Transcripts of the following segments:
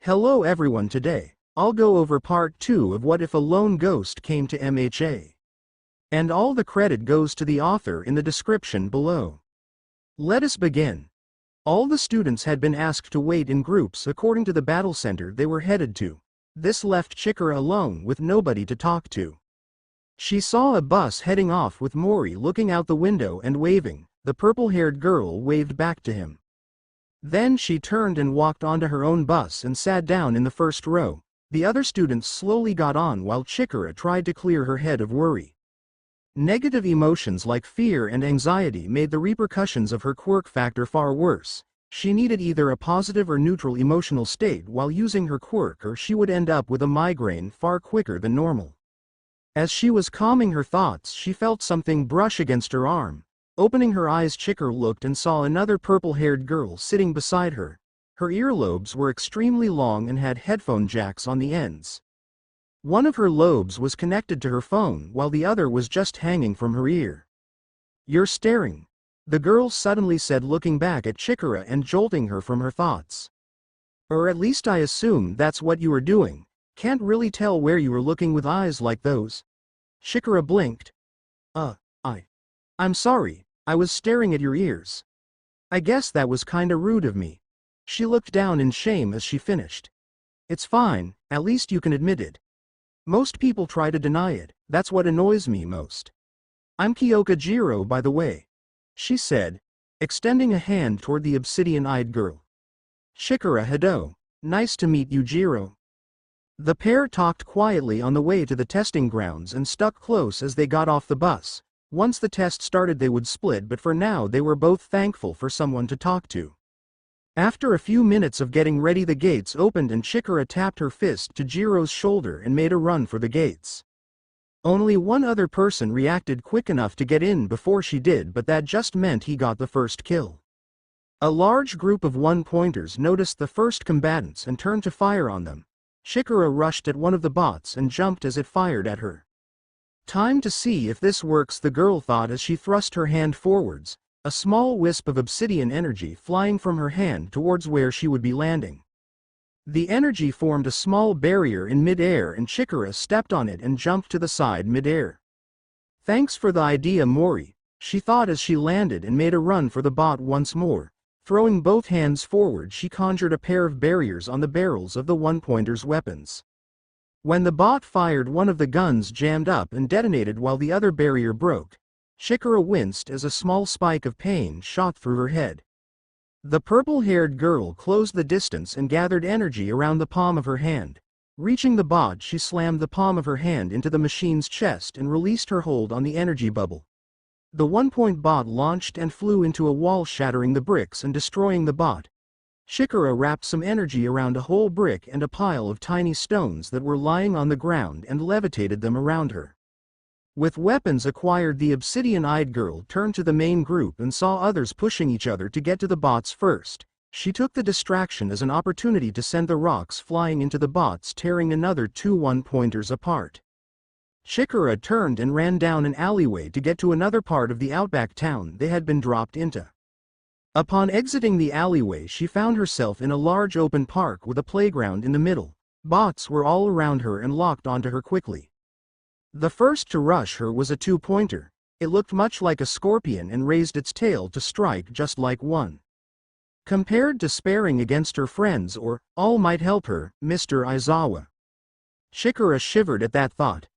Hello everyone, today I'll go over part 2 of What If a Lone Ghost Came to M.H.A. And all the credit goes to the author in the description below. Let us begin. All the students had been asked to wait in groups according to the battle center they were headed to. This left Chikara alone with nobody to talk to. She saw a bus heading off with Mori looking out the window and waving. The purple-haired girl waved back to him. Then she turned and walked onto her own bus and sat down in the first row. The other students slowly got on while Chikara tried to clear her head of worry. Negative emotions like fear and anxiety made the repercussions of her quirk factor far worse. She needed either a positive or neutral emotional state while using her quirk, or she would end up with a migraine far quicker than normal. As she was calming her thoughts, she felt something brush against her arm. Opening her eyes, Chikara looked and saw another purple-haired girl sitting beside her. Her earlobes were extremely long and had headphone jacks on the ends. One of her lobes was connected to her phone while the other was just hanging from her ear. "You're staring," the girl suddenly said, looking back at Chikara and jolting her from her thoughts. "Or at least I assume that's what you were doing. Can't really tell where you were looking with eyes like those." Chikara blinked. I'm sorry, I was staring at your ears. I guess that was kinda rude of me." She looked down in shame as she finished. "It's fine, at least you can admit it. Most people try to deny it, that's what annoys me most. I'm Kyoka Jiro, by the way," she said, extending a hand toward the obsidian-eyed girl. "Chikara Hado. Nice to meet you, Jiro." The pair talked quietly on the way to the testing grounds and stuck close as they got off the bus. Once the test started they would split, but for now they were both thankful for someone to talk to. After a few minutes of getting ready, the gates opened and Chikara tapped her fist to Jiro's shoulder and made a run for the gates. Only one other person reacted quick enough to get in before she did, but that just meant he got the first kill. A large group of one-pointers noticed the first combatants and turned to fire on them. Chikara rushed at one of the bots and jumped as it fired at her. "Time to see if this works," the girl thought as she thrust her hand forwards, a small wisp of obsidian energy flying from her hand towards where she would be landing. The energy formed a small barrier in mid-air and Chikara stepped on it and jumped to the side mid-air. "Thanks for the idea, Mori," she thought as she landed and made a run for the bot once more. Throwing both hands forward, she conjured a pair of barriers on the barrels of the one-pointer's weapons. When the bot fired, one of the guns jammed up and detonated while the other barrier broke. Chikara winced as a small spike of pain shot through her head. The purple-haired girl closed the distance and gathered energy around the palm of her hand. Reaching the bot, she slammed the palm of her hand into the machine's chest and released her hold on the energy bubble. The one-point bot launched and flew into a wall, shattering the bricks and destroying the bot. Chikara wrapped some energy around a whole brick and a pile of tiny stones that were lying on the ground and levitated them around her. With weapons acquired, the obsidian-eyed girl turned to the main group and saw others pushing each other to get to the bots first. She took the distraction as an opportunity to send the rocks flying into the bots, tearing another two one-pointers apart. Chikara turned and ran down an alleyway to get to another part of the outback town they had been dropped into. Upon exiting the alleyway, she found herself in a large open park with a playground in the middle. Bots were all around her and locked onto her quickly. The first to rush her was a two-pointer. It looked much like a scorpion and raised its tail to strike just like one. Compared to sparring against her friends or, all might help her, Mr. Aizawa. Chikara shivered at that thought.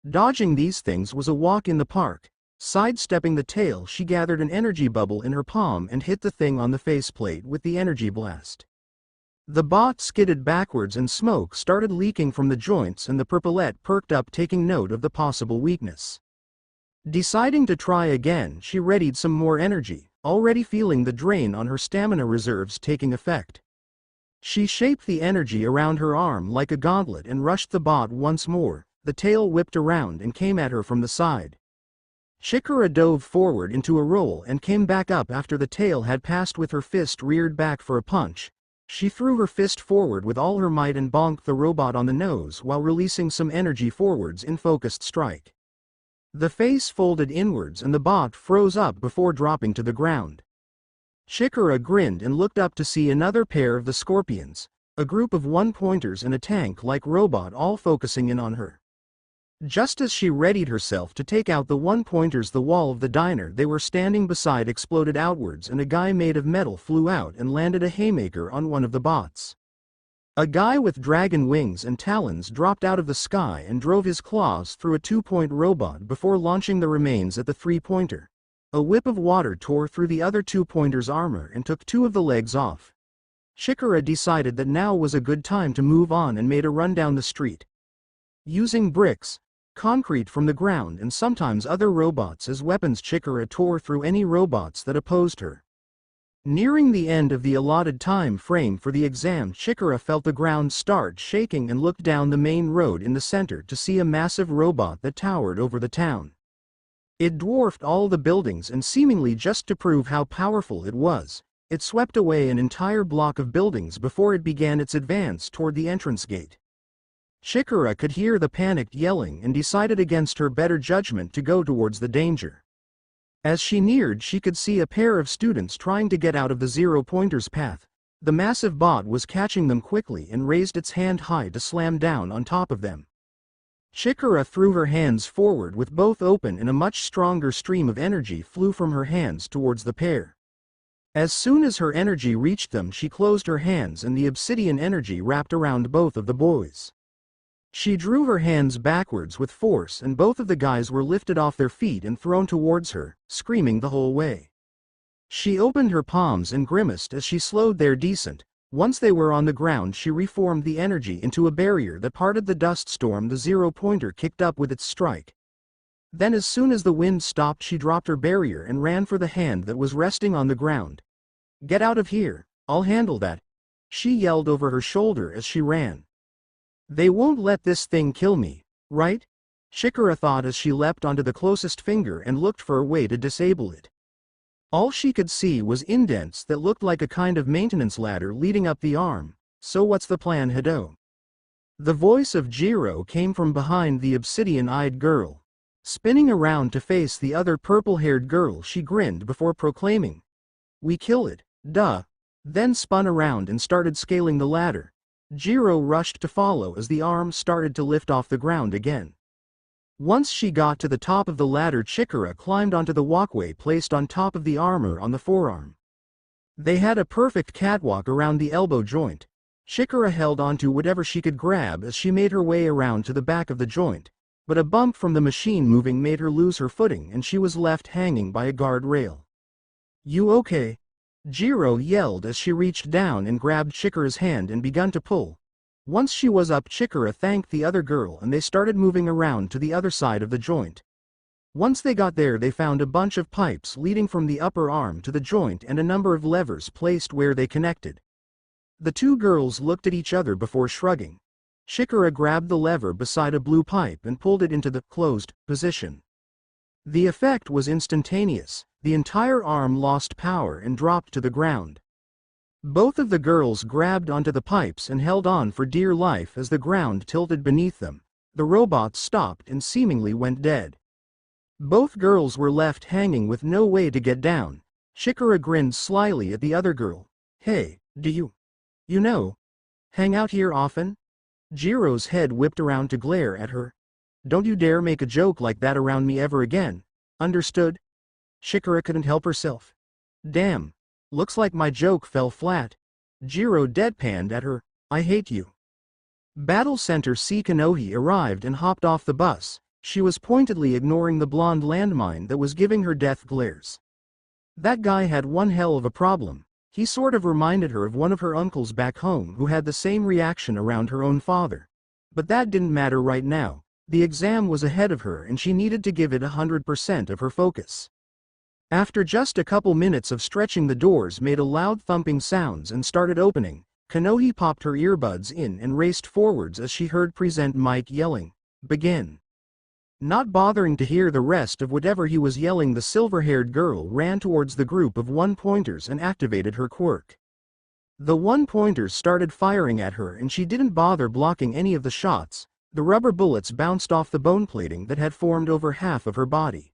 Dodging these things was a walk in the park. Sidestepping the tail, she gathered an energy bubble in her palm and hit the thing on the faceplate with the energy blast. The bot skidded backwards and smoke started leaking from the joints, and the purplet perked up, taking note of the possible weakness. Deciding to try again, she readied some more energy, already feeling the drain on her stamina reserves taking effect. She shaped the energy around her arm like a gauntlet and rushed the bot once more. The tail whipped around and came at her from the side. Chikara dove forward into a roll and came back up after the tail had passed, with her fist reared back for a punch. She threw her fist forward with all her might and bonked the robot on the nose while releasing some energy forwards in focused strike. The face folded inwards and the bot froze up before dropping to the ground. Chikara grinned and looked up to see another pair of the scorpions. a group of one-pointers and a tank-like robot all focusing in on her. Just as she readied herself to take out the one-pointers, the wall of the diner they were standing beside exploded outwards and a guy made of metal flew out and landed a haymaker on one of the bots. A guy with dragon wings and talons dropped out of the sky and drove his claws through a two-point robot before launching the remains at the three-pointer. A whip of water tore through the other two-pointer's armor and took two of the legs off. Chikara decided that now was a good time to move on and made a run down the street. Using bricks, concrete from the ground and sometimes other robots as weapons, Chikara tore through any robots that opposed her. Nearing the end of the allotted time frame for the exam, Chikara felt the ground start shaking and looked down the main road in the center to see a massive robot that towered over the town. It dwarfed all the buildings and seemingly just to prove how powerful it was, it swept away an entire block of buildings before it began its advance toward the entrance gate. Chikara could hear the panicked yelling and decided against her better judgment to go towards the danger. As she neared, she could see a pair of students trying to get out of the zero-pointer's path. The massive bot was catching them quickly and raised its hand high to slam down on top of them. Chikara threw her hands forward with both open and a much stronger stream of energy flew from her hands towards the pair. As soon as her energy reached them, she closed her hands and the obsidian energy wrapped around both of the boys. She drew her hands backwards with force and both of the guys were lifted off their feet and thrown towards her, screaming the whole way. She opened her palms and grimaced as she slowed their descent. Once they were on the ground, she reformed the energy into a barrier that parted the dust storm the zero-pointer kicked up with its strike. Then as soon as the wind stopped, she dropped her barrier and ran for the hand that was resting on the ground. "Get out of here, I'll handle that," she yelled over her shoulder as she ran. "They won't let this thing kill me, right?" Chikara thought as she leapt onto the closest finger and looked for a way to disable it. All she could see was indents that looked like a kind of maintenance ladder leading up the arm. "So what's the plan, Hado?" The voice of Jiro came from behind the obsidian-eyed girl. Spinning around to face the other purple-haired girl, she grinned before proclaiming, "We kill it, duh," then spun around and started scaling the ladder. Jiro rushed to follow as the arm started to lift off the ground again. Once she got to the top of the ladder, Chikara climbed onto the walkway placed on top of the armor on the forearm. They had a perfect catwalk around the elbow joint. Chikara held onto whatever she could grab as she made her way around to the back of the joint, but a bump from the machine moving made her lose her footing and she was left hanging by a guard rail. "You okay?" Jiro yelled as she reached down and grabbed Chikara's hand and begun to pull. Once she was up, Chikara thanked the other girl and they started moving around to the other side of the joint. Once they got there, they found a bunch of pipes leading from the upper arm to the joint and a number of levers placed where they connected. The two girls looked at each other before shrugging. Chikara grabbed the lever beside a blue pipe and pulled it into the closed position. The effect was instantaneous. The entire arm lost power and dropped to the ground. Both of the girls grabbed onto the pipes and held on for dear life as the ground tilted beneath them. The robots stopped and seemingly went dead. Both girls were left hanging with no way to get down. Chikara grinned slyly at the other girl. "Hey, do you hang out here often?" Jiro's head whipped around to glare at her. "Don't you dare make a joke like that around me ever again. Understood?" Chikara couldn't help herself. "Damn, looks like my joke fell flat." Jiro deadpanned at her. "I hate you." Battle Center C. Kanohi arrived and hopped off the bus. She was pointedly ignoring the blonde landmine that was giving her death glares. That guy had one hell of a problem. He sort of reminded her of one of her uncles back home who had the same reaction around her own father. But that didn't matter right now. The exam was ahead of her and she needed to give it 100% of her focus. After just a couple minutes of stretching, the doors made a loud thumping sounds and started opening. Kanohi popped her earbuds in and raced forwards as she heard Present Mike yelling, "Begin." Not bothering to hear the rest of whatever he was yelling, the silver-haired girl ran towards the group of one-pointers and activated her quirk. The one-pointers started firing at her and she didn't bother blocking any of the shots. The rubber bullets bounced off the bone plating that had formed over half of her body.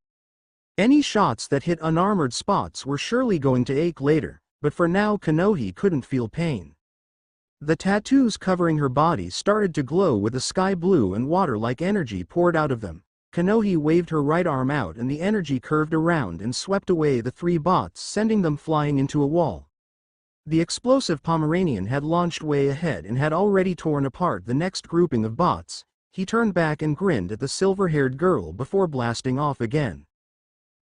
Any shots that hit unarmored spots were surely going to ache later, but for now Kanohi couldn't feel pain. The tattoos covering her body started to glow with a sky blue and water-like energy poured out of them. Kanohi waved her right arm out and the energy curved around and swept away the 3 bots, sending them flying into a wall. The explosive Pomeranian had launched way ahead and had already torn apart the next grouping of bots. He turned back and grinned at the silver-haired girl before blasting off again.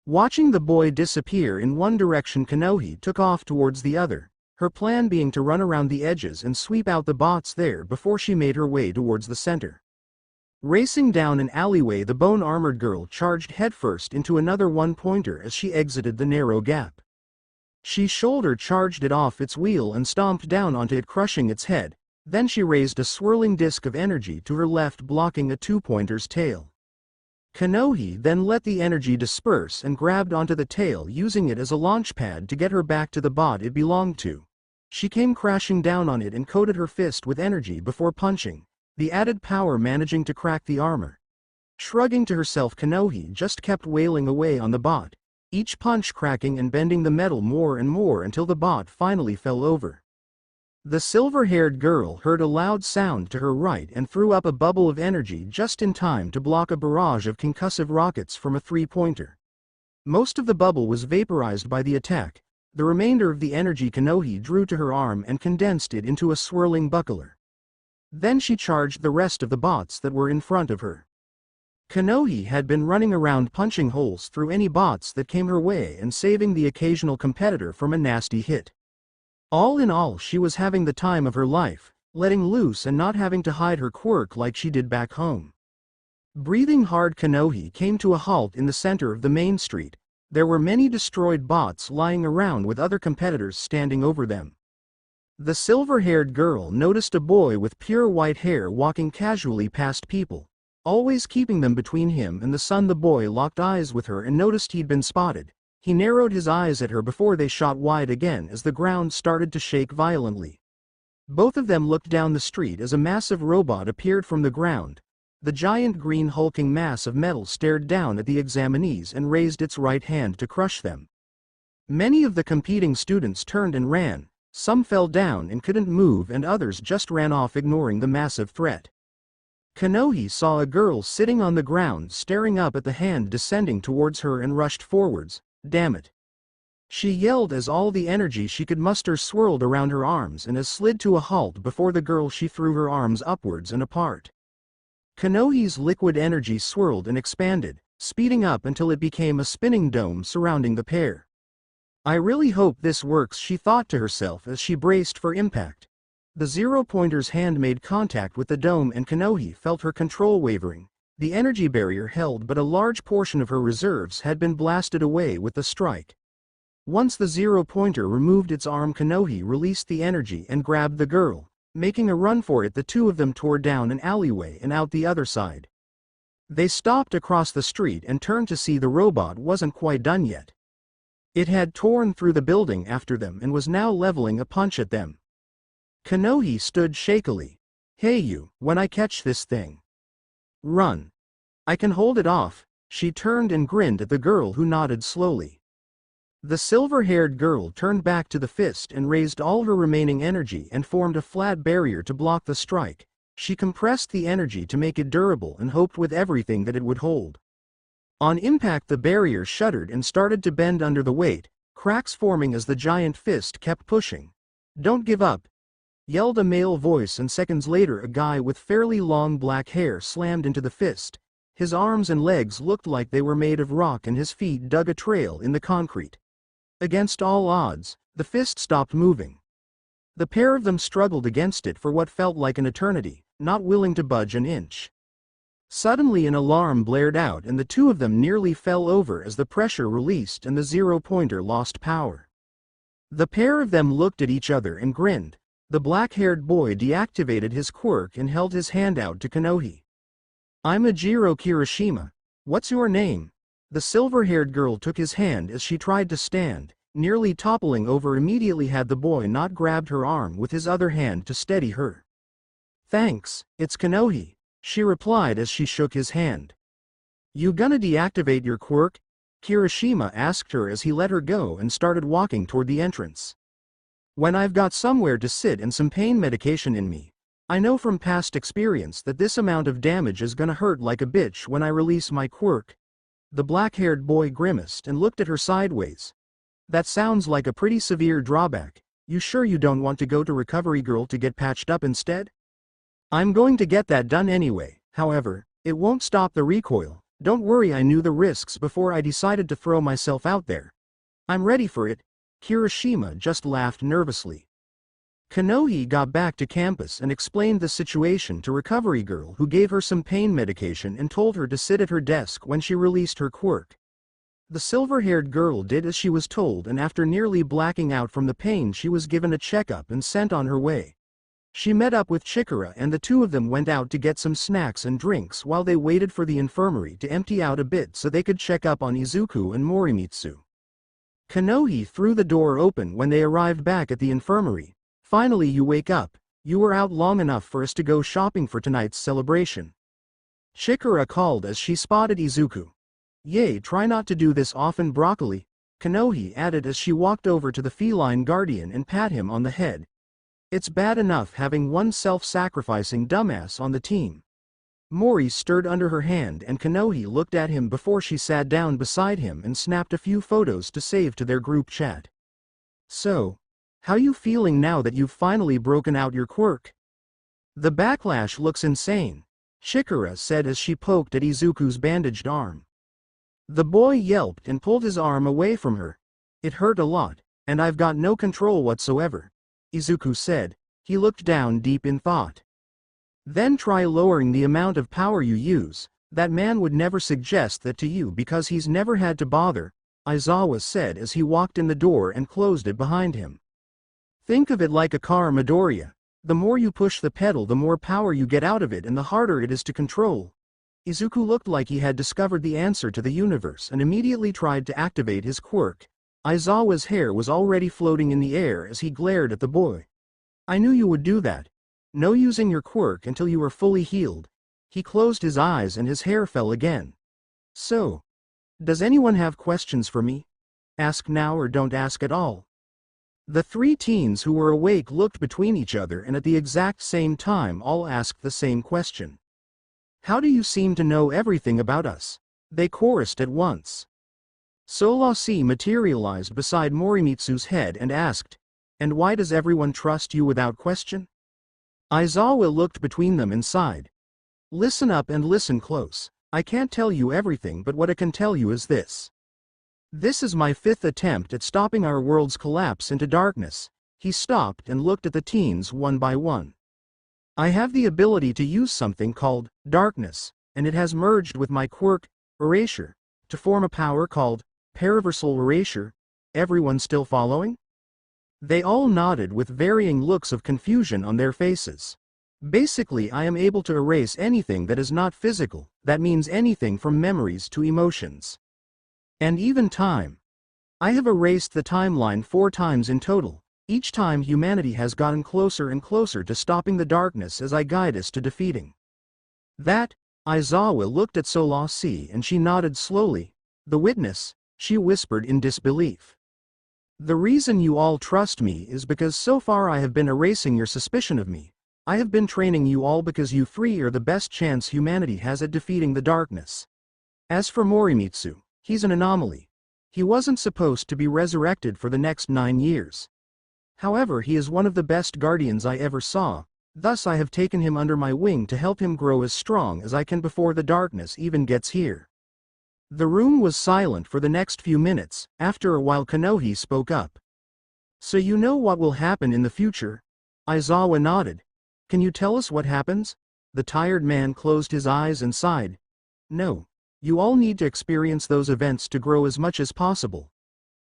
Watching the boy disappear in one direction, Kanohi took off towards the other, her plan being to run around the edges and sweep out the bots there before she made her way towards the center. Racing down an alleyway, the bone-armored girl charged headfirst into another one-pointer as she exited the narrow gap. She shoulder-charged it off its wheel and stomped down onto it, crushing its head. Then she raised a swirling disk of energy to her left, blocking a 2-pointer's tail. Kanohi then let the energy disperse and grabbed onto the tail, using it as a launch pad to get her back to the bot it belonged to. She came crashing down on it and coated her fist with energy before punching, the added power managing to crack the armor. Shrugging to herself, Kanohi just kept wailing away on the bot, each punch cracking and bending the metal more and more until the bot finally fell over. The silver-haired girl heard a loud sound to her right and threw up a bubble of energy just in time to block a barrage of concussive rockets from a 3-pointer. Most of the bubble was vaporized by the attack. The remainder of the energy Kanohi drew to her arm and condensed it into a swirling buckler. Then she charged the rest of the bots that were in front of her. Kanohi had been running around punching holes through any bots that came her way and saving the occasional competitor from a nasty hit. All in all, she was having the time of her life, letting loose and not having to hide her quirk like she did back home. Breathing hard, Kanohi came to a halt in the center of the main street. There were many destroyed bots lying around with other competitors standing over them. The silver-haired girl noticed a boy with pure white hair walking casually past people, always keeping them between him and the sun. The boy locked eyes with her and noticed he'd been spotted. He narrowed his eyes at her before they shot wide again as the ground started to shake violently. Both of them looked down the street as a massive robot appeared from the ground. The giant green hulking mass of metal stared down at the examinees and raised its right hand to crush them. Many of the competing students turned and ran. Some fell down and couldn't move, and others just ran off, ignoring the massive threat. Kanohi saw a girl sitting on the ground staring up at the hand descending towards her and rushed forwards. "Damn it!" she yelled as all the energy she could muster swirled around her arms and slid to a halt before the girl. She threw her arms upwards and apart. Kanohi's liquid energy swirled and expanded, speeding up until it became a spinning dome surrounding the pair. "I really hope this works," she thought to herself as she braced for impact. The 0-pointer's hand made contact with the dome and Kanohi felt her control wavering. The energy barrier held, but a large portion of her reserves had been blasted away with the strike. Once the 0-pointer removed its arm, Kanohi released the energy and grabbed the girl, making a run for it. The two of them tore down an alleyway and out the other side. They stopped across the street and turned to see the robot wasn't quite done yet. It had torn through the building after them and was now leveling a punch at them. Kanohi stood shakily. "Hey you, when I catch this thing, run. I can hold it off." She turned and grinned at the girl, who nodded slowly. The silver-haired girl turned back to the fist and raised all her remaining energy and formed a flat barrier to block the strike. She compressed the energy to make it durable and hoped with everything that it would hold. On impact, the barrier shuddered and started to bend under the weight, cracks forming as the giant fist kept pushing. "Don't give up," yelled a male voice, and seconds later a guy with fairly long black hair slammed into the fist. His arms and legs looked like they were made of rock and his feet dug a trail in the concrete. Against all odds, the fist stopped moving. The pair of them struggled against it for what felt like an eternity, not willing to budge an inch. Suddenly an alarm blared out and the two of them nearly fell over as the pressure released and the 0-pointer lost power. The pair of them looked at each other and grinned. The black-haired boy deactivated his quirk and held his hand out to Kanohi. "I'm Ajiro Kirishima. What's your name?" The silver-haired girl took his hand as she tried to stand, nearly toppling over immediately had the boy not grabbed her arm with his other hand to steady her. "Thanks, it's Kanohi," she replied as she shook his hand. "You gonna deactivate your quirk?" Kirishima asked her as he let her go and started walking toward the entrance. When I've got somewhere to sit and some pain medication in me, I know from past experience that this amount of damage is gonna hurt like a bitch when I release my quirk. The black-haired boy grimaced and looked at her sideways. That sounds like a pretty severe drawback. You sure you don't want to go to Recovery Girl to get patched up instead? I'm going to get that done anyway, however, it won't stop the recoil. Don't worry, I knew the risks before I decided to throw myself out there. I'm ready for it. Kirishima just laughed nervously. Kanohi got back to campus and explained the situation to Recovery Girl, who gave her some pain medication and told her to sit at her desk when she released her quirk. The silver-haired girl did as she was told, and after nearly blacking out from the pain she was given a checkup and sent on her way. She met up with Chikara and the two of them went out to get some snacks and drinks while they waited for the infirmary to empty out a bit so they could check up on Izuku and Morimitsu. Kanohi threw the door open when they arrived back at the infirmary. Finally, you wake up. You were out long enough for us to go shopping for tonight's celebration. Chikara called as she spotted Izuku. Yay, try not to do this often, broccoli, Kanohi added as she walked over to the feline guardian and pat him on the head. It's bad enough having one self-sacrificing dumbass on the team. Mori stirred under her hand and Kanohi looked at him before she sat down beside him and snapped a few photos to save to their group chat. So, how you feeling now that you've finally broken out your quirk? The backlash looks insane, Chikara said as she poked at Izuku's bandaged arm. The boy yelped and pulled his arm away from her. It hurt a lot, and I've got no control whatsoever, Izuku said. He looked down deep in thought. Then try lowering the amount of power you use. That man would never suggest that to you because he's never had to bother, Aizawa said as he walked in the door and closed it behind him. Think of it like a car, Midoriya. The more you push the pedal, the more power you get out of it and the harder it is to control. Izuku looked like he had discovered the answer to the universe and immediately tried to activate his quirk. Aizawa's hair was already floating in the air as he glared at the boy. I knew you would do that. No using your quirk until you were fully healed. He closed his eyes and his hair fell again. So, does anyone have questions for me? Ask now or don't ask at all. The three teens who were awake looked between each other and at the exact same time all asked the same question. How do you seem to know everything about us? They chorused at once. Solasi materialized beside Morimitsu's head and asked, and why does everyone trust you without question? Aizawa looked between them and sighed. Listen up and listen close. I can't tell you everything, but what I can tell you is this. This is my 5th attempt at stopping our world's collapse into darkness. He stopped and looked at the teens one by one. I have the ability to use something called darkness, and it has merged with my quirk, erasure, to form a power called paraversal erasure. Everyone still following? They all nodded with varying looks of confusion on their faces. Basically, I am able to erase anything that is not physical. That means anything from memories to emotions. And even time. I have erased the timeline 4 times in total. Each time humanity has gotten closer and closer to stopping the darkness as I guide us to defeating. That, Aizawa looked at Solasi and she nodded slowly. The witness, she whispered in disbelief. The reason you all trust me is because so far I have been erasing your suspicion of me. I have been training you all because you 3 are the best chance humanity has at defeating the darkness. As for Morimitsu, he's an anomaly. He wasn't supposed to be resurrected for the next 9 years. However, he is one of the best guardians I ever saw, thus I have taken him under my wing to help him grow as strong as I can before the darkness even gets here. The room was silent for the next few minutes. After a while Kanohi spoke up. So you know what will happen in the future? Aizawa nodded. Can you tell us what happens? The tired man closed his eyes and sighed. No. You all need to experience those events to grow as much as possible.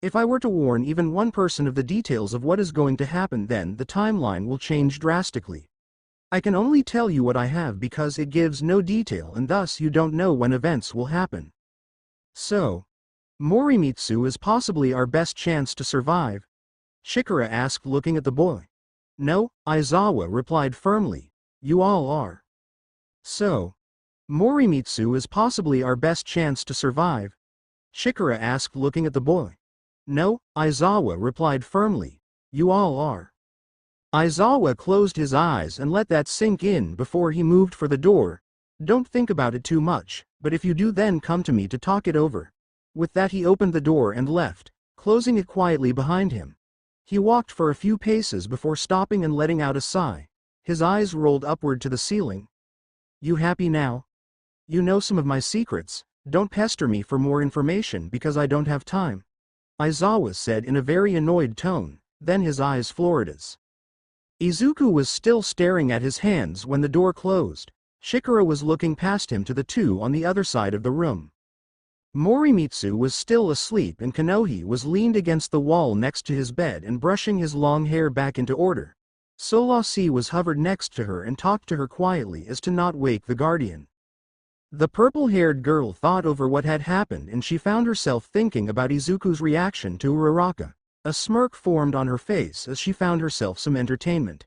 If I were to warn even one person of the details of what is going to happen, then the timeline will change drastically. I can only tell you what I have because it gives no detail and thus you don't know when events will happen. So, Morimitsu is possibly our best chance to survive? Chikara asked looking at the boy. No, Aizawa replied firmly. You all are. So, Morimitsu is possibly our best chance to survive? Chikara asked looking at the boy. No, Aizawa replied firmly. You all are. Aizawa closed his eyes and let that sink in before he moved for the door. Don't think about it too much, but if you do then come to me to talk it over. With that he opened the door and left, closing it quietly behind him. He walked for a few paces before stopping and letting out a sigh. His eyes rolled upward to the ceiling. You happy now? You know some of my secrets, don't pester me for more information because I don't have time. Aizawa said in a very annoyed tone, then his eyes Florida's. Izuku was still staring at his hands when the door closed. Shikara was looking past him to the two on the other side of the room. Morimitsu was still asleep and Kanohi was leaned against the wall next to his bed and brushing his long hair back into order. Solasi was hovered next to her and talked to her quietly as to not wake the guardian. The purple-haired girl thought over what had happened and she found herself thinking about Izuku's reaction to Uraraka. A smirk formed on her face as she found herself some entertainment.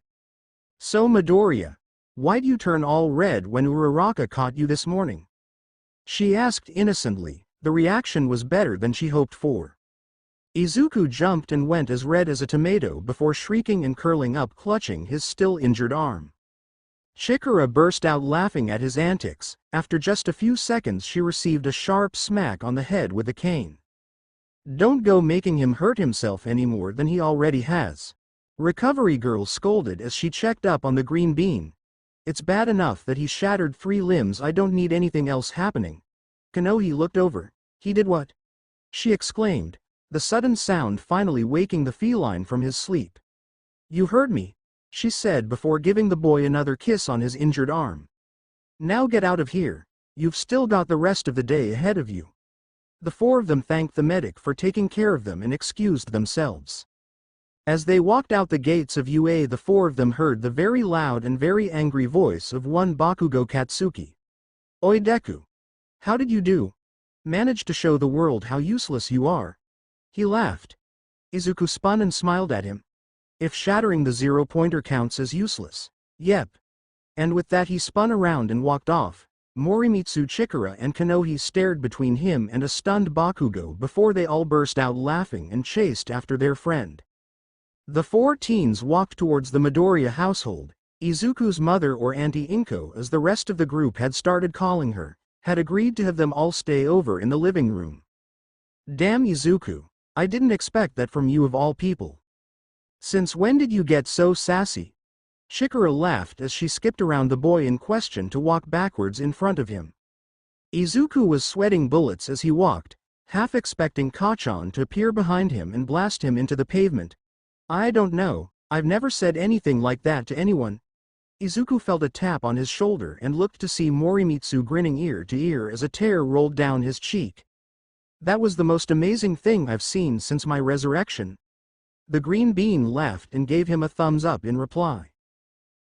So Midoriya, why'd you turn all red when Uraraka caught you this morning? She asked innocently. The reaction was better than she hoped for. Izuku jumped and went as red as a tomato before shrieking and curling up clutching his still injured arm. Chikara burst out laughing at his antics. After just a few seconds she received a sharp smack on the head with a cane. Don't go making him hurt himself any more than he already has. Recovery girl scolded as she checked up on the green bean. It's bad enough that he shattered 3 limbs, I don't need anything else happening. Kanohi looked over. He did what? She exclaimed, the sudden sound finally waking the feline from his sleep. You heard me, she said before giving the boy another kiss on his injured arm. Now get out of here, you've still got the rest of the day ahead of you. The 4 of them thanked the medic for taking care of them and excused themselves. As they walked out the gates of UA, the 4 of them heard the very loud and very angry voice of one Bakugo Katsuki. Oi Deku! How did you do? Manage to show the world how useless you are. He laughed. Izuku spun and smiled at him. If shattering the 0-pointer counts as useless. Yep. And with that he spun around and walked off. Morimitsu, Chikara and Kanohi stared between him and a stunned Bakugo before they all burst out laughing and chased after their friend. The 4 teens walked towards the Midoriya household. Izuku's mother, or Auntie Inko as the rest of the group had started calling her, had agreed to have them all stay over in the living room. Damn Izuku, I didn't expect that from you of all people. Since when did you get so sassy? Chikara laughed as she skipped around the boy in question to walk backwards in front of him. Izuku was sweating bullets as he walked, half expecting Kachan to appear behind him and blast him into the pavement. I don't know, I've never said anything like that to anyone. Izuku felt a tap on his shoulder and looked to see Morimitsu grinning ear to ear as a tear rolled down his cheek. That was the most amazing thing I've seen since my resurrection. The green bean laughed and gave him a thumbs up in reply.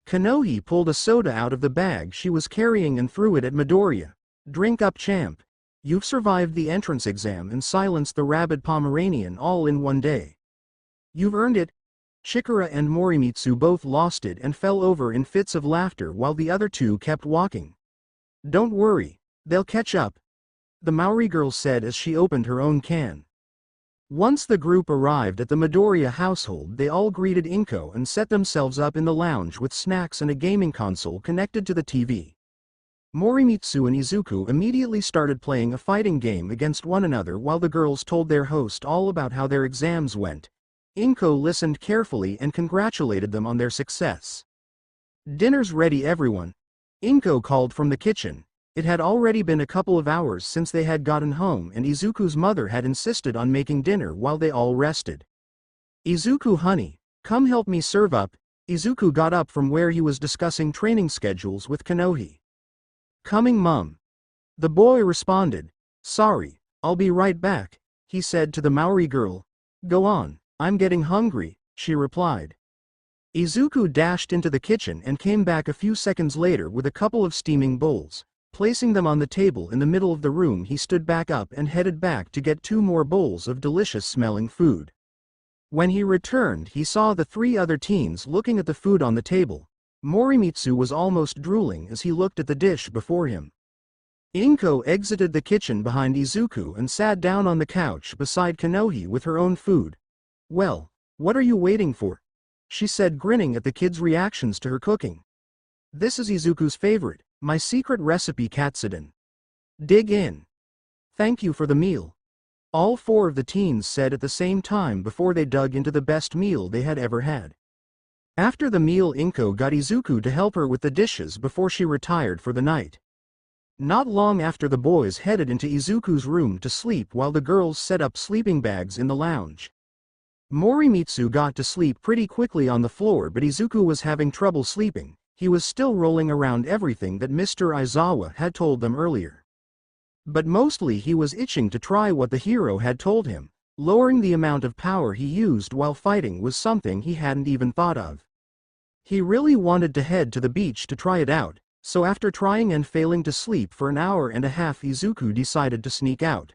Kanohi pulled a soda out of the bag she was carrying and threw it at Midoriya. Drink up, champ. You've survived the entrance exam and silenced the rabid Pomeranian all in one day. You've earned it. Chikara and Morimitsu both lost it and fell over in fits of laughter while the other 2 kept walking. Don't worry, they'll catch up, the Maori girl said as she opened her own can. Once the group arrived at the Midoriya household, they all greeted Inko and set themselves up in the lounge with snacks and a gaming console connected to the TV. Morimitsu and Izuku immediately started playing a fighting game against one another while the girls told their host all about how their exams went. Inko listened carefully and congratulated them on their success. Dinner's ready, everyone. Inko called from the kitchen. It had already been a couple of hours since they had gotten home and Izuku's mother had insisted on making dinner while they all rested. Izuku, honey, come help me serve up. Izuku got up from where he was discussing training schedules with Kanohi. Coming, Mum. The boy responded. Sorry, I'll be right back, he said to the Maori girl. Go on, I'm getting hungry, she replied. Izuku dashed into the kitchen and came back a few seconds later with a couple of steaming bowls. Placing them on the table in the middle of the room, he stood back up and headed back to get 2 more bowls of delicious-smelling food. When he returned, he saw the 3 other teens looking at the food on the table. Morimitsu was almost drooling as he looked at the dish before him. Inko exited the kitchen behind Izuku and sat down on the couch beside Kanohi with her own food. Well, What are you waiting for? She said, grinning at the kids' reactions to her cooking. This is Izuku's favorite, my secret recipe katsudon. Dig in. Thank you for the meal. All four of the teens said at the same time before they dug into the best meal they had ever had. After the meal, Inko got Izuku to help her with the dishes before she retired for the night. Not long after, the boys headed into Izuku's room to sleep while the girls set up sleeping bags in the lounge. Morimitsu got to sleep pretty quickly on the floor, but Izuku was having trouble sleeping. He was still rolling around everything that Mr. Aizawa had told them earlier. But mostly he was itching to try what the hero had told him. Lowering the amount of power he used while fighting was something he hadn't even thought of. He really wanted to head to the beach to try it out, so after trying and failing to sleep for an hour and a half, Izuku decided to sneak out.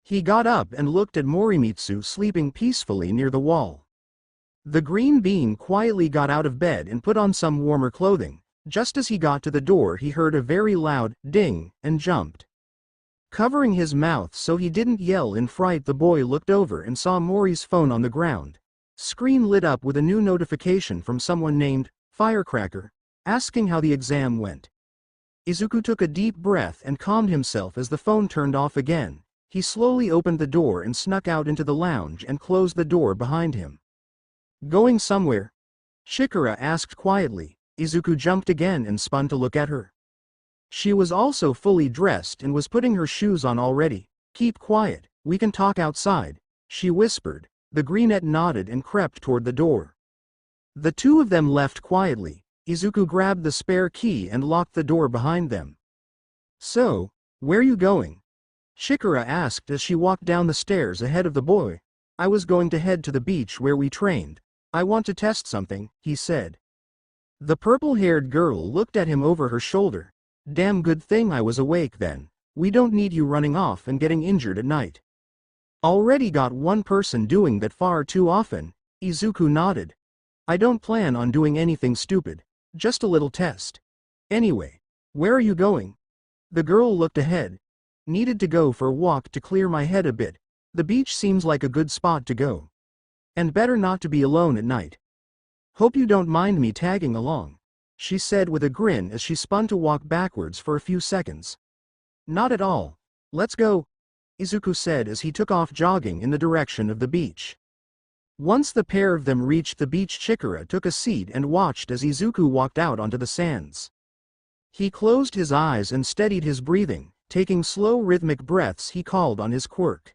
He got up and looked at Morimitsu sleeping peacefully near the wall. The green bean quietly got out of bed and put on some warmer clothing. Just as he got to the door, he heard a very loud ding and jumped. Covering his mouth so he didn't yell in fright, the boy looked over and saw Mori's phone on the ground. Screen lit up with a new notification from someone named Firecracker, asking how the exam went. Izuku took a deep breath and calmed himself as the phone turned off again. He slowly opened the door and snuck out into the lounge and closed the door behind him. Going somewhere? Shikara asked quietly. Izuku jumped again and spun to look at her. She was also fully dressed and was putting her shoes on already. Keep quiet, we can talk outside, she whispered. The greenette nodded and crept toward the door. The two of them left quietly. Izuku grabbed the spare key and locked the door behind them. So, where you going? Shikara asked as she walked down the stairs ahead of the boy. I was going to head to the beach where we trained. I want to test something, he said. The purple-haired girl looked at him over her shoulder. Damn good thing I was awake then. We don't need you running off and getting injured at night. Already got one person doing that far too often, Izuku nodded. I don't plan on doing anything stupid. Just a little test. Anyway, where are you going? The girl looked ahead. Needed to go for a walk to clear my head a bit. The beach seems like a good spot to go. And better not to be alone at night. Hope you don't mind me tagging along, she said with a grin as she spun to walk backwards for a few seconds. Not at all. Let's go, Izuku said as he took off jogging in the direction of the beach. Once the pair of them reached the beach, Chikara took a seat and watched as Izuku walked out onto the sands. He closed his eyes and steadied his breathing, taking slow rhythmic breaths. He called on his quirk.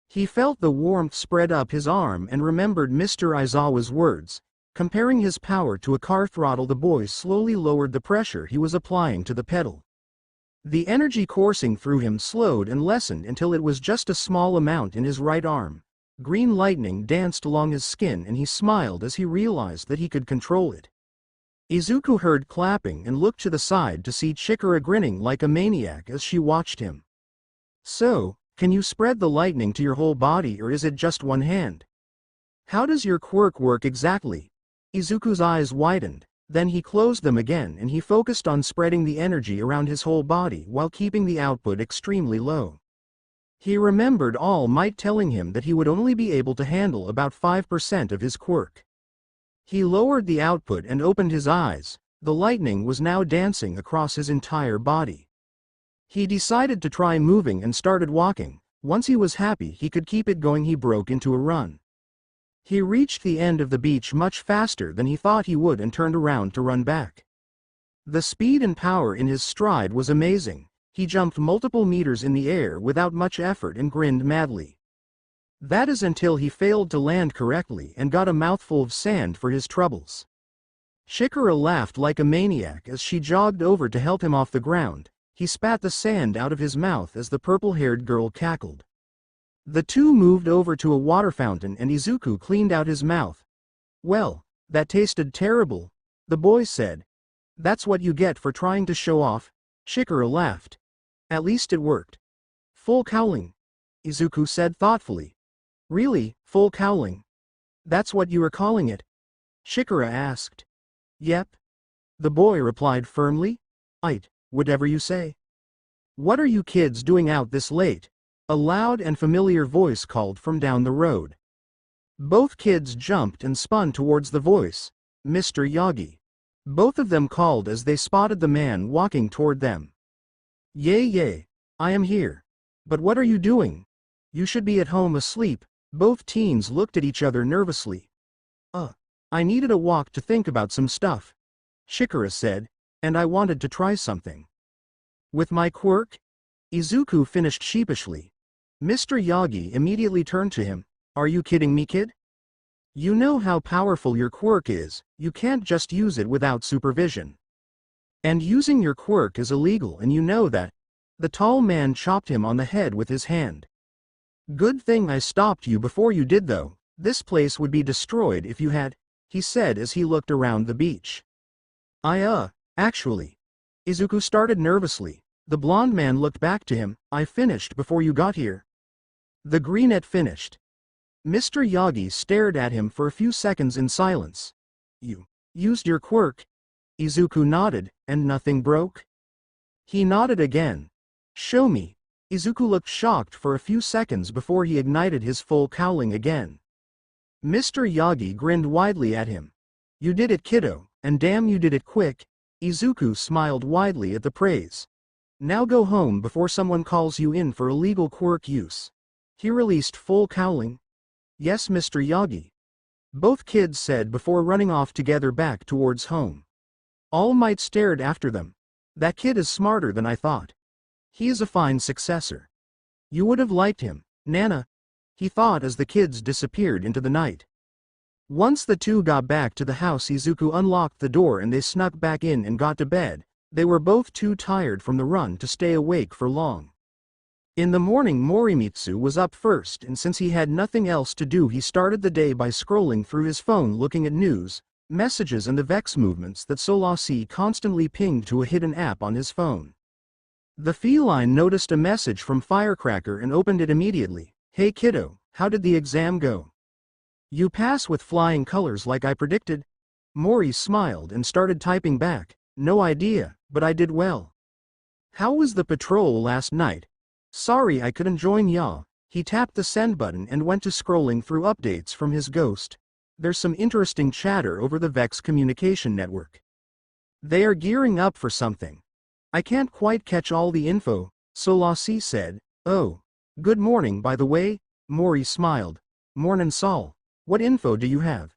He felt the warmth spread up his arm and remembered Mr. Aizawa's words. Comparing his power to a car throttle, the boy slowly lowered the pressure he was applying to the pedal. The energy coursing through him slowed and lessened until it was just a small amount in his right arm. Green lightning danced along his skin and he smiled as he realized that he could control it. Izuku heard clapping and looked to the side to see Chikara grinning like a maniac as she watched him. So, can you spread the lightning to your whole body, or is it just one hand? How does your quirk work exactly? Izuku's eyes widened, then he closed them again and he focused on spreading the energy around his whole body while keeping the output extremely low. He remembered All Might telling him that he would only be able to handle about 5% of his quirk. He lowered the output and opened his eyes. The lightning was now dancing across his entire body. He decided to try moving and started walking. Once he was happy he could keep it going, he broke into a run. He reached the end of the beach much faster than he thought he would and turned around to run back. The speed and power in his stride was amazing. He jumped multiple meters in the air without much effort and grinned madly. That is until he failed to land correctly and got a mouthful of sand for his troubles. Chikara laughed like a maniac as she jogged over to help him off the ground. He spat the sand out of his mouth as the purple-haired girl cackled. The two moved over to a water fountain and Izuku cleaned out his mouth. Well, that tasted terrible, the boy said. That's what you get for trying to show off, Chikara laughed. At least it worked. Full cowling, Izuku said thoughtfully. Really, full cowling? That's what you are calling it? Chikara asked. Yep. The boy replied firmly. Aight, whatever you say. What are you kids doing out this late? A loud and familiar voice called from down the road. Both kids jumped and spun towards the voice. Mr. Yagi. Both of them called as they spotted the man walking toward them. Yay yay. I am here. But what are you doing? You should be at home asleep. Both teens looked at each other nervously. I needed a walk to think about some stuff, Shikara said, and I wanted to try something. With my quirk? Izuku finished sheepishly. Mr. Yagi immediately turned to him. Are you kidding me, kid? You know how powerful your quirk is, you can't just use it without supervision. And using your quirk is illegal, and you know that. The tall man chopped him on the head with his hand. Good thing I stopped you before you did, though. This place would be destroyed if you had, he said as he looked around the beach. Actually. Izuku started nervously. The blond man looked back to him. I finished before you got here. The greenette finished. Mr. Yagi stared at him for a few seconds in silence. You used your quirk? Izuku nodded, and nothing broke? He nodded again. Show me. Izuku looked shocked for a few seconds before he ignited his full cowling again. Mr. Yagi grinned widely at him. You did it, kiddo, and damn you did it quick. Izuku smiled widely at the praise. Now go home before someone calls you in for illegal quirk use. He released full cowling. Yes, Mr. Yagi. Both kids said before running off together back towards home. All Might stared after them. That kid is smarter than I thought. He is a fine successor. You would have liked him, Nana, he thought as the kids disappeared into the night. Once the two got back to the house, Izuku unlocked the door and they snuck back in and got to bed. They were both too tired from the run to stay awake for long. In the morning, Morimitsu was up first, and since he had nothing else to do, he started the day by scrolling through his phone looking at news, messages and the Vex movements that Solasi constantly pinged to a hidden app on his phone. The feline noticed a message from Firecracker and opened it immediately. Hey kiddo, how did the exam go? You pass with flying colors like I predicted? Mori smiled and started typing back. No idea, but I did well. How was the patrol last night? Sorry I couldn't join ya. He tapped the send button and went to scrolling through updates from his ghost. There's some interesting chatter over the Vex communication network. They are gearing up for something. I can't quite catch all the info, Solasi said. Oh, good morning by the way, Mori smiled. Mornin' Sol, what info do you have?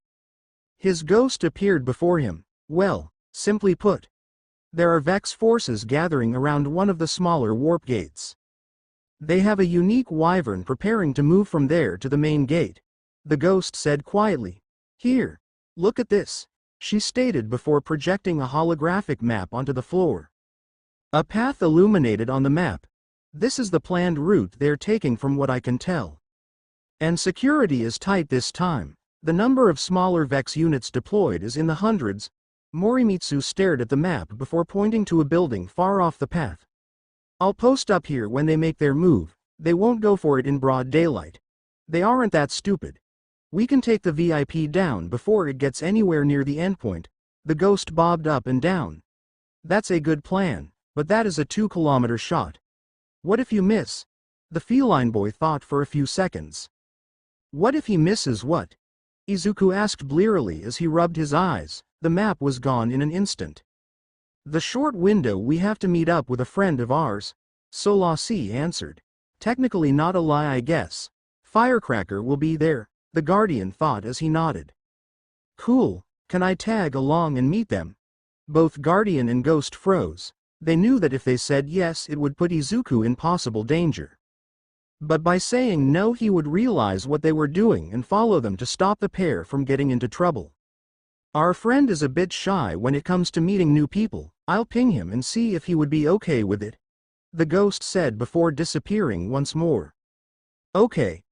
His ghost appeared before him. Well, simply put, there are Vex forces gathering around one of the smaller warp gates. They have a unique wyvern preparing to move from there to the main gate. The ghost said quietly. Here, look at this, she stated before projecting a holographic map onto the floor. A path illuminated on the map. This is the planned route they're taking from what I can tell. And security is tight this time. The number of smaller Vex units deployed is in the hundreds. Morimitsu stared at the map before pointing to a building far off the path. I'll post up here when they make their move. They won't go for it in broad daylight. They aren't that stupid. We can take the VIP down before it gets anywhere near the endpoint. The ghost bobbed up and down. That's a good plan, but that is a 2-kilometer shot. What if you miss? The feline boy thought for a few seconds. What if he misses what? Izuku asked blearily as he rubbed his eyes. The map was gone in an instant. The short window we have to meet up with a friend of ours, Solasi answered. Technically not a lie, I guess. Firecracker will be there, the Guardian thought as he nodded. Cool, can I tag along and meet them? Both Guardian and Ghost froze. They knew that if they said yes it would put Izuku in possible danger. But by saying no he would realize what they were doing and follow them to stop the pair from getting into trouble. Our friend is a bit shy when it comes to meeting new people. I'll ping him and see if he would be okay with it, the ghost said before disappearing once more. Okay.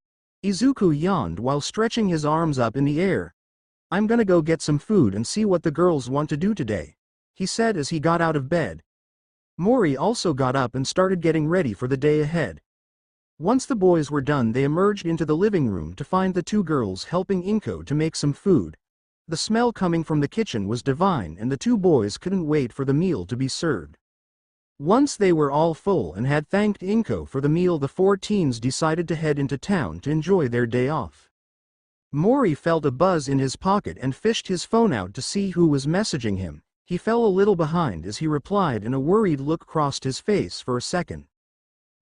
Izuku yawned while stretching his arms up in the air. I'm gonna go get some food and see what the girls want to do today, he said as he got out of bed. Mori also got up and started getting ready for the day ahead. Once the boys were done they emerged into the living room to find the two girls helping Inko to make some food. The smell coming from the kitchen was divine and the two boys couldn't wait for the meal to be served. Once they were all full and had thanked Inko for the meal, the four teens decided to head into town to enjoy their day off. Mori felt a buzz in his pocket and fished his phone out to see who was messaging him. He fell a little behind as he replied, and a worried look crossed his face for a second.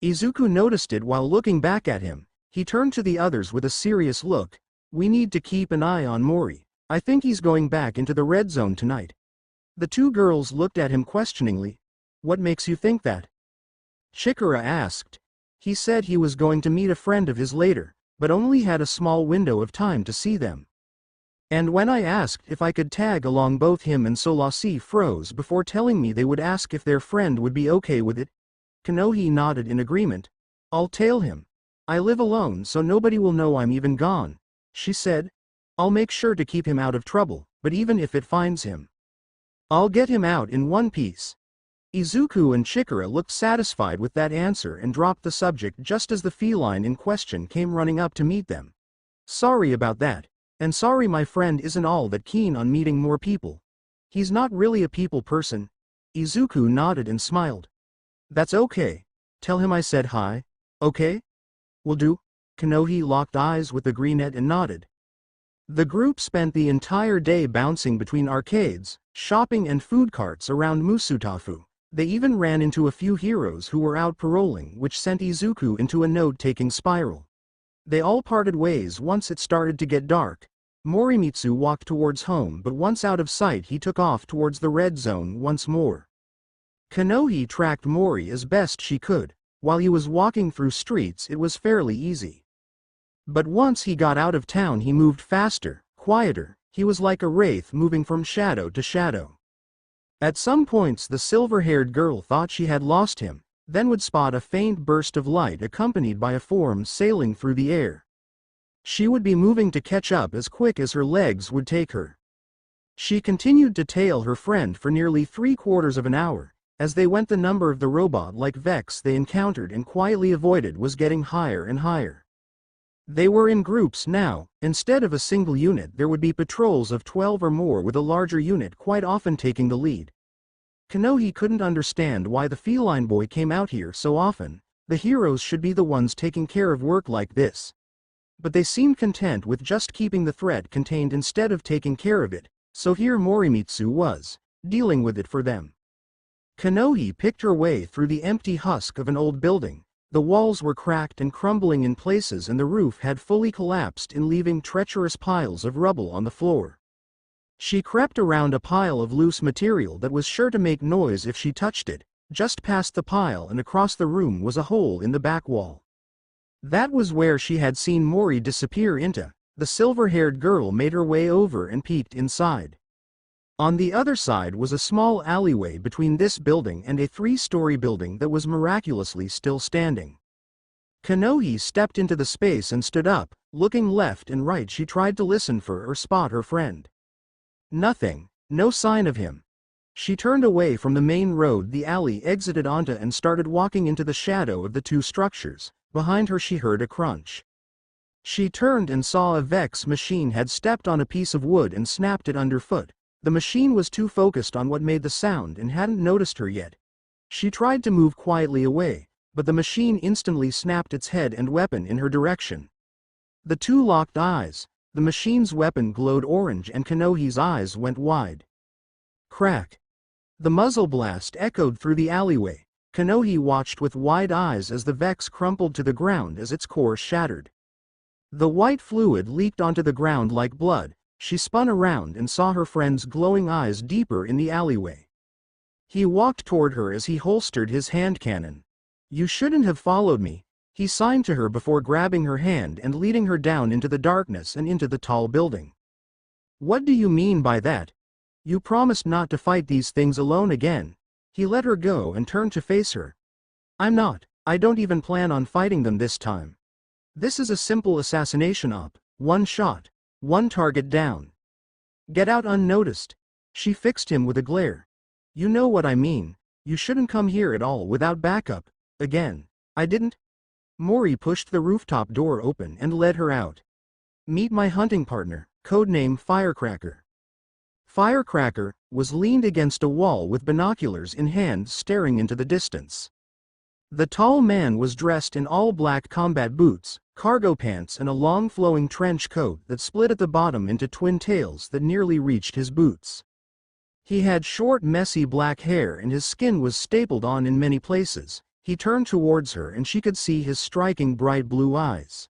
Izuku noticed it while looking back at him. He turned to the others with a serious look. We need to keep an eye on Mori. I think he's going back into the red zone tonight. The two girls looked at him questioningly. What makes you think that? Chikara asked. He said he was going to meet a friend of his later, but only had a small window of time to see them. And when I asked if I could tag along, both him and Solasi froze before telling me they would ask if their friend would be okay with it. Konohi nodded in agreement. I'll tail him. I live alone so nobody will know I'm even gone, she said. I'll make sure to keep him out of trouble, but even if it finds him, I'll get him out in one piece. Izuku and Chikara looked satisfied with that answer and dropped the subject just as the feline in question came running up to meet them. Sorry about that. And sorry my friend isn't all that keen on meeting more people. He's not really a people person. Izuku nodded and smiled. That's okay. Tell him I said hi. Okay? Will do. Konohi locked eyes with the greenette and nodded. The group spent the entire day bouncing between arcades, shopping and food carts around Musutafu. They even ran into a few heroes who were out paroling, which sent Izuku into a note-taking spiral. They all parted ways once it started to get dark. Morimitsu walked towards home, but once out of sight he took off towards the red zone once more. Konohi tracked Mori as best she could. While he was walking through streets it was fairly easy. But once he got out of town he moved faster, quieter. He was like a wraith moving from shadow to shadow. At some points the silver-haired girl thought she had lost him, then would spot a faint burst of light accompanied by a form sailing through the air. She would be moving to catch up as quick as her legs would take her. She continued to tail her friend for nearly 3/4 of an hour. As they went, the number of the robot-like Vex they encountered and quietly avoided was getting higher and higher. They were in groups now. Instead of a single unit there would be patrols of 12 or more, with a larger unit quite often taking the lead. Konohi couldn't understand why the feline boy came out here so often. The heroes should be the ones taking care of work like this. But they seemed content with just keeping the threat contained instead of taking care of it, so here Morimitsu was, dealing with it for them. Konohi picked her way through the empty husk of an old building. The walls were cracked and crumbling in places, and the roof had fully collapsed in, leaving treacherous piles of rubble on the floor. She crept around a pile of loose material that was sure to make noise if she touched it. Just past the pile and across the room was a hole in the back wall. That was where she had seen Mori disappear into. The silver-haired girl made her way over and peeked inside. On the other side was a small alleyway between this building and a 3-story building that was miraculously still standing. Konohi stepped into the space and stood up. Looking left and right, she tried to listen for or spot her friend. Nothing. No sign of him. She turned away from the main road the alley exited onto and started walking into the shadow of the two structures. Behind her she heard a crunch. She turned and saw a Vex machine had stepped on a piece of wood and snapped it underfoot. The machine was too focused on what made the sound and hadn't noticed her yet. She tried to move quietly away, but the machine instantly snapped its head and weapon in her direction. The two locked eyes. The machine's weapon glowed orange and Konohi's eyes went wide. Crack. The muzzle blast echoed through the alleyway. Konohi watched with wide eyes as the Vex crumpled to the ground as its core shattered. The white fluid leaked onto the ground like blood. She spun around and saw her friend's glowing eyes deeper in the alleyway. He walked toward her as he holstered his hand cannon. You shouldn't have followed me, he signed to her before grabbing her hand and leading her down into the darkness and into the tall building. What do you mean by that? You promised not to fight these things alone again. He let her go and turned to face her. I'm not. I don't even plan on fighting them this time. This is a simple assassination op. One shot. One target down. Get out unnoticed. She fixed him with a glare. You know what I mean. You shouldn't come here at all without backup. Again. I didn't. Mori pushed the rooftop door open and led her out. Meet my hunting partner, codename Firecracker. Firecracker was leaned against a wall with binoculars in hand, staring into the distance. The tall man was dressed in all black combat boots, cargo pants and a long flowing trench coat that split at the bottom into twin tails that nearly reached his boots. He had short messy black hair and his skin was stapled on in many places. He turned towards her and she could see his striking bright blue eyes.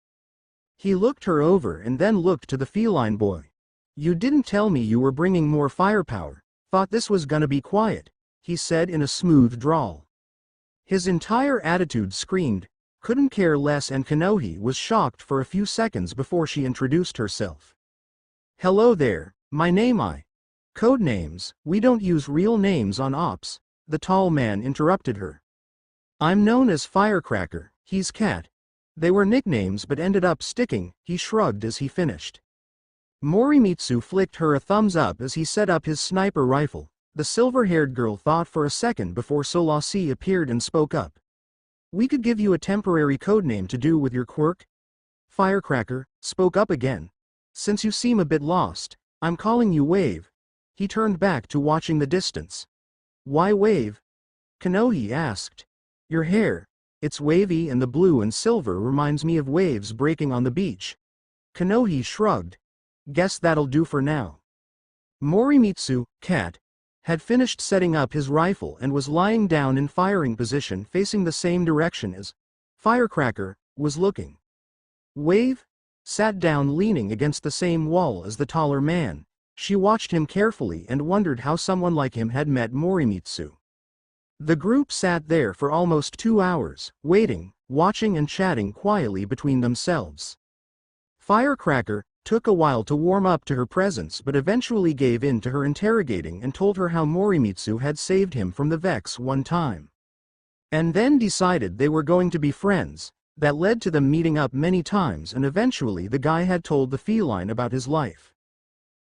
He looked her over and then looked to the feline boy. "You didn't tell me you were bringing more firepower. Thought this was gonna be quiet," he said in a smooth drawl. His entire attitude screamed, "Couldn't care less," and Kanohi was shocked for a few seconds before she introduced herself. "Hello there, my name I." "Code names, we don't use real names on ops," the tall man interrupted her. "I'm known as Firecracker, he's Cat." They were nicknames but ended up sticking, he shrugged as he finished. Morimitsu flicked her a thumbs up as he set up his sniper rifle. The silver-haired girl thought for a second before Solasi appeared and spoke up. "We could give you a temporary codename to do with your quirk." Firecracker spoke up again. "Since you seem a bit lost, I'm calling you Wave." He turned back to watching the distance. "Why Wave?" Kanohi asked. "Your hair. It's wavy and the blue and silver reminds me of waves breaking on the beach." Kanohi shrugged. "Guess that'll do for now." Morimitsu, Cat, had finished setting up his rifle and was lying down in firing position facing the same direction as Firecracker was looking. Wave sat down leaning against the same wall as the taller man. She watched him carefully and wondered how someone like him had met Morimitsu. The group sat there for almost 2 hours, waiting, watching and chatting quietly between themselves. Firecracker took a while to warm up to her presence but eventually gave in to her interrogating and told her how Morimitsu had saved him from the Vex one time. And then decided they were going to be friends. That led to them meeting up many times and eventually the guy had told the feline about his life.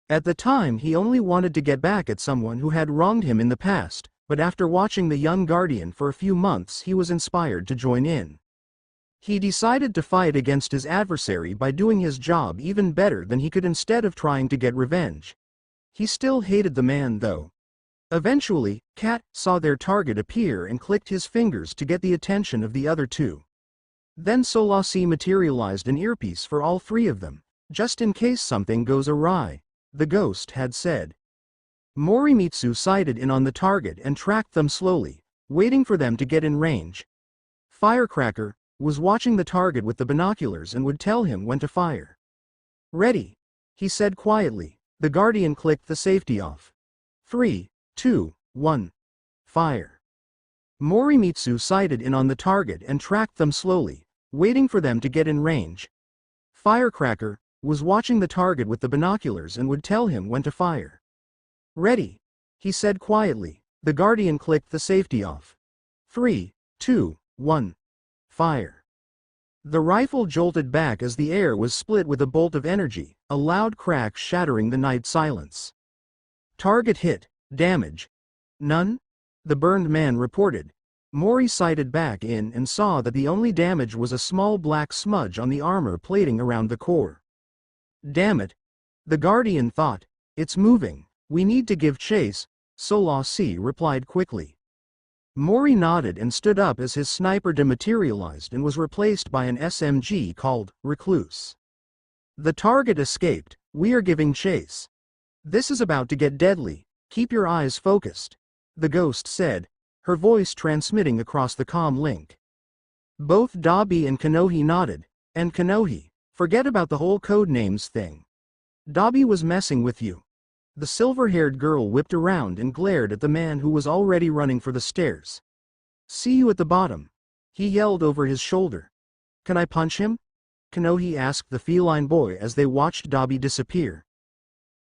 At the time he only wanted to get back at someone who had wronged him in the past, but after watching the young guardian for a few months he was inspired to join in. He decided to fight against his adversary by doing his job even better than he could instead of trying to get revenge. He still hated the man though. Eventually, Cat saw their target appear and clicked his fingers to get the attention of the other two. Then Solasi materialized an earpiece for all three of them, just in case something goes awry, the ghost had said. Morimitsu sighted in on the target and tracked them slowly, waiting for them to get in range. Firecracker was watching the target with the binoculars and would tell him when to fire. "Ready," he said quietly. The guardian clicked the safety off. 3, 2, 1. Fire. Morimitsu sighted in on the target and tracked them slowly, waiting for them to get in range. Firecracker was watching the target with the binoculars and would tell him when to fire. "Ready," he said quietly. The guardian clicked the safety off. 3, 2, 1. Fire. The rifle jolted back as the air was split with a bolt of energy, a loud crack shattering the night silence. "Target hit. Damage? None?" the burned man reported. Mori sighted back in and saw that the only damage was a small black smudge on the armor plating around the core. "Damn it," the guardian thought. "It's moving. We need to give chase," Solasi replied quickly. Mori nodded and stood up as his sniper dematerialized and was replaced by an SMG called Recluse. "The target escaped. We are giving chase. This is about to get deadly. Keep your eyes focused," the ghost said, her voice transmitting across the comm link. Both Dabi and Kanohi nodded. "And Kanohi, forget about the whole code names thing. Dabi was messing with you." The silver-haired girl whipped around and glared at the man who was already running for the stairs. "See you at the bottom," he yelled over his shoulder. "Can I punch him?" Kanohi asked the feline boy as they watched Dabi disappear.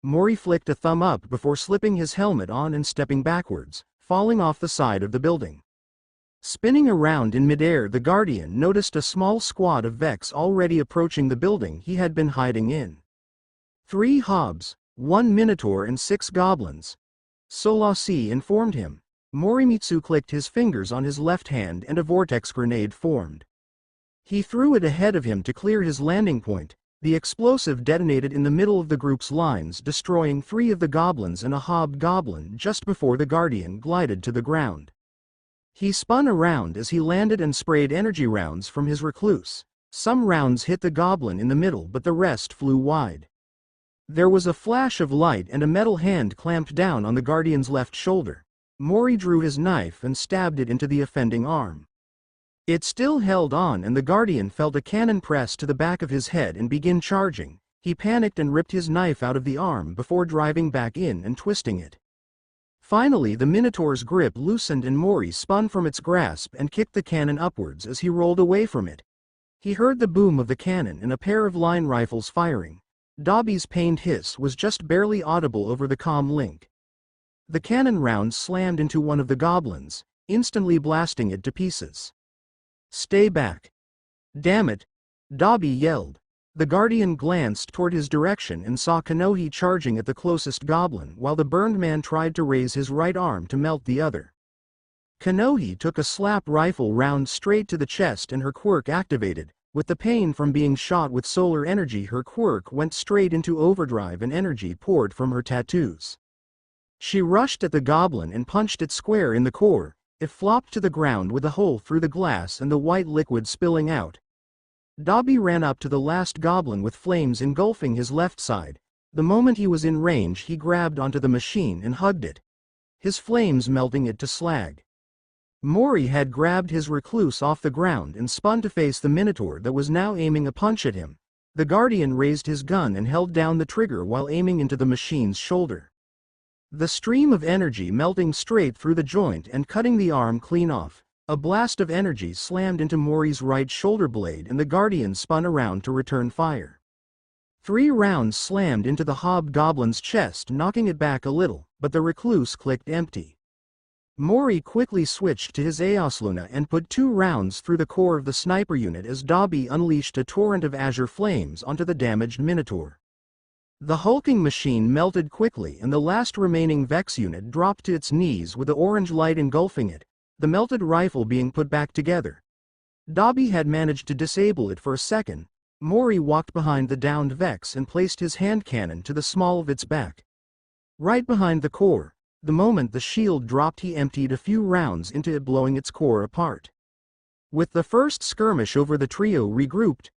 Mori flicked a thumb up before slipping his helmet on and stepping backwards, falling off the side of the building. Spinning around in midair, the guardian noticed a small squad of Vex already approaching the building he had been hiding in. 3 hobs, 1 minotaur and 6 goblins, Solasi informed him. Morimitsu clicked his fingers on his left hand and a vortex grenade formed. He threw it ahead of him to clear his landing point. The explosive detonated in the middle of the group's lines, destroying 3 of the goblins and a hobgoblin just before the guardian glided to the ground. He spun around as he landed and sprayed energy rounds from his recluse. Some rounds hit the goblin in the middle, but the rest flew wide. There was a flash of light and a metal hand clamped down on the guardian's left shoulder. Mori drew his knife and stabbed it into the offending arm. It still held on, and the guardian felt a cannon press to the back of his head and begin charging. He panicked and ripped his knife out of the arm before driving back in and twisting it. Finally, the Minotaur's grip loosened and Mori spun from its grasp and kicked the cannon upwards as he rolled away from it. He heard the boom of the cannon and a pair of line rifles firing. Dobby's pained hiss was just barely audible over the comm link. The cannon round slammed into one of the goblins, instantly blasting it to pieces. "Stay back. Damn it," Dobby yelled. The guardian glanced toward his direction and saw Kanohi charging at the closest goblin while the burned man tried to raise his right arm to melt the other. Kanohi took a slap rifle round straight to the chest and her quirk activated. With the pain from being shot with solar energy, her quirk went straight into overdrive and energy poured from her tattoos. She rushed at the goblin and punched it square in the core. It flopped to the ground with a hole through the glass and the white liquid spilling out. Dobby ran up to the last goblin with flames engulfing his left side. The moment he was in range, he grabbed onto the machine and hugged it, his flames melting it to slag. Mori had grabbed his recluse off the ground and spun to face the Minotaur that was now aiming a punch at him. The guardian raised his gun and held down the trigger while aiming into the machine's shoulder. The stream of energy melting straight through the joint and cutting the arm clean off. A blast of energy slammed into Mori's right shoulder blade and the guardian spun around to return fire. 3 rounds slammed into the hobgoblin's chest, knocking it back a little, but the recluse clicked empty. Mori quickly switched to his Aosluna and put 2 rounds through the core of the sniper unit as Dobby unleashed a torrent of azure flames onto the damaged Minotaur. The hulking machine melted quickly and the last remaining Vex unit dropped to its knees with the orange light engulfing it, the melted rifle being put back together. Dobby had managed to disable it for a second. Mori walked behind the downed Vex and placed his hand cannon to the small of its back, right behind the core. The moment the shield dropped, he emptied a few rounds into it, blowing its core apart. With the first skirmish over, the trio regrouped.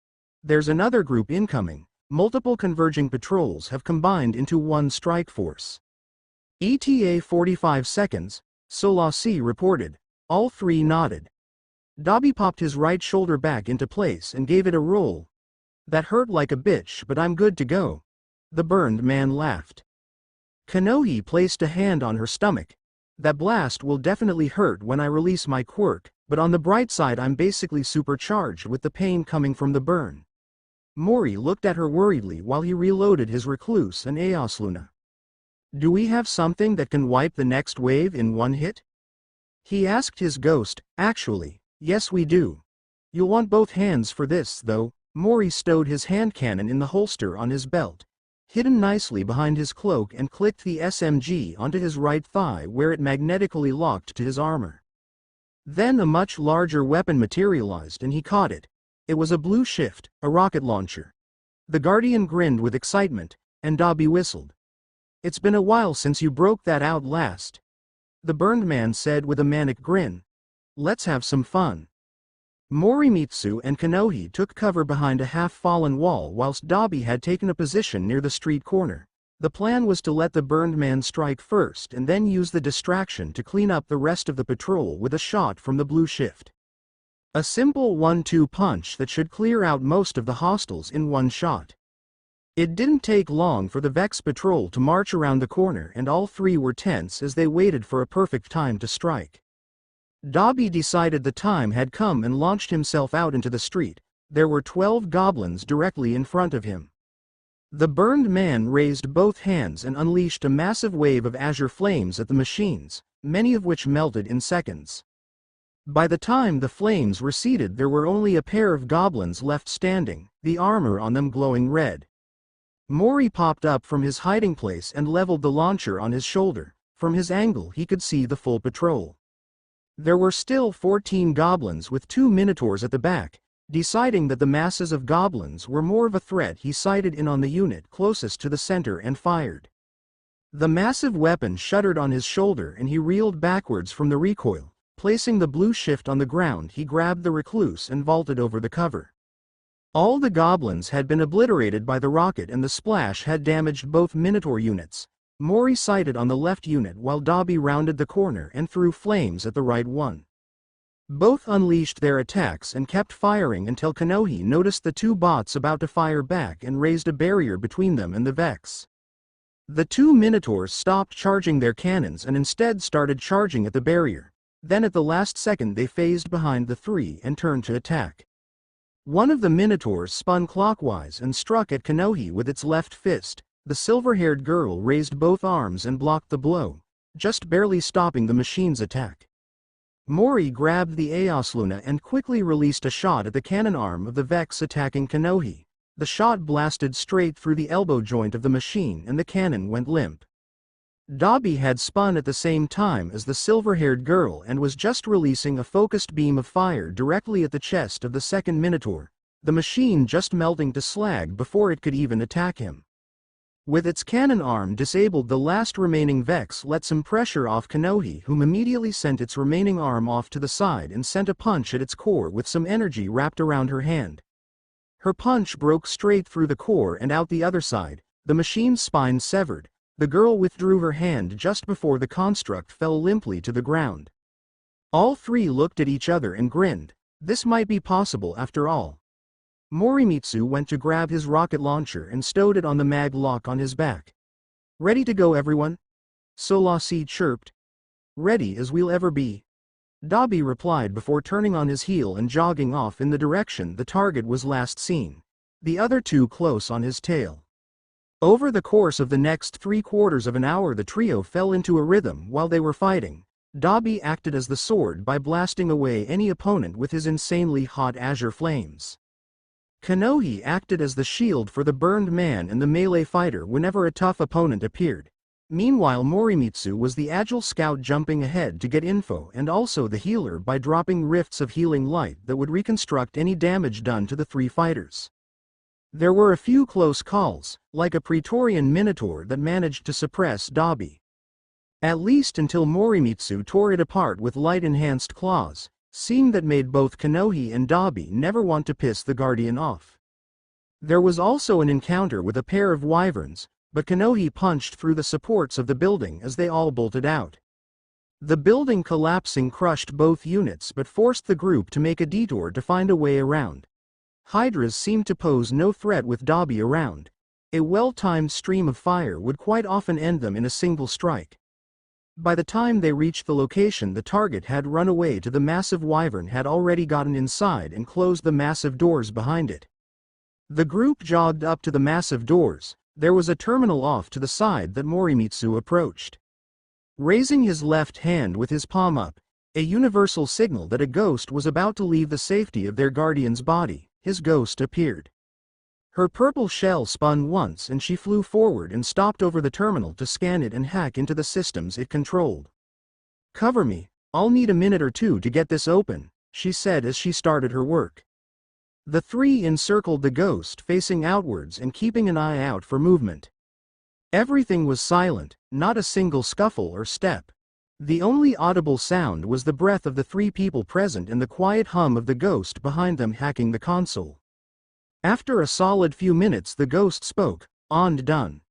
There's another group incoming. Multiple converging patrols have combined into one strike force. ETA 45 seconds, Solasi reported. All 3 nodded. Dobby popped his right shoulder back into place and gave it a roll. "That hurt like a bitch, but I'm good to go." The burned man laughed. Kanohi placed a hand on her stomach. "That blast will definitely hurt when I release my quirk, but on the bright side I'm basically supercharged with the pain coming from the burn." Mori looked at her worriedly while he reloaded his recluse and Aosluna. "Do we have something that can wipe the next wave in one hit?" he asked his ghost. "Actually, yes we do. You'll want both hands for this, though." Mori stowed his hand cannon in the holster on his belt, hidden nicely behind his cloak, and clicked the SMG onto his right thigh where it magnetically locked to his armor. Then a much larger weapon materialized and he caught it. It was a blue shift, a rocket launcher. The guardian grinned with excitement, and Dobby whistled. "It's been a while since you broke that out last," the burned man said with a manic grin. "Let's have some fun." Morimitsu and Kanohi took cover behind a half-fallen wall whilst Dobby had taken a position near the street corner. The plan was to let the burned man strike first and then use the distraction to clean up the rest of the patrol with a shot from the blue shift. A simple 1-2 punch that should clear out most of the hostiles in one shot. It didn't take long for the Vex patrol to march around the corner, and all 3 were tense as they waited for a perfect time to strike. Dobby decided the time had come and launched himself out into the street. There were 12 goblins directly in front of him. The burned man raised both hands and unleashed a massive wave of azure flames at the machines, many of which melted in seconds. By the time the flames receded, there were only a pair of goblins left standing, the armor on them glowing red. Mori popped up from his hiding place and leveled the launcher on his shoulder. From his angle he could see the full patrol. There were still 14 goblins with 2 minotaurs at the back. Deciding that the masses of goblins were more of a threat, he sighted in on the unit closest to the center and fired. The massive weapon shuddered on his shoulder and he reeled backwards from the recoil. Placing the blue shift on the ground, he grabbed the recluse and vaulted over the cover. All the goblins had been obliterated by the rocket and the splash had damaged both Minotaur units. Mori sighted on the left unit while Dobby rounded the corner and threw flames at the right one. Both unleashed their attacks and kept firing until Kanohi noticed the two bots about to fire back and raised a barrier between them and the Vex. The two Minotaurs stopped charging their cannons and instead started charging at the barrier. Then at the last second they phased behind the three and turned to attack. One of the Minotaurs spun clockwise and struck at Kanohi with its left fist. The silver-haired girl raised both arms and blocked the blow, just barely stopping the machine's attack. Mori grabbed the Aosluna and quickly released a shot at the cannon arm of the Vex attacking Kanohi. The shot blasted straight through the elbow joint of the machine and the cannon went limp. Dobby had spun at the same time as the silver-haired girl and was just releasing a focused beam of fire directly at the chest of the second Minotaur, the machine just melting to slag before it could even attack him. With its cannon arm disabled, the last remaining Vex let some pressure off Kanohi, whom immediately sent its remaining arm off to the side and sent a punch at its core with some energy wrapped around her hand. Her punch broke straight through the core and out the other side, the machine's spine severed. The girl withdrew her hand just before the construct fell limply to the ground. All three looked at each other and grinned. This might be possible after all. Morimitsu went to grab his rocket launcher and stowed it on the mag lock on his back. "Ready to go, everyone?" Solasi chirped. "Ready as we'll ever be," Dobby replied before turning on his heel and jogging off in the direction the target was last seen, the other two close on his tail. Over the course of the next 3/4 of an hour the trio fell into a rhythm while they were fighting. Dobby acted as the sword by blasting away any opponent with his insanely hot azure flames. Kanohi acted as the shield for the burned man and the melee fighter whenever a tough opponent appeared. Meanwhile Morimitsu was the agile scout jumping ahead to get info and also the healer by dropping rifts of healing light that would reconstruct any damage done to the three fighters. There were a few close calls, like a Praetorian Minotaur that managed to suppress Dobby. At least until Morimitsu tore it apart with light-enhanced claws, seeing that made both Kanohi and Dobby never want to piss the Guardian off. There was also an encounter with a pair of wyverns, but Kanohi punched through the supports of the building as they all bolted out. The building collapsing crushed both units but forced the group to make a detour to find a way around. Hydras seemed to pose no threat with Dobby around. A well-timed stream of fire would quite often end them in a single strike. By the time they reached the location, the target had run away to the massive wyvern had already gotten inside and closed the massive doors behind it. The group jogged up to the massive doors. There was a terminal off to the side that Morimitsu approached. Raising his left hand with his palm up, a universal signal that a ghost was about to leave the safety of their guardian's body, his ghost appeared. Her purple shell spun once and she flew forward and stopped over the terminal to scan it and hack into the systems it controlled. "Cover me, I'll need a minute or two to get this open," she said as she started her work. The three encircled the ghost, facing outwards and keeping an eye out for movement. Everything was silent, not a single scuffle or step. The only audible sound was the breath of the three people present and the quiet hum of the ghost behind them hacking the console. After a solid few minutes the ghost spoke. "On done.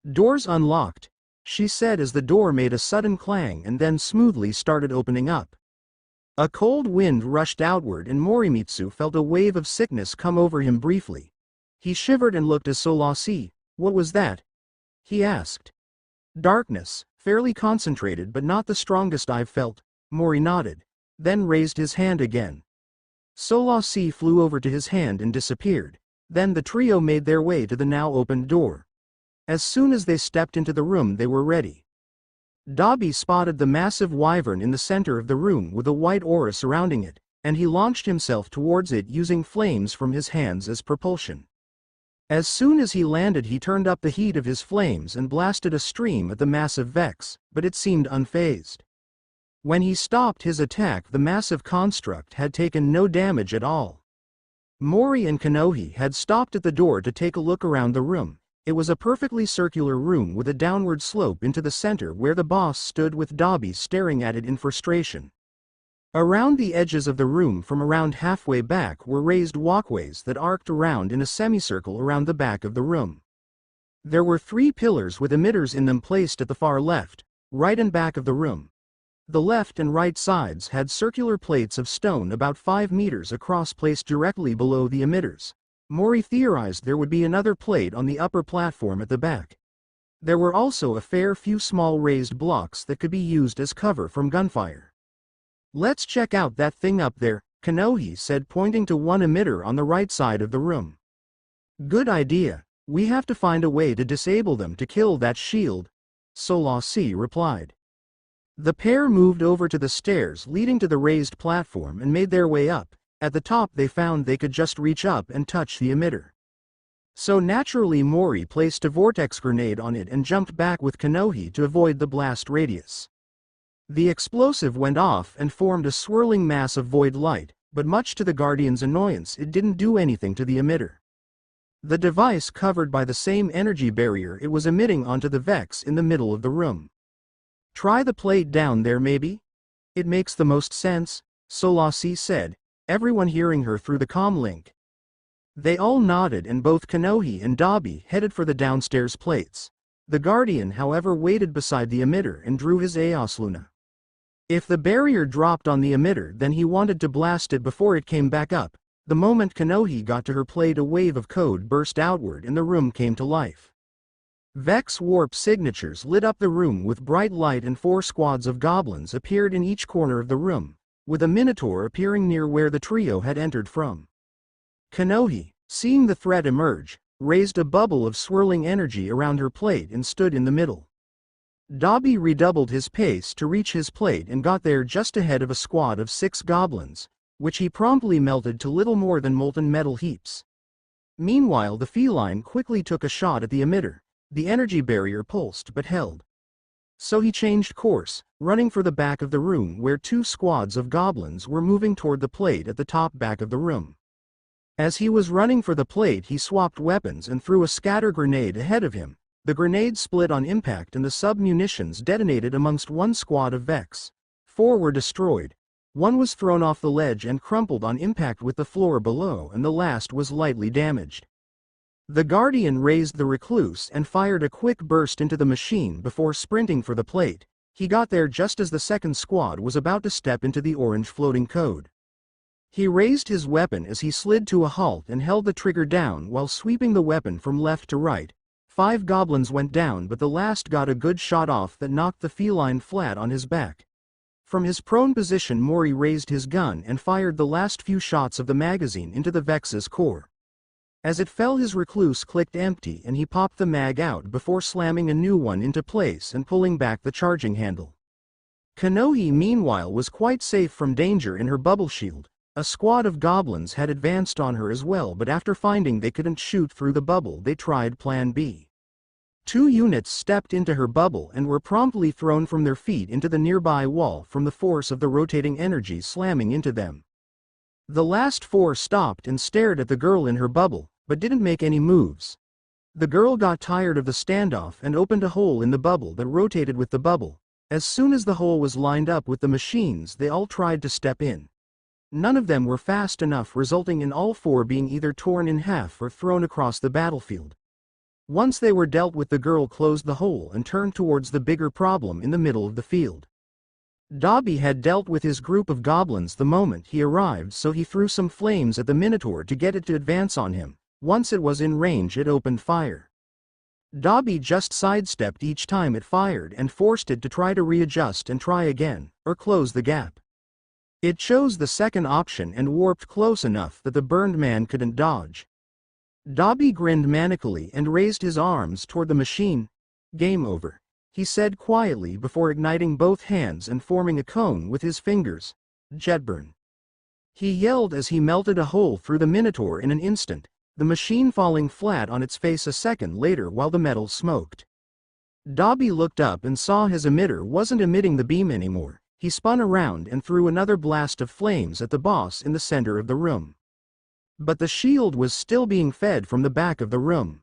Doors unlocked," she said as the door made a sudden clang and then smoothly started opening up. A cold wind rushed outward and Morimitsu felt a wave of sickness come over him briefly. He shivered and looked at Solasi. "What was that?" he asked. "Darkness, fairly concentrated but not the strongest I've felt," Mori nodded, then raised his hand again. Solasi flew over to his hand and disappeared. Then the trio made their way to the now opened door. As soon as they stepped into the room they were ready. Dobby spotted the massive wyvern in the center of the room with a white aura surrounding it, and he launched himself towards it using flames from his hands as propulsion. As soon as he landed he turned up the heat of his flames and blasted a stream at the massive Vex, but it seemed unfazed. When he stopped his attack the massive construct had taken no damage at all. Mori and Kanohi had stopped at the door to take a look around the room. It was a perfectly circular room with a downward slope into the center where the boss stood with Dobby staring at it in frustration. Around the edges of the room from around halfway back were raised walkways that arced around in a semicircle around the back of the room. There were 3 pillars with emitters in them placed at the far left, right and back of the room. The left and right sides had circular plates of stone about 5 meters across placed directly below the emitters. M.H.A theorized there would be another plate on the upper platform at the back. There were also a fair few small raised blocks that could be used as cover from gunfire. "Let's check out that thing up there," Kanohi said, pointing to one emitter on the right side of the room. "Good idea. We have to find a way to disable them to kill that shield," Solasi replied. The pair moved over to the stairs leading to the raised platform and made their way up. At the top they found they could just reach up and touch the emitter. So naturally M.H.A placed a vortex grenade on it and jumped back with Kanohi to avoid the blast radius. The explosive went off and formed a swirling mass of void light, but much to the Guardian's annoyance it didn't do anything to the emitter. The device covered by the same energy barrier it was emitting onto the Vex in the middle of the room. "Try the plate down there maybe? It makes the most sense," Solasi said, everyone hearing her through the comm link. They all nodded and both Kanohi and Dabi headed for the downstairs plates. The Guardian however waited beside the emitter and drew his Aosluna. If the barrier dropped on the emitter then he wanted to blast it before it came back up. The moment Kanohi got to her plate a wave of code burst outward and the room came to life. Vex warp signatures lit up the room with bright light and 4 squads of goblins appeared in each corner of the room, with a minotaur appearing near where the trio had entered from. Kanohi, seeing the threat emerge, raised a bubble of swirling energy around her plate and stood in the middle. Dabi redoubled his pace to reach his plate and got there just ahead of a squad of 6 goblins, which he promptly melted to little more than molten metal heaps. Meanwhile the feline quickly took a shot at the emitter. The energy barrier pulsed but held. So he changed course, running for the back of the room where 2 squads of goblins were moving toward the plate at the top back of the room. As he was running for the plate he swapped weapons and threw a scatter grenade ahead of him. The grenade split on impact and the sub-munitions detonated amongst one squad of Vex. 4 were destroyed. 1 was thrown off the ledge and crumpled on impact with the floor below and the last was lightly damaged. The Guardian raised the Recluse and fired a quick burst into the machine before sprinting for the plate. He got there just as the second squad was about to step into the orange floating code. He raised his weapon as he slid to a halt and held the trigger down while sweeping the weapon from left to right. 5 goblins went down but the last got a good shot off that knocked the feline flat on his back. From his prone position M.H.A raised his gun and fired the last few shots of the magazine into the Vex's core. As it fell his Recluse clicked empty and he popped the mag out before slamming a new one into place and pulling back the charging handle. Kanohi meanwhile was quite safe from danger in her bubble shield. A squad of goblins had advanced on her as well but after finding they couldn't shoot through the bubble they tried plan B. 2 units stepped into her bubble and were promptly thrown from their feet into the nearby wall from the force of the rotating energy slamming into them. The last 4 stopped and stared at the girl in her bubble, but didn't make any moves. The girl got tired of the standoff and opened a hole in the bubble that rotated with the bubble. As soon as the hole was lined up with the machines they all tried to step in. None of them were fast enough, resulting in all 4 being either torn in half or thrown across the battlefield. Once they were dealt with the girl closed the hole and turned towards the bigger problem in the middle of the field. Dabi had dealt with his group of goblins the moment he arrived so he threw some flames at the Minotaur to get it to advance on him. Once it was in range it opened fire. Dabi just sidestepped each time it fired and forced it to try to readjust and try again, or close the gap. It chose the second option and warped close enough that the burned man couldn't dodge. Dabi grinned manically and raised his arms toward the machine. "Game over," he said quietly before igniting both hands and forming a cone with his fingers. "Jetburn." He yelled as he melted a hole through the Minotaur in an instant, the machine falling flat on its face a second later while the metal smoked. Dabi looked up and saw his emitter wasn't emitting the beam anymore. He spun around and threw another blast of flames at the boss in the center of the room. But the shield was still being fed from the back of the room.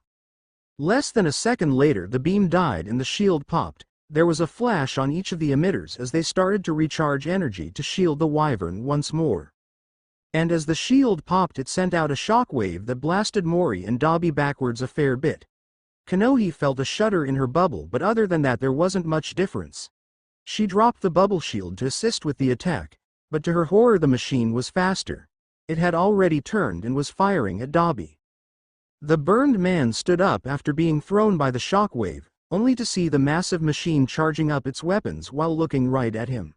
Less than a second later the beam died and the shield popped. There was a flash on each of the emitters as they started to recharge energy to shield the wyvern once more. And as the shield popped, it sent out a shockwave that blasted Mori and Dobby backwards a fair bit. Kanohi felt a shudder in her bubble, but other than that there wasn't much difference. She dropped the bubble shield to assist with the attack, but to her horror the machine was faster. It had already turned and was firing at Dobby. The burned man stood up after being thrown by the shockwave, only to see the massive machine charging up its weapons while looking right at him.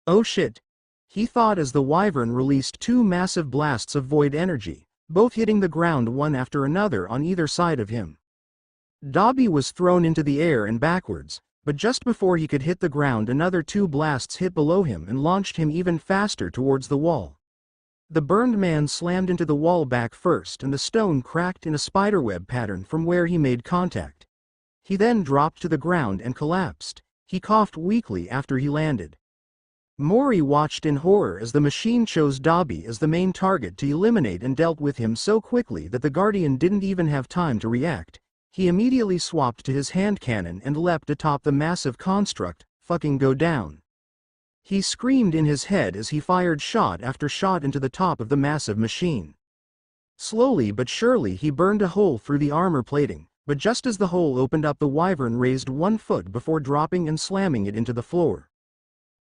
Oh shit, he thought as the wyvern released two massive blasts of void energy, both hitting the ground one after another on either side of him. Dobby was thrown into the air and backwards, but just before he could hit the ground another two blasts hit below him and launched him even faster towards the wall. The burned man slammed into the wall back first and the stone cracked in a spiderweb pattern from where he made contact. He then dropped to the ground and collapsed. He coughed weakly after he landed. Mori watched in horror as the machine chose Dobby as the main target to eliminate and dealt with him so quickly that the Guardian didn't even have time to react. He immediately swapped to his hand cannon and leapt atop the massive construct. Fucking go down. He screamed in his head as he fired shot after shot into the top of the massive machine. Slowly but surely he burned a hole through the armor plating, but just as the hole opened up the wyvern raised 1 foot before dropping and slamming it into the floor.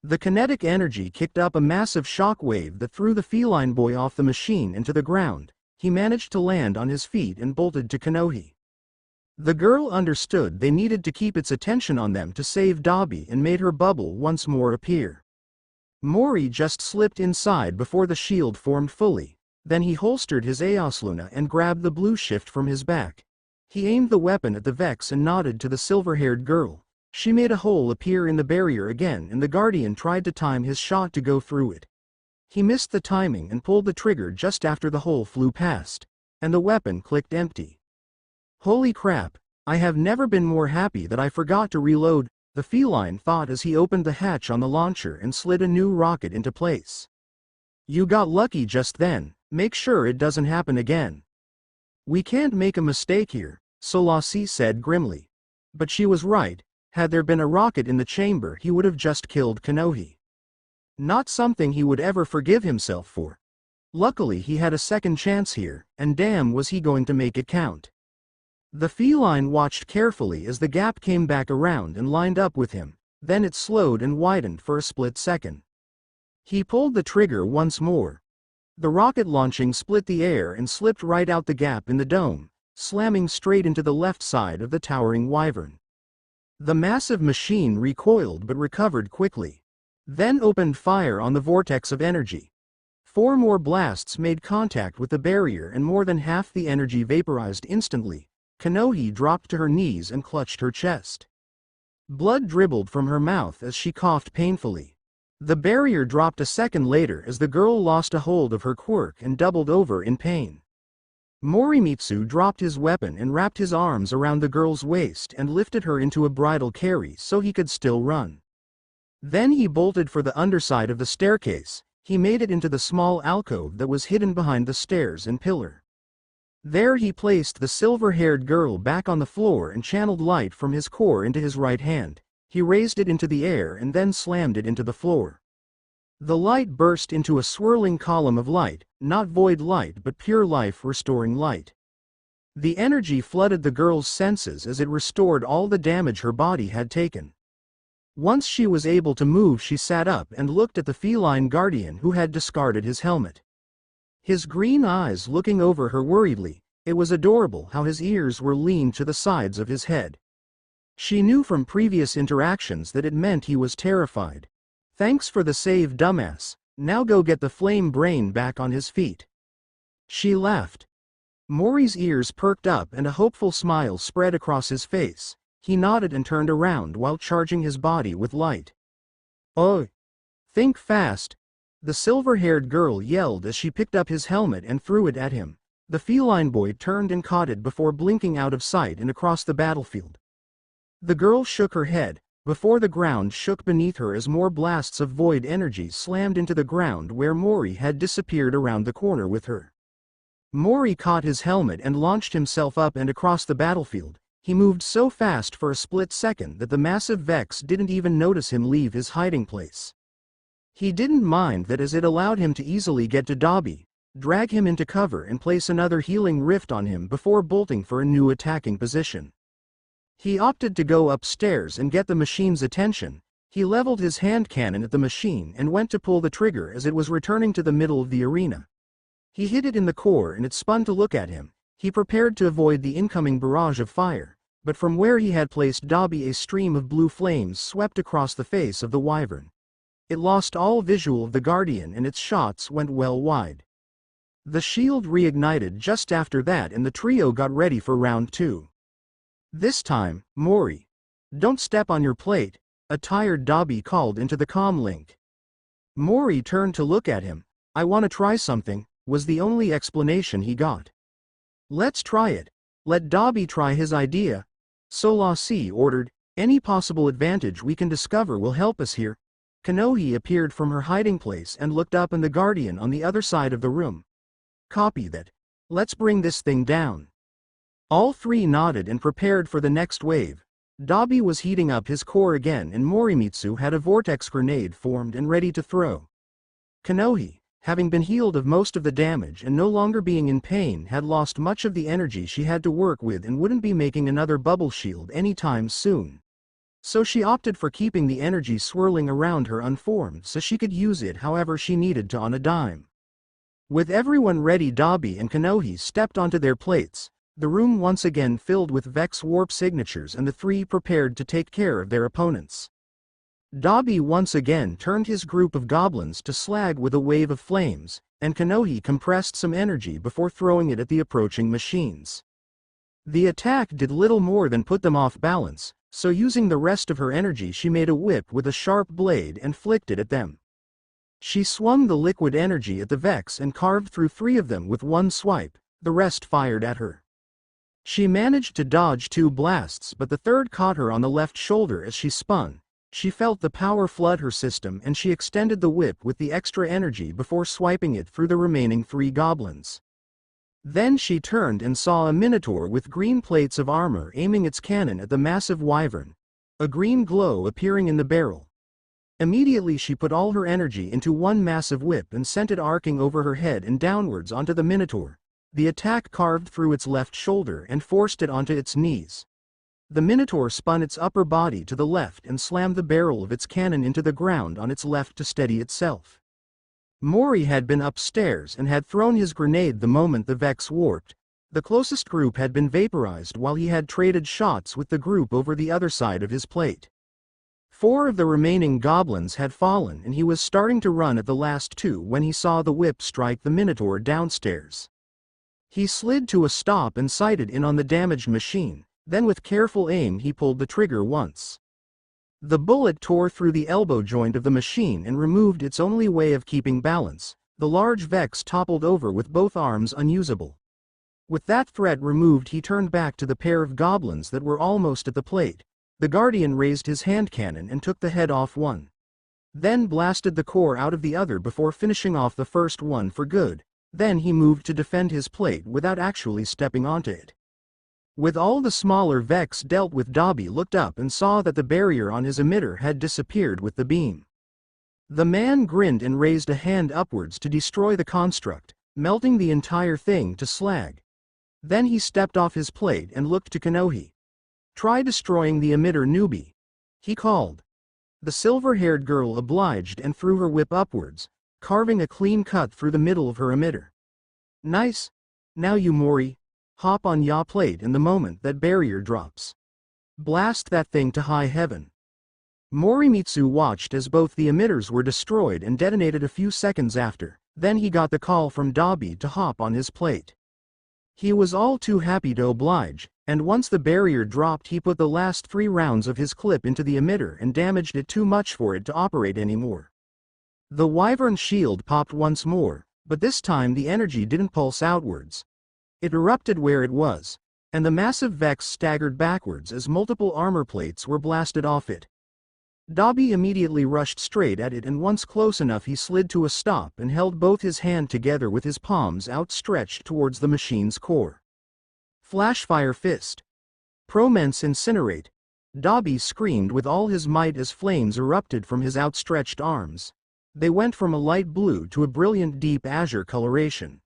The kinetic energy kicked up a massive shock wave that threw the feline boy off the machine into the ground. He managed to land on his feet and bolted to Kanohi. The girl understood they needed to keep its attention on them to save Dobby and made her bubble once more appear. Mori just slipped inside before the shield formed fully, then he holstered his Aosluna and grabbed the blue shift from his back. He aimed the weapon at the Vex and nodded to the silver-haired girl. She made a hole appear in the barrier again and the Guardian tried to time his shot to go through it. He missed the timing and pulled the trigger just after the hole flew past, and the weapon clicked empty. Holy crap, I have never been more happy that I forgot to reload, the feline thought as he opened the hatch on the launcher and slid a new rocket into place. You got lucky just then, make sure it doesn't happen again. We can't make a mistake here, Solasi said grimly. But she was right. Had there been a rocket in the chamber he would have just killed Kanohi. Not something he would ever forgive himself for. Luckily he had a second chance here, and damn was he going to make it count. The feline watched carefully as the gap came back around and lined up with him, then it slowed and widened for a split second. He pulled the trigger once more. The rocket launching split the air and slipped right out the gap in the dome, slamming straight into the left side of the towering wyvern. The massive machine recoiled but recovered quickly, then opened fire on the vortex of energy. 4 more blasts made contact with the barrier and more than half the energy vaporized instantly. Kanohi dropped to her knees and clutched her chest. Blood dribbled from her mouth as she coughed painfully. The barrier dropped a second later as the girl lost a hold of her quirk and doubled over in pain. Morimitsu dropped his weapon and wrapped his arms around the girl's waist and lifted her into a bridal carry so he could still run. Then he bolted for the underside of the staircase. He made it into the small alcove that was hidden behind the stairs and pillar. There he placed the silver-haired girl back on the floor and channeled light from his core into his right hand. He raised it into the air and then slammed it into the floor. The light burst into a swirling column of light, not void light but pure life-restoring light. The energy flooded the girl's senses as it restored all the damage her body had taken. Once she was able to move she sat up and looked at the feline guardian who had discarded his helmet. His green eyes looking over her worriedly, it was adorable how his ears were leaned to the sides of his head. She knew from previous interactions that it meant he was terrified. Thanks for the save, dumbass. Now go get the flame brain back on his feet. She laughed. Mori's ears perked up and a hopeful smile spread across his face. He nodded and turned around while charging his body with light. Oh! Think fast! The silver-haired girl yelled as she picked up his helmet and threw it at him. The feline boy turned and caught it before blinking out of sight and across the battlefield. The girl shook her head, before the ground shook beneath her as more blasts of void energy slammed into the ground where Mori had disappeared around the corner with her. Mori caught his helmet and launched himself up and across the battlefield. He moved so fast for a split second that the massive Vex didn't even notice him leave his hiding place. He didn't mind that, as it allowed him to easily get to Dobby, drag him into cover and place another healing rift on him before bolting for a new attacking position. He opted to go upstairs and get the machine's attention. He leveled his hand cannon at the machine and went to pull the trigger as it was returning to the middle of the arena. He hit it in the core and it spun to look at him. He prepared to avoid the incoming barrage of fire, but from where he had placed Dobby a stream of blue flames swept across the face of the wyvern. It lost all visual of the Guardian and its shots went well wide. The shield reignited just after that and the trio got ready for round 2. This time, Mori, don't step on your plate, a tired Dobby called into the comm link. Mori turned to look at him. I want to try something, was the only explanation he got. Let's try it. Let Dobby try his idea. Solasi ordered. Any possible advantage we can discover will help us here. Kanohi appeared from her hiding place and looked up, and the Guardian on the other side of the room. Copy that. Let's bring this thing down. All three nodded and prepared for the next wave. Dobby was heating up his core again and Morimitsu had a vortex grenade formed and ready to throw. Kanohi, having been healed of most of the damage and no longer being in pain, had lost much of the energy she had to work with and wouldn't be making another bubble shield anytime soon. So she opted for keeping the energy swirling around her unformed so she could use it however she needed to on a dime. With everyone ready, Dobby and Kanohi stepped onto their plates. The room once again filled with Vex warp signatures and the three prepared to take care of their opponents. Dobby once again turned his group of goblins to slag with a wave of flames, and Kanohi compressed some energy before throwing it at the approaching machines. The attack did little more than put them off balance, so using the rest of her energy she made a whip with a sharp blade and flicked it at them. She swung the liquid energy at the Vex and carved through 3 of them with one swipe, the rest fired at her. She managed to dodge 2 blasts, but the third caught her on the left shoulder as she spun. She felt the power flood her system and she extended the whip with the extra energy before swiping it through the remaining 3 goblins. Then she turned and saw a minotaur with green plates of armor aiming its cannon at the massive wyvern, a green glow appearing in the barrel. Immediately she put all her energy into one massive whip and sent it arcing over her head and downwards onto the minotaur. The attack carved through its left shoulder and forced it onto its knees. The minotaur spun its upper body to the left and slammed the barrel of its cannon into the ground on its left to steady itself. Mori had been upstairs and had thrown his grenade the moment the Vex warped. The closest group had been vaporized while he had traded shots with the group over the other side of his plate. 4 of the remaining goblins had fallen and he was starting to run at the last 2 when he saw the whip strike the minotaur downstairs. He slid to a stop and sighted in on the damaged machine, then with careful aim he pulled the trigger once. The bullet tore through the elbow joint of the machine and removed its only way of keeping balance. The large Vex toppled over with both arms unusable. With that threat removed, he turned back to the pair of goblins that were almost at the plate. The Guardian raised his hand cannon and took the head off one. Then blasted the core out of the other before finishing off the first one for good. Then he moved to defend his plate without actually stepping onto it. With all the smaller Vex dealt with, Dobby looked up and saw that the barrier on his emitter had disappeared with the beam. The man grinned and raised a hand upwards to destroy the construct, melting the entire thing to slag. Then he stepped off his plate and looked to Kanohi. Try destroying the emitter, newbie, he called. The silver-haired girl obliged and threw her whip upwards, carving a clean cut through the middle of her emitter. Nice. Now you, Mori, hop on ya plate in the moment that barrier drops. Blast that thing to high heaven. Morimitsu watched as both the emitters were destroyed and detonated a few seconds after. Then he got the call from Dobby to hop on his plate. He was all too happy to oblige, and once the barrier dropped he put the last 3 rounds of his clip into the emitter and damaged it too much for it to operate anymore. The wyvern shield popped once more, but this time the energy didn't pulse outwards. It erupted where it was, and the massive Vex staggered backwards as multiple armor plates were blasted off it. Dobby immediately rushed straight at it, and once close enough he slid to a stop and held both his hands together with his palms outstretched towards the machine's core. Flashfire fist. Promence incinerate. Dobby screamed with all his might as flames erupted from his outstretched arms. They went from a light blue to a brilliant deep azure coloration.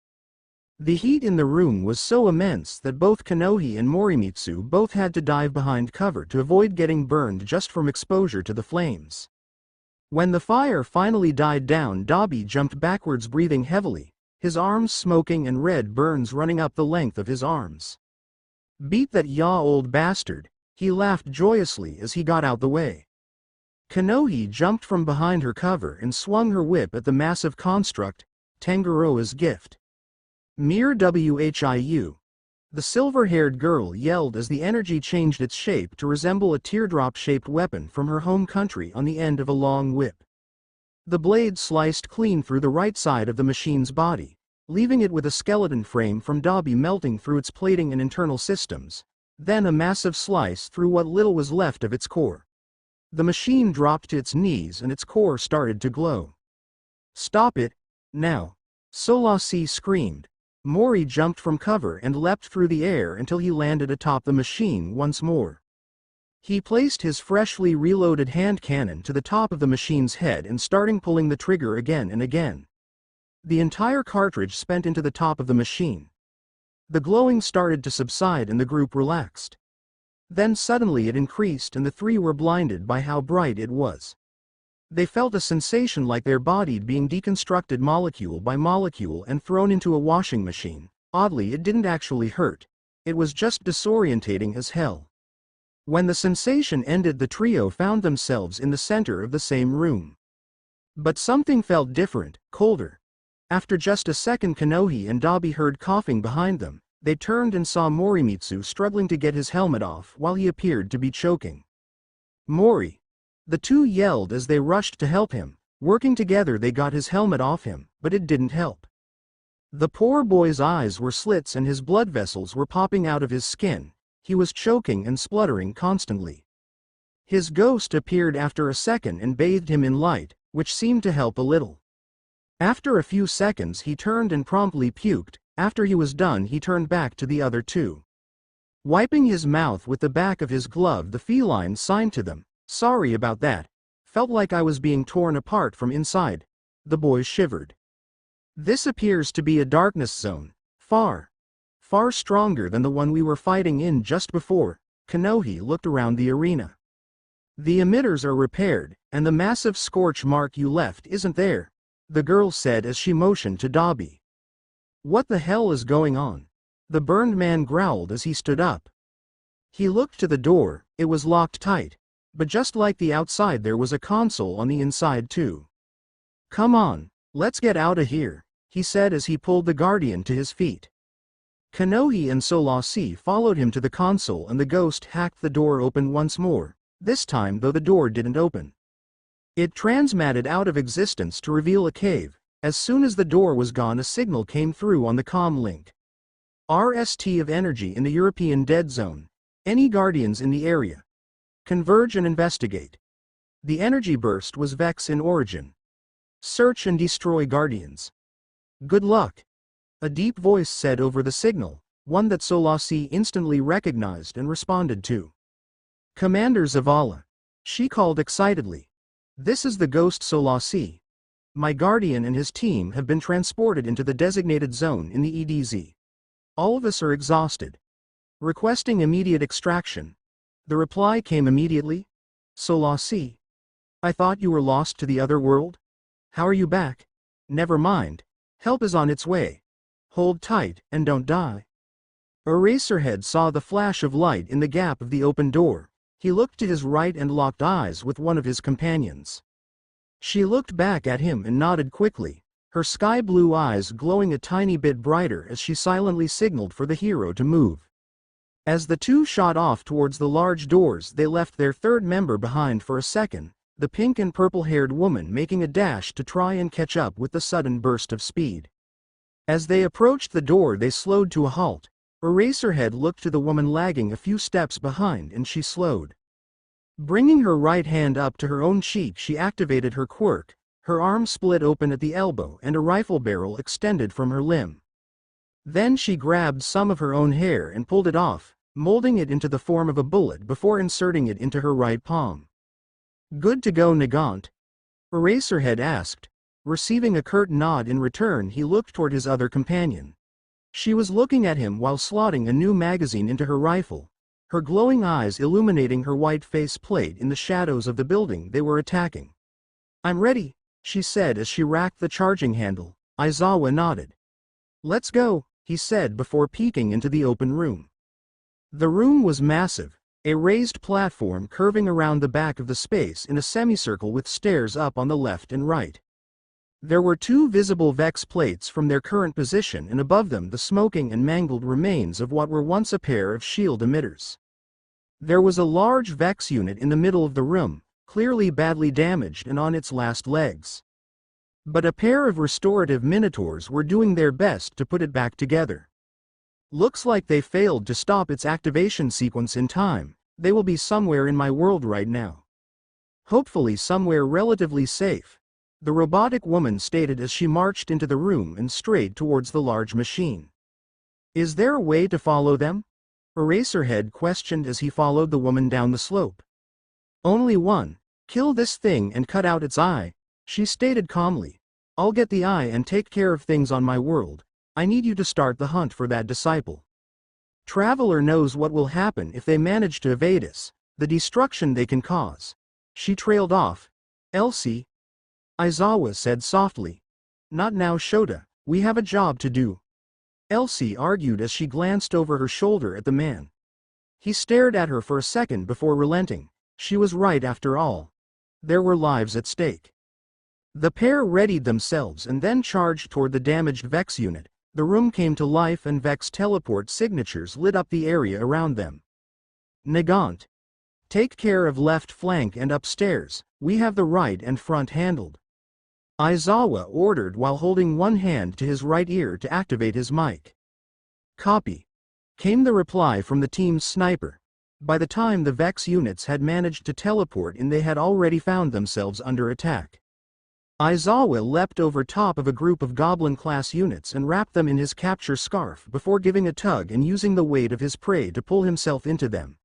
The heat in the room was so immense that both Kanohi and Morimitsu both had to dive behind cover to avoid getting burned just from exposure to the flames. When the fire finally died down, Dobby jumped backwards, breathing heavily, his arms smoking and red burns running up the length of his arms. "Beat that, ya old bastard," he laughed joyously as he got out the way. Kanohi jumped from behind her cover and swung her whip at the massive construct, Tangaroa's gift. "Mere whiu." The silver-haired girl yelled as the energy changed its shape to resemble a teardrop-shaped weapon from her home country on the end of a long whip. The blade sliced clean through the right side of the machine's body, leaving it with a skeleton frame from Dobby melting through its plating and internal systems, then a massive slice through what little was left of its core. The machine dropped to its knees and its core started to glow. "Stop it, now!" Solasi screamed. Mori jumped from cover and leapt through the air until he landed atop the machine once more. He placed his freshly reloaded hand cannon to the top of the machine's head and started pulling the trigger again and again. The entire cartridge spent into the top of the machine. The glowing started to subside and the group relaxed. Then suddenly it increased and the three were blinded by how bright it was. They felt a sensation like their body being deconstructed molecule by molecule and thrown into a washing machine. Oddly, it didn't actually hurt. It was just disorientating as hell. When the sensation ended, the trio found themselves in the center of the same room. But something felt different, colder. After just a second, Kanohi and Dobby heard coughing behind them. They turned and saw Morimitsu struggling to get his helmet off while he appeared to be choking. "Mori!" The two yelled as they rushed to help him. Working together they got his helmet off him, but it didn't help. The poor boy's eyes were slits and his blood vessels were popping out of his skin. He was choking and spluttering constantly. His ghost appeared after a second and bathed him in light, which seemed to help a little. After a few seconds he turned and promptly puked. After he was done he turned back to the other two. Wiping his mouth with the back of his glove, the feline signed to them, "Sorry about that. Felt like I was being torn apart from inside." The boy shivered. "This appears to be a darkness zone, far stronger than the one we were fighting in just before." Kanohi looked around the arena. "The emitters are repaired, and the massive scorch mark you left isn't there," the girl said as she motioned to Dobby. "What the hell is going on?" the burned man growled as he stood up. He looked to the door. It was locked tight. But just like the outside, there was a console on the inside too. "Come on, let's get out of here," he said as he pulled the guardian to his feet. Kanohi and Solasi followed him to the console and the ghost hacked the door open once more, this time though the door didn't open. It transmatted out of existence to reveal a cave. As soon as the door was gone, a signal came through on the comm link. "RST of energy in the European dead zone. Any guardians in the area? Converge and investigate." The energy burst was Vex in origin. "Search and destroy guardians. Good luck," a deep voice said over the signal, one that Solasi instantly recognized and responded to. "Commander Zavala," she called excitedly. "This is the ghost Solasi. My guardian and his team have been transported into the designated zone in the EDZ. All of us are exhausted. Requesting immediate extraction." The reply came immediately. "Solasi, I thought you were lost to the other world? How are you back?" "Never mind. Help is on its way. Hold tight and don't die." Eraserhead saw the flash of light in the gap of the open door. He looked to his right and locked eyes with one of his companions. She looked back at him and nodded quickly, her sky-blue eyes glowing a tiny bit brighter as she silently signaled for the hero to move. As the two shot off towards the large doors, they left their third member behind for a second, the pink and purple-haired woman making a dash to try and catch up with the sudden burst of speed. As they approached the door, they slowed to a halt. Eraserhead looked to the woman lagging a few steps behind and she slowed. Bringing her right hand up to her own cheek, she activated her quirk. Her arm split open at the elbow and a rifle barrel extended from her limb. Then she grabbed some of her own hair and pulled it off, molding it into the form of a bullet before inserting it into her right palm. Good to go, Nagant? Eraserhead asked. Receiving a curt nod in return, he looked toward his other companion. She was looking at him while slotting a new magazine into her rifle, her glowing eyes illuminating her white face plate in the shadows of the building they were attacking. I'm ready, she said as she racked the charging handle. Aizawa nodded. Let's go, he said before peeking into the open room. The room was massive, a raised platform curving around the back of the space in a semicircle with stairs up on the left and right. There were two visible Vex plates from their current position, and above them the smoking and mangled remains of what were once a pair of shield emitters. There was a large Vex unit in the middle of the room, clearly badly damaged and on its last legs. But a pair of restorative minotaurs were doing their best to put it back together. Looks like they failed to stop its activation sequence in time. They will be somewhere in my world right now. Hopefully somewhere relatively safe, the robotic woman stated as she marched into the room and strayed towards the large machine. Is there a way to follow them? Eraserhead questioned as he followed the woman down the slope. Only one. Kill this thing and cut out its eye, she stated calmly. I'll get the eye and take care of things on my world. I need you to start the hunt for that disciple. Traveler knows what will happen if they manage to evade us, the destruction they can cause. She trailed off. Elsie? Aizawa said softly. Not now, Shota, we have a job to do. Elsie argued as she glanced over her shoulder at the man. He stared at her for a second before relenting. She was right after all. There were lives at stake. The pair readied themselves and then charged toward the damaged Vex unit. The room came to life and Vex teleport signatures lit up the area around them. Nagant. Take care of left flank and upstairs, we have the right and front handled. Aizawa ordered while holding one hand to his right ear to activate his mic. Copy. Came the reply from the team's sniper. By the time the Vex units had managed to teleport in, they had already found themselves under attack. Aizawa leapt over top of a group of Goblin-class units and wrapped them in his capture scarf before giving a tug and using the weight of his prey to pull himself into them.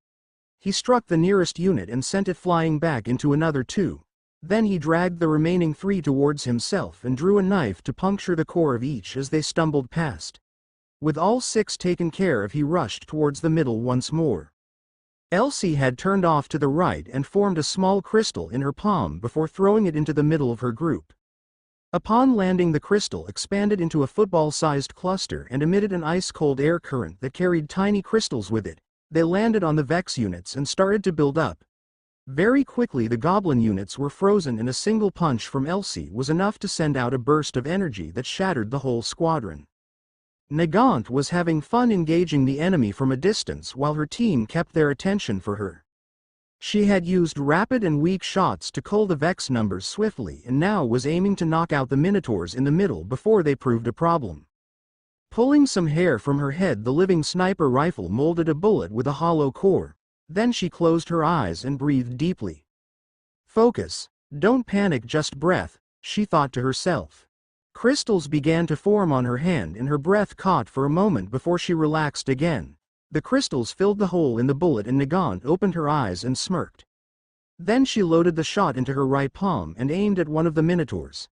He struck the nearest unit and sent it flying back into another two. Then he dragged the remaining three towards himself and drew a knife to puncture the core of each as they stumbled past. With all six taken care of, he rushed towards the middle once more. Elsie had turned off to the right and formed a small crystal in her palm before throwing it into the middle of her group. Upon landing, the crystal expanded into a football-sized cluster and emitted an ice-cold air current that carried tiny crystals with it. They landed on the Vex units and started to build up. Very quickly the Goblin units were frozen, and a single punch from Elsie was enough to send out a burst of energy that shattered the whole squadron. Nagant was having fun engaging the enemy from a distance while her team kept their attention for her. She had used rapid and weak shots to cull the Vex numbers swiftly and now was aiming to knock out the Minotaurs in the middle before they proved a problem. Pulling some hair from her head, the living sniper rifle molded a bullet with a hollow core. Then she closed her eyes and breathed deeply. Focus, don't panic, just breath, she thought to herself. Crystals began to form on her hand and her breath caught for a moment before she relaxed again. The crystals filled the hole in the bullet and Nagant opened her eyes and smirked. Then she loaded the shot into her right palm and aimed at one of the Minotaurs.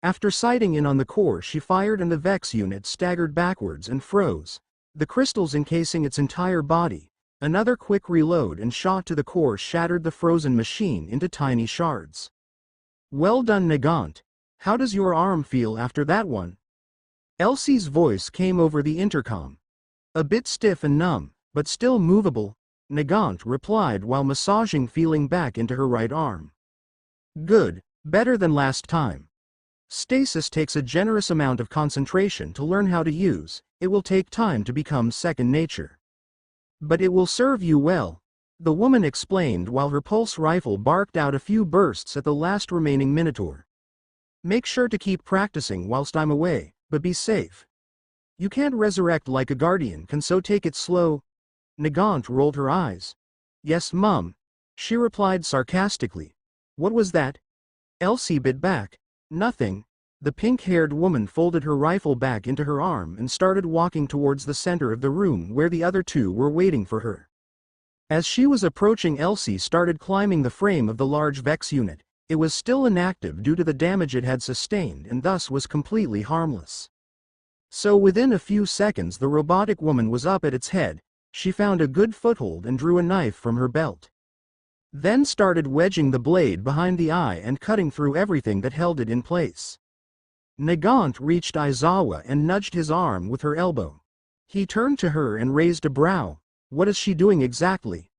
After sighting in on the core, she fired and the Vex unit staggered backwards and froze, the crystals encasing its entire body. Another quick reload and shot to the core shattered the frozen machine into tiny shards. Well done, Nagant. How does your arm feel after that one? Elsie's voice came over the intercom. A bit stiff and numb, but still movable, Nagant replied while massaging feeling back into her right arm. Good, better than last time. Stasis takes a generous amount of concentration to learn how to use, it will take time to become second nature. But it will serve you well, the woman explained while her pulse rifle barked out a few bursts at the last remaining Minotaur. Make sure to keep practicing whilst I'm away, but be safe. You can't resurrect like a guardian can, so take it slow. Nagant rolled her eyes. Yes, Mum, she replied sarcastically. What was that? Elsie bit back. Nothing. The pink-haired woman folded her rifle back into her arm and started walking towards the center of the room where the other two were waiting for her. As she was approaching, Elsie started climbing the frame of the large Vex unit. It was still inactive due to the damage it had sustained and thus was completely harmless. So within a few seconds the robotic woman was up at its head. She found a good foothold and drew a knife from her belt. Then started wedging the blade behind the eye and cutting through everything that held it in place. Nagant reached Aizawa and nudged his arm with her elbow. He turned to her and raised a brow. "What is she doing exactly?"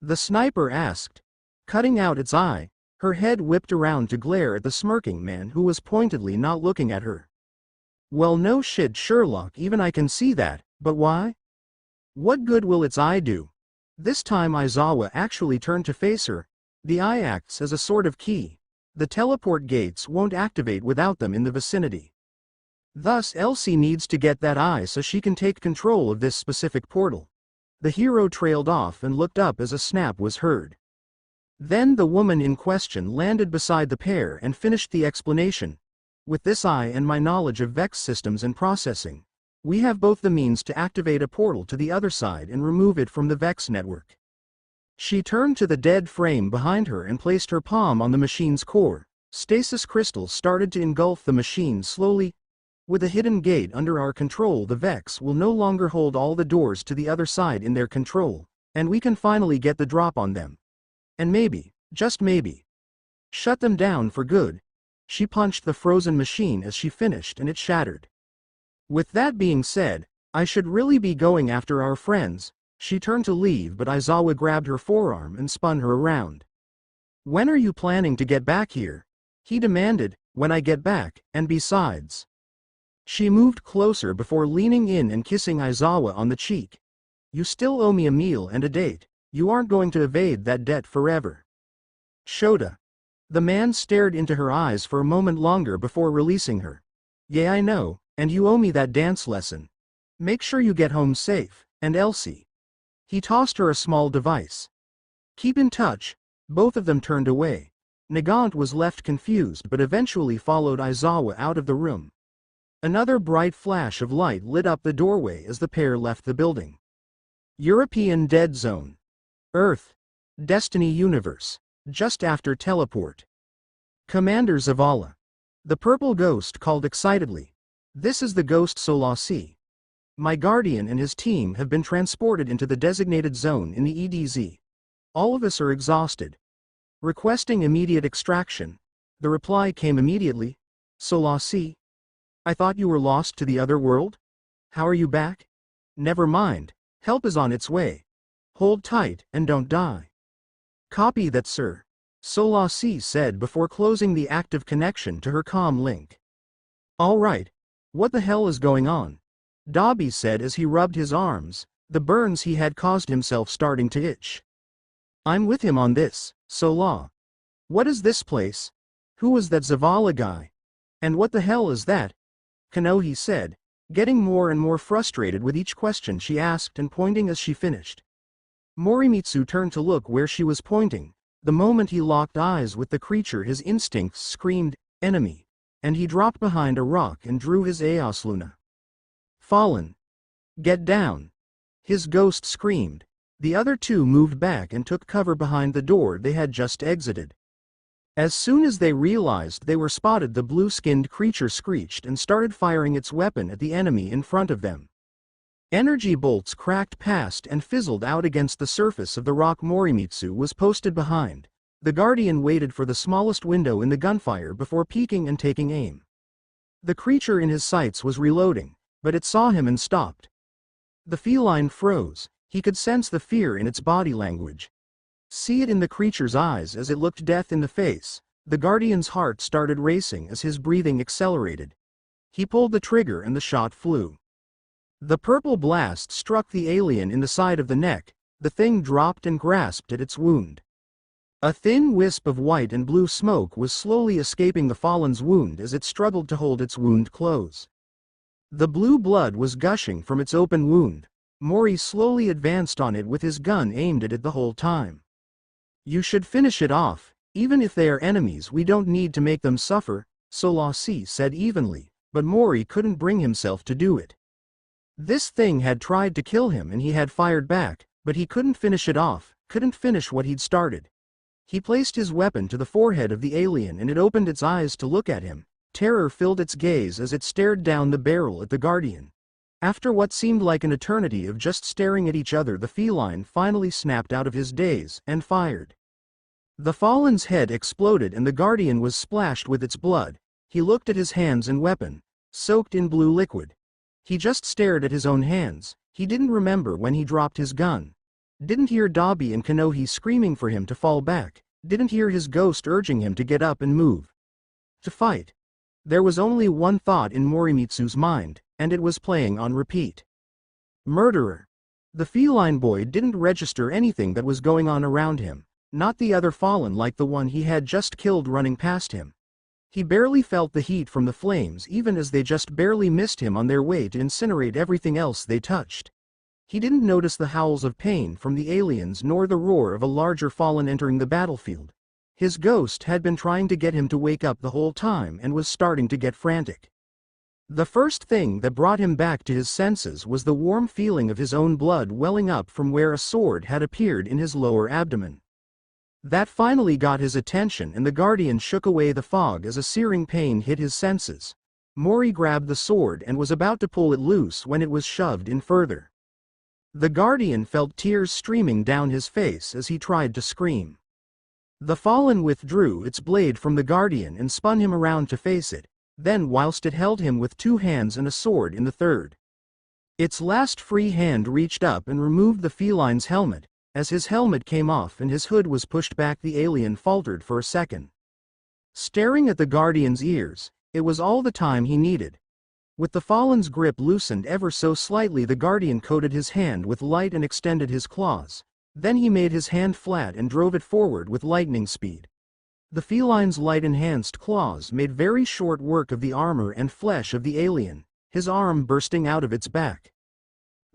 The sniper asked. "Cutting out its eye." Her head whipped around to glare at the smirking man who was pointedly not looking at her. "Well, no shit, Sherlock, even I can see that, but why? What good will its eye do?" This time Aizawa actually turned to face her. "The eye acts as a sort of key. The teleport gates won't activate without them in the vicinity. Thus Elsie needs to get that eye so she can take control of this specific portal." The hero trailed off and looked up as a snap was heard. Then the woman in question landed beside the pair and finished the explanation. "With this eye and my knowledge of Vex systems and processing, we have both the means to activate a portal to the other side and remove it from the Vex network." She turned to the dead frame behind her and placed her palm on the machine's core. Stasis crystals started to engulf the machine slowly. "With a hidden gate under our control, the Vex will no longer hold all the doors to the other side in their control, and we can finally get the drop on them. And maybe, just maybe, shut them down for good." She punched the frozen machine as she finished and it shattered. "With that being said, I should really be going after our friends." She turned to leave, but Aizawa grabbed her forearm and spun her around. "When are you planning to get back here?" he demanded. "When I get back, and besides." She moved closer before leaning in and kissing Aizawa on the cheek. "You still owe me a meal and a date. You aren't going to evade that debt forever." "Shota." The man stared into her eyes for a moment longer before releasing her. "Yeah, I know, and you owe me that dance lesson. Make sure you get home safe, and Elsie." He tossed her a small device. "Keep in touch." Both of them turned away. Nagant was left confused but eventually followed Aizawa out of the room. Another bright flash of light lit up the doorway as the pair left the building. European Dead Zone. Earth. Destiny Universe. Just after teleport. Commander Zavala. The purple ghost called excitedly. "This is the ghost Solasi. My guardian and his team have been transported into the designated zone in the EDZ. All of us are exhausted. Requesting immediate extraction." The reply came immediately. "Solasi? I thought you were lost to the other world? How are you back?" "Never mind. Help is on its way. Hold tight and don't die." "Copy that, sir," Solasi said before closing the active connection to her comm link. "All right. What the hell is going on?" Dobby said as he rubbed his arms, the burns he had caused himself starting to itch. "I'm with him on this, Sola. What is this place? Who was that Zavala guy? And what the hell is that?" Kanohi said, getting more and more frustrated with each question she asked and pointing as she finished. Morimitsu turned to look where she was pointing. The moment he locked eyes with the creature, his instincts screamed, "Enemy," and he dropped behind a rock and drew his Aosluna. "Fallen. Get down." His ghost screamed. The other two moved back and took cover behind the door they had just exited. As soon as they realized they were spotted, the blue-skinned creature screeched and started firing its weapon at the enemy in front of them. Energy bolts cracked past and fizzled out against the surface of the rock Morimitsu was posted behind. The Guardian waited for the smallest window in the gunfire before peeking and taking aim. The creature in his sights was reloading, but it saw him and stopped. The feline froze. He could sense the fear in its body language. See it in the creature's eyes as it looked death in the face. The Guardian's heart started racing as his breathing accelerated. He pulled the trigger and the shot flew. The purple blast struck the alien in the side of the neck. The thing dropped and grasped at its wound. A thin wisp of white and blue smoke was slowly escaping the fallen's wound as it struggled to hold its wound close. The blue blood was gushing from its open wound. Mori slowly advanced on it with his gun aimed at it the whole time. "You should finish it off. Even if they are enemies, we don't need to make them suffer," Solasi said evenly, but Mori couldn't bring himself to do it. This thing had tried to kill him and he had fired back, but he couldn't finish it off, couldn't finish what he'd started. He placed his weapon to the forehead of the alien and it opened its eyes to look at him. Terror filled its gaze as it stared down the barrel at the Guardian. After what seemed like an eternity of just staring at each other, the feline finally snapped out of his daze and fired. The Fallen's head exploded and the Guardian was splashed with its blood. He looked at his hands and weapon, soaked in blue liquid. He just stared at his own hands. He didn't remember when he dropped his gun. Didn't hear Dabi and Kanohi screaming for him to fall back. Didn't hear his ghost urging him to get up and move. To fight. There was only one thought in Morimitsu's mind, and it was playing on repeat. Murderer. The feline boy didn't register anything that was going on around him, not the other Fallen like the one he had just killed running past him. He barely felt the heat from the flames even as they just barely missed him on their way to incinerate everything else they touched. He didn't notice the howls of pain from the aliens nor the roar of a larger Fallen entering the battlefield. His ghost had been trying to get him to wake up the whole time and was starting to get frantic. The first thing that brought him back to his senses was the warm feeling of his own blood welling up from where a sword had appeared in his lower abdomen. That finally got his attention and the Guardian shook away the fog as a searing pain hit his senses. Mori grabbed the sword and was about to pull it loose when it was shoved in further. The Guardian felt tears streaming down his face as he tried to scream. The Fallen withdrew its blade from the Guardian and spun him around to face it, then whilst it held him with two hands and a sword in the third. Its last free hand reached up and removed the feline's helmet. As his helmet came off and his hood was pushed back, the alien faltered for a second. Staring at the Guardian's ears, it was all the time he needed. With the Fallen's grip loosened ever so slightly, the Guardian coated his hand with light and extended his claws. Then he made his hand flat and drove it forward with lightning speed. The feline's light-enhanced claws made very short work of the armor and flesh of the alien, his arm bursting out of its back.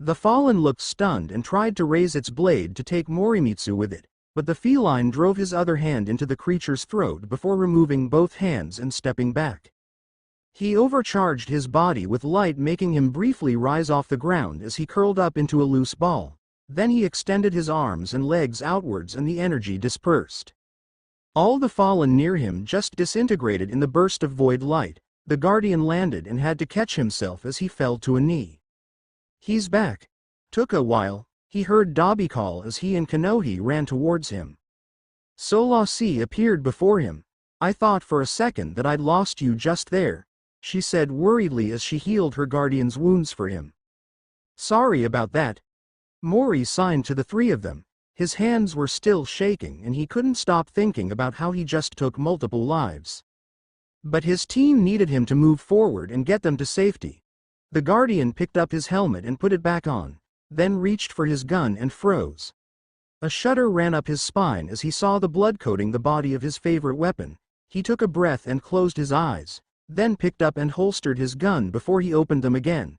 The Fallen looked stunned and tried to raise its blade to take Morimitsu with it, but the feline drove his other hand into the creature's throat before removing both hands and stepping back. He overcharged his body with light, making him briefly rise off the ground as he curled up into a loose ball. Then he extended his arms and legs outwards and the energy dispersed. All the Fallen near him just disintegrated in the burst of void light. The Guardian landed and had to catch himself as he fell to a knee. He's back. Took a while. He heard Dabi call as he and Kanohi ran towards him. Solasi appeared before him. I thought for a second that I'd lost you just there, she said worriedly as she healed her Guardian's wounds for him. Sorry about that. Mori signed to the three of them. His hands were still shaking and he couldn't stop thinking about how he just took multiple lives. But his team needed him to move forward and get them to safety. The Guardian picked up his helmet and put it back on, then reached for his gun and froze. A shudder ran up his spine as he saw the blood coating the body of his favorite weapon. He took a breath and closed his eyes, then picked up and holstered his gun before he opened them again.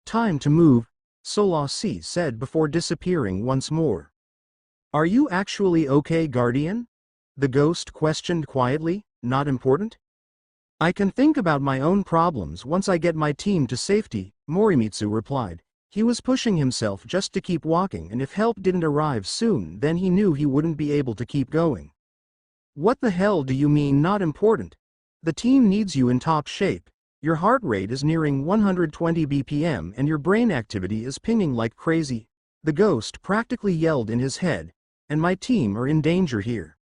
Time to move, Solasi said before disappearing once more. Are you actually okay, Guardian? The ghost questioned quietly. Not important? I can think about my own problems once I get my team to safety, Morimitsu replied. He was pushing himself just to keep walking, and if help didn't arrive soon then he knew he wouldn't be able to keep going. What the hell do you mean not important? The team needs you in top shape. Your heart rate is nearing 120 BPM and your brain activity is pinging like crazy. The ghost practically yelled in his head. And my team are in danger here.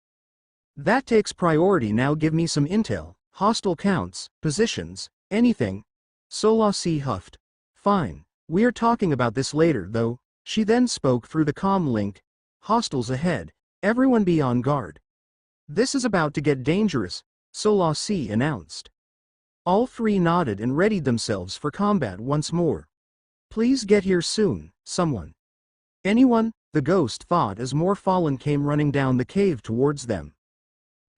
That takes priority now. Give me some intel. Hostile counts, positions, anything. Solasi huffed. Fine. We're talking about this later though. She then spoke through the comm link. Hostiles ahead. Everyone be on guard. This is about to get dangerous, Solasi announced. All three nodded and readied themselves for combat once more. Please get here soon, someone. Anyone? The ghost thought as more Fallen came running down the cave towards them.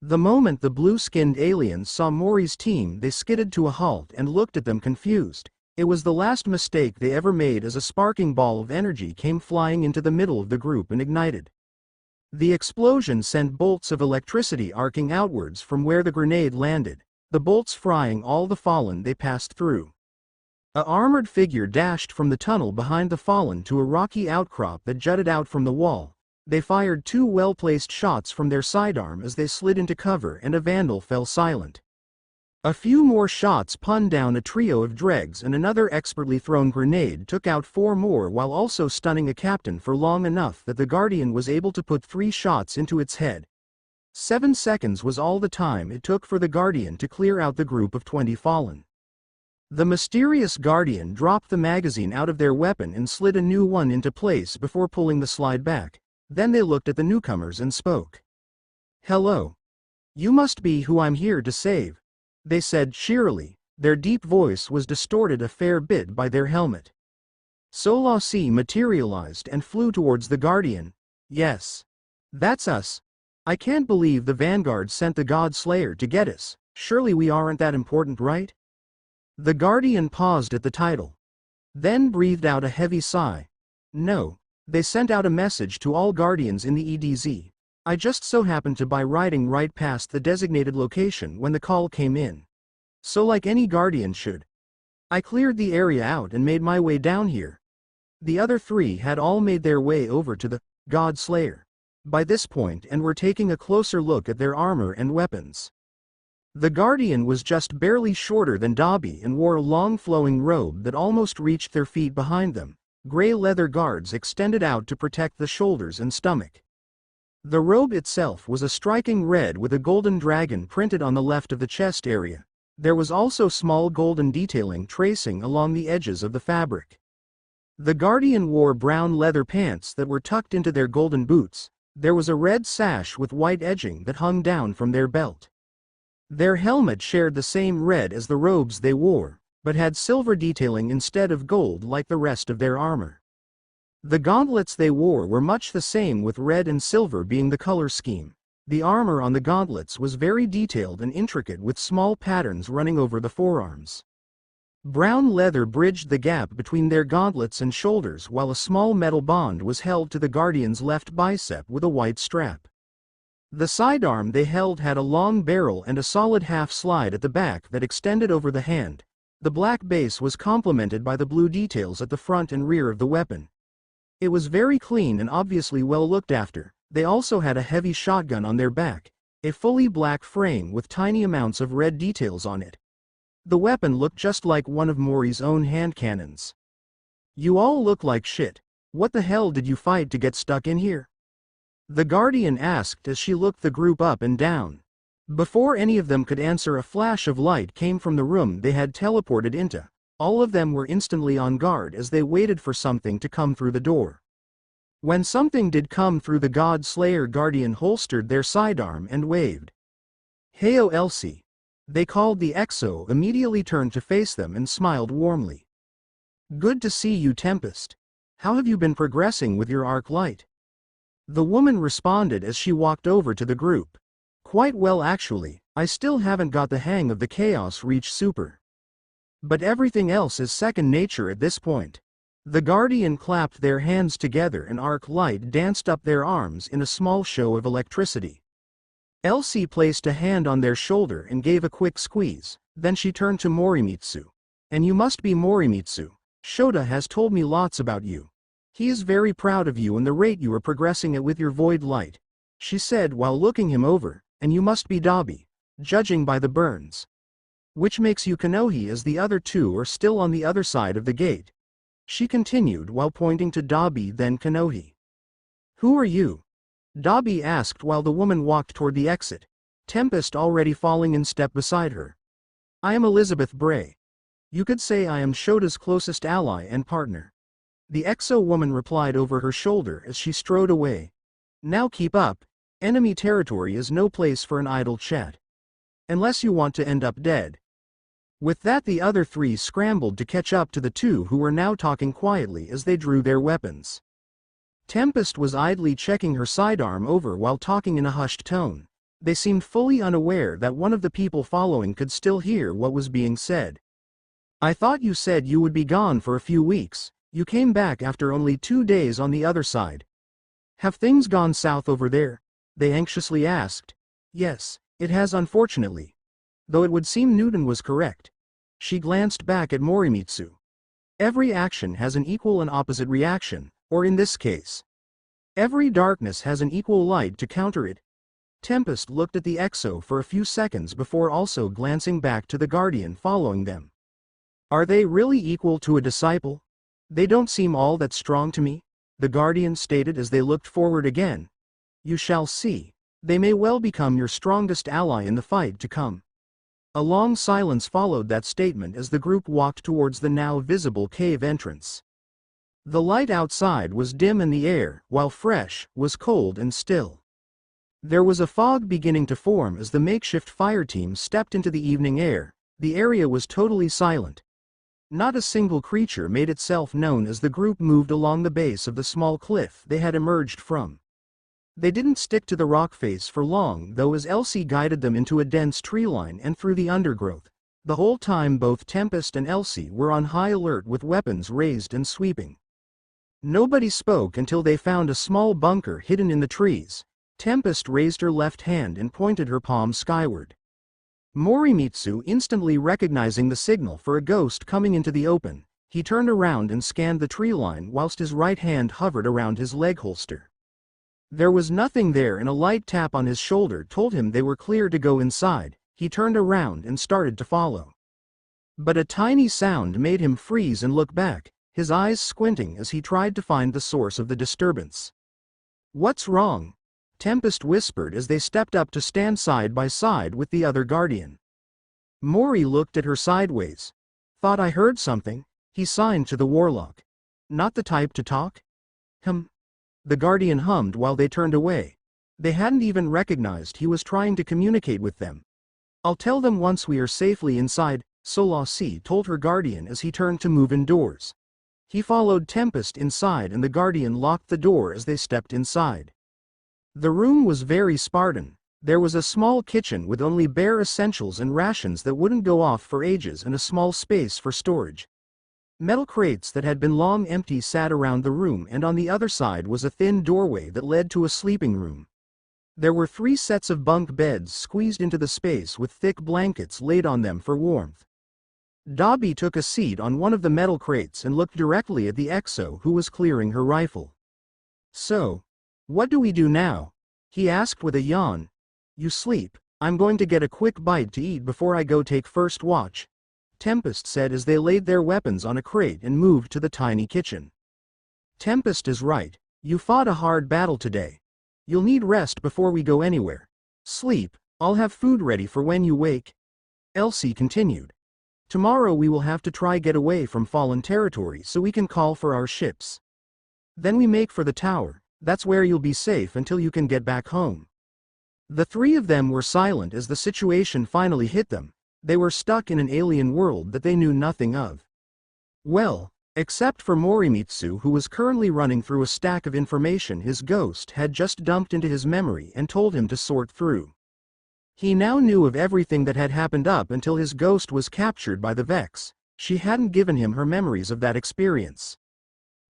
The moment the blue-skinned aliens saw Mori's team, they skidded to a halt and looked at them confused. It was the last mistake they ever made as a sparking ball of energy came flying into the middle of the group and ignited. The explosion sent bolts of electricity arcing outwards from where the grenade landed. the bolts frying all the fallen they passed through. A armored figure dashed from the tunnel behind the fallen to a rocky outcrop that jutted out from the wall. They fired 2 well-placed shots from their sidearm as they slid into cover, and a vandal fell silent. A few more shots punned down a trio of dregs, and another expertly thrown grenade took out 4 more while also stunning a captain for long enough that the Guardian was able to put 3 shots into its head. 7 seconds was all the time it took for the Guardian to clear out the group of 20 fallen. The mysterious Guardian dropped the magazine out of their weapon and slid a new one into place before pulling the slide back. Then they looked at the newcomers and spoke. "Hello. You must be who I'm here to save," they said cheerily. Their deep voice was distorted a fair bit by their helmet. Solasi materialized and flew towards the Guardian. "Yes. That's us. I can't believe the Vanguard sent the God Slayer to get us. Surely we aren't that important, right?" The Guardian paused at the title. Then breathed out a heavy sigh. "No. They sent out a message to all Guardians in the EDZ. I just so happened to be riding right past the designated location when the call came in. So like any Guardian should. I cleared the area out and made my way down here." The other 3 had all made their way over to the God Slayer by this point and were taking a closer look at their armor and weapons. The Guardian was just barely shorter than Dobby and wore a long flowing robe that almost reached their feet behind them. Gray leather guards extended out to protect the shoulders and stomach. The robe itself was a striking red with a golden dragon printed on the left of the chest area. There was also small golden detailing tracing along the edges of the fabric. The Guardian wore brown leather pants that were tucked into their golden boots. There was a red sash with white edging that hung down from their belt. Their helmet shared the same red as the robes they wore, but had silver detailing instead of gold like the rest of their armor. The gauntlets they wore were much the same, with red and silver being the color scheme. The armor on the gauntlets was very detailed and intricate, with small patterns running over the forearms. Brown leather bridged the gap between their gauntlets and shoulders, while a small metal bond was held to the Guardian's left bicep with a white strap. The sidearm they held had a long barrel and a solid half slide at the back that extended over the hand. The black base was complemented by the blue details at the front and rear of the weapon. It was very clean and obviously well looked after. They also had a heavy shotgun on their back, a fully black frame with tiny amounts of red details on it. The weapon looked just like one of Mori's own hand cannons. "You all look like shit. What the hell did you fight to get stuck in here?" the Guardian asked as she looked the group up and down. Before any of them could answer, a flash of light came from the room they had teleported into. All of them were instantly on guard as they waited for something to come through the door. When something did come through, the God Slayer Guardian holstered their sidearm and waved. "Heyo Elsie." They called. The EXO immediately turned to face them and smiled warmly. "Good to see you, Tempest. How have you been progressing with your arc light?" the woman responded as she walked over to the group. "Quite well actually. I still haven't got the hang of the Chaos Reach Super. But everything else is second nature at this point." The Guardian clapped their hands together and arc light danced up their arms in a small show of electricity. Elsie placed a hand on their shoulder and gave a quick squeeze. Then she turned to Morimitsu. "And you must be Morimitsu. Shota has told me lots about you. He is very proud of you and the rate you are progressing at with your void light," she said while looking him over. "And you must be Dobby, judging by the burns. Which makes you Konohi, as the other 2 are still on the other side of the gate," she continued while pointing to Dobby, then Konohi. "Who are you?" Dobby asked while the woman walked toward the exit, Tempest already falling in step beside her. "I am Elizabeth Bray. You could say I am Shota's closest ally and partner," the EXO woman replied over her shoulder as she strode away. "Now keep up. Enemy territory is no place for an idle chat. Unless you want to end up dead." With that, the other 3 scrambled to catch up to the 2 who were now talking quietly as they drew their weapons. Tempest was idly checking her sidearm over while talking in a hushed tone. They seemed fully unaware that one of the people following could still hear what was being said. "I thought you said you would be gone for a few weeks. You came back after only 2 days on the other side. Have things gone south over there?" they anxiously asked. "Yes, it has, unfortunately. though it would seem Newton was correct. She glanced back at Morimitsu. Every action has an equal and opposite reaction, or in this case, every darkness has an equal light to counter it. Tempest looked at the EXO for a few seconds before also glancing back to the Guardian following them. Are they really equal to a disciple? They don't seem all that strong to me, the Guardian stated as they looked forward again. You shall see. They may well become your strongest ally in the fight to come. A long silence followed that statement as the group walked towards the now visible cave entrance. The light outside was dim and the air, while fresh, was cold and still. There was a fog beginning to form as the makeshift fire team stepped into the evening air. The area was totally silent. Not a single creature made itself known as the group moved along the base of the small cliff they had emerged from. They didn't stick to the rock face for long though as Elsie guided them into a dense tree line and through the undergrowth. The whole time both Tempest and Elsie were on high alert with weapons raised and sweeping. Nobody spoke until they found a small bunker hidden in the trees. Tempest raised her left hand and pointed her palm skyward. Morimitsu instantly recognizing the signal for a ghost coming into the open, he turned around and scanned the tree line whilst his right hand hovered around his leg holster. There was nothing there and a light tap on his shoulder told him they were clear to go inside. He turned around and started to follow. But a tiny sound made him freeze and look back, his eyes squinting as he tried to find the source of the disturbance. What's wrong? Tempest whispered as they stepped up to stand side by side with the other Guardian. Mori looked at her sideways. Thought I heard something, he signed to the warlock. Not the type to talk? The Guardian hummed while they turned away. They hadn't even recognized he was trying to communicate with them. I'll tell them once we are safely inside, Solasi told her Guardian as he turned to move indoors. He followed Tempest inside and the Guardian locked the door as they stepped inside. The room was very Spartan. There was a small kitchen with only bare essentials and rations that wouldn't go off for ages and a small space for storage. Metal crates that had been long empty sat around the room and on the other side was a thin doorway that led to a sleeping room. There were 3 sets of bunk beds squeezed into the space with thick blankets laid on them for warmth. Dobby took a seat on one of the metal crates and looked directly at the EXO who was clearing her rifle. So, what do we do now? He asked with a yawn. You sleep. I'm going to get a quick bite to eat before I go take first watch, Tempest said as they laid their weapons on a crate and moved to the tiny kitchen. Tempest is right. You fought a hard battle today. You'll need rest before we go anywhere. Sleep. I'll have food ready for when you wake. Elsie continued. Tomorrow we will have to try get away from fallen territory so we can call for our ships. Then we make for the tower. That's where you'll be safe until you can get back home. The 3 of them were silent as the situation finally hit them. They were stuck in an alien world that they knew nothing of. Well, except for Morimitsu who was currently running through a stack of information his ghost had just dumped into his memory and told him to sort through. He now knew of everything that had happened up until his ghost was captured by the Vex. She hadn't given him her memories of that experience.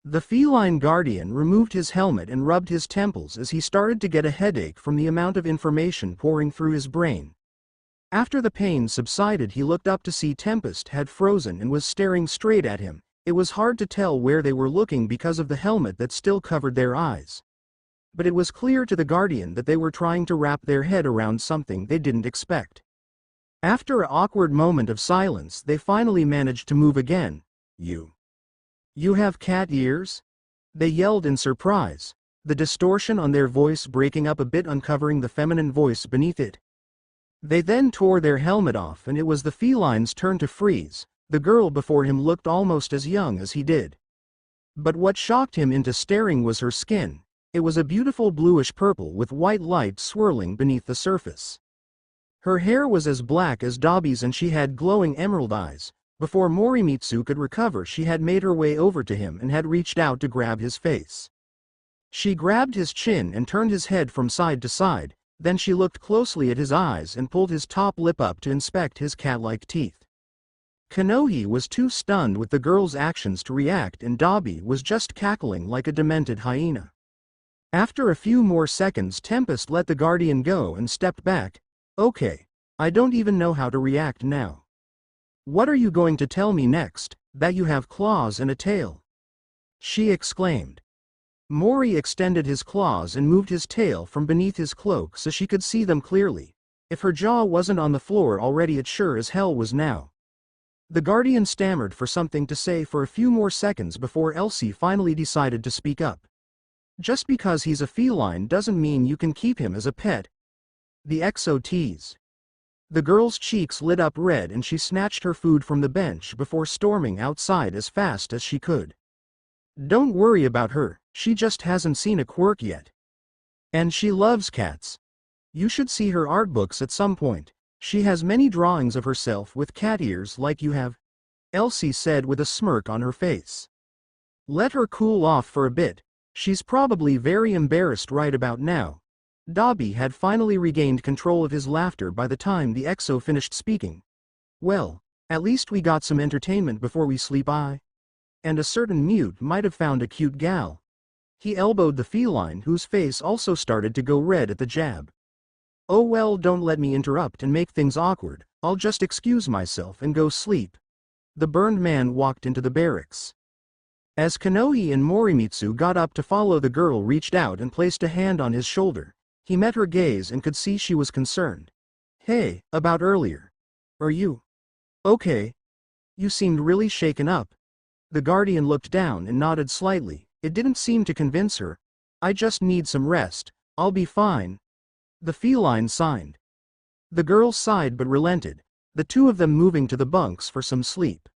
The feline Guardian removed his helmet and rubbed his temples as he started to get a headache from the amount of information pouring through his brain. After the pain subsided he looked up to see Tempest had frozen and was staring straight at him. It was hard to tell where they were looking because of the helmet that still covered their eyes. But it was clear to the Guardian that they were trying to wrap their head around something they didn't expect. After an awkward moment of silence they finally managed to move again. You have cat ears? They yelled in surprise, the distortion on their voice breaking up a bit uncovering the feminine voice beneath it. They then tore their helmet off and it was the feline's turn to freeze. The girl before him looked almost as young as he did. But what shocked him into staring was her skin. It was a beautiful bluish purple with white light swirling beneath the surface. Her hair was as black as Dobby's and she had glowing emerald eyes. Before Morimitsu could recover she had made her way over to him and had reached out to grab his face. She grabbed his chin and turned his head from side to side, then she looked closely at his eyes and pulled his top lip up to inspect his cat-like teeth. Kanohi was too stunned with the girl's actions to react and Dobby was just cackling like a demented hyena. After a few more seconds Tempest let the Guardian go and stepped back. Okay. I don't even know how to react now. What are you going to tell me next, that you have claws and a tail? She exclaimed. Mori extended his claws and moved his tail from beneath his cloak so she could see them clearly. If her jaw wasn't on the floor already, it sure as hell was now. The guardian stammered for something to say for a few more seconds before Elsie finally decided to speak up. Just because he's a feline doesn't mean you can keep him as a pet. The XO teased. The girl's cheeks lit up red and she snatched her food from the bench before storming outside as fast as she could. Don't worry about her, she just hasn't seen a quirk yet. And she loves cats. You should see her art books at some point. She has many drawings of herself with cat ears like you have, Elsie said with a smirk on her face. Let her cool off for a bit, she's probably very embarrassed right about now. Dobby had finally regained control of his laughter by the time the XO finished speaking. Well, at least we got some entertainment before we sleep. And a certain mute might have found a cute gal. He elbowed the feline whose face also started to go red at the jab. Oh well, don't let me interrupt and make things awkward, I'll just excuse myself and go sleep. The burned man walked into the barracks. As Kanohi and Morimitsu got up to follow, the girl reached out and placed a hand on his shoulder. He met her gaze and could see she was concerned. Hey, about earlier. Are you okay? You seemed really shaken up. The guardian looked down and nodded slightly. It didn't seem to convince her. I just need some rest, I'll be fine. The feline signed. The girl sighed but relented, the two of them moving to the bunks for some sleep.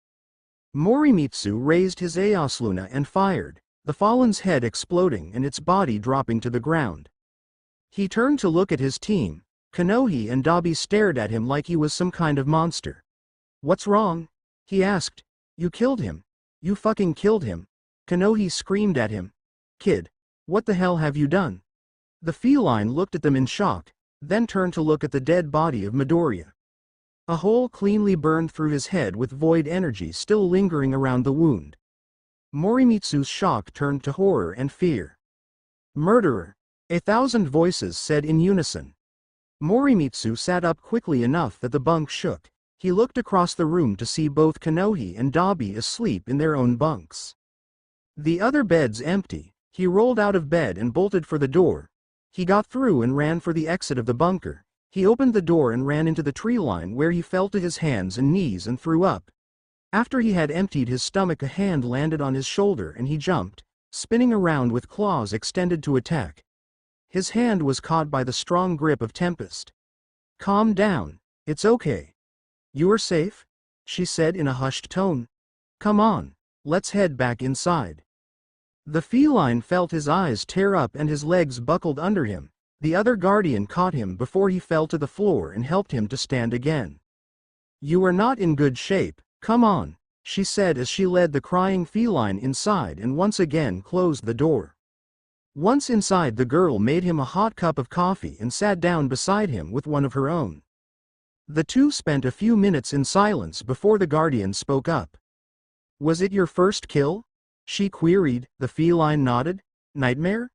Morimitsu raised his Aosluna and fired, the fallen's head exploding and its body dropping to the ground. He turned to look at his team. Kanohi and Dobby stared at him like he was some kind of monster. What's wrong? He asked. You killed him. You fucking killed him. Kanohi screamed at him. Kid, what the hell have you done? The feline looked at them in shock, then turned to look at the dead body of Midoriya. A hole cleanly burned through his head with void energy still lingering around the wound. Morimitsu's shock turned to horror and fear. Murderer! 1,000 voices said in unison. Morimitsu sat up quickly enough that the bunk shook. He looked across the room to see both Kanohi and Dobby asleep in their own bunks. The other beds empty. He rolled out of bed and bolted for the door. He got through and ran for the exit of the bunker. He opened the door and ran into the tree line where he fell to his hands and knees and threw up. After he had emptied his stomach, a hand landed on his shoulder and he jumped, spinning around with claws extended to attack. His hand was caught by the strong grip of Tempest. Calm down, it's okay. You are safe? She said in a hushed tone. Come on, let's head back inside. The feline felt his eyes tear up and his legs buckled under him. The other guardian caught him before he fell to the floor and helped him to stand again. You are not in good shape, come on, she said as she led the crying feline inside and once again closed the door. Once inside, the girl made him a hot cup of coffee and sat down beside him with one of her own. The two spent a few minutes in silence before the guardian spoke up. Was it your first kill? She queried. The feline nodded. Nightmare?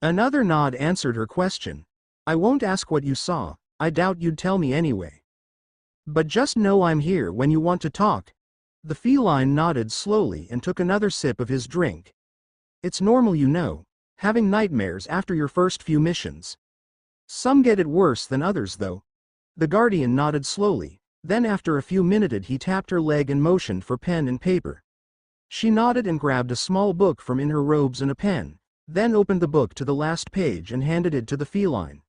Another nod answered her question. I won't ask what you saw, I doubt you'd tell me anyway. But just know I'm here when you want to talk. The feline nodded slowly and took another sip of his drink. It's normal, you know, having nightmares after your first few missions. Some get it worse than others though. The guardian nodded slowly, then after a few minutes he tapped her leg and motioned for pen and paper. She nodded and grabbed a small book from in her robes and a pen, then opened the book to the last page and handed it to the feline.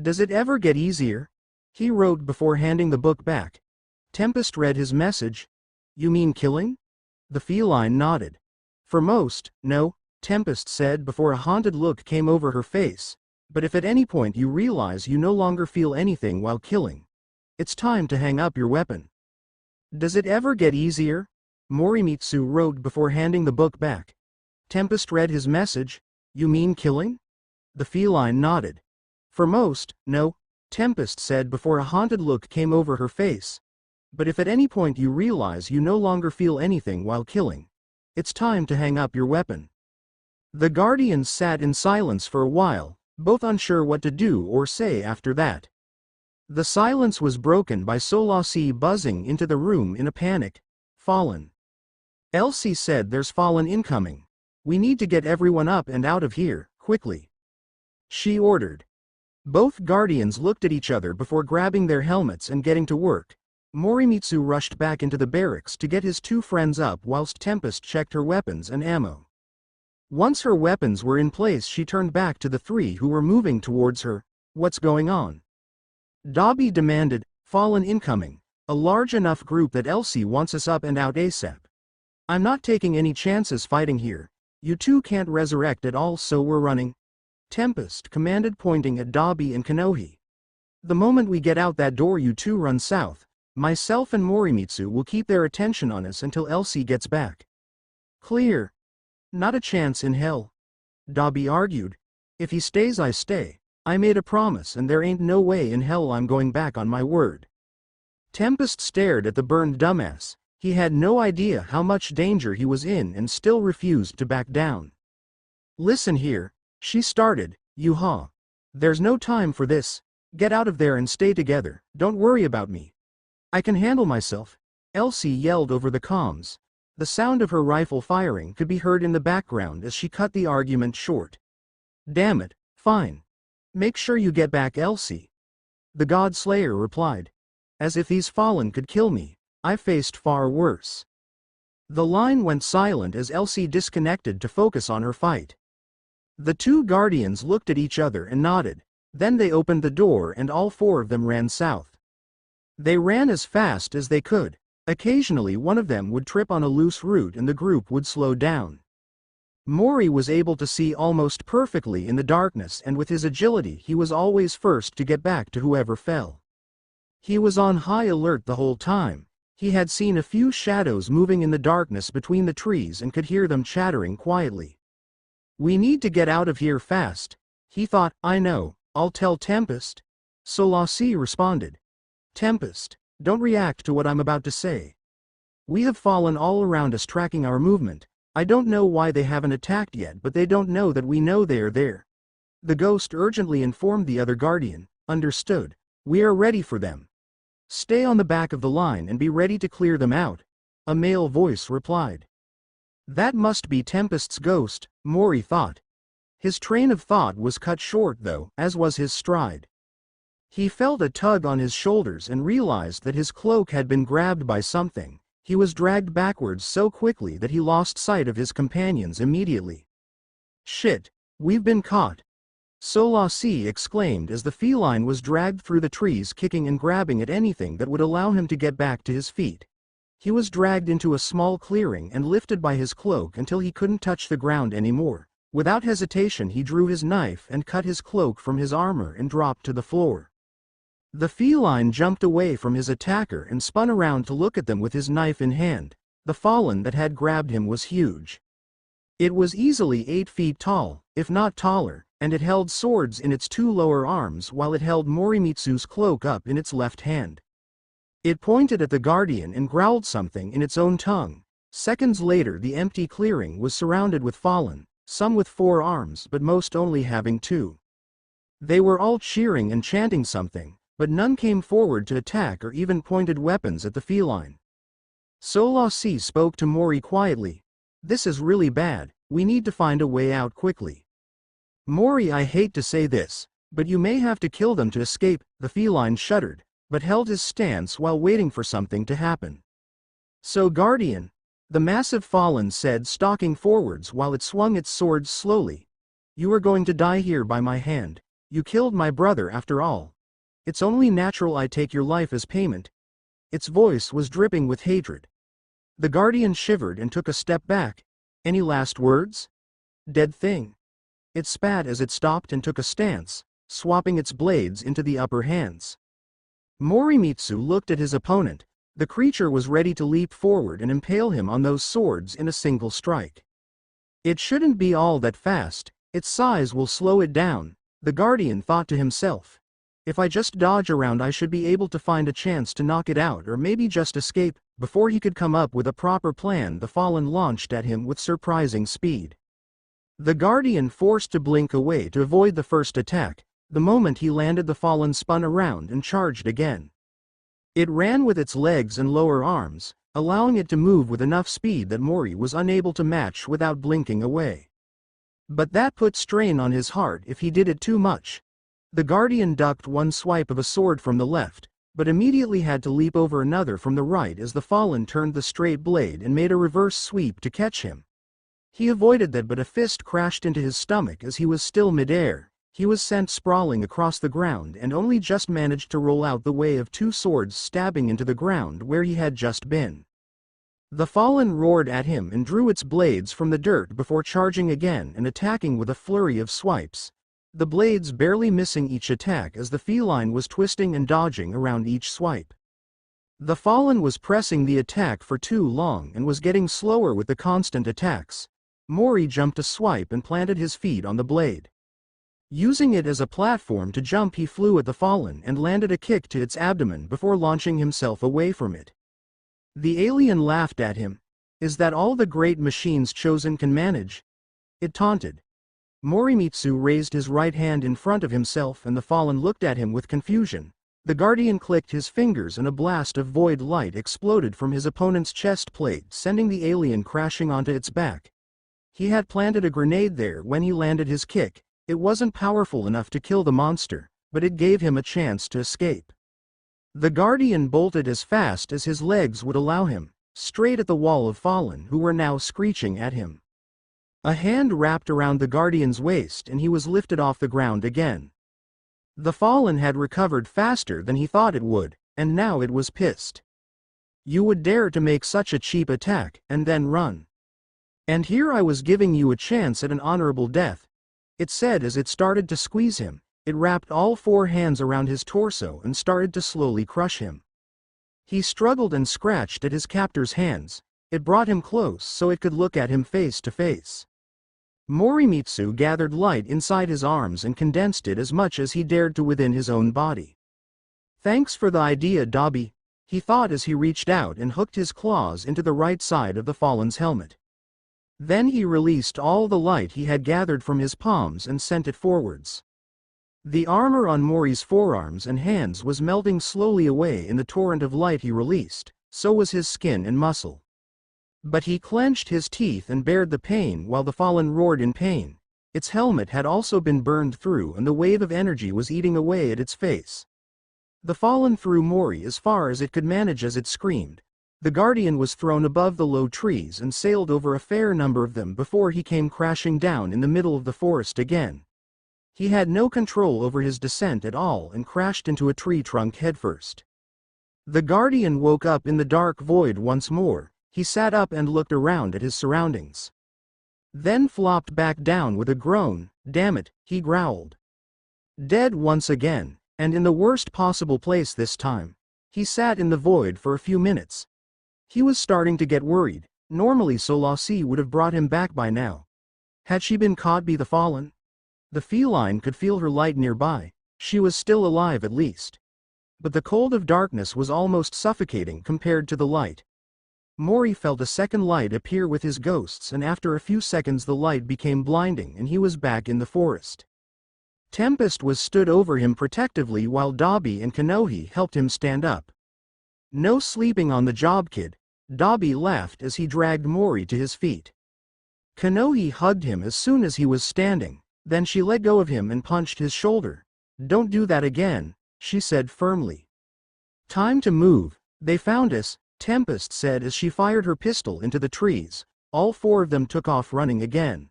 Does it ever get easier? He wrote before handing the book back. Tempest read his message. You mean killing? The feline nodded. For most, no, Tempest said before a haunted look came over her face. But if at any point you realize you no longer feel anything while killing, it's time to hang up your weapon. Does it ever get easier? Morimitsu wrote before handing the book back. Tempest read his message. You mean killing? The feline nodded. For most, no, Tempest said before a haunted look came over her face. But if at any point you realize you no longer feel anything while killing, it's time to hang up your weapon. The guardians sat in silence for a while, both unsure what to do or say after that. The silence was broken by Solasi buzzing into the room in a panic. Fallen. Elsie said there's fallen incoming. We need to get everyone up and out of here, quickly. She ordered. Both guardians looked at each other before grabbing their helmets and getting to work. Morimitsu rushed back into the barracks to get his two friends up whilst Tempest checked her weapons and ammo. Once her weapons were in place, she turned back to the three who were moving towards her. What's going on? Dobby demanded. Fallen incoming. A large enough group that Elsie wants us up and out ASAP. I'm not taking any chances fighting here. You two can't resurrect at all, so we're running. Tempest commanded, pointing at Dobby and Kanohi. The moment we get out that door, you two run south. Myself and Morimitsu will keep their attention on us until Elsie gets back. Clear. Not a chance in hell. Dobby argued. If he stays, I stay. I made a promise and there ain't no way in hell I'm going back on my word. Tempest stared at the burned dumbass. He had no idea how much danger he was in and still refused to back down. Listen here, she started, Yuha. There's no time for this. Get out of there and stay together. Don't worry about me. I can handle myself. Elsie yelled over the comms. The sound of her rifle firing could be heard in the background as she cut the argument short. Damn it, fine. Make sure you get back, Elsie. The God Slayer replied. As if these fallen could kill me. I've faced far worse. The line went silent as Elsie disconnected to focus on her fight. The two guardians looked at each other and nodded. Then they opened the door and all four of them ran south. They ran as fast as they could. Occasionally one of them would trip on a loose root and the group would slow down. Mori was able to see almost perfectly in the darkness, and with his agility he was always first to get back to whoever fell. He was on high alert the whole time. He had seen a few shadows moving in the darkness between the trees and could hear them chattering quietly. We need to get out of here fast. He thought. I know, I'll tell Tempest. Solasi responded. Tempest, don't react to what I'm about to say. We have fallen all around us tracking our movement. I don't know why they haven't attacked yet, but they don't know that we know they are there. The ghost urgently informed the other guardian. Understood. We are ready for them. Stay on the back of the line and be ready to clear them out. A male voice replied. That must be Tempest's ghost, Mori thought. His train of thought was cut short though, as was his stride. He felt a tug on his shoulders and realized that his cloak had been grabbed by something. He was dragged backwards so quickly that he lost sight of his companions immediately. Shit, we've been caught. Solasi exclaimed as the feline was dragged through the trees, kicking and grabbing at anything that would allow him to get back to his feet. He was dragged into a small clearing and lifted by his cloak until he couldn't touch the ground anymore. Without hesitation he drew his knife and cut his cloak from his armor and dropped to the floor. The feline jumped away from his attacker and spun around to look at them with his knife in hand. The fallen that had grabbed him was huge. It was easily 8 feet tall, if not taller, and it held swords in its two lower arms while it held Morimitsu's cloak up in its left hand. It pointed at the guardian and growled something in its own tongue. Seconds later the empty clearing was surrounded with fallen, some with 4 arms but most only having 2. They were all cheering and chanting something, but none came forward to attack or even pointed weapons at the feline. Solasi spoke to Mori quietly. This is really bad, we need to find a way out quickly. Mori, I hate to say this, but you may have to kill them to escape. The feline shuddered, but held his stance while waiting for something to happen. So Guardian, the massive fallen said, stalking forwards while it swung its sword slowly. You are going to die here by my hand. You killed my brother after all. It's only natural I take your life as payment. Its voice was dripping with hatred. The Guardian shivered and took a step back. Any last words? Dead thing. It spat as it stopped and took a stance, swapping its blades into the upper hands. Morimitsu looked at his opponent. The creature was ready to leap forward and impale him on those swords in a single strike. It shouldn't be all that fast, its size will slow it down, the Guardian thought to himself. If I just dodge around I should be able to find a chance to knock it out or maybe just escape. Before he could come up with a proper plan, the fallen launched at him with surprising speed. The Guardian forced to blink away to avoid the first attack. The moment he landed, the fallen spun around and charged again. It ran with its legs and lower arms, allowing it to move with enough speed that Mori was unable to match without blinking away. But that put strain on his heart if he did it too much. The Guardian ducked one swipe of a sword from the left, but immediately had to leap over another from the right as the fallen turned the straight blade and made a reverse sweep to catch him. He avoided that, but a fist crashed into his stomach as he was still midair. He was sent sprawling across the ground and only just managed to roll out the way of two swords stabbing into the ground where he had just been. The fallen roared at him and drew its blades from the dirt before charging again and attacking with a flurry of swipes, the blades barely missing each attack as the feline was twisting and dodging around each swipe. The fallen was pressing the attack for too long and was getting slower with the constant attacks. Mori jumped a swipe and planted his feet on the blade. Using it as a platform to jump, he flew at the fallen and landed a kick to its abdomen before launching himself away from it. The alien laughed at him. "Is that all the great machines chosen can manage?" it taunted. Morimitsu raised his right hand in front of himself and the fallen looked at him with confusion. The Guardian clicked his fingers and a blast of void light exploded from his opponent's chest plate, sending the alien crashing onto its back. He had planted a grenade there when he landed his kick. It wasn't powerful enough to kill the monster, but it gave him a chance to escape. The Guardian bolted as fast as his legs would allow him, straight at the wall of fallen who were now screeching at him. A hand wrapped around the Guardian's waist and he was lifted off the ground again. The fallen had recovered faster than he thought it would, and now it was pissed. "You would dare to make such a cheap attack, and then run. And here I was giving you a chance at an honorable death," it said as it started to squeeze him. It wrapped all four hands around his torso and started to slowly crush him. He struggled and scratched at his captor's hands. It brought him close so it could look at him face to face. Morimitsu gathered light inside his arms and condensed it as much as he dared to within his own body. "Thanks for the idea, Dabi," he thought as he reached out and hooked his claws into the right side of the fallen's helmet. Then he released all the light he had gathered from his palms and sent it forwards. The armor on Mori's forearms and hands was melting slowly away in the torrent of light he released, so was his skin and muscle. But he clenched his teeth and bared the pain while the fallen roared in pain. Its helmet had also been burned through and the wave of energy was eating away at its face. The fallen threw Mori as far as it could manage as it screamed. The Guardian was thrown above the low trees and sailed over a fair number of them before he came crashing down in the middle of the forest again. He had no control over his descent at all and crashed into a tree trunk headfirst. The Guardian woke up in the dark void once more. He sat up and looked around at his surroundings. Then flopped back down with a groan. "Damn it," he growled. Dead once again, and in the worst possible place this time. He sat in the void for a few minutes. He was starting to get worried. Normally Solasi would have brought him back by now. Had she been caught by the fallen? The feline could feel her light nearby. She was still alive at least. But the cold of darkness was almost suffocating compared to the light. Mori felt a second light appear with his ghosts, and after a few seconds the light became blinding and he was back in the forest. Tempest was stood over him protectively while Dabi and Kanohi helped him stand up. "No sleeping on the job, kid," Dabi laughed as he dragged Mori to his feet. Kanohi hugged him as soon as he was standing, then she let go of him and punched his shoulder. "Don't do that again," she said firmly. "Time to move. They found us," Tempest said as she fired her pistol into the trees. All four of them took off running again.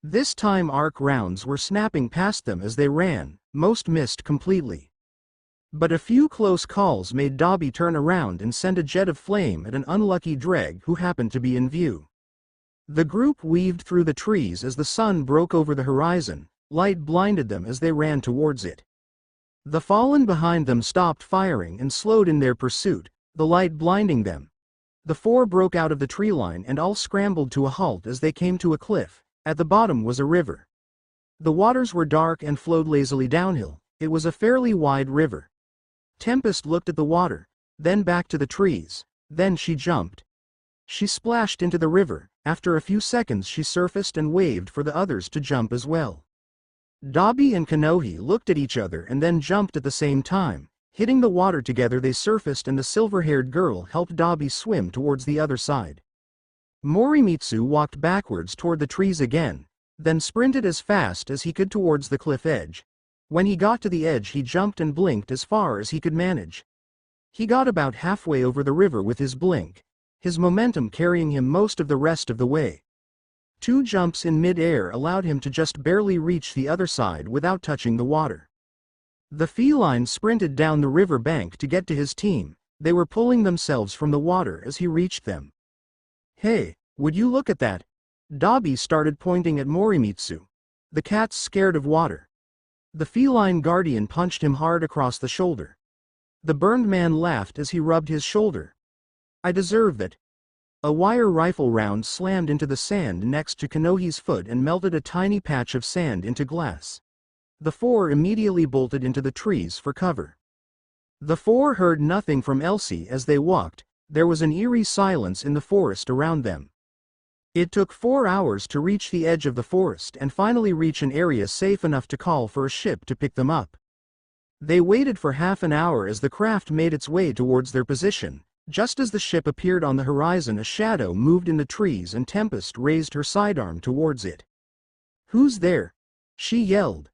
This time arc rounds were snapping past them as they ran, most missed completely. But a few close calls made Dabi turn around and send a jet of flame at an unlucky dreg who happened to be in view. The group weaved through the trees as the sun broke over the horizon. Light blinded them as they ran towards it. The fallen behind them stopped firing and slowed in their pursuit, the light blinding them. The four broke out of the tree line and all scrambled to a halt as they came to a cliff. At the bottom was a river. The waters were dark and flowed lazily downhill. It was a fairly wide river. Tempest looked at the water, then back to the trees. Then she jumped. She splashed into the river. After a few seconds she surfaced and waved for the others to jump as well. Dobby and Kanohi looked at each other and then jumped at the same time. Hitting the water together they surfaced and the silver-haired girl helped Dobby swim towards the other side. Morimitsu walked backwards toward the trees again, then sprinted as fast as he could towards the cliff edge. When he got to the edge he jumped and blinked as far as he could manage. He got about halfway over the river with his blink, his momentum carrying him most of the rest of the way. 2 jumps in mid-air allowed him to just barely reach the other side without touching the water. The feline sprinted down the river bank to get to his team. They were pulling themselves from the water as he reached them. "Hey, would you look at that?" Dobby started pointing at Morimitsu. The cat's scared of water. The feline guardian punched him hard across the shoulder. The burned man laughed as he rubbed his shoulder. "I deserve that." A wire rifle round slammed into the sand next to Kanohi's foot and melted a tiny patch of sand into glass. The 4 immediately bolted into the trees for cover. The 4 heard nothing from Elsie as they walked. There was an eerie silence in the forest around them. It took 4 hours to reach the edge of the forest and finally reach an area safe enough to call for a ship to pick them up. They waited for half an hour as the craft made its way towards their position. Just as the ship appeared on the horizon, a shadow moved in the trees and Tempest raised her sidearm towards it. "Who's there?" she yelled.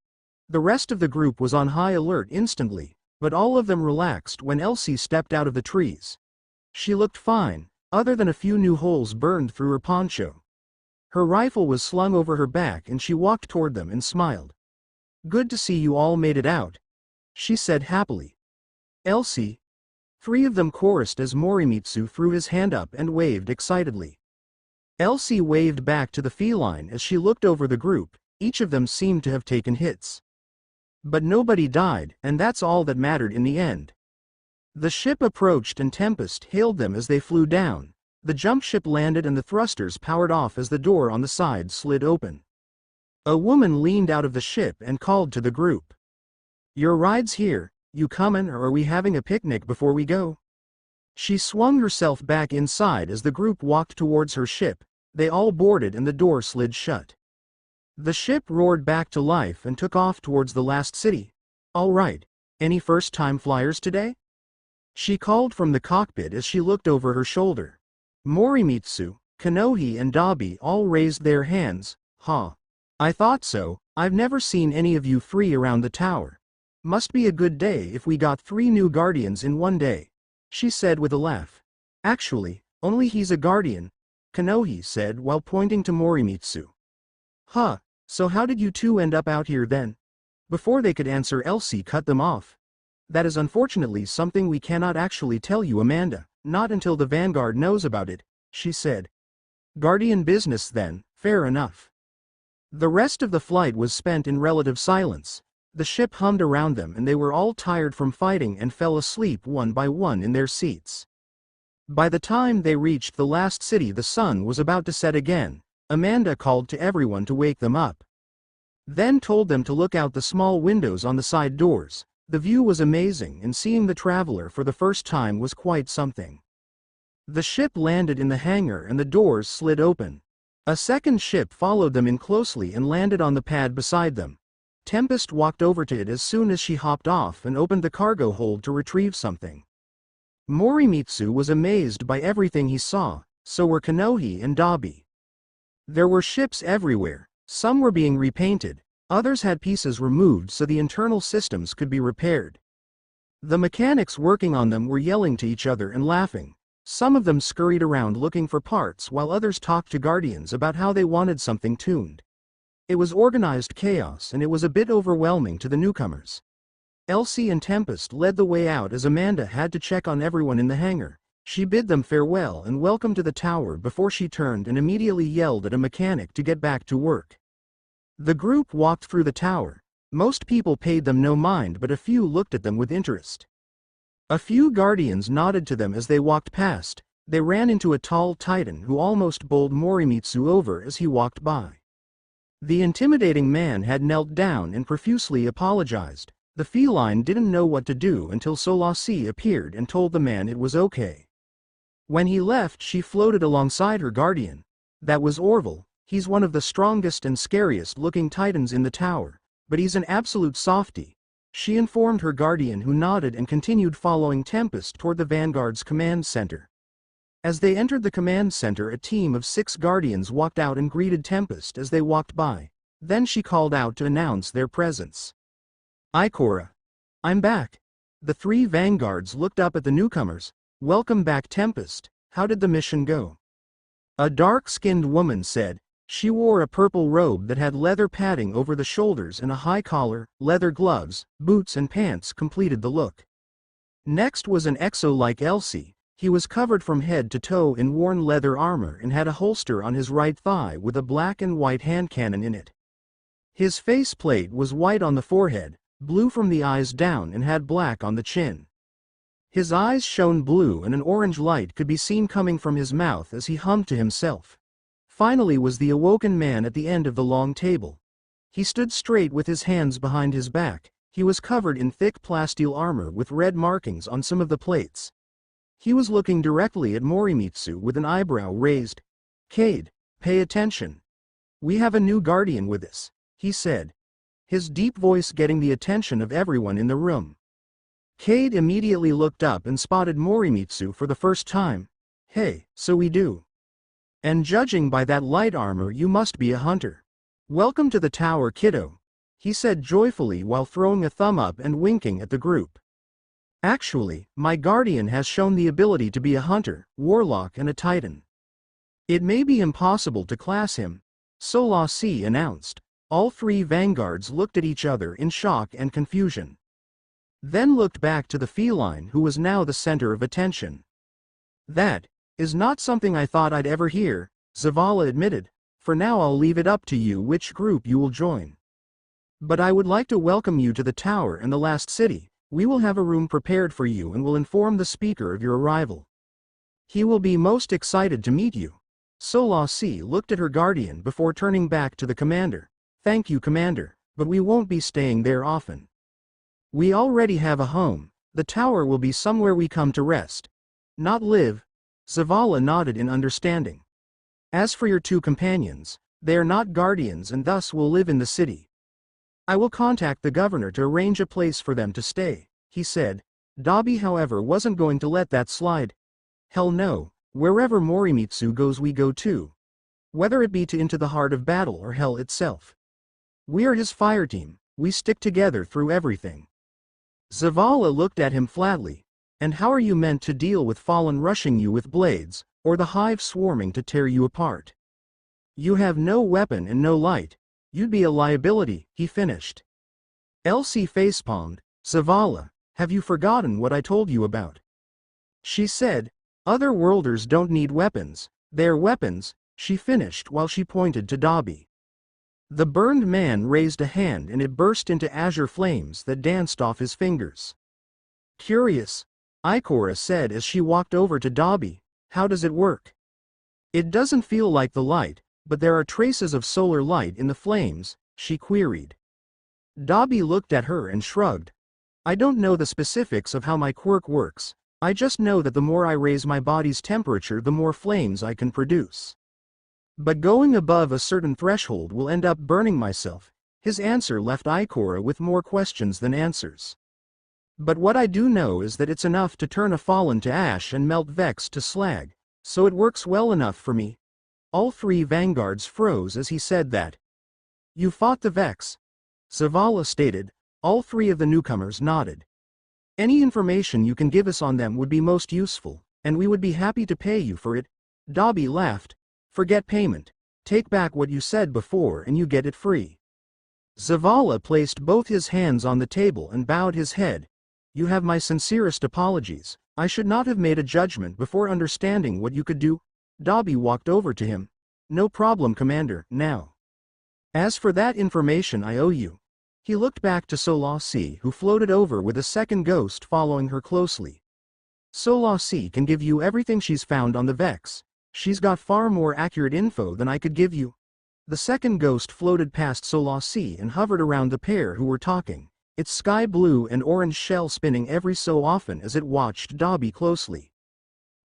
The rest of the group was on high alert instantly, but all of them relaxed when Elsie stepped out of the trees. She looked fine, other than a few new holes burned through her poncho. Her rifle was slung over her back and she walked toward them and smiled. "Good to see you all made it out," she said happily. "Elsie." 3 of them chorused as Morimitsu threw his hand up and waved excitedly. Elsie waved back to the feline as she looked over the group. Each of them seemed to have taken hits. But nobody died, and that's all that mattered in the end. The ship approached and Tempest hailed them as they flew down. The jump ship landed and the thrusters powered off as the door on the side slid open. A woman leaned out of the ship and called to the group. "Your ride's here. You comin' or are we having a picnic before we go?" She swung herself back inside as the group walked towards her ship. They all boarded and the door slid shut. The ship roared back to life and took off towards the last city. "All right, any first-time flyers today?" she called from the cockpit as she looked over her shoulder. Morimitsu, Kanohi and Dobby all raised their hands. "Huh. I thought so. I've never seen any of you 3 around the tower. Must be a good day if we got 3 new guardians in one day," she said with a laugh. "Actually, only he's a guardian," Kanohi said while pointing to Morimitsu. "Huh, so how did you 2 end up out here then?" Before they could answer, Elsie cut them off. "That is unfortunately something we cannot actually tell you, Amanda, not until the Vanguard knows about it," she said. "Guardian business then, fair enough." The rest of the flight was spent in relative silence. The ship hummed around them and they were all tired from fighting and fell asleep one by one in their seats. By the time they reached the last city the sun was about to set again. Amanda called to everyone to wake them up. Then told them to look out the small windows on the side doors. The view was amazing and seeing the traveler for the first time was quite something. The ship landed in the hangar and the doors slid open. A second ship followed them in closely and landed on the pad beside them. Tempest walked over to it as soon as she hopped off and opened the cargo hold to retrieve something. Morimitsu was amazed by everything he saw, so were Kanohi and Dobby. There were ships everywhere. Some were being repainted, others had pieces removed so the internal systems could be repaired. The mechanics working on them were yelling to each other and laughing. Some of them scurried around looking for parts while others talked to guardians about how they wanted something tuned. It was organized chaos and it was a bit overwhelming to the newcomers. Elsie and Tempest led the way out as Amanda had to check on everyone in the hangar. She bid them farewell and welcome to the tower before she turned and immediately yelled at a mechanic to get back to work. The group walked through the tower. Most people paid them no mind, but a few looked at them with interest. A few guardians nodded to them as they walked past. They ran into a tall titan who almost bowled Morimitsu over as he walked by. The intimidating man had knelt down and profusely apologized. The feline didn't know what to do until Solasi appeared and told the man it was okay. When he left, she floated alongside her guardian. That was Orville. He's one of the strongest and scariest looking titans in the tower. but he's an absolute softie," she informed her guardian, who nodded and continued following Tempest toward the Vanguard's command center. As they entered the command center, a team of 6 guardians walked out and greeted Tempest as they walked by. Then she called out to announce their presence. "Ikora. I'm back." The 3 Vanguards looked up at the newcomers. "Welcome back, Tempest. How did the mission go?" A dark-skinned woman said. She wore a purple robe that had leather padding over the shoulders, and a high collar. Leather gloves, boots and pants completed the look. Next was an exo like Elsie. He was covered from head to toe in worn leather armor and had a holster on his right thigh with a black and white hand cannon in it. His faceplate was white on the forehead, blue from the eyes down, and had black on the chin. His eyes shone blue and an orange light could be seen coming from his mouth as he hummed to himself. Finally was the awoken man at the end of the long table. He stood straight with his hands behind his back. He was covered in thick plasteel armor with red markings on some of the plates. He was looking directly at Morimitsu with an eyebrow raised. "Cade, pay attention. We have a new guardian with us," he said, his deep voice getting the attention of everyone in the room. Cade immediately looked up and spotted Morimitsu for the first time. "Hey, so we do. And judging by that light armor, you must be a hunter. Welcome to the tower, kiddo," he said joyfully while throwing a thumb up and winking at the group. "Actually, my guardian has shown the ability to be a hunter, warlock and a titan. It may be impossible to class him," Solasi announced. All 3 Vanguards looked at each other in shock and confusion. Then looked back to the feline, who was now the center of attention. "That is not something I thought I'd ever hear," Zavala admitted. "For now I'll leave it up to you which group you will join. But I would like to welcome you to the tower and the last city. We will have a room prepared for you and will inform the speaker of your arrival. He will be most excited to meet you." Solasi looked at her guardian before turning back to the commander. "Thank you, Commander, but we won't be staying there often. We already have a home. The tower will be somewhere we come to rest, not live." Zavala nodded in understanding. "As for your 2 companions, they are not guardians and thus will live in the city. I will contact the governor to arrange a place for them to stay," he said. Dabi, however, wasn't going to let that slide. "Hell no, wherever Morimitsu goes we go too. Whether it be to into the heart of battle or hell itself. We are his fire team, we stick together through everything." Zavala looked at him flatly. "And how are you meant to deal with Fallen rushing you with blades, or the hive swarming to tear you apart? You have no weapon and no light. You'd be a liability," he finished. Elsie facepalmed. "Zavala, have you forgotten what I told you about?" She said. "Other worlders don't need weapons, they're weapons," she finished while she pointed to Dabi. The burned man raised a hand and it burst into azure flames that danced off his fingers. "Curious," Ikora said as she walked over to Dabi. "How does it work?" "It doesn't feel like the light, but there are traces of solar light in the flames," she queried. Dabi looked at her and shrugged. "I don't know the specifics of how my quirk works. I just know that the more I raise my body's temperature, the more flames I can produce. But going above a certain threshold will end up burning myself." His answer left Ikora with more questions than answers. "But what I do know is that it's enough to turn a Fallen to ash and melt Vex to slag, so it works well enough for me." All 3 Vanguards froze as he said that. "You fought the Vex?" Zavala stated. All 3 of the newcomers nodded. "Any information you can give us on them would be most useful, and we would be happy to pay you for it." Dabi laughed. "Forget payment. Take back what you said before and you get it free." Zavala placed both his hands on the table and bowed his head. "You have my sincerest apologies. I should not have made a judgment before understanding what you could do." Dabi walked over to him. "No problem, Commander, now. As for that information I owe you." He looked back to Solasi, who floated over with a second ghost following her closely. "Solasi can give you everything she's found on the Vex. She's got far more accurate info than I could give you." The second ghost floated past Solasi and hovered around the pair who were talking, its sky blue and orange shell spinning every so often as it watched Dabi closely.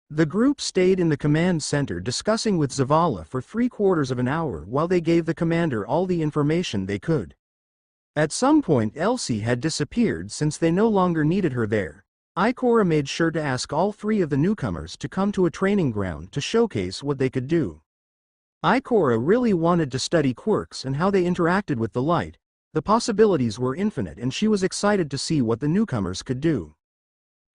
The group stayed in the command center discussing with Zavala for 3/4 of an hour while they gave the commander all the information they could. At some point Elsie had disappeared since they no longer needed her there. Ikora made sure to ask all three of the newcomers to come to a training ground to showcase what they could do. Ikora really wanted to study quirks and how they interacted with the light. The possibilities were infinite and she was excited to see what the newcomers could do.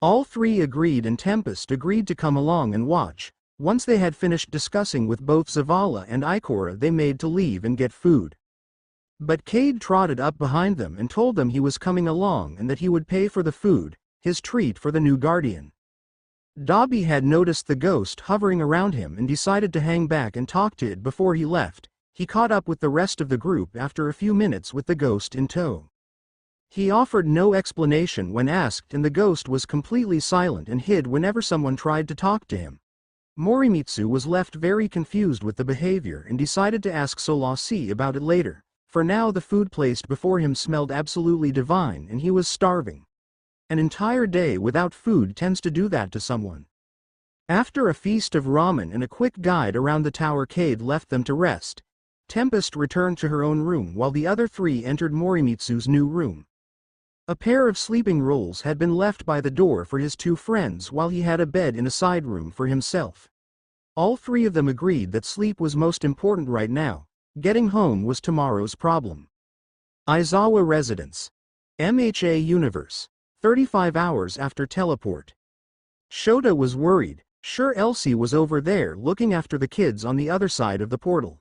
All three agreed and Tempest agreed to come along and watch. Once they had finished discussing with both Zavala and Ikora, they made to leave and get food. But Cade trotted up behind them and told them he was coming along and that he would pay for the food, his treat for the new guardian. Dobby had noticed the ghost hovering around him and decided to hang back and talk to it before he left. He caught up with the rest of the group after a few minutes with the ghost in tow. He offered no explanation when asked and the ghost was completely silent and hid whenever someone tried to talk to him. Morimitsu was left very confused with the behavior and decided to ask Solasi about it later. For now the food placed before him smelled absolutely divine and he was starving. An entire day without food tends to do that to someone. After a feast of ramen and a quick guide around the tower, Cade left them to rest. Tempest returned to her own room while the other three entered Morimitsu's new room. A pair of sleeping rolls had been left by the door for his two friends while he had a bed in a side room for himself. All three of them agreed that sleep was most important right now. Getting home was tomorrow's problem. Aizawa Residence. M.H.A. Universe. 35 hours after teleport. Shota was worried. Sure, Elsie was over there looking after the kids on the other side of the portal.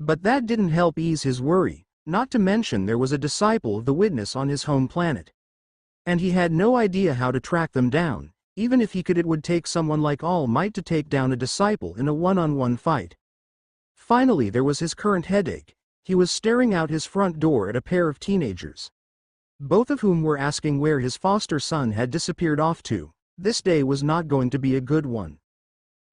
But that didn't help ease his worry, not to mention there was a disciple of the witness on his home planet. And he had no idea how to track them down. Even if he could, it would take someone like All Might to take down a disciple in a one-on-one fight. Finally, there was his current headache. He was staring out his front door at a pair of teenagers, both of whom were asking where his foster son had disappeared off to. This day was not going to be a good one.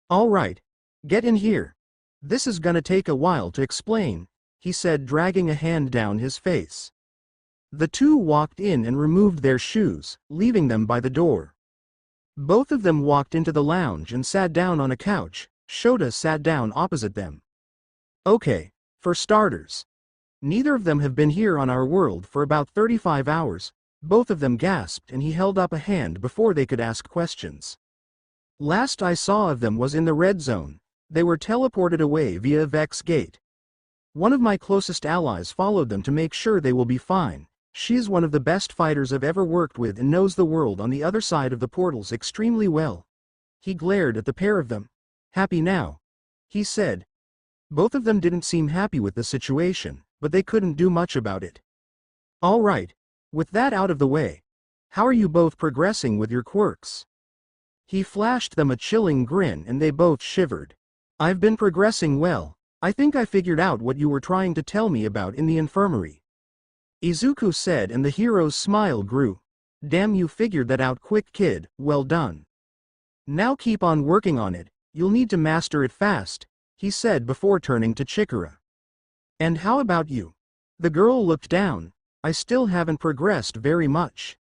"All right. Get in here. This is gonna take a while to explain," he said, dragging a hand down his face. The two walked in and removed their shoes, leaving them by the door. Both of them walked into the lounge and sat down on a couch. Shota sat down opposite them. "Okay, for starters, neither of them have been here on our world for about 35 hours. Both of them gasped and he held up a hand before they could ask questions. "Last I saw of them was in the red zone. They were teleported away via Vex Gate. One of my closest allies followed them to make sure they will be fine. She is one of the best fighters I've ever worked with and knows the world on the other side of the portals extremely well." He glared at the pair of them. "Happy now?" he said. Both of them didn't seem happy with the situation, but they couldn't do much about it. "All right. With that out of the way, how are you both progressing with your quirks?" He flashed them a chilling grin and they both shivered. "I've been progressing well. I think I figured out what you were trying to tell me about in the infirmary," Izuku said, and the hero's smile grew. "Damn, you figured that out quick, kid. Well done. Now keep on working on it. You'll need to master it fast," he said before turning to Chikara. "And how about you?" The girl looked down. "I still haven't progressed very much.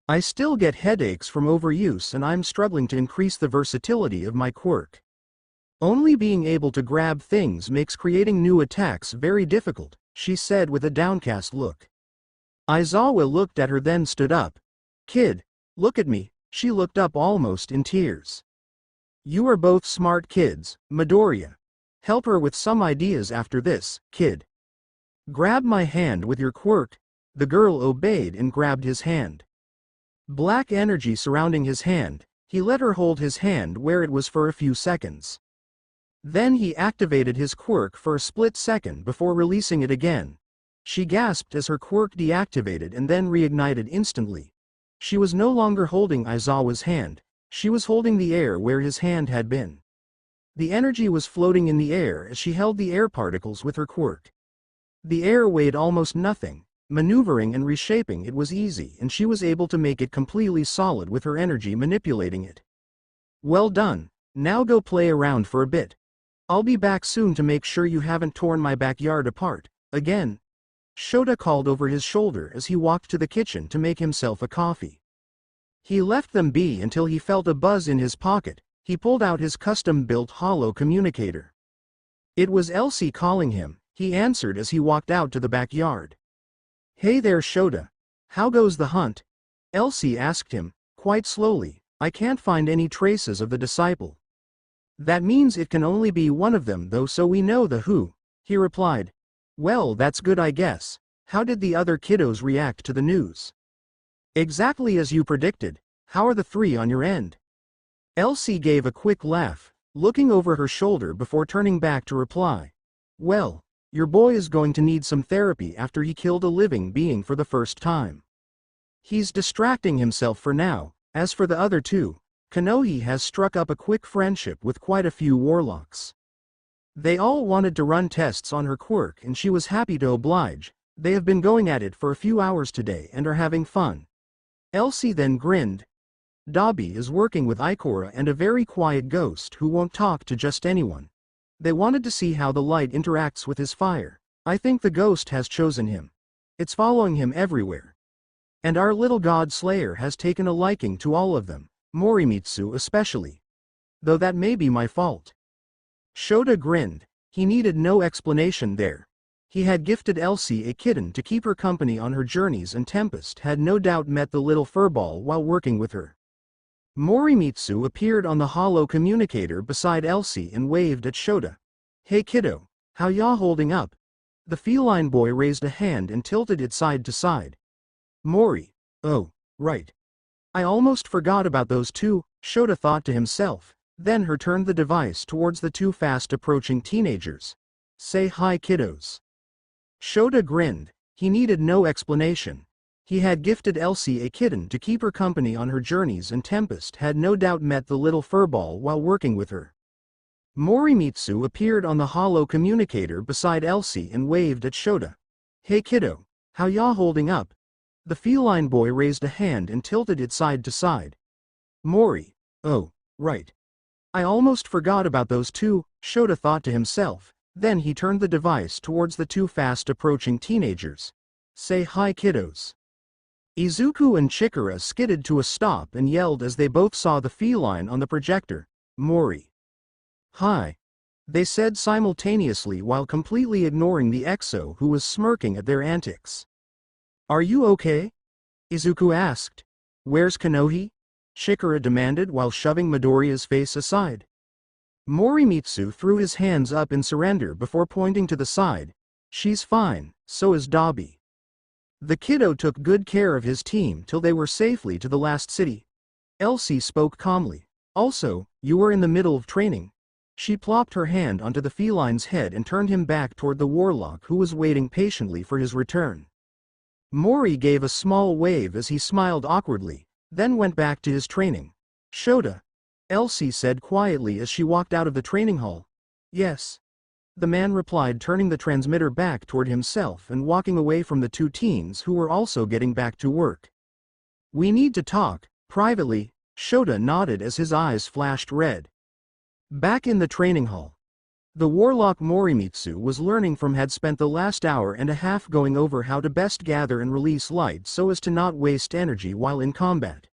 I still get headaches from overuse and I'm struggling to increase the versatility of my quirk. Only being able to grab things makes creating new attacks very difficult," she said with a downcast look. Aizawa looked at her, then stood up. "Kid, look at me." She looked up almost in tears. "You are both smart kids, Midoriya. Help her with some ideas after this, kid. Grab my hand with your quirk." The girl obeyed and grabbed his hand. Black energy surrounding his hand, he let her hold his hand where it was for a few seconds. Then he activated his quirk for a split second before releasing it again. She gasped as her quirk deactivated and then reignited instantly. She was no longer holding Aizawa's hand, she was holding the air where his hand had been. The energy was floating in the air as she held the air particles with her quirk. The air weighed almost nothing. Maneuvering and reshaping it was easy and she was able to make it completely solid with her energy manipulating it. "Well done. Now go play around for a bit. I'll be back soon to make sure you haven't torn my backyard apart again," Shota called over his shoulder as he walked to the kitchen to make himself a coffee. He left them be until he felt a buzz in his pocket. He pulled out his custom-built hollow communicator. It was Elsie calling him. He answered as he walked out to the backyard. Hey there, Shota. How goes the hunt? Elsie asked him, quite slowly. I can't find any traces of the disciple. That means it can only be one of them though, so we know the who, he replied. Well, that's good, I guess. How did the other kiddos react to the news? Exactly as you predicted. How are the three on your end? Elsie gave a quick laugh, looking over her shoulder before turning back to reply. Well, your boy is going to need some therapy after he killed a living being for the first time. He's distracting himself for now. As for the other two, Kanohi has struck up a quick friendship with quite a few warlocks. They all wanted to run tests on her quirk and she was happy to oblige. They have been going at it for a few hours today and are having fun. Elsie then grinned. Dobby is working with Ikora and a very quiet ghost who won't talk to just anyone. They wanted to see how the light interacts with his fire. I think the ghost has chosen him. It's following him everywhere. And our little god slayer has taken a liking to all of them, Morimitsu especially. Though that may be my fault. Shota grinned. He needed no explanation there. He had gifted Elsie a kitten to keep her company on her journeys and Tempest had no doubt met the little furball while working with her. Morimitsu appeared on the hollow communicator beside Elsie and waved at Shota. Hey kiddo, how ya holding up? The feline boy raised a hand and tilted it side to side. Mori, oh, right. I almost forgot about those two, Shota thought to himself, then her turned the device towards the two fast approaching teenagers. Say hi kiddos. Shota grinned. He needed no explanation. He had gifted Elsie a kitten to keep her company on her journeys and Tempest had no doubt met the little furball while working with her. Morimitsu appeared on the hollow communicator beside Elsie and waved at Shota. Hey kiddo, how ya holding up? The feline boy raised a hand and tilted it side to side. Mori, oh, right. I almost forgot about those two, Shota thought to himself, then he turned the device towards the two fast approaching teenagers. Say hi kiddos. Izuku and Chikara skidded to a stop and yelled as they both saw the feline on the projector. Mori. Hi. They said simultaneously while completely ignoring the EXO who was smirking at their antics. Are you okay? Izuku asked. Where's Kanohi? Chikara demanded while shoving Midoriya's face aside. Morimitsu threw his hands up in surrender before pointing to the side. She's fine, so is Dobby. The kiddo took good care of his team till they were safely to the last city. Elsie spoke calmly. Also, you were in the middle of training. She plopped her hand onto the feline's head and turned him back toward the warlock who was waiting patiently for his return. Mori gave a small wave as he smiled awkwardly, then went back to his training. Shota. Elsie said quietly as she walked out of the training hall. Yes. The man replied, turning the transmitter back toward himself and walking away from the two teens who were also getting back to work. We need to talk, privately, Shota nodded as his eyes flashed red. Back in the training hall. The warlock Morimitsu was learning from had spent the last hour and a half going over how to best gather and release light so as to not waste energy while in combat.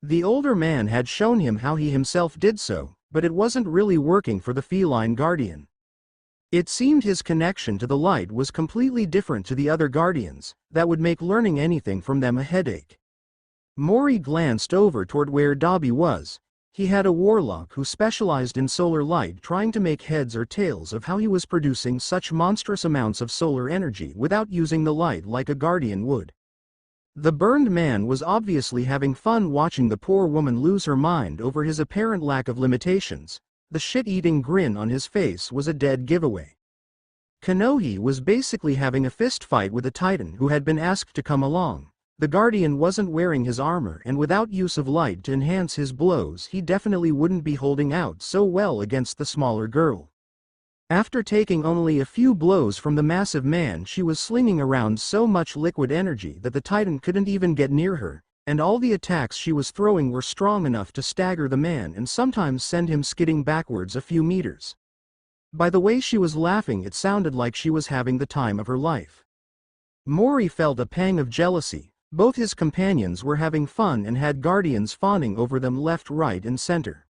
The older man had shown him how he himself did so, but it wasn't really working for the feline guardian. It seemed his connection to the light was completely different to the other guardians, that would make learning anything from them a headache. Mori glanced over toward where Dobby was. He had a warlock who specialized in solar light trying to make heads or tails of how he was producing such monstrous amounts of solar energy without using the light like a guardian would. The burned man was obviously having fun watching the poor woman lose her mind over his apparent lack of limitations. The shit-eating grin on his face was a dead giveaway. Kanohi was basically having a fist fight with a titan who had been asked to come along. The guardian wasn't wearing his armor and without use of light to enhance his blows he definitely wouldn't be holding out so well against the smaller girl. After taking only a few blows from the massive man, she was slinging around so much liquid energy that the titan couldn't even get near her, and all the attacks she was throwing were strong enough to stagger the man and sometimes send him skidding backwards a few meters. By the way she was laughing, it sounded like she was having the time of her life. Mori felt a pang of jealousy. Both his companions were having fun and had guardians fawning over them left, right, and center.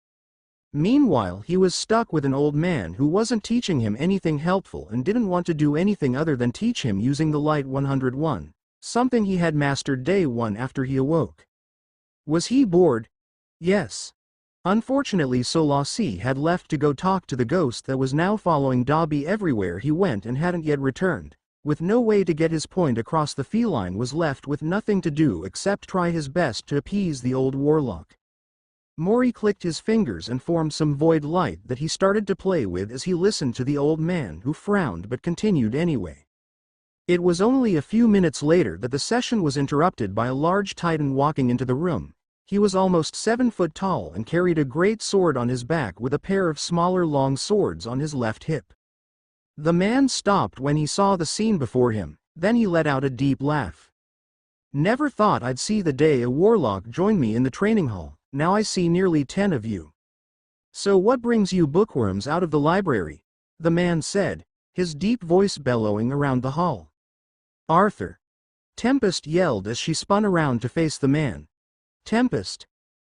Meanwhile, he was stuck with an old man who wasn't teaching him anything helpful and didn't want to do anything other than teach him using the Light 101. something he had mastered day one after he awoke. Was he bored? Yes. Unfortunately Solasi had left to go talk to the ghost that was now following Dobby everywhere he went and hadn't yet returned. With no way to get his point across, the feline was left with nothing to do except try his best to appease the old warlock. Mori clicked his fingers and formed some void light that he started to play with as he listened to the old man, who frowned but continued anyway. It was only a few minutes later that the session was interrupted by a large titan walking into the room. He was almost 7 foot tall and carried a great sword on his back with a pair of smaller long swords on his left hip. The man stopped when he saw the scene before him, then he let out a deep laugh. Never thought I'd see the day a warlock joined me in the training hall. Now I see nearly 10 of you. So what brings you bookworms out of the library? The man said, his deep voice bellowing around the hall. Arthur. Tempest yelled as she spun around to face the man. Tempest.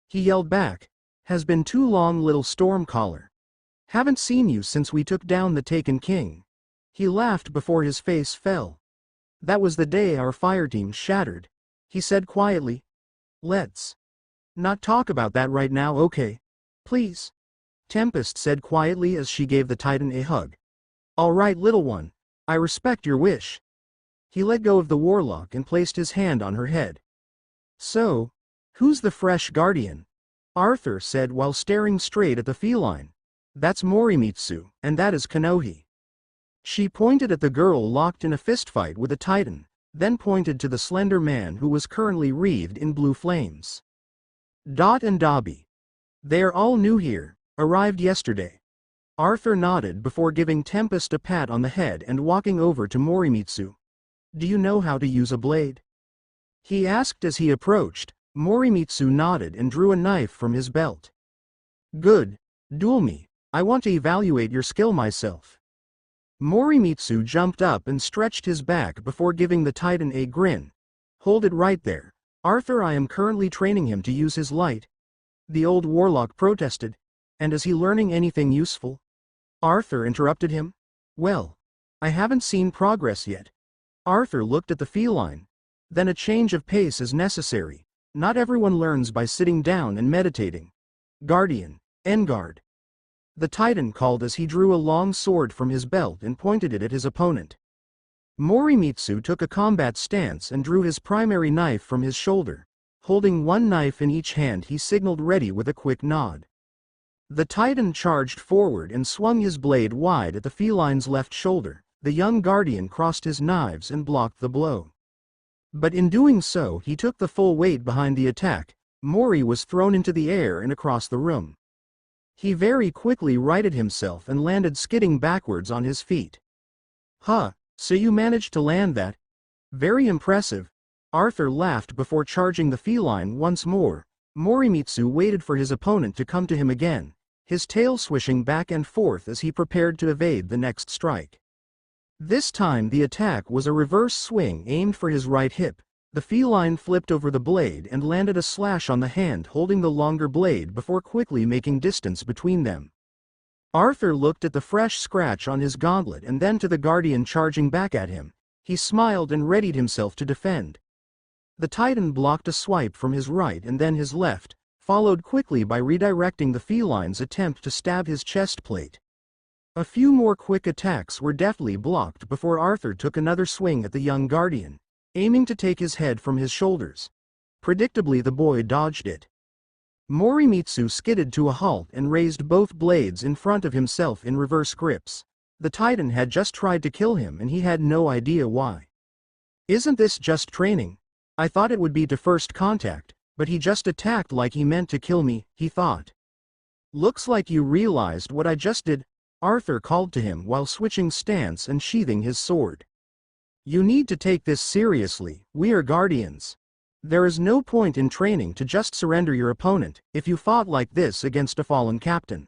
He yelled back. Has been too long, little Stormcaller. Haven't seen you since we took down the Taken King. He laughed before his face fell. That was the day our fireteam shattered. He said quietly. Let's not talk about that right now, okay? Please. Tempest said quietly as she gave the Titan a hug. All right, little one. I respect your wish. He let go of the warlock and placed his hand on her head. So, who's the fresh guardian? Arthur said while staring straight at the feline. That's Morimitsu, and that is Kanohi. She pointed at the girl locked in a fistfight with a titan, then pointed to the slender man who was currently wreathed in blue flames. Dot and Dobby. They are all new here, arrived yesterday. Arthur nodded before giving Tempest a pat on the head and walking over to Morimitsu. Do you know how to use a blade? He asked as he approached. Morimitsu nodded and drew a knife from his belt. Good. Duel me. I want to evaluate your skill myself. Morimitsu jumped up and stretched his back before giving the Titan a grin. Hold it right there. Arthur, I am currently training him to use his light. The old warlock protested. And is he learning anything useful? Arthur interrupted him. Well, I haven't seen progress yet. Arthur looked at the feline. Then a change of pace is necessary. Not everyone learns by sitting down and meditating. Guardian, Engard. The Titan called as he drew a long sword from his belt and pointed it at his opponent. Morimitsu took a combat stance and drew his primary knife from his shoulder. Holding one knife in each hand, he signaled ready with a quick nod. The Titan charged forward and swung his blade wide at the feline's left shoulder. The young guardian crossed his knives and blocked the blow. But in doing so, he took the full weight behind the attack. Mori was thrown into the air and across the room. He very quickly righted himself and landed skidding backwards on his feet. Huh, so you managed to land that? Very impressive. Arthur laughed before charging the feline once more. Morimitsu waited for his opponent to come to him again, his tail swishing back and forth as he prepared to evade the next strike. This time the attack was a reverse swing aimed for his right hip. The feline flipped over the blade and landed a slash on the hand holding the longer blade before quickly making distance between them. Arthur looked at the fresh scratch on his gauntlet and then to the guardian charging back at him. He smiled and readied himself to defend. The Titan blocked a swipe from his right and then his left, followed quickly by redirecting the feline's attempt to stab his chest plate. A few more quick attacks were deftly blocked before Arthur took another swing at the young guardian, aiming to take his head from his shoulders. Predictably the boy dodged it. Morimitsu skidded to a halt and raised both blades in front of himself in reverse grips. The Titan had just tried to kill him and he had no idea why. Isn't this just training? I thought it would be to first contact, but he just attacked like he meant to kill me, he thought. Looks like you realized what I just did, Arthur called to him while switching stance and sheathing his sword. You need to take this seriously, we are guardians. There is no point in training to just surrender your opponent. If you fought like this against a fallen captain,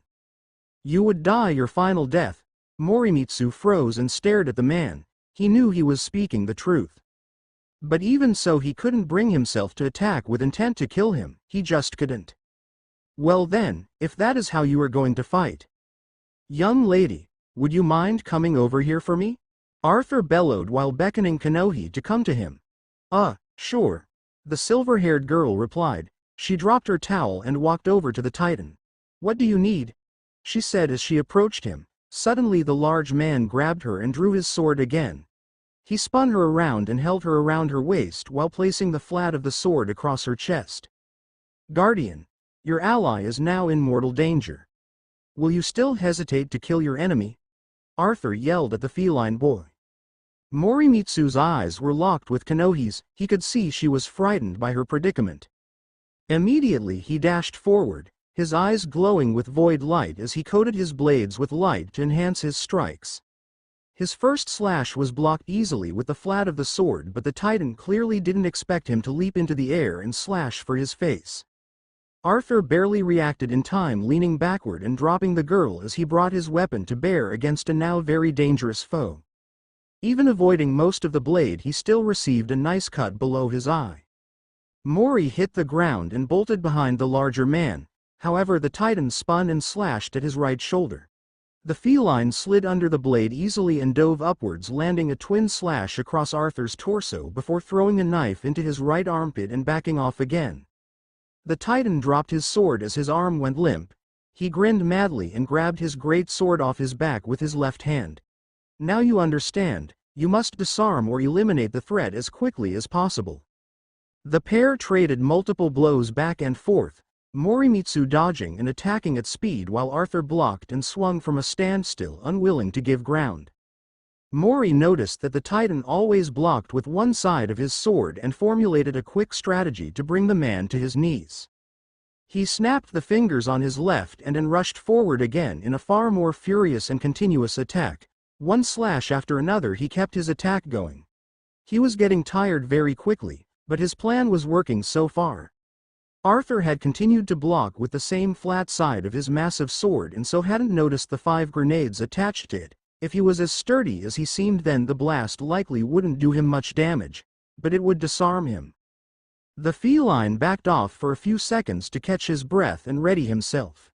you would die your final death. Morimitsu froze and stared at the man. He knew he was speaking the truth. But even so he couldn't bring himself to attack with intent to kill him, he just couldn't. Well then, if that is how you are going to fight. Young lady, would you mind coming over here for me? Arthur bellowed while beckoning Kanohi to come to him. Sure. The silver-haired girl replied. She dropped her towel and walked over to the Titan. What do you need? She said as she approached him. Suddenly the large man grabbed her and drew his sword again. He spun her around and held her around her waist while placing the flat of the sword across her chest. Guardian, your ally is now in mortal danger. Will you still hesitate to kill your enemy? Arthur yelled at the feline boy. Morimitsu's eyes were locked with Kanohi's. He could see she was frightened by her predicament. Immediately he dashed forward, his eyes glowing with void light as he coated his blades with light to enhance his strikes. His first slash was blocked easily with the flat of the sword, but the Titan clearly didn't expect him to leap into the air and slash for his face. Arthur barely reacted in time, leaning backward and dropping the girl as he brought his weapon to bear against a now very dangerous foe. Even avoiding most of the blade, he still received a nice cut below his eye. Mori hit the ground and bolted behind the larger man, however the Titan spun and slashed at his right shoulder. The feline slid under the blade easily and dove upwards, landing a twin slash across Arthur's torso before throwing a knife into his right armpit and backing off again. The Titan dropped his sword as his arm went limp. He grinned madly and grabbed his great sword off his back with his left hand. Now you understand, you must disarm or eliminate the threat as quickly as possible. The pair traded multiple blows back and forth, Morimitsu dodging and attacking at speed while Arthur blocked and swung from a standstill, unwilling to give ground. Mori noticed that the Titan always blocked with one side of his sword and formulated a quick strategy to bring the man to his knees. He snapped the fingers on his left and then rushed forward again in a far more furious and continuous attack. One slash after another, he kept his attack going. He was getting tired very quickly, but his plan was working so far. Arthur had continued to block with the same flat side of his massive sword and so hadn't noticed the 5 grenades attached to it. If he was as sturdy as he seemed, then the blast likely wouldn't do him much damage, but it would disarm him. The feline backed off for a few seconds to catch his breath and ready himself.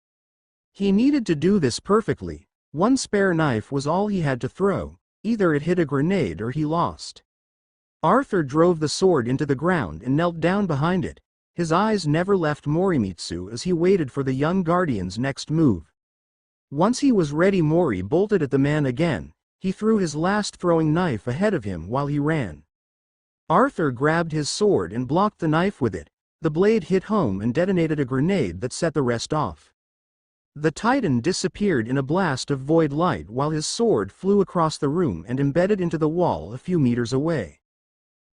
He needed to do this perfectly. One spare knife was all he had to throw. Either it hit a grenade or he lost. Arthur drove the sword into the ground and knelt down behind it. His eyes never left Morimitsu as he waited for the young guardian's next move. Once he was ready, Mori bolted at the man again. He threw his last throwing knife ahead of him while he ran. Arthur grabbed his sword and blocked the knife with it. The blade hit home and detonated a grenade that set the rest off. The Titan disappeared in a blast of void light while his sword flew across the room and embedded into the wall a few meters away.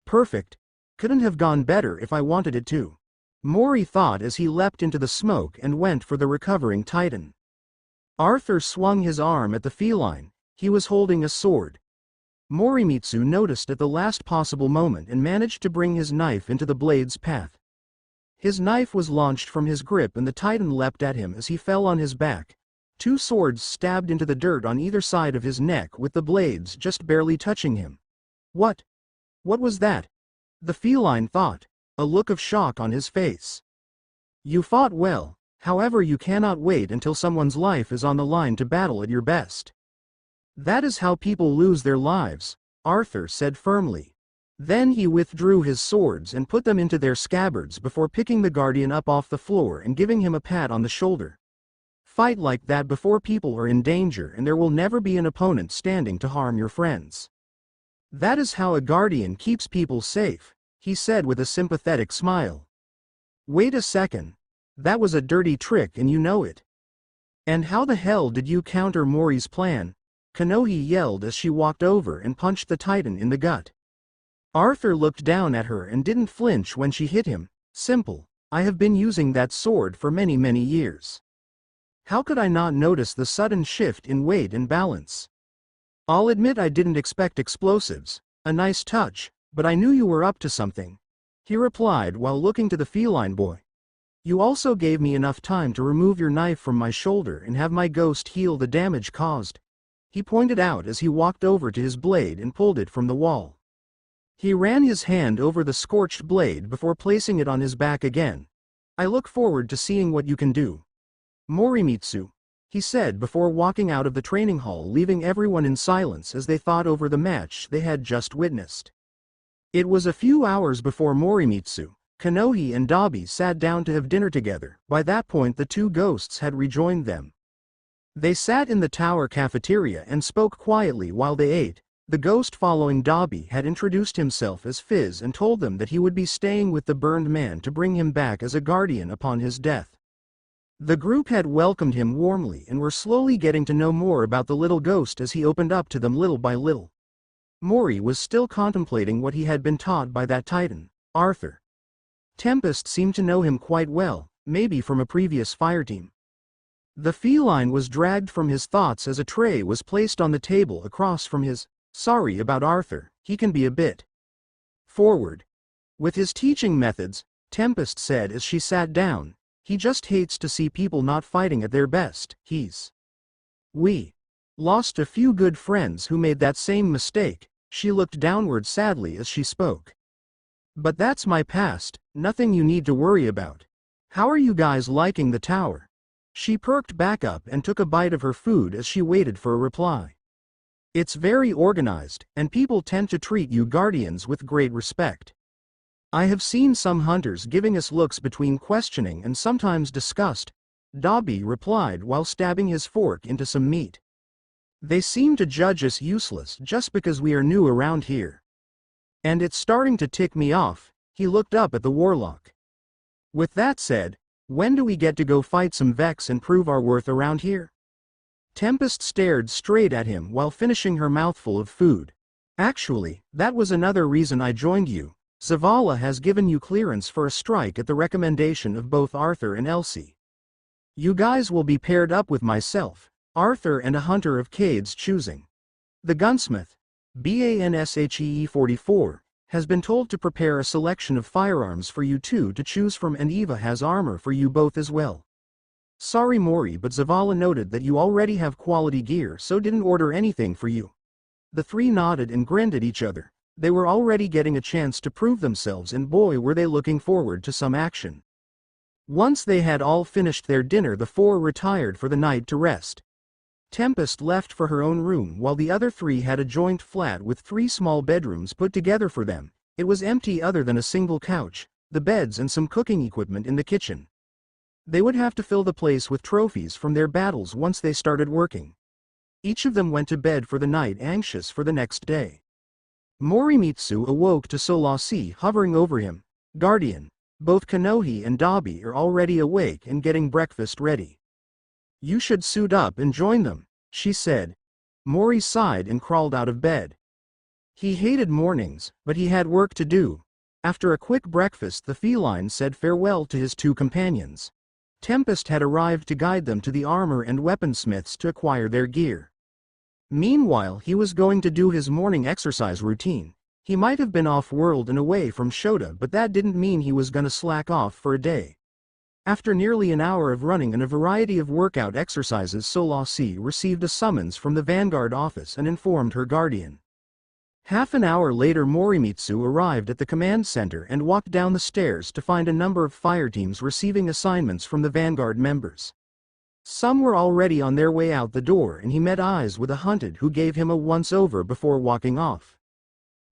Perfect. Couldn't have gone better if I wanted it to. Mori thought as he leapt into the smoke and went for the recovering Titan. Arthur swung his arm at the feline. He was holding a sword. Morimitsu noticed at the last possible moment and managed to bring his knife into the blade's path. His knife was launched from his grip and the Titan leapt at him as he fell on his back. 2 swords stabbed into the dirt on either side of his neck, with the blades just barely touching him. What? What was that? The feline thought, a look of shock on his face. You fought well, however you cannot wait until someone's life is on the line to battle at your best. That is how people lose their lives, Arthur said firmly. Then he withdrew his swords and put them into their scabbards before picking the guardian up off the floor and giving him a pat on the shoulder. Fight like that before people are in danger and there will never be an opponent standing to harm your friends. That is how a guardian keeps people safe, he said with a sympathetic smile. Wait a second. That was a dirty trick and you know it. And how the hell did you counter Mori's plan? Kanohi yelled as she walked over and punched the Titan in the gut. Arthur looked down at her and didn't flinch when she hit him. Simple. I have been using that sword for many years. How could I not notice the sudden shift in weight and balance? I'll admit I didn't expect explosives. A nice touch, but I knew you were up to something, he replied while looking to the feline boy. You also gave me enough time to remove your knife from my shoulder and have my ghost heal the damage caused, he pointed out as he walked over to his blade and pulled it from the wall. He ran his hand over the scorched blade before placing it on his back again. I look forward to seeing what you can do, Morimitsu, he said before walking out of the training hall, leaving everyone in silence as they thought over the match they had just witnessed. It was a few hours before Morimitsu, Kanohi and Dabi sat down to have dinner together. By that point the two ghosts had rejoined them. They sat in the tower cafeteria and spoke quietly while they ate. The ghost following Dabi had introduced himself as Fizz and told them that he would be staying with the burned man to bring him back as a guardian upon his death. The group had welcomed him warmly and were slowly getting to know more about the little ghost as he opened up to them little by little. Mori was still contemplating what he had been taught by that titan, Arthur. Tempest seemed to know him quite well, maybe from a previous fireteam. The feline was dragged from his thoughts as a tray was placed on the table across from his. Sorry about Arthur, he can be a bit forward with his teaching methods, Tempest said as she sat down. He just hates to see people not fighting at their best. We lost a few good friends who made that same mistake. She looked downward sadly as she spoke. But that's my past, nothing you need to worry about. How are you guys liking the tower? She perked back up and took a bite of her food as she waited for a reply. It's very organized, and people tend to treat you guardians with great respect. I have seen some hunters giving us looks between questioning and sometimes disgust, Dabi replied while stabbing his fork into some meat. They seem to judge us useless just because we are new around here. And it's starting to tick me off. He looked up at the warlock. With that said, when do we get to go fight some Vex and prove our worth around here? Tempest stared straight at him while finishing her mouthful of food. Actually, that was another reason I joined you. Zavala has given you clearance for a strike at the recommendation of both Arthur and Elsie. You guys will be paired up with myself, Arthur and a hunter of Cade's choosing. The gunsmith, BANSHEE 44, has been told to prepare a selection of firearms for you two to choose from, and Eva has armor for you both as well. Sorry Mori, but Zavala noted that you already have quality gear so didn't order anything for you. The three nodded and grinned at each other. They were already getting a chance to prove themselves, and boy were they looking forward to some action. Once they had all finished their dinner, the four retired for the night to rest. Tempest left for her own room while the other three had a joint flat with 3 small bedrooms put together for them. It was empty other than a single couch, the beds and some cooking equipment in the kitchen. They would have to fill the place with trophies from their battles once they started working. Each of them went to bed for the night anxious for the next day. Morimitsu awoke to Solasi hovering over him. Guardian, both Kanohi and Dabi are already awake and getting breakfast ready. You should suit up and join them, she said. Mori sighed and crawled out of bed. He hated mornings, but he had work to do. After a quick breakfast, the feline said farewell to his 2 companions. Tempest had arrived to guide them to the armor and weaponsmiths to acquire their gear. Meanwhile, he was going to do his morning exercise routine. He might have been off-world and away from Shota, but that didn't mean he was gonna slack off for a day. After nearly an hour of running and a variety of workout exercises, Solasi received a summons from the Vanguard office and informed her guardian. Half an hour later, Morimitsu arrived at the command center and walked down the stairs to find a number of fireteams receiving assignments from the Vanguard members. Some were already on their way out the door, and he met eyes with a hunted who gave him a once-over before walking off.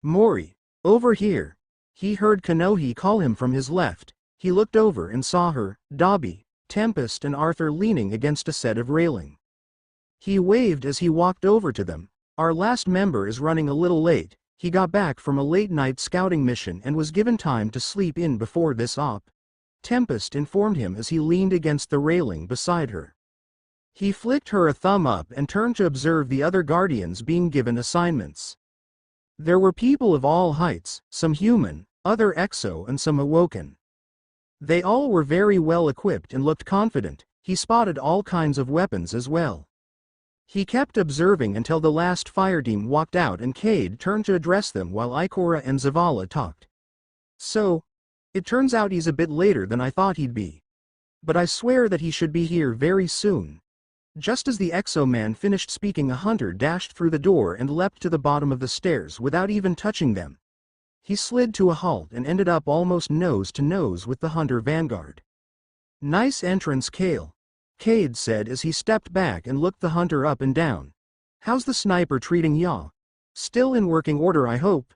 Mori, over here. He heard Kanohi call him from his left. He looked over and saw her, Dabi, Tempest and Arthur leaning against a set of railing. He waved as he walked over to them. Our last member is running a little late. He got back from a late-night scouting mission and was given time to sleep in before this op. Tempest informed him as he leaned against the railing beside her. He flicked her a thumb up and turned to observe the other guardians being given assignments. There were people of all heights, some human, other exo and some awoken. They all were very well equipped and looked confident. He spotted all kinds of weapons as well. He kept observing until the last fireteam walked out and Cade turned to address them while Ikora and Zavala talked. So, it turns out he's a bit later than I thought he'd be. But I swear that he should be here very soon. Just as the Exo man finished speaking, a hunter dashed through the door and leapt to the bottom of the stairs without even touching them. He slid to a halt and ended up almost nose to nose with the hunter Vanguard. Nice entrance, Kale, Cade said as he stepped back and looked the hunter up and down. How's the sniper treating ya? Still in working order, I hope?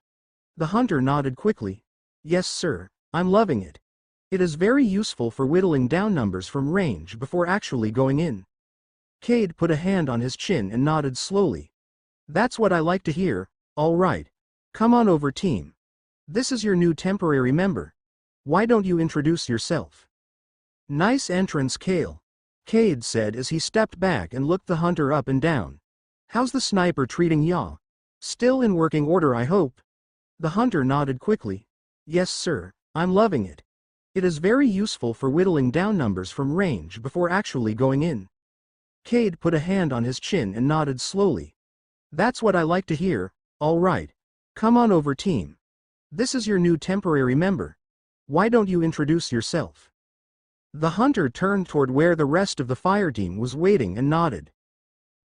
The hunter nodded quickly. Yes, sir, I'm loving it. It is very useful for whittling down numbers from range before actually going in. Cade put a hand on his chin and nodded slowly. That's what I like to hear. All right. Come on over, team. This is your new temporary member. Why don't you introduce yourself? Nice entrance, Kale. Cade said as he stepped back and looked the hunter up and down. How's the sniper treating ya? Still in working order, I hope? The hunter nodded quickly. Yes, sir, I'm loving it. It is very useful for whittling down numbers from range before actually going in. Cade put a hand on his chin and nodded slowly. That's what I like to hear. All right. Come on over, team. This is your new temporary member. Why don't you introduce yourself? The hunter turned toward where the rest of the fire team was waiting and nodded.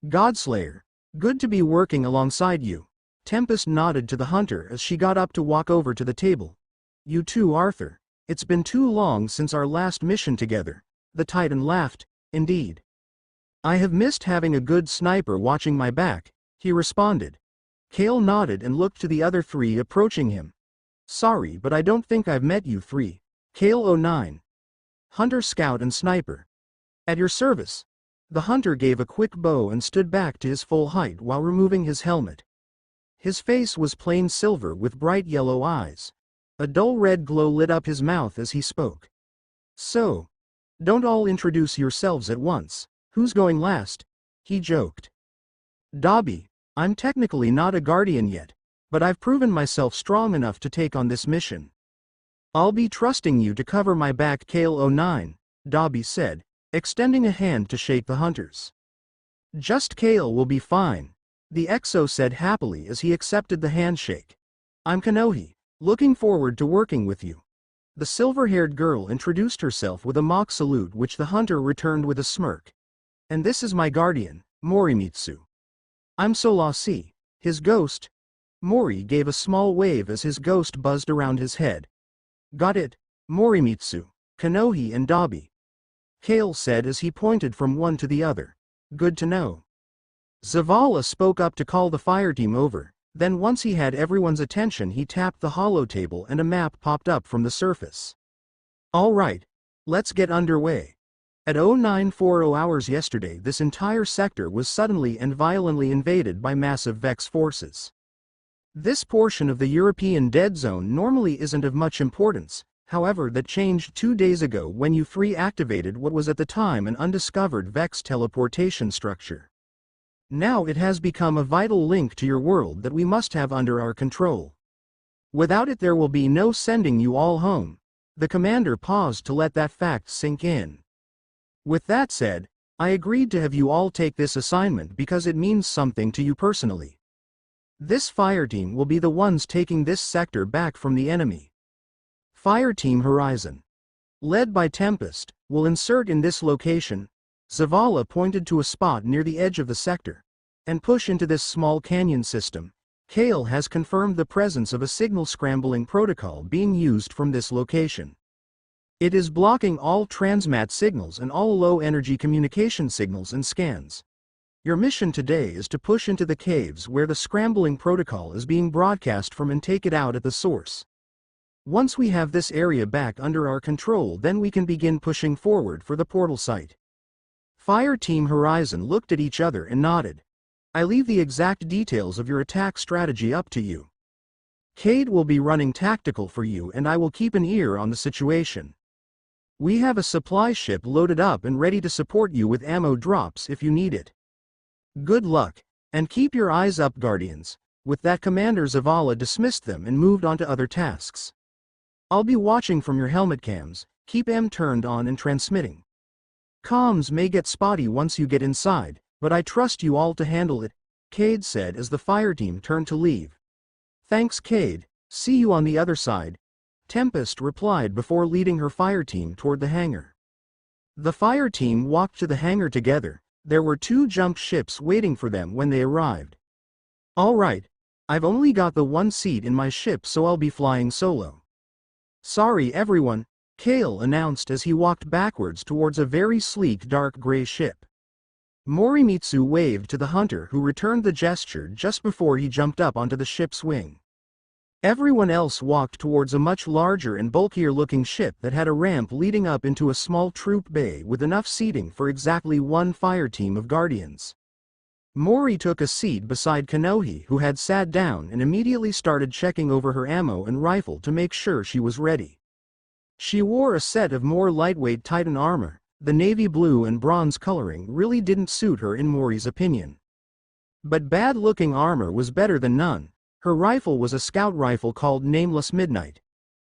Godslayer, good to be working alongside you. Tempest nodded to the hunter as she got up to walk over to the table. You too, Arthur. It's been too long since our last mission together. The Titan laughed. Indeed. I have missed having a good sniper watching my back, he responded. Kale nodded and looked to the other three approaching him. Sorry, but I don't think I've met you three. Kale 09. Hunter, Scout and Sniper. At your service. The hunter gave a quick bow and stood back to his full height while removing his helmet. His face was plain silver with bright yellow eyes. A dull red glow lit up his mouth as he spoke. So, don't all introduce yourselves at once. Who's going last? He joked. Dobby, I'm technically not a guardian yet, but I've proven myself strong enough to take on this mission. I'll be trusting you to cover my back, Kale 09, Dobby said, extending a hand to shake the hunters. Just Kale will be fine, the Exo said happily as he accepted the handshake. I'm Kanohi, looking forward to working with you. The silver-haired girl introduced herself with a mock salute which the hunter returned with a smirk. And this is my guardian, Morimitsu. I'm Solasi, his ghost. Mori gave a small wave as his ghost buzzed around his head. Got it, Morimitsu, Kanohi and Dobby. Kale said as he pointed from one to the other. Good to know. Zavala spoke up to call the fire team over, then once he had everyone's attention he tapped the holotable and a map popped up from the surface. All right, let's get underway. At 0940 hours yesterday this entire sector was suddenly and violently invaded by massive Vex forces. This portion of the European Dead Zone normally isn't of much importance, however that changed 2 days ago when U3 activated what was at the time an undiscovered Vex teleportation structure. Now it has become a vital link to your world that we must have under our control. Without it there will be no sending you all home. The commander paused to let that fact sink in. With that said, I agreed to have you all take this assignment because it means something to you personally. This fire team will be the ones taking this sector back from the enemy. Fire Team Horizon, led by Tempest, will insert in this location. Zavala pointed to a spot near the edge of the sector, and push into this small canyon system. Kale has confirmed the presence of a signal scrambling protocol being used from this location. It is blocking all transmat signals and all low-energy communication signals and scans. Your mission today is to push into the caves where the scrambling protocol is being broadcast from and take it out at the source. Once we have this area back under our control, then we can begin pushing forward for the portal site. Fire Team Horizon looked at each other and nodded. I leave the exact details of your attack strategy up to you. Cade will be running tactical for you and I will keep an ear on the situation. We have a supply ship loaded up and ready to support you with ammo drops if you need it. Good luck, and keep your eyes up, Guardians. With that, Commander Zavala dismissed them and moved on to other tasks. I'll be watching from your helmet cams, keep M turned on and transmitting. Comms may get spotty once you get inside, but I trust you all to handle it, Cade said as the fire team turned to leave. Thanks, Cade, see you on the other side, Tempest replied before leading her fire team toward the hangar. The fire team walked to the hangar together. There were 2 jump ships waiting for them when they arrived. All right, I've only got the 1 seat in my ship so I'll be flying solo. Sorry everyone, Kale announced as he walked backwards towards a very sleek dark gray ship. Morimitsu waved to the hunter who returned the gesture just before he jumped up onto the ship's wing. Everyone else walked towards a much larger and bulkier-looking ship that had a ramp leading up into a small troop bay with enough seating for exactly one fire team of guardians. Mori took a seat beside Kanohi, who had sat down and immediately started checking over her ammo and rifle to make sure she was ready. She wore a set of more lightweight Titan armor. The navy blue and bronze coloring really didn't suit her in Mori's opinion. But bad-looking armor was better than none. Her rifle was a scout rifle called Nameless Midnight.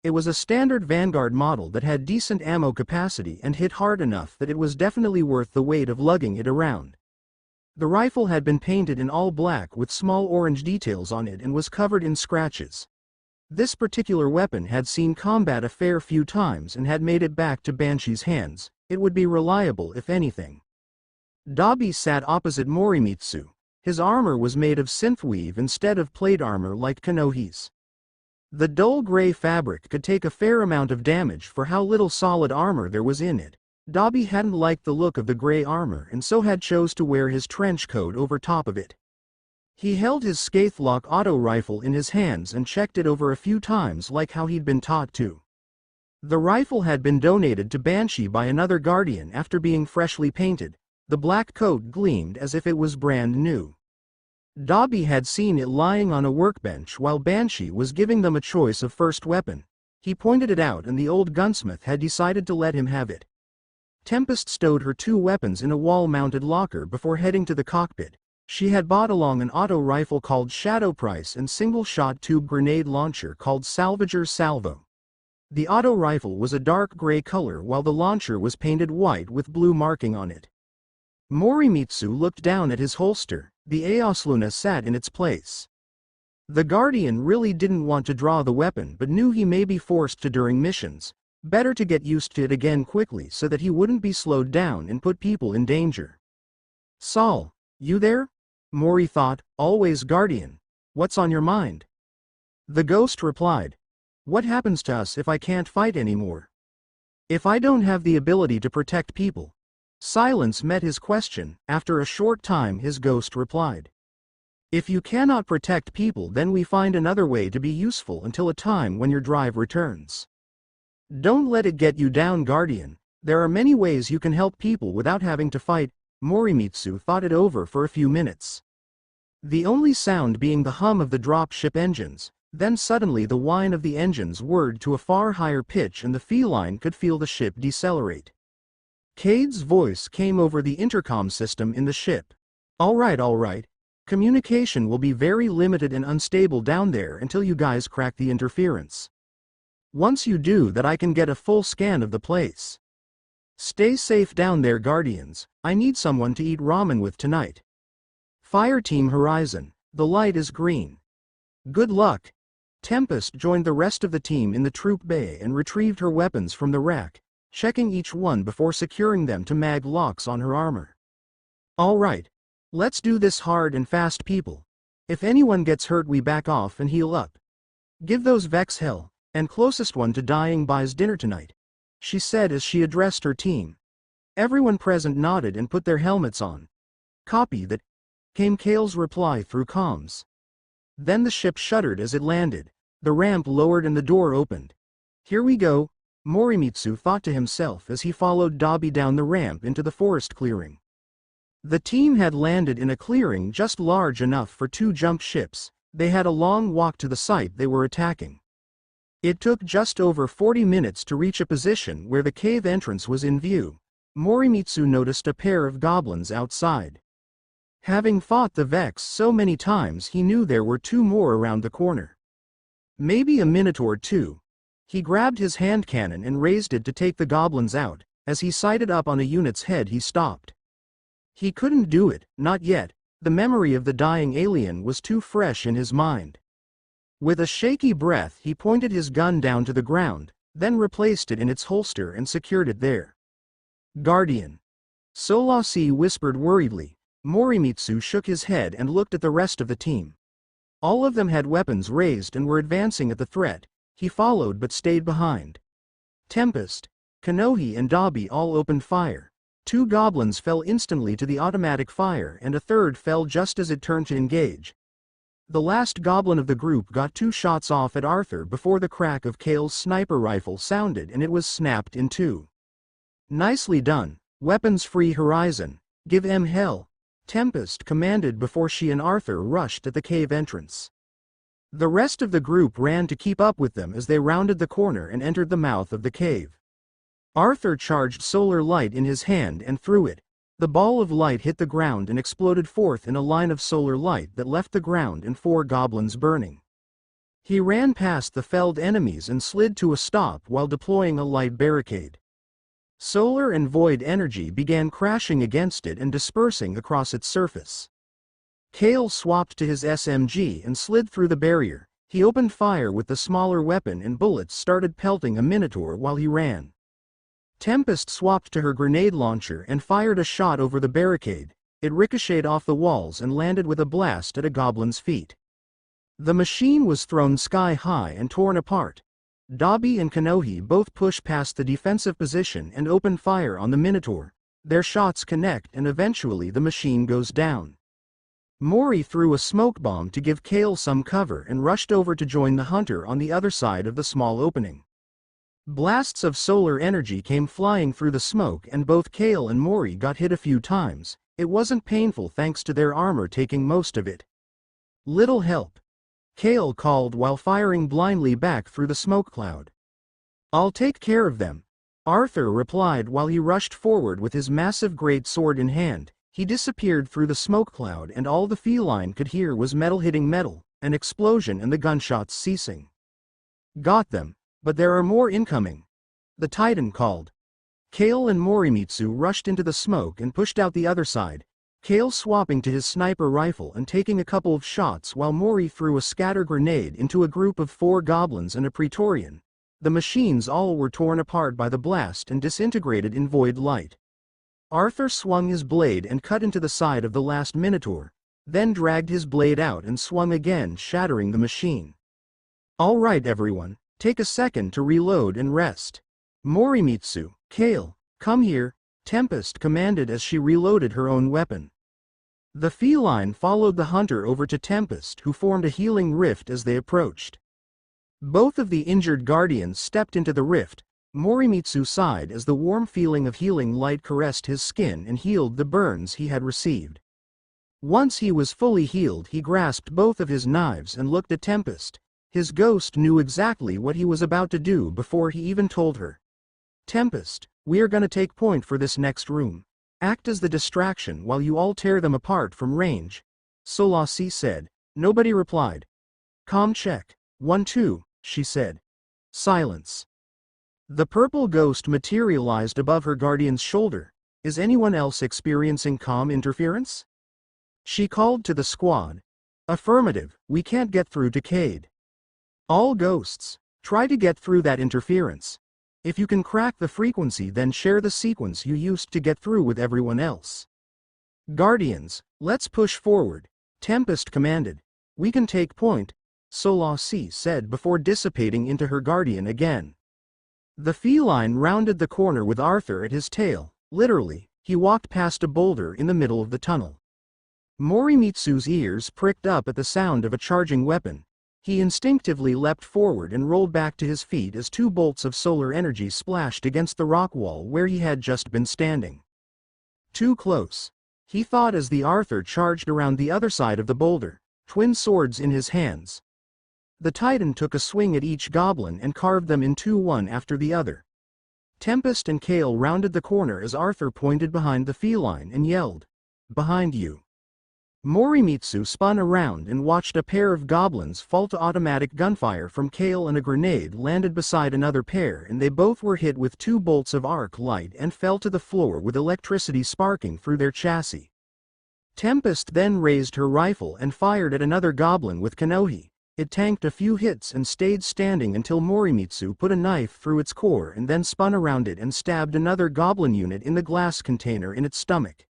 It was a standard Vanguard model that had decent ammo capacity and hit hard enough that it was definitely worth the weight of lugging it around. The rifle had been painted in all black with small orange details on it and was covered in scratches. This particular weapon had seen combat a fair few times and had made it back to Banshee's hands. It would be reliable if anything. Dabi sat opposite Morimitsu. His armor was made of synthweave instead of plate armor like Kanohi's. The dull gray fabric could take a fair amount of damage for how little solid armor there was in it. Dabi hadn't liked the look of the gray armor and so had chose to wear his trench coat over top of it. He held his Skaithlock auto rifle in his hands and checked it over a few times like how he'd been taught to. The rifle had been donated to Banshee by another guardian after being freshly painted. The black coat gleamed as if it was brand new. Dabi had seen it lying on a workbench while Banshee was giving them a choice of first weapon. He pointed it out and the old gunsmith had decided to let him have it. Tempest stowed her two weapons in a wall-mounted locker before heading to the cockpit. She had bought along an auto rifle called Shadow Price and single-shot tube grenade launcher called Salvager's Salvo. The auto rifle was a dark gray color while the launcher was painted white with blue marking on it. Morimitsu looked down at his holster. The Aosluna sat in its place. The Guardian really didn't want to draw the weapon but knew he may be forced to during missions. Better to get used to it again quickly so that he wouldn't be slowed down and put people in danger. Saul, you there? Mori thought, always Guardian. What's on your mind? The ghost replied. What happens to us if I can't fight anymore? If I don't have the ability to protect people? Silence met his question. After a short time his ghost replied. If you cannot protect people then we find another way to be useful until a time when your drive returns. Don't let it get you down, Guardian. There are many ways you can help people without having to fight. Morimitsu thought it over for a few minutes. The only sound being the hum of the dropship engines. Then suddenly the whine of the engines whirred to a far higher pitch and the feline could feel the ship decelerate. Cade's voice came over the intercom system in the ship. All right. Communication will be very limited and unstable down there until you guys crack the interference. Once you do that I can get a full scan of the place. Stay safe down there, Guardians. I need someone to eat ramen with tonight. Fire Team Horizon. The light is green. Good luck. Tempest joined the rest of the team in the troop bay and retrieved her weapons from the rack, checking each one before securing them to mag locks on her armor. All right. Let's do this hard and fast, people. If anyone gets hurt we back off and heal up. Give those Vex hell, and closest one to dying buys dinner tonight, she said as she addressed her team. Everyone present nodded and put their helmets on. Copy that, came Kale's reply through comms. Then the ship shuddered as it landed. The ramp lowered and the door opened. Here we go, Morimitsu thought to himself as he followed Dabi down the ramp into the forest clearing. The team had landed in a clearing just large enough for two jump ships. They had a long walk to the site they were attacking. It took just over 40 minutes to reach a position where the cave entrance was in view. Morimitsu noticed a pair of goblins outside. Having fought the Vex so many times he knew there were two more around the corner. Maybe a minotaur too. He grabbed his hand cannon and raised it to take the goblins out. As he sighted up on a unit's head he stopped. He couldn't do it, not yet. The memory of the dying alien was too fresh in his mind. With a shaky breath he pointed his gun down to the ground, then replaced it in its holster and secured it there. Guardian. Solasi whispered worriedly. Morimitsu shook his head and looked at the rest of the team. All of them had weapons raised and were advancing at the threat. He followed but stayed behind. Tempest, Kanohi and Dabi all opened fire. Two goblins fell instantly to the automatic fire and a third fell just as it turned to engage. The last goblin of the group got 2 shots off at Arthur before the crack of Kale's sniper rifle sounded and it was snapped in 2. Nicely done, weapons-free Horizon, give M.H.A. Tempest commanded before she and Arthur rushed at the cave entrance. The rest of the group ran to keep up with them as they rounded the corner and entered the mouth of the cave. Arthur charged solar light in his hand and threw it. The ball of light hit the ground and exploded forth in a line of solar light that left the ground and 4 goblins burning. He ran past the felled enemies and slid to a stop while deploying a light barricade. Solar and void energy began crashing against it and dispersing across its surface. Kale swapped to his SMG and slid through the barrier. He opened fire with the smaller weapon and bullets started pelting a Minotaur while he ran. Tempest swapped to her grenade launcher and fired a shot over the barricade. It ricocheted off the walls and landed with a blast at a goblin's feet. The machine was thrown sky high and torn apart. Dobby and Kanohi both push past the defensive position and open fire on the Minotaur. Their shots connect and eventually the machine goes down. Mori threw a smoke bomb to give Kale some cover and rushed over to join the hunter on the other side of the small opening. Blasts of solar energy came flying through the smoke and both Kale and Mori got hit a few times. It wasn't painful thanks to their armor taking most of it. Little help, Kale called while firing blindly back through the smoke cloud. I'll take care of them, Arthur replied while he rushed forward with his massive great sword in hand. He disappeared through the smoke cloud and all the feline could hear was metal hitting metal, an explosion and the gunshots ceasing. Got them. But there are more incoming, the Titan called. Kale and Morimitsu rushed into the smoke and pushed out the other side, Kale swapping to his sniper rifle and taking a couple of shots while Mori threw a scatter grenade into a group of 4 goblins and a Praetorian. The machines all were torn apart by the blast and disintegrated in void light. Arthur swung his blade and cut into the side of the last Minotaur, then dragged his blade out and swung again, shattering the machine. All right everyone. Take a second to reload and rest. Morimitsu, Kale, come here, Tempest commanded as she reloaded her own weapon. The feline followed the hunter over to Tempest who formed a healing rift as they approached. Both of the injured guardians stepped into the rift. Morimitsu sighed as the warm feeling of healing light caressed his skin and healed the burns he had received. Once he was fully healed he grasped both of his knives and looked at Tempest. His ghost knew exactly what he was about to do before he even told her. Tempest, we are gonna take point for this next room. Act as the distraction while you all tear them apart from range. Solasi said. Nobody replied. Com check. 1-2, she said. Silence. The purple ghost materialized above her guardian's shoulder. Is anyone else experiencing comm interference? She called to the squad. Affirmative, we can't get through to Cade. All ghosts, try to get through that interference. If you can crack the frequency then share the sequence you used to get through with everyone else. Guardians, let's push forward, Tempest commanded. We can take point, Solasi said before dissipating into her guardian again. The feline rounded the corner with Arthur at his tail. Literally, he walked past a boulder in the middle of the tunnel. Morimitsu's ears pricked up at the sound of a charging weapon. He instinctively leapt forward and rolled back to his feet as 2 bolts of solar energy splashed against the rock wall where he had just been standing. Too close, he thought as the Arthur charged around the other side of the boulder, twin swords in his hands. The Titan took a swing at each goblin and carved them in 2 one after the other. Tempest and Kale rounded the corner as Arthur pointed behind the feline and yelled, "Behind you." Morimitsu spun around and watched a pair of goblins fall to automatic gunfire from Kale and a grenade landed beside another pair and they both were hit with 2 bolts of arc light and fell to the floor with electricity sparking through their chassis. Tempest then raised her rifle and fired at another goblin with Kanohi. It tanked a few hits and stayed standing until Morimitsu put a knife through its core and then spun around it and stabbed another goblin unit in the glass container in its stomach.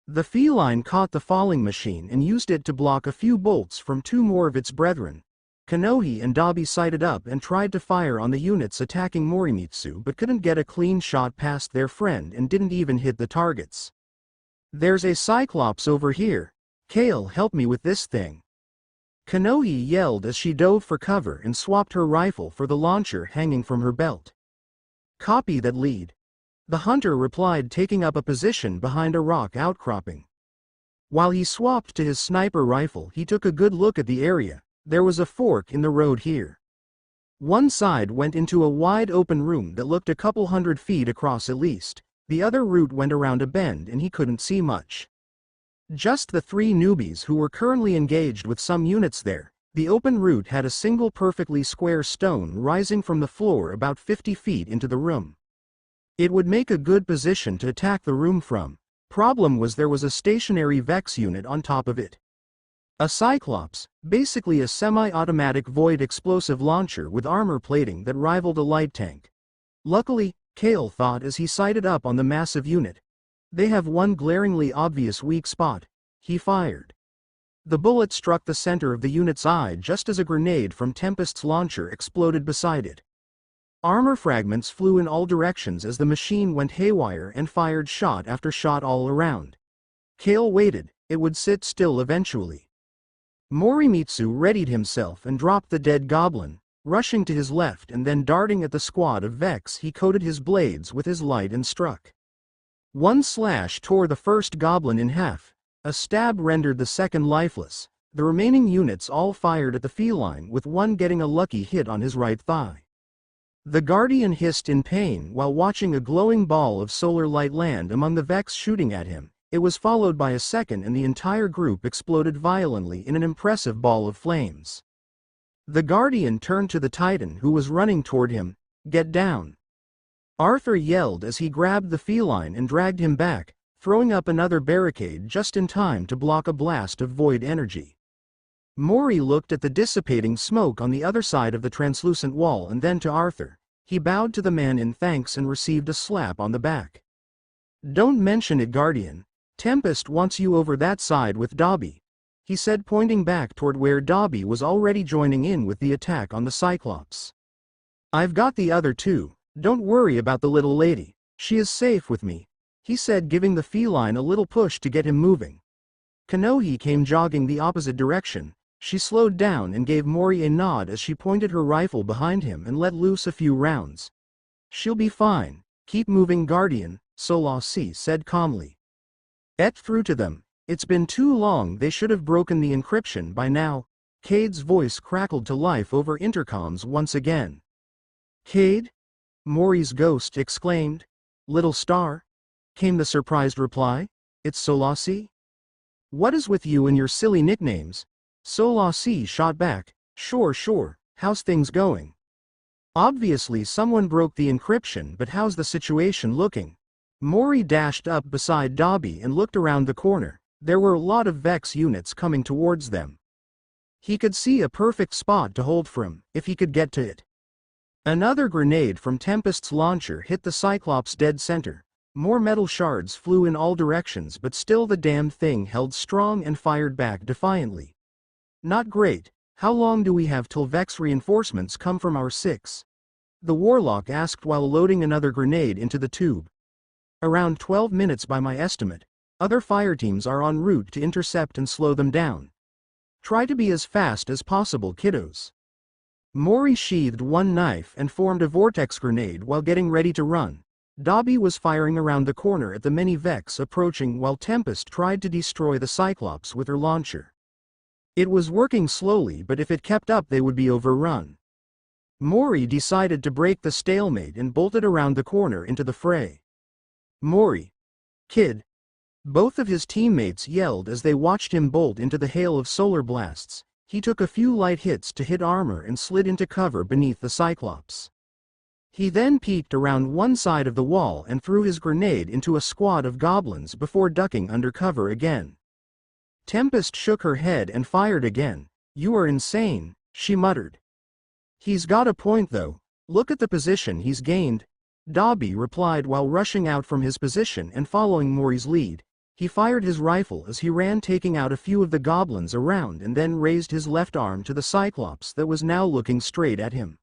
The feline caught the falling machine and used it to block a few bolts from 2 more of its brethren. Kanohi and Dobby sighted up and tried to fire on the units attacking Morimitsu but couldn't get a clean shot past their friend and didn't even hit the targets. There's a Cyclops over here. Kale, help me with this thing. Kanohi yelled as she dove for cover and swapped her rifle for the launcher hanging from her belt. Copy that lead. The hunter replied, taking up a position behind a rock outcropping. While he swapped to his sniper rifle, he took a good look at the area. There was a fork in the road here. One side went into a wide open room that looked a couple 100 feet across at least. The other route went around a bend and he couldn't see much. Just the three newbies who were currently engaged with some units there. The open route had a single perfectly square stone rising from the floor about 50 feet into the room. It would make a good position to attack the room from. Problem was there was a stationary Vex unit on top of it. A Cyclops, basically a semi-automatic void explosive launcher with armor plating that rivaled a light tank. Luckily, Kale thought as he sighted up on the massive unit. They have one glaringly obvious weak spot. He fired. The bullet struck the center of the unit's eye just as a grenade from Tempest's launcher exploded beside it. Armor fragments flew in all directions as the machine went haywire and fired shot after shot all around. Kale waited, it would sit still eventually. Morimitsu readied himself and dropped the dead goblin, rushing to his left and then darting at the squad of Vex. He coated his blades with his light and struck. One slash tore the first goblin in half. A stab rendered the second lifeless. The remaining units all fired at the feline, with one getting a lucky hit on his right thigh. The Guardian hissed in pain while watching a glowing ball of solar light land among the Vex shooting at him. It was followed by a second and the entire group exploded violently in an impressive ball of flames. The Guardian turned to the Titan who was running toward him. "Get down!" Arthur yelled as he grabbed the feline and dragged him back, throwing up another barricade just in time to block a blast of void energy. Mori looked at the dissipating smoke on the other side of the translucent wall and then to Arthur. He bowed to the man in thanks and received a slap on the back. "Don't mention it, Guardian. Tempest wants you over that side with Dobby," he said, pointing back toward where Dobby was already joining in with the attack on the Cyclops. "I've got the other two. Don't worry about the little lady. She is safe with me," he said, giving the feline a little push to get him moving. Kanohi came jogging the opposite direction. She slowed down and gave Mori a nod as she pointed her rifle behind him and let loose a few rounds. "She'll be fine. Keep moving, Guardian," Solasi said calmly. "Et through to them. It's been too long. They should have broken the encryption by now." Cade's voice crackled to life over intercoms once again. "Cade?" Mori's ghost exclaimed. "Little star?" came the surprised reply. "It's Solasi? What is with you and your silly nicknames?" Solasi shot back. Sure. How's things going?" "Obviously someone broke the encryption, but how's the situation looking?" Mori dashed up beside Dobby and looked around the corner. There were a lot of Vex units coming towards them. He could see a perfect spot to hold from, if he could get to it. Another grenade from Tempest's launcher hit the Cyclops dead center. More metal shards flew in all directions, but still the damned thing held strong and fired back defiantly. "Not great. How long do we have till Vex reinforcements come from our 6? The Warlock asked while loading another grenade into the tube. "Around 12 minutes by my estimate. Other fireteams are en route to intercept and slow them down. Try to be as fast as possible, kiddos." Mori sheathed one knife and formed a vortex grenade while getting ready to run. Dobby was firing around the corner at the many Vex approaching while Tempest tried to destroy the Cyclops with her launcher. It was working slowly, but if it kept up they would be overrun. Mori decided to break the stalemate and bolted around the corner into the fray. "Mori! Kid!" Both of his teammates yelled as they watched him bolt into the hail of solar blasts. He took a few light hits to hit armor and slid into cover beneath the Cyclops. He then peeked around one side of the wall and threw his grenade into a squad of goblins before ducking under cover again. Tempest shook her head and fired again. "You are insane," she muttered. "He's got a point though. Look at the position he's gained," Dobby replied while rushing out from his position and following Mori's lead. He fired his rifle as he ran, taking out a few of the goblins around, and then raised his left arm to the Cyclops that was now looking straight at him.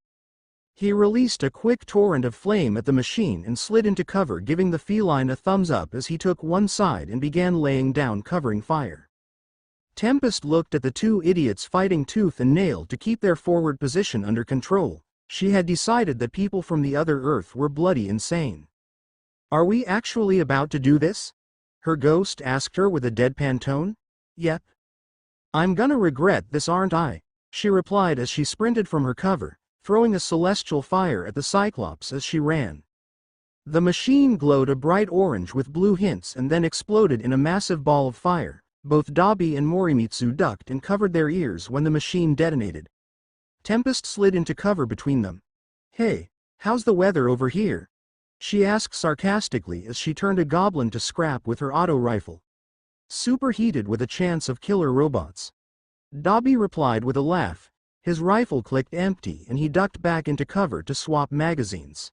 He released a quick torrent of flame at the machine and slid into cover, giving the feline a thumbs up as he took one side and began laying down covering fire. Tempest looked at the two idiots fighting tooth and nail to keep their forward position under control. She had decided that people from the other Earth were bloody insane. "Are we actually about to do this?" her ghost asked her with a deadpan tone. "Yep. I'm gonna regret this, aren't I?" she replied as she sprinted from her cover, throwing a celestial fire at the Cyclops as she ran. The machine glowed a bright orange with blue hints and then exploded in a massive ball of fire. Both Dabi and Morimitsu ducked and covered their ears when the machine detonated. Tempest slid into cover between them. "Hey, how's the weather over here?" she asked sarcastically as she turned a goblin to scrap with her auto rifle. "Superheated with a chance of killer robots." Dabi replied with a laugh. His rifle clicked empty and he ducked back into cover to swap magazines.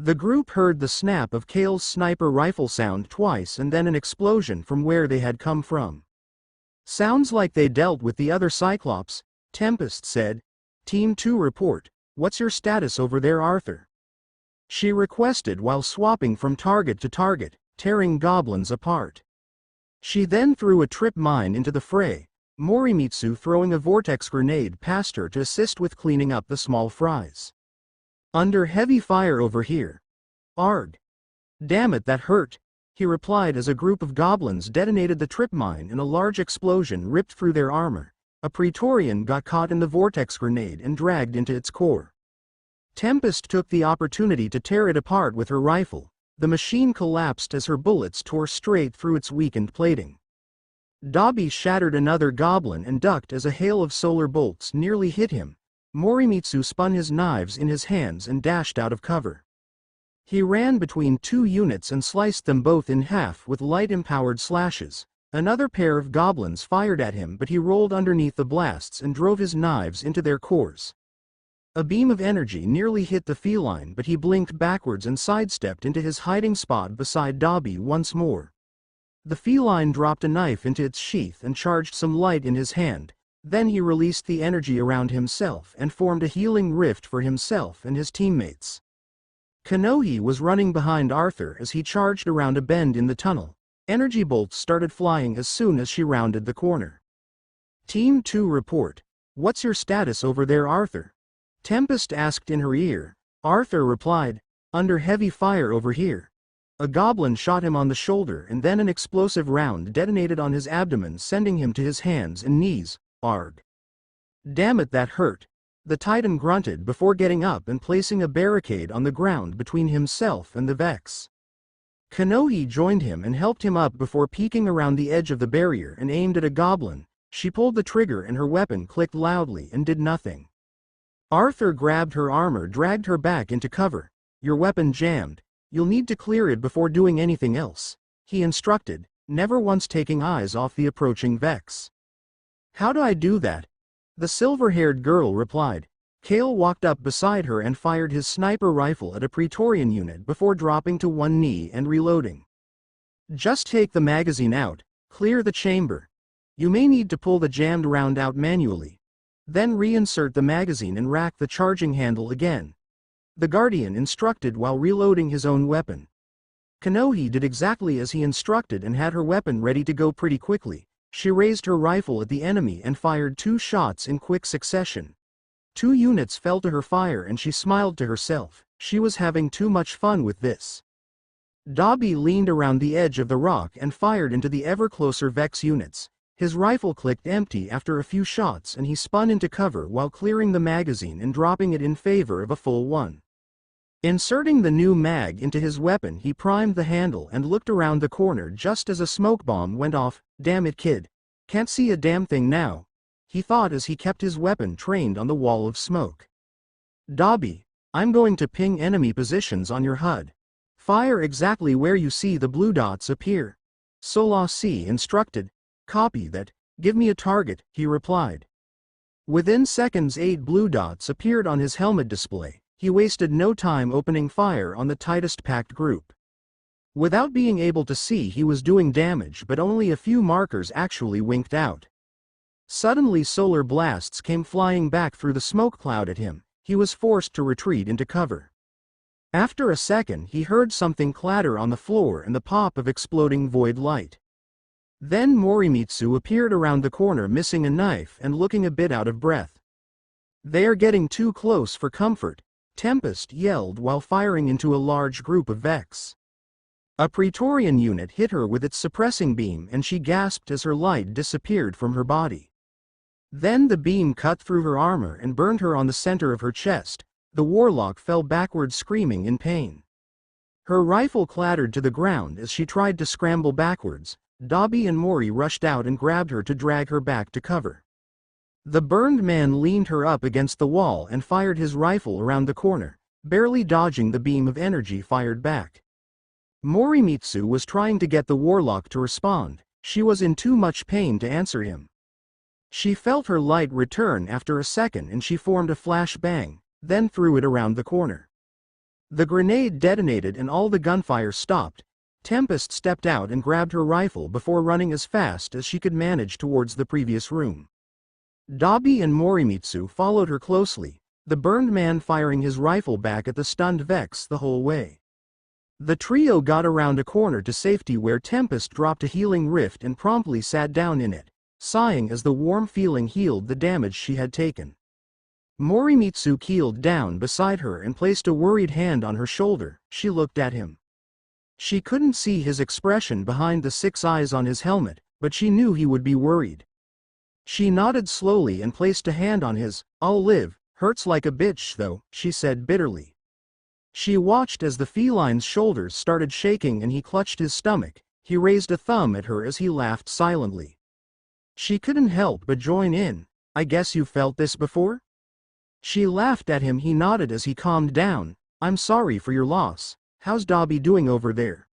The group heard the snap of Kale's sniper rifle sound twice and then an explosion from where they had come from. "Sounds like they dealt with the other Cyclops," Tempest said. "Team 2 report. What's your status over there, Arthur?" she requested while swapping from target to target, tearing goblins apart. She then threw a trip mine into the fray, Morimitsu throwing a vortex grenade past her to assist with cleaning up the small fries. "Under heavy fire over here." "Arg. Damn it, that hurt," he replied as a group of goblins detonated the trip mine and a large explosion ripped through their armor. A Praetorian got caught in the vortex grenade and dragged into its core. Tempest took the opportunity to tear it apart with her rifle. The machine collapsed as her bullets tore straight through its weakened plating. Dabi shattered another goblin and ducked as a hail of solar bolts nearly hit him. Morimitsu spun his knives in his hands and dashed out of cover. He ran between two units and sliced them both in half with light-empowered slashes. Another pair of goblins fired at him, but he rolled underneath the blasts and drove his knives into their cores. A beam of energy nearly hit the feline, but he blinked backwards and sidestepped into his hiding spot beside Dabi once more. The feline dropped a knife into its sheath and charged some light in his hand. Then he released the energy around himself and formed a healing rift for himself and his teammates. Kanohi was running behind Arthur as he charged around a bend in the tunnel. Energy bolts started flying as soon as she rounded the corner. "Team 2 report. What's your status over there, Arthur?" Tempest asked in her ear. Arthur replied, "Under heavy fire over here." A goblin shot him on the shoulder and then an explosive round detonated on his abdomen, sending him to his hands and knees. "Arg. Damn it, that hurt," the Titan grunted before getting up and placing a barricade on the ground between himself and the Vex. Kanohi joined him and helped him up before peeking around the edge of the barrier and aimed at a goblin. She pulled the trigger and her weapon clicked loudly and did nothing. Arthur grabbed her armor, dragged her back into cover. "Your weapon jammed. You'll need to clear it before doing anything else," he instructed, never once taking eyes off the approaching Vex. "How do I do that?" the silver-haired girl replied. Kale walked up beside her and fired his sniper rifle at a Praetorian unit before dropping to one knee and reloading. "Just take the magazine out, clear the chamber. You may need to pull the jammed round out manually. Then reinsert the magazine and rack the charging handle again," the Guardian instructed while reloading his own weapon. Kanohi did exactly as he instructed and had her weapon ready to go pretty quickly. She raised her rifle at the enemy and fired 2 shots in quick succession. 2 units fell to her fire and she smiled to herself. She was having too much fun with this. Dabi leaned around the edge of the rock and fired into the ever closer Vex units. His rifle clicked empty after a few shots and he spun into cover while clearing the magazine and dropping it in favor of a full one. Inserting the new mag into his weapon, he primed the handle and looked around the corner just as a smoke bomb went off. "Damn it, kid. Can't see a damn thing now," he thought as he kept his weapon trained on the wall of smoke. "Dabi, I'm going to ping enemy positions on your HUD. Fire exactly where you see the blue dots appear," Solasi instructed. "Copy that. Give me a target," he replied. Within seconds 8 blue dots appeared on his helmet display. He wasted no time opening fire on the tightest packed group. Without being able to see, he was doing damage, but only a few markers actually winked out. Suddenly solar blasts came flying back through the smoke cloud at him. He was forced to retreat into cover. After a second, he heard something clatter on the floor and the pop of exploding void light. Then Morimitsu appeared around the corner missing a knife and looking a bit out of breath. "They are getting too close for comfort," Tempest yelled while firing into a large group of Vex. A Praetorian unit hit her with its suppressing beam and she gasped as her light disappeared from her body. Then the beam cut through her armor and burned her on the center of her chest. The warlock fell backward screaming in pain. Her rifle clattered to the ground as she tried to scramble backwards. Dobby and Mori rushed out and grabbed her to drag her back to cover. The burned man leaned her up against the wall and fired his rifle around the corner, barely dodging the beam of energy fired back. Morimitsu was trying to get the warlock to respond. She was in too much pain to answer him. She felt her light return after a second and she formed a flash bang, then threw it around the corner. The grenade detonated and all the gunfire stopped. Tempest stepped out and grabbed her rifle before running as fast as she could manage towards the previous room. Dobby and Morimitsu followed her closely, the burned man firing his rifle back at the stunned Vex the whole way. The trio got around a corner to safety where Tempest dropped a healing rift and promptly sat down in it, sighing as the warm feeling healed the damage she had taken. Morimitsu keeled down beside her and placed a worried hand on her shoulder. She looked at him. She couldn't see his expression behind the 6 eyes on his helmet, but she knew he would be worried. She nodded slowly and placed a hand on his. "I'll live, hurts like a bitch though," she said bitterly. She watched as the feline's shoulders started shaking and he clutched his stomach. He raised a thumb at her as he laughed silently. She couldn't help but join in. "I guess you've felt this before?" She laughed at him. He nodded as he calmed down. "I'm sorry for your loss. How's Dobby doing over there?"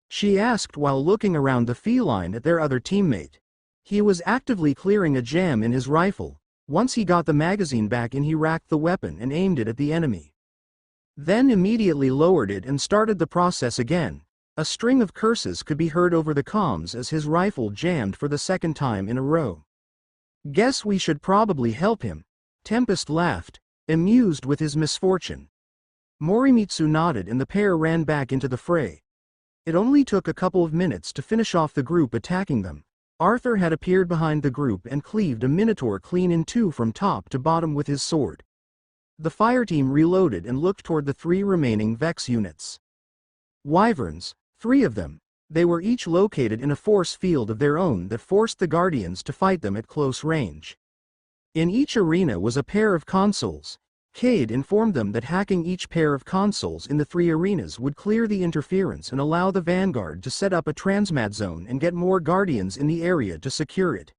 she asked while looking around the feline at their other teammate. He was actively clearing a jam in his rifle. Once he got the magazine back in, he racked the weapon and aimed it at the enemy. Then immediately lowered it and started the process again. A string of curses could be heard over the comms as his rifle jammed for the second time in a row. "Guess we should probably help him," Tempest laughed, amused with his misfortune. Morimitsu nodded and the pair ran back into the fray. It only took a couple of minutes to finish off the group attacking them. Arthur had appeared behind the group and cleaved a minotaur clean in two from top to bottom with his sword. The fireteam reloaded and looked toward the 3 remaining Vex units. Wyverns, 3 of them. They were each located in a force field of their own that forced the Guardians to fight them at close range. In each arena was a pair of consoles. Cade informed them that hacking each pair of consoles in the 3 arenas would clear the interference and allow the Vanguard to set up a transmat zone and get more Guardians in the area to secure it.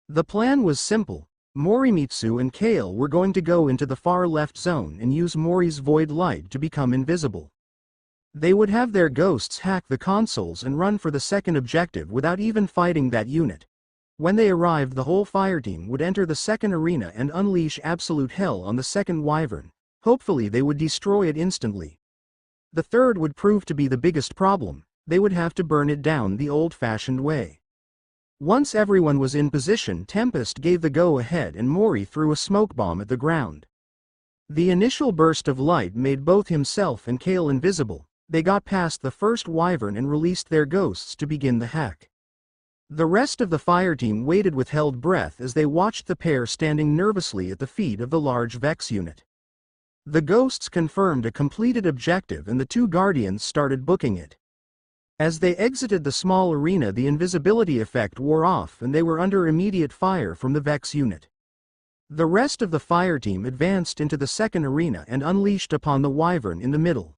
The plan was simple. Morimitsu and Kale were going to go into the far left zone and use Mori's void light to become invisible. They would have their ghosts hack the consoles and run for the second objective without even fighting that unit. When they arrived, the whole fireteam would enter the second arena and unleash absolute hell on the second Wyvern. Hopefully they would destroy it instantly. The third would prove to be the biggest problem. They would have to burn it down the old-fashioned way. Once everyone was in position, Tempest gave the go-ahead and Mori threw a smoke bomb at the ground. The initial burst of light made both himself and Kale invisible. They got past the first Wyvern and released their ghosts to begin the hack. The rest of the fireteam waited with held breath as they watched the pair standing nervously at the feet of the large Vex unit. The ghosts confirmed a completed objective and the 2 Guardians started booking it. As they exited the small arena, the invisibility effect wore off and they were under immediate fire from the Vex unit. The rest of the fireteam advanced into the second arena and unleashed upon the Wyvern in the middle.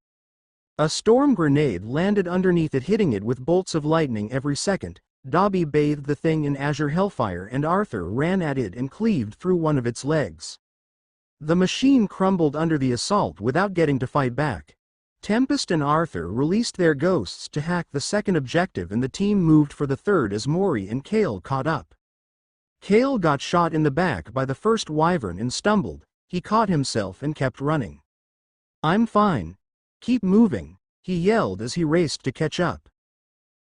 A storm grenade landed underneath it, hitting it with bolts of lightning every second. Dobby bathed the thing in azure hellfire and Arthur ran at it and cleaved through one of its legs. The machine crumbled under the assault without getting to fight back. Tempest and Arthur released their ghosts to hack the second objective and the team moved for the third as Mori and Kale caught up. Kale got shot in the back by the first Wyvern and stumbled. He caught himself and kept running. "I'm fine. Keep moving," he yelled as he raced to catch up.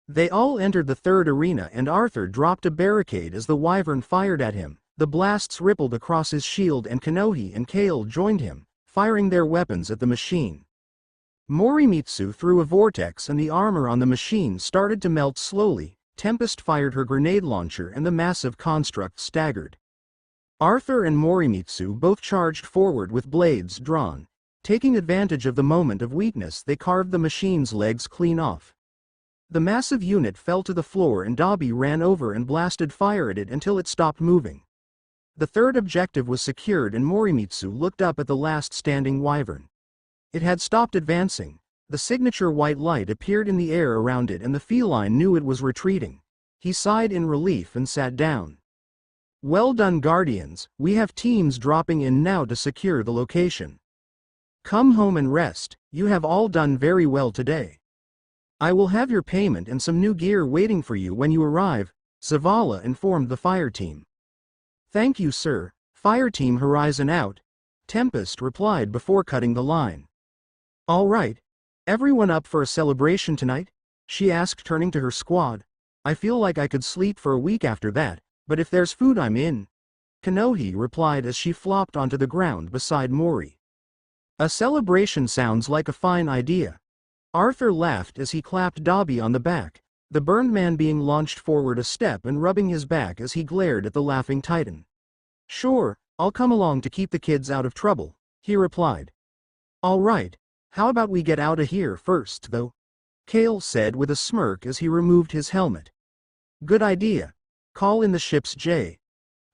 They all entered the third arena and Arthur dropped a barricade as the Wyvern fired at him. The blasts rippled across his shield and Kanohi and Kale joined him, firing their weapons at the machine. Morimitsu threw a vortex and the armor on the machine started to melt slowly. Tempest fired her grenade launcher and the massive construct staggered. Arthur and Morimitsu both charged forward with blades drawn. Taking advantage of the moment of weakness, they carved the machine's legs clean off. The massive unit fell to the floor and Dabi ran over and blasted fire at it until it stopped moving. The third objective was secured and Morimitsu looked up at the last standing wyvern. It had stopped advancing. The signature white light appeared in the air around it and the feline knew it was retreating. He sighed in relief and sat down. Well done, Guardians, we have teams dropping in now to secure the location. Come home and rest, you have all done very well today. I will have your payment and some new gear waiting for you when you arrive, Zavala informed the fire team. Thank you, sir. Fire team Horizon out, Tempest replied before cutting the line. All right. Everyone up for a celebration tonight? She asked, turning to her squad. I feel like I could sleep for a week after that, but if there's food I'm in. Kanohi replied as she flopped onto the ground beside Mori. A celebration sounds like a fine idea. Arthur laughed as he clapped Dabi on the back, the burned man being launched forward a step and rubbing his back as he glared at the laughing titan. Sure, I'll come along to keep the kids out of trouble, he replied. All right. How about we get out of here first, though? Kale said with a smirk as he removed his helmet. Good idea. Call in the ship's J.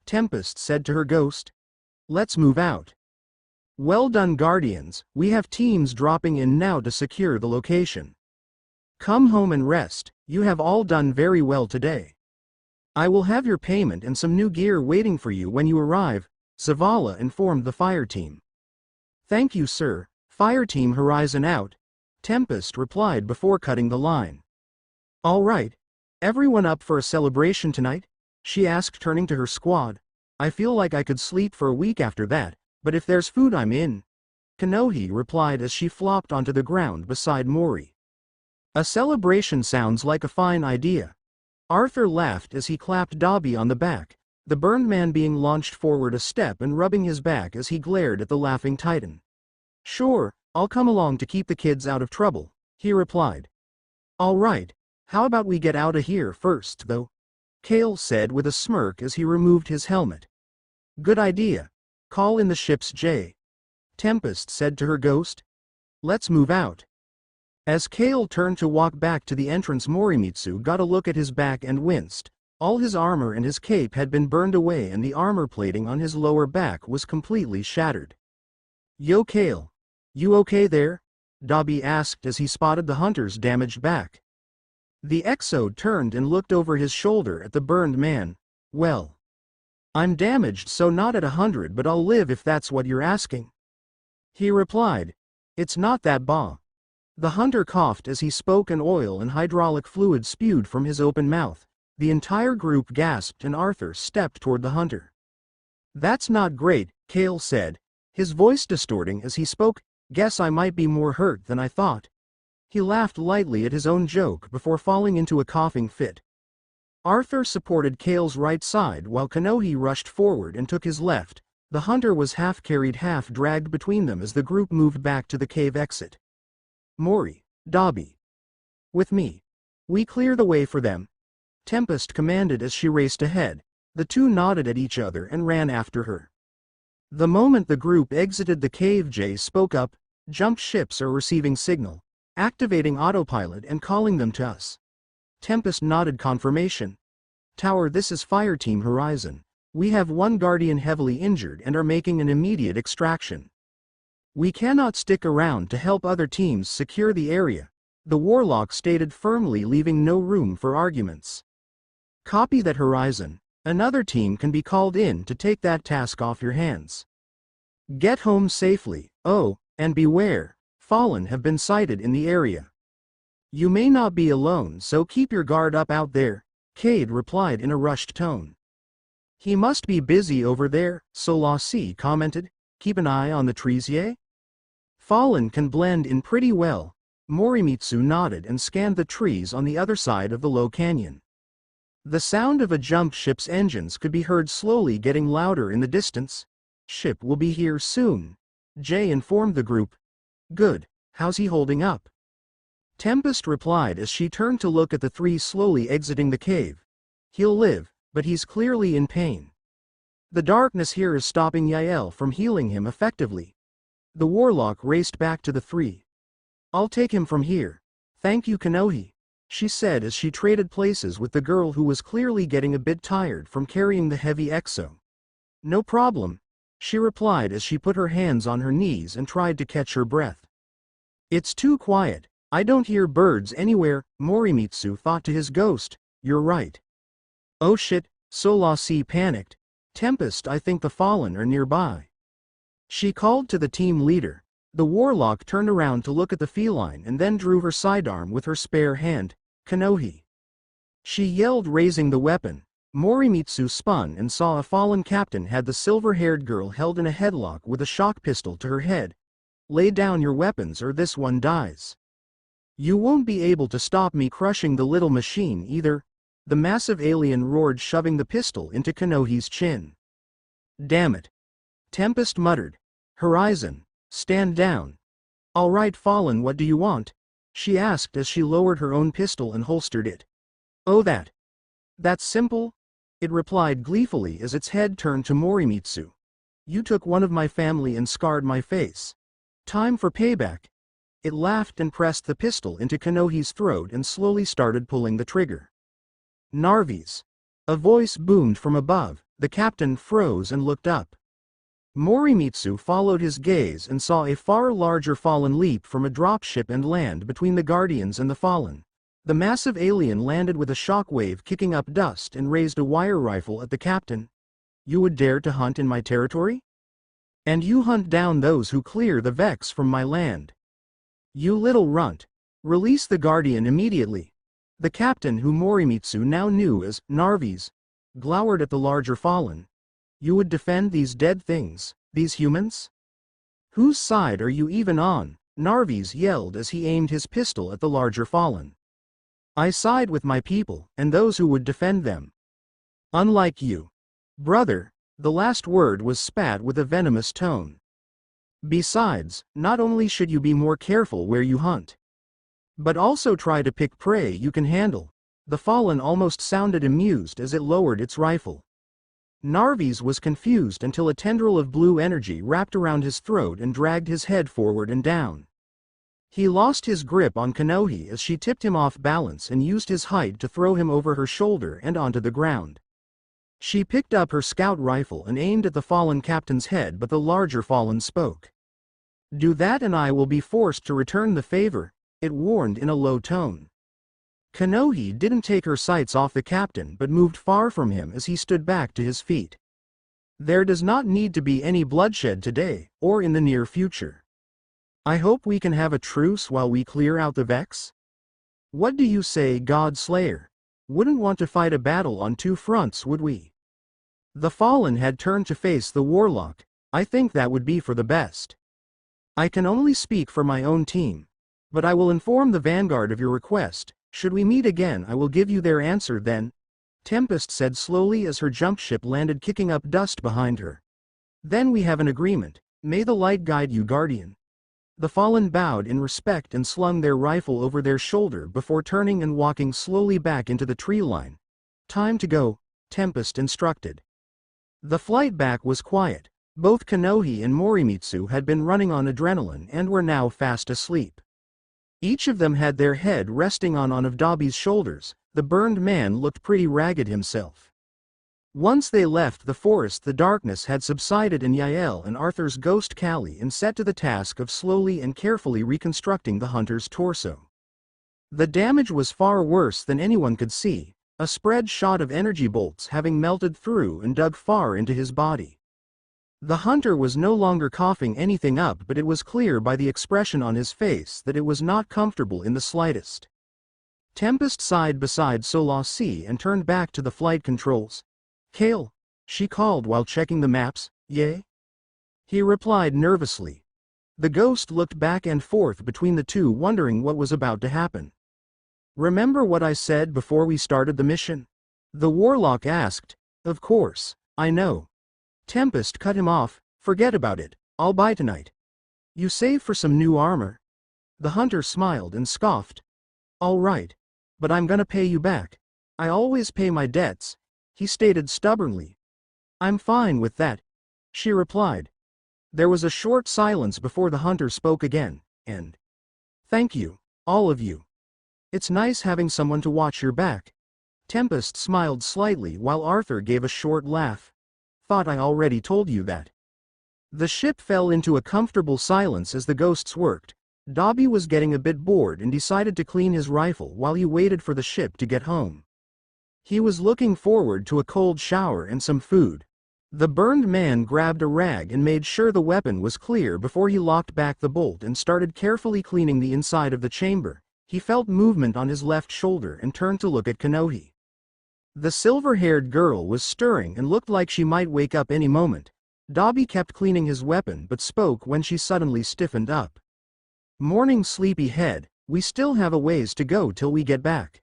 Tempest said to her ghost. Let's move out. Well done, Guardians, we have teams dropping in now to secure the location. Come home and rest, you have all done very well today. I will have your payment and some new gear waiting for you when you arrive, Zavala informed the fire team. Thank you, sir. Fire team Horizon out, Tempest replied before cutting the line. All right. Everyone up for a celebration tonight? She asked, turning to her squad. I feel like I could sleep for a week after that, but if there's food I'm in. Kanohi replied as she flopped onto the ground beside Mori. A celebration sounds like a fine idea. Arthur laughed as he clapped Dabi on the back, the burned man being launched forward a step and rubbing his back as he glared at the laughing titan. Sure, I'll come along to keep the kids out of trouble, he replied. All right. How about we get out of here first, though? Kale said with a smirk as he removed his helmet. Good idea. Call in the ship's J. Tempest said to her ghost. Let's move out. As Kale turned to walk back to the entrance, Morimitsu got a look at his back and winced. All his armor and his cape had been burned away and the armor plating on his lower back was completely shattered. Yo, Kale. You okay there? Dabi asked as he spotted the hunter's damaged back. The Exode turned and looked over his shoulder at the burned man. Well, I'm damaged, so not at 100, but I'll live if that's what you're asking. He replied. It's not that bad. The hunter coughed as he spoke and oil and hydraulic fluid spewed from his open mouth. The entire group gasped and Arthur stepped toward the hunter. That's not great, Kale said, his voice distorting as he spoke. Guess I might be more hurt than I thought. He laughed lightly at his own joke before falling into a coughing fit. Arthur supported Kale's right side while Kanohi rushed forward and took his left. The hunter was half carried, half dragged between them as the group moved back to the cave exit. Mori, Dabi. With me. We clear the way for them. Tempest commanded as she raced ahead. The two nodded at each other and ran after her. The moment the group exited the cave, Jay spoke up. Jump ships are receiving signal. Activating autopilot and calling them to us. Tempest nodded confirmation. Tower, this is Fire Team Horizon. We have one Guardian heavily injured and are making an immediate extraction. We cannot stick around to help other teams secure the area, the Warlock stated firmly, leaving no room for arguments. Copy that, Horizon. Another team can be called in to take that task off your hands. Get home safely. Oh, and beware, Fallen have been sighted in the area. You may not be alone, so keep your guard up out there, Cade replied in a rushed tone. He must be busy over there, Solasi commented. Keep an eye on the trees, yeah? Fallen can blend in pretty well. Morimitsu nodded and scanned the trees on the other side of the low canyon. The sound of a jump ship's engines could be heard slowly getting louder in the distance. Ship will be here soon, Jay informed the group. Good, how's he holding up? Tempest replied as she turned to look at the three slowly exiting the cave. He'll live, but he's clearly in pain. The darkness here is stopping Yael from healing him effectively. The warlock raced back to the three. I'll take him from here. Thank you, Kanohi, she said as she traded places with the girl who was clearly getting a bit tired from carrying the heavy exo. No problem, she replied as she put her hands on her knees and tried to catch her breath. It's too quiet, I don't hear birds anywhere, Morimitsu thought to his ghost. You're right. Oh shit, Solasi panicked. Tempest, I think the Fallen are nearby. She called to the team leader. The warlock turned around to look at the feline and then drew her sidearm with her spare hand. Kanohi. She yelled, raising the weapon. Morimitsu spun and saw a Fallen captain had the silver-haired girl held in a headlock with a shock pistol to her head. Lay down your weapons or this one dies. You won't be able to stop me crushing the little machine either. The massive alien roared, shoving the pistol into Kanohi's chin. Damn it. Tempest muttered. Horizon, stand down. All right, Fallen, what do you want? She asked as she lowered her own pistol and holstered it. Oh, that's simple, it replied gleefully as its head turned to Morimitsu. You took one of my family and scarred my face. Time for payback. It laughed and pressed the pistol into Kanohi's throat and slowly started pulling the trigger. Narvis. A voice boomed from above. The captain froze and looked up. Morimitsu followed his gaze and saw a far larger Fallen leap from a dropship and land between the Guardians and the Fallen. The massive alien landed with a shockwave, kicking up dust, and raised a wire rifle at the captain. You would dare to hunt in my territory? And you hunt down those who clear the Vex from my land. You little runt. Release the Guardian immediately. The captain, who Morimitsu now knew as Narvis, glowered at the larger Fallen. You would defend these dead things, these humans? Whose side are you even on? Narvis yelled as he aimed his pistol at the larger Fallen. I side with my people, and those who would defend them. Unlike you. Brother, the last word was spat with a venomous tone. Besides, not only should you be more careful where you hunt, but also try to pick prey you can handle. The Fallen almost sounded amused as it lowered its rifle. Narvis was confused until a tendril of blue energy wrapped around his throat and dragged his head forward and down. He lost his grip on Kanohi as she tipped him off balance and used his height to throw him over her shoulder and onto the ground. She picked up her scout rifle and aimed at the Fallen captain's head, but the larger Fallen spoke. Do that and I will be forced to return the favor, it warned in a low tone. Kanohi didn't take her sights off the captain but moved far from him as he stood back to his feet. There does not need to be any bloodshed today, or in the near future. I hope we can have a truce while we clear out the Vex? What do you say, God Slayer? Wouldn't want to fight a battle on two fronts, would we? The Fallen had turned to face the warlock. I think that would be for the best. I can only speak for my own team, but I will inform the vanguard of your request. Should we meet again, I will give you their answer then, Tempest said slowly as her jump ship landed, kicking up dust behind her. Then we have an agreement. May the light guide you, Guardian. The Fallen bowed in respect and slung their rifle over their shoulder before turning and walking slowly back into the tree line. Time to go, Tempest instructed. The flight back was quiet. Both Kanohi and Morimitsu had been running on adrenaline and were now fast asleep. Each of them had their head resting on one of Dobby's shoulders. The burned man looked pretty ragged himself. Once they left the forest, the darkness had subsided and Yael and Arthur's ghost Callie and set to the task of slowly and carefully reconstructing the hunter's torso. The damage was far worse than anyone could see, a spread shot of energy bolts having melted through and dug far into his body. The hunter was no longer coughing anything up, but it was clear by the expression on his face that it was not comfortable in the slightest. Tempest sighed beside Solasi and turned back to the flight controls. Kale, she called while checking the maps. Yay? He replied nervously. The ghost looked back and forth between the two, wondering what was about to happen. Remember what I said before we started the mission? The warlock asked. Of course, I know. Tempest cut him off. Forget about it, I'll buy tonight. You save for some new armor? The hunter smiled and scoffed. All right. But I'm gonna pay you back. I always pay my debts, he stated stubbornly. I'm fine with that, she replied. There was a short silence before the hunter spoke again, and thank you, all of you. It's nice having someone to watch your back. Tempest smiled slightly while Arthur gave a short laugh. Thought I already told you that. The ship fell into a comfortable silence as the ghosts worked. Dobby was getting a bit bored and decided to clean his rifle while he waited for the ship to get home. He was looking forward to a cold shower and some food. The burned man grabbed a rag and made sure the weapon was clear before he locked back the bolt and started carefully cleaning the inside of the chamber. He felt movement on his left shoulder and turned to look at Kanohi. The silver-haired girl was stirring and looked like she might wake up any moment. Dobby kept cleaning his weapon but spoke when she suddenly stiffened up. Morning, sleepyhead, we still have a ways to go till we get back.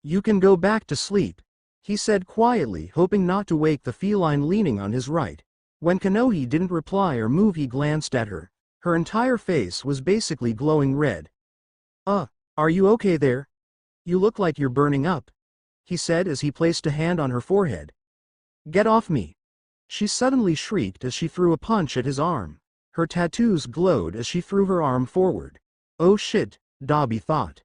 You can go back to sleep, he said quietly, hoping not to wake the feline leaning on his right. When Kanohi didn't reply or move, he glanced at her. Her entire face was basically glowing red. Are you okay there? You look like you're burning up, he said as he placed a hand on her forehead. Get off me. She suddenly shrieked as she threw a punch at his arm. Her tattoos glowed as she threw her arm forward. Oh shit, Dobby thought.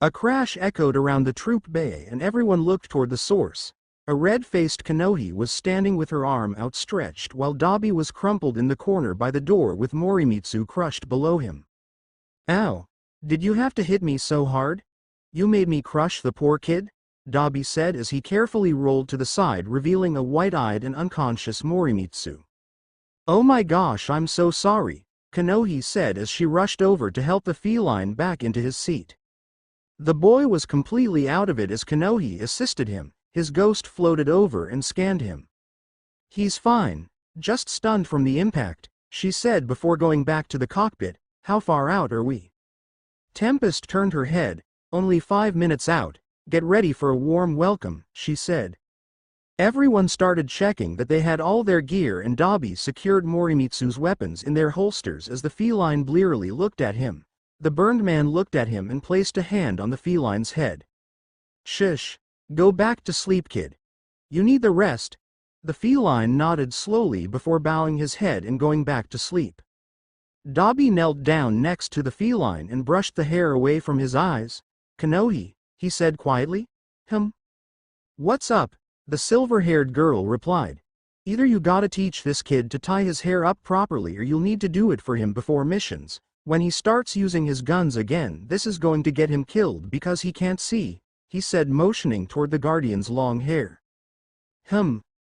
A crash echoed around the troop bay and everyone looked toward the source. A red-faced Kanohi was standing with her arm outstretched while Dobby was crumpled in the corner by the door with Morimitsu crushed below him. Ow. Did you have to hit me so hard? You made me crush the poor kid? Dobby said as he carefully rolled to the side, revealing a white-eyed and unconscious Morimitsu. Oh my gosh, I'm so sorry, Kanohi said as she rushed over to help the feline back into his seat. The boy was completely out of it as Kanohi assisted him. His ghost floated over and scanned him. He's fine, just stunned from the impact, she said before going back to the cockpit. How far out are we? Tempest turned her head. Only 5 minutes out. Get ready for a warm welcome, she said. Everyone started checking that they had all their gear and Dobby secured Morimitsu's weapons in their holsters as the feline blearily looked at him. The burned man looked at him and placed a hand on the feline's head. Shush. Go back to sleep, kid. You need the rest. The feline nodded slowly before bowing his head and going back to sleep. Dobby knelt down next to the feline and brushed the hair away from his eyes. Kanohi, he said quietly. What's up? The silver-haired girl replied. Either you gotta teach this kid to tie his hair up properly or you'll need to do it for him before missions. When he starts using his guns again, this is going to get him killed because he can't see, he said, motioning toward the guardian's long hair.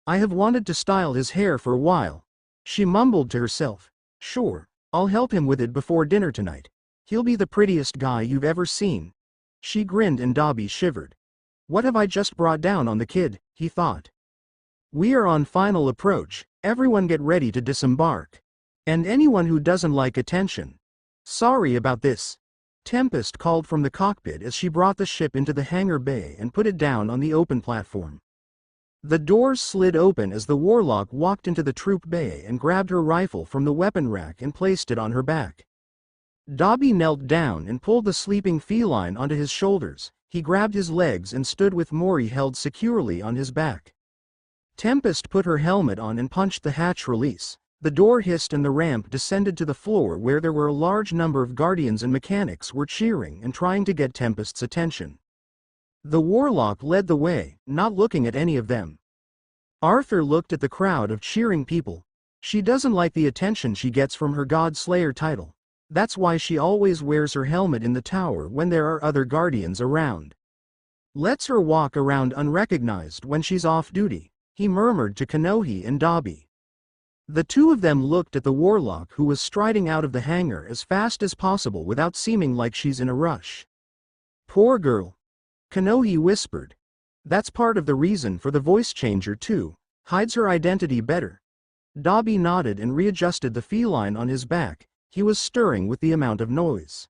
I have wanted to style his hair for a while, she mumbled to herself. Sure, I'll help him with it before dinner tonight. He'll be the prettiest guy you've ever seen. She grinned and Dobby shivered. What have I just brought down on the kid, he thought. We are on final approach, everyone get ready to disembark. And anyone who doesn't like attention. Sorry about this. Tempest called from the cockpit as she brought the ship into the hangar bay and put it down on the open platform. The doors slid open as the warlock walked into the troop bay and grabbed her rifle from the weapon rack and placed it on her back. Dobby knelt down and pulled the sleeping feline onto his shoulders. He grabbed his legs and stood with Mori held securely on his back. Tempest put her helmet on and punched the hatch release. The door hissed and the ramp descended to the floor where there were a large number of guardians and mechanics were cheering and trying to get Tempest's attention. The warlock led the way, not looking at any of them. Arthur looked at the crowd of cheering people. She doesn't like the attention she gets from her God Slayer title. That's why she always wears her helmet in the tower when there are other guardians around. Lets her walk around unrecognized when she's off duty, he murmured to Kanohi and Dobby. The two of them looked at the warlock who was striding out of the hangar as fast as possible without seeming like she's in a rush. Poor girl. Kanohi whispered. That's part of the reason for the voice changer too, hides her identity better. Dobby nodded and readjusted the feline on his back. He was stirring with the amount of noise.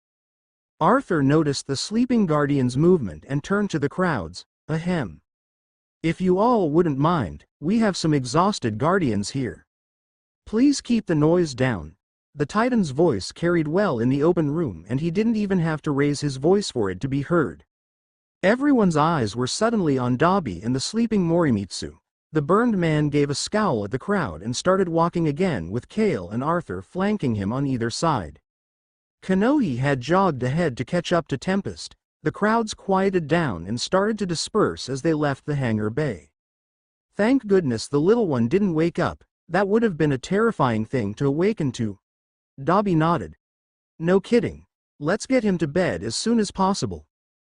Arthur noticed the sleeping guardian's movement and turned to the crowds. Ahem. If you all wouldn't mind, we have some exhausted guardians here. Please keep the noise down. The Titan's voice carried well in the open room and he didn't even have to raise his voice for it to be heard. Everyone's eyes were suddenly on Dabi and the sleeping Morimitsu. The burned man gave a scowl at the crowd and started walking again with Kale and Arthur flanking him on either side. Kanohi had jogged ahead to catch up to Tempest. The crowds quieted down and started to disperse as they left the hangar bay. Thank goodness the little one didn't wake up, that would have been a terrifying thing to awaken to. Dabi nodded. No kidding. Let's get him to bed as soon as possible.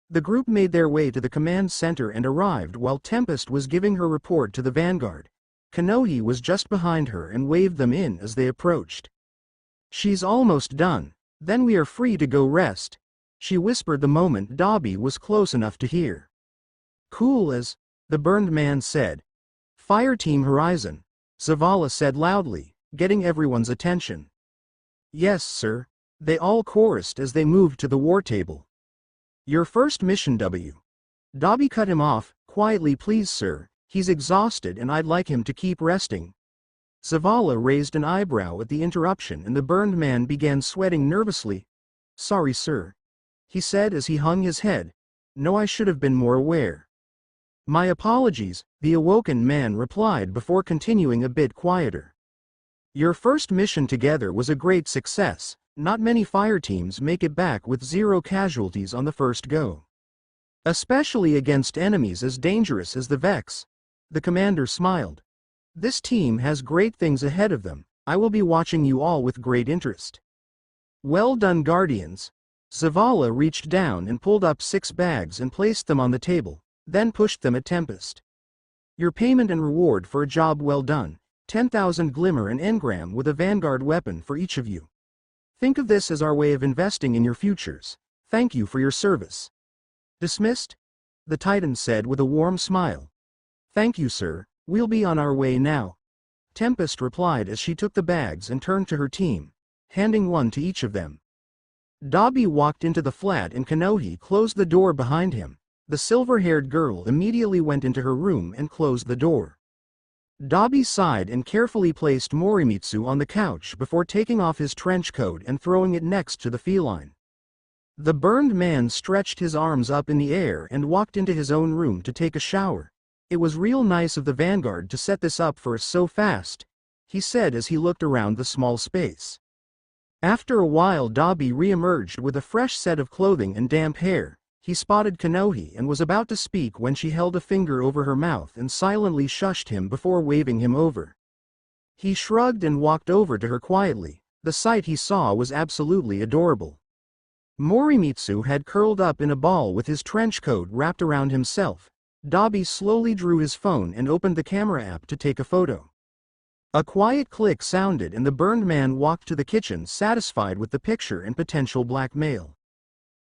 The group made their way to the command center and arrived while Tempest was giving her report to the vanguard. Kanohi was just behind her and waved them in as they approached. She's almost done, then we are free to go rest, she whispered the moment Dabi was close enough to hear. Cool as, the burned man said. Fire Team Horizon, Zavala said loudly, getting everyone's attention. Yes, sir, they all chorused as they moved to the war table. Your first mission, W. Dabi cut him off, quietly. Please, sir, he's exhausted and I'd like him to keep resting. Zavala raised an eyebrow at the interruption and the burned man began sweating nervously. Sorry, sir, he said as he hung his head. No, I should have been more aware. My apologies, the awoken man replied before continuing a bit quieter. Your first mission together was a great success. Not many fire teams make it back with 0 casualties on the first go. Especially against enemies as dangerous as the Vex. The commander smiled. This team has great things ahead of them. I will be watching you all with great interest. Well done, Guardians. Zavala reached down and pulled up 6 bags and placed them on the table, then pushed them at Tempest. Your payment and reward for a job well done. 10,000 glimmer and engram with a vanguard weapon for each of you. Think of this as our way of investing in your futures. Thank you for your service. Dismissed? The Titan said with a warm smile. Thank you, sir, we'll be on our way now. Tempest replied as she took the bags and turned to her team, handing one to each of them. Dabi walked into the flat and Kanohi closed the door behind him. The silver-haired girl immediately went into her room and closed the door. Dabi sighed and carefully placed Morimitsu on the couch before taking off his trench coat and throwing it next to the feline. The burned man stretched his arms up in the air and walked into his own room to take a shower. It was real nice of the vanguard to set this up for us so fast, he said as he looked around the small space. After a while Dabi re-emerged with a fresh set of clothing and damp hair. He spotted Kanohi and was about to speak when she held a finger over her mouth and silently shushed him before waving him over. He shrugged and walked over to her quietly. The sight he saw was absolutely adorable. Morimitsu had curled up in a ball with his trench coat wrapped around himself. Dabi slowly drew his phone and opened the camera app to take a photo. A quiet click sounded and the burned man walked to the kitchen satisfied with the picture and potential blackmail.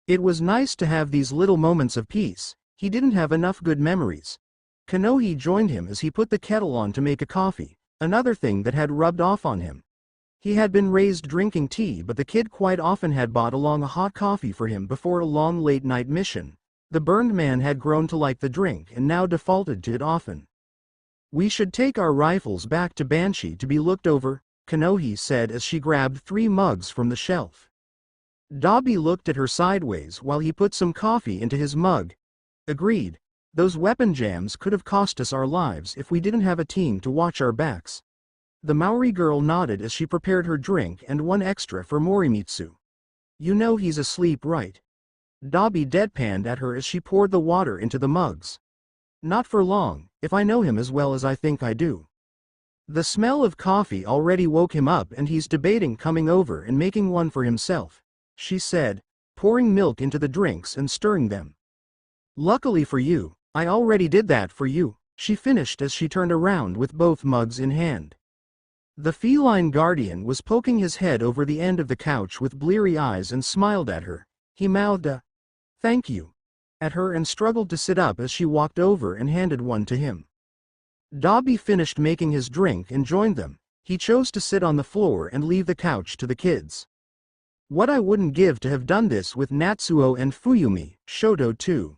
It was nice to have these little moments of peace. He didn't have enough good memories. Kanohi joined him as he put the kettle on to make a coffee, another thing that had rubbed off on him. He had been raised drinking tea, but the kid quite often had bought along a hot coffee for him before a long late-night mission. The burned man had grown to like the drink and now defaulted to it often. We should take our rifles back to Banshee to be looked over, Kanohi said as she grabbed 3 mugs from the shelf. Dabi looked at her sideways while he put some coffee into his mug. Agreed. Those weapon jams could have cost us our lives if we didn't have a team to watch our backs. The Maori girl nodded as she prepared her drink and 1 extra for Morimitsu. You know he's asleep, right? Dabi deadpanned at her as she poured the water into the mugs. Not for long, if I know him as well as I think I do. The smell of coffee already woke him up and he's debating coming over and making one for himself, she said, pouring milk into the drinks and stirring them. Luckily for you, I already did that for you, she finished as she turned around with both mugs in hand. The feline guardian was poking his head over the end of the couch with bleary eyes and smiled at her. He mouthed a "thank you" at her and struggled to sit up as she walked over and handed one to him. Dabi finished making his drink and joined them. He chose to sit on the floor and leave the couch to the kids. What I wouldn't give to have done this with Natsuo and Fuyumi, Shoto too.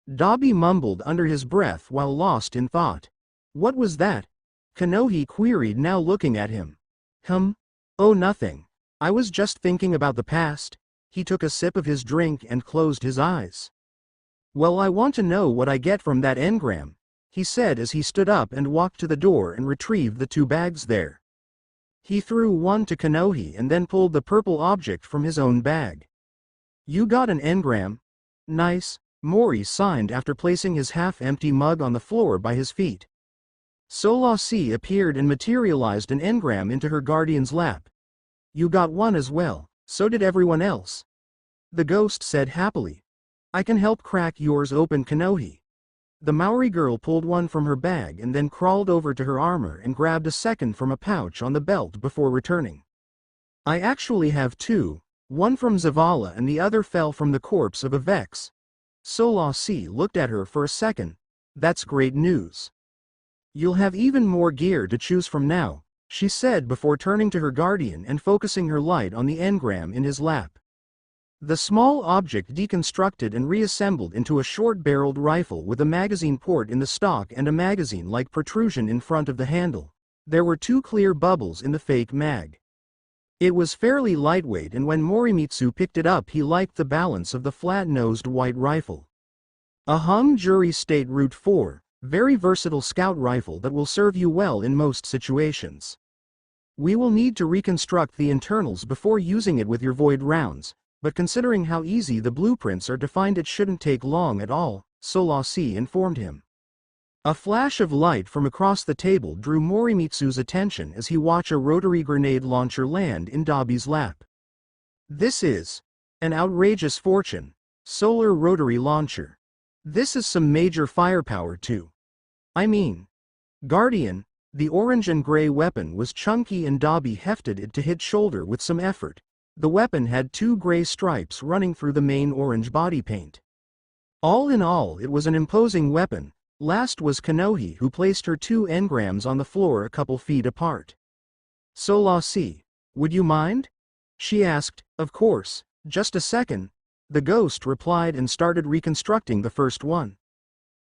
Dabi mumbled under his breath while lost in thought. What was that? Kanohi queried, now looking at him. Oh, nothing. I was just thinking about the past. He took a sip of his drink and closed his eyes. Well, I want to know what I get from that engram, he said as he stood up and walked to the door and retrieved the 2 bags there. He threw one to Kanohi and then pulled the purple object from his own bag. You got an engram? Nice, Mori signed after placing his half-empty mug on the floor by his feet. Solasi appeared and materialized an engram into her guardian's lap. You got one as well, so did everyone else. The ghost said happily. I can help crack yours open, Kanohi. The Maori girl pulled one from her bag and then crawled over to her armor and grabbed a second from a pouch on the belt before returning. I actually have 2, one from Zavala and the other fell from the corpse of a Vex. Solasi looked at her for a second. That's great news. You'll have even more gear to choose from now, she said before turning to her guardian and focusing her light on the engram in his lap. The small object deconstructed and reassembled into a short-barreled rifle with a magazine port in the stock and a magazine-like protrusion in front of the handle. There were 2 clear bubbles in the fake mag. It was fairly lightweight, and when Morimitsu picked it up he liked the balance of the flat-nosed white rifle. A hung jury state Route 4, very versatile scout rifle that will serve you well in most situations. We will need to reconstruct the internals before using it with your void rounds, but considering how easy the blueprints are to find it shouldn't take long at all, Solasi informed him. A flash of light from across the table drew Morimitsu's attention as he watched a rotary grenade launcher land in Dabi's lap. This is an outrageous fortune. Solar rotary launcher. This is some major firepower too. I mean, Guardian, the orange and gray weapon was chunky and Dabi hefted it to hit shoulder with some effort. The weapon had 2 gray stripes running through the main orange body paint. All in all, it was an imposing weapon. Last was Kanohi, who placed her 2 engrams on the floor a couple feet apart. Solasi, would you mind? She asked. Of course, just a second. The ghost replied and started reconstructing the first one.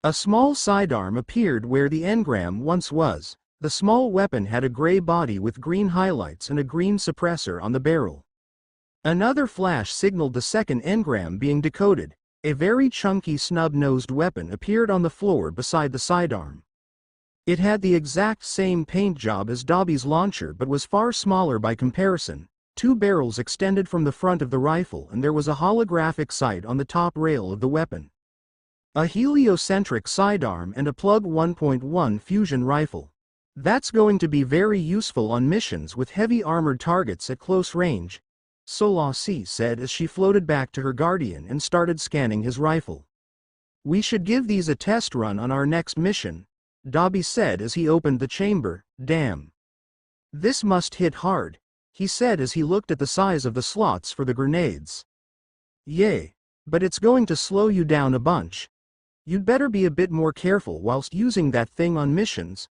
A small sidearm appeared where the engram once was. The small weapon had a gray body with green highlights and a green suppressor on the barrel. Another flash signaled the second engram being decoded. A very chunky snub-nosed weapon appeared on the floor beside the sidearm. It had the exact same paint job as Dabi's launcher but was far smaller by comparison. 2 barrels extended from the front of the rifle and there was a holographic sight on the top rail of the weapon. A heliocentric sidearm and a plug 1.1 fusion rifle. That's going to be very useful on missions with heavy armored targets at close range, Solasi said as she floated back to her guardian and started scanning his rifle. We should give these a test run on our next mission, Dabi said as he opened the chamber. Damn. This must hit hard, he said as he looked at the size of the slots for the grenades. Yay, but it's going to slow you down a bunch. You'd better be a bit more careful whilst using that thing on missions,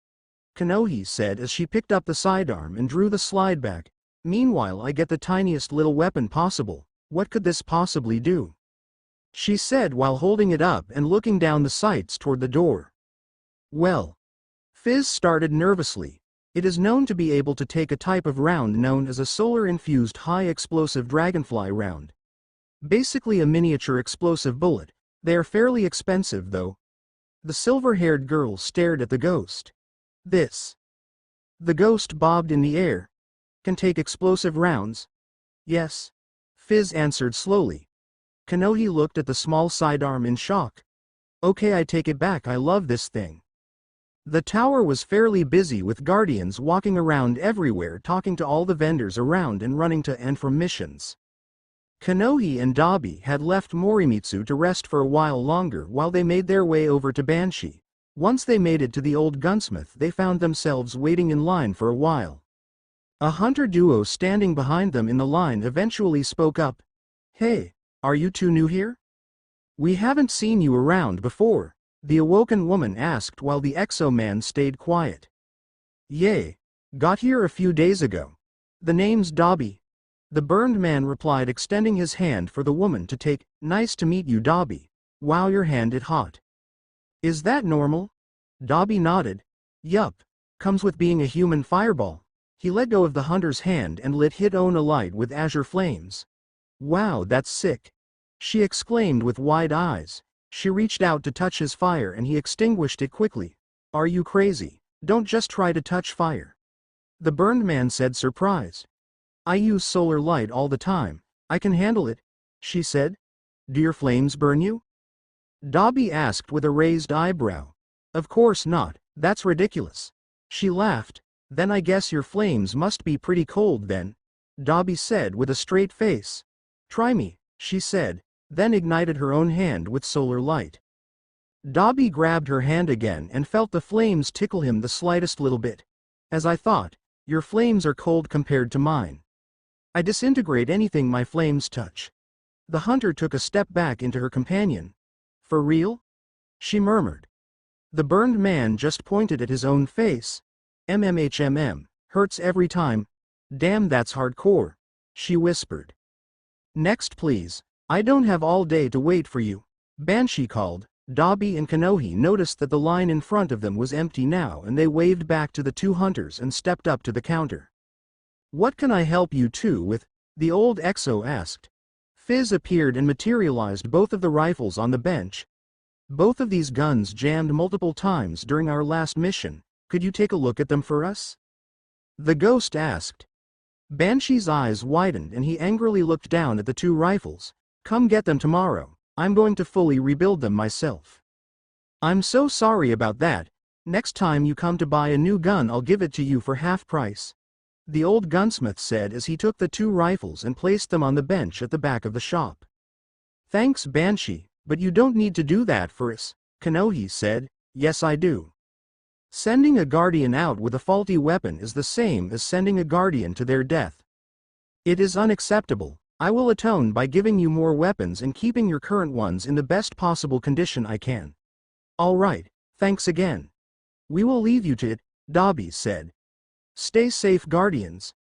Kanohi said as she picked up the sidearm and drew the slide back. Meanwhile, I get the tiniest little weapon possible. What could this possibly do? She said while holding it up and looking down the sights toward the door. Well, Fizz started nervously. It is known to be able to take a type of round known as a solar-infused high-explosive dragonfly round. Basically a miniature explosive bullet. They are fairly expensive though. The silver-haired girl stared at the ghost. This. The ghost bobbed in the air. Can take explosive rounds? Yes. Fizz answered slowly. Kanohi looked at the small sidearm in shock. Okay, I take it back, I love this thing. The tower was fairly busy with guardians walking around everywhere talking to all the vendors around and running to and from missions. Kanohi and Dabi had left Morimitsu to rest for a while longer while they made their way over to Banshee. Once they made it to the old gunsmith, they found themselves waiting in line for a while. A hunter duo standing behind them in the line eventually spoke up. Hey, are you two new here? We haven't seen you around before, the awoken woman asked while the exo-man stayed quiet. Yay, got here a few days ago. The name's Dabi. The burned man replied, extending his hand for the woman to take. Nice to meet you, Dabi. Wow, your hand is hot. Is that normal? Dabi nodded. Yup, comes with being a human fireball. He let go of the hunter's hand and lit his own alight with azure flames. Wow, that's sick! She exclaimed with wide eyes. She reached out to touch his fire and he extinguished it quickly. Are you crazy? Don't just try to touch fire. The burned man said, surprised. I use solar light all the time. I can handle it, she said. Do your flames burn you? Dobby asked with a raised eyebrow. Of course not, that's ridiculous. She laughed. Then I guess your flames must be pretty cold then, Dobby said with a straight face. Try me, she said, then ignited her own hand with solar light. Dobby grabbed her hand again and felt the flames tickle him the slightest little bit. As I thought, your flames are cold compared to mine. I disintegrate anything my flames touch. The hunter took a step back into her companion. For real? She murmured. The burned man just pointed at his own face. M.H.A. hurts every time. Damn, that's hardcore, she whispered. Next please, I don't have all day to wait for you, Banshee called. Dobby and Kanohi noticed that the line in front of them was empty now and they waved back to the two hunters and stepped up to the counter. What can I help you two with? The old XO asked. Fizz appeared and materialized both of the rifles on the bench. Both of these guns jammed multiple times during our last mission. Could you take a look at them for us? The ghost asked. Banshee's eyes widened and he angrily looked down at the two rifles. Come get them tomorrow. I'm going to fully rebuild them myself. I'm so sorry about that. Next time you come to buy a new gun I'll give it to you for half price, the old gunsmith said as he took the two rifles and placed them on the bench at the back of the shop. Thanks Banshee, but you don't need to do that for us, Kanohi said. Yes I do. Sending a guardian out with a faulty weapon is the same as sending a guardian to their death. It is unacceptable. I will atone by giving you more weapons and keeping your current ones in the best possible condition I can. All right, thanks again. We will leave you to it, Dobby said. Stay safe, guardians,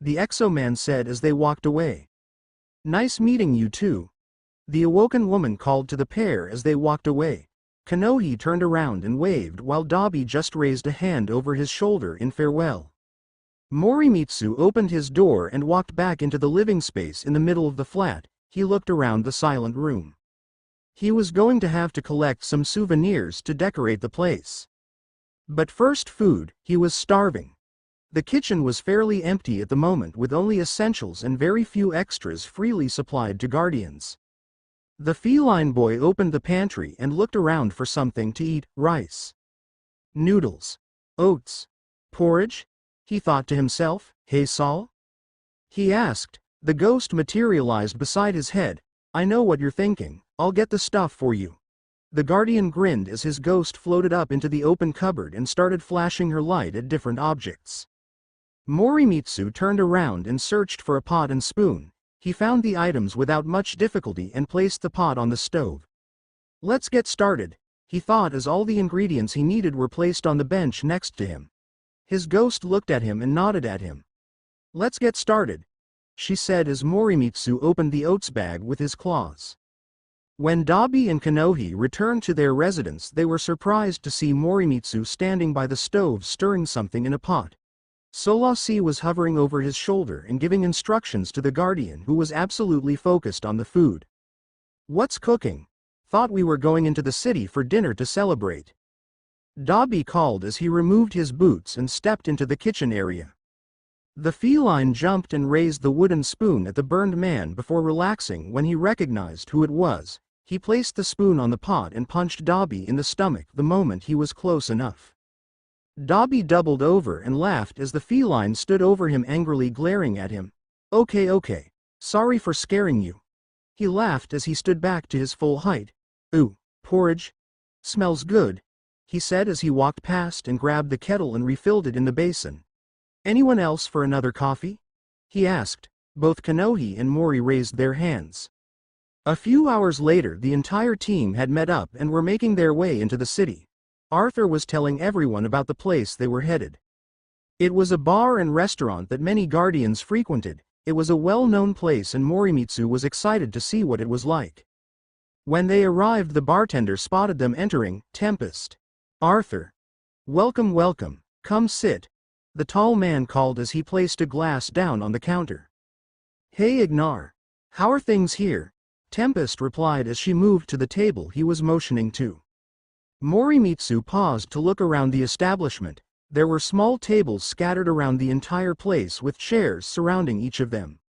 the Exo-man said as they walked away. Nice meeting you too, the awoken woman called to the pair as they walked away. Kanohi turned around and waved while Dobby just raised a hand over his shoulder in farewell. Morimitsu opened his door and walked back into the living space in the middle of the flat. He looked around the silent room. He was going to have to collect some souvenirs to decorate the place. But first food, he was starving. The kitchen was fairly empty at the moment with only essentials and very few extras freely supplied to guardians. The feline boy opened the pantry and looked around for something to eat. Rice, noodles, oats, porridge, he thought to himself. Hey Saul? He asked. The ghost materialized beside his head. I know what you're thinking. I'll get the stuff for you. The guardian grinned as his ghost floated up into the open cupboard and started flashing her light at different objects. Morimitsu turned around and searched for a pot and spoon. He found the items without much difficulty and placed the pot on the stove. Let's get started, he thought as all the ingredients he needed were placed on the bench next to him. His ghost looked at him and nodded at him. Let's get started, she said as Morimitsu opened the oats bag with his claws. When Dobby and Kanohi returned to their residence they were surprised to see Morimitsu standing by the stove stirring something in a pot. Solasi was hovering over his shoulder and giving instructions to the guardian who was absolutely focused on the food. What's cooking? Thought we were going into the city for dinner to celebrate, Dobby called as he removed his boots and stepped into the kitchen area. The feline jumped and raised the wooden spoon at the burned man before relaxing when he recognized who it was. He placed the spoon on the pot and punched Dobby in the stomach the moment he was close enough. Dobby doubled over and laughed as the feline stood over him angrily glaring at him. Okay, sorry for scaring you. He laughed as he stood back to his full height. Ooh, porridge. Smells good, he said as he walked past and grabbed the kettle and refilled it in the basin. Anyone else for another coffee? He asked. Both Kanohi and Mori raised their hands. A few hours later the entire team had met up and were making their way into the city. Arthur was telling everyone about the place they were headed. It was a bar and restaurant that many guardians frequented. It was a well-known place and Morimitsu was excited to see what it was like. When they arrived the bartender spotted them entering. Tempest. Arthur. Welcome, come sit, the tall man called as he placed a glass down on the counter. "Hey Ignar. How are things here?" Tempest replied as she moved to the table he was motioning to. Morimitsu paused to look around the establishment. There were small tables scattered around the entire place with chairs surrounding each of them.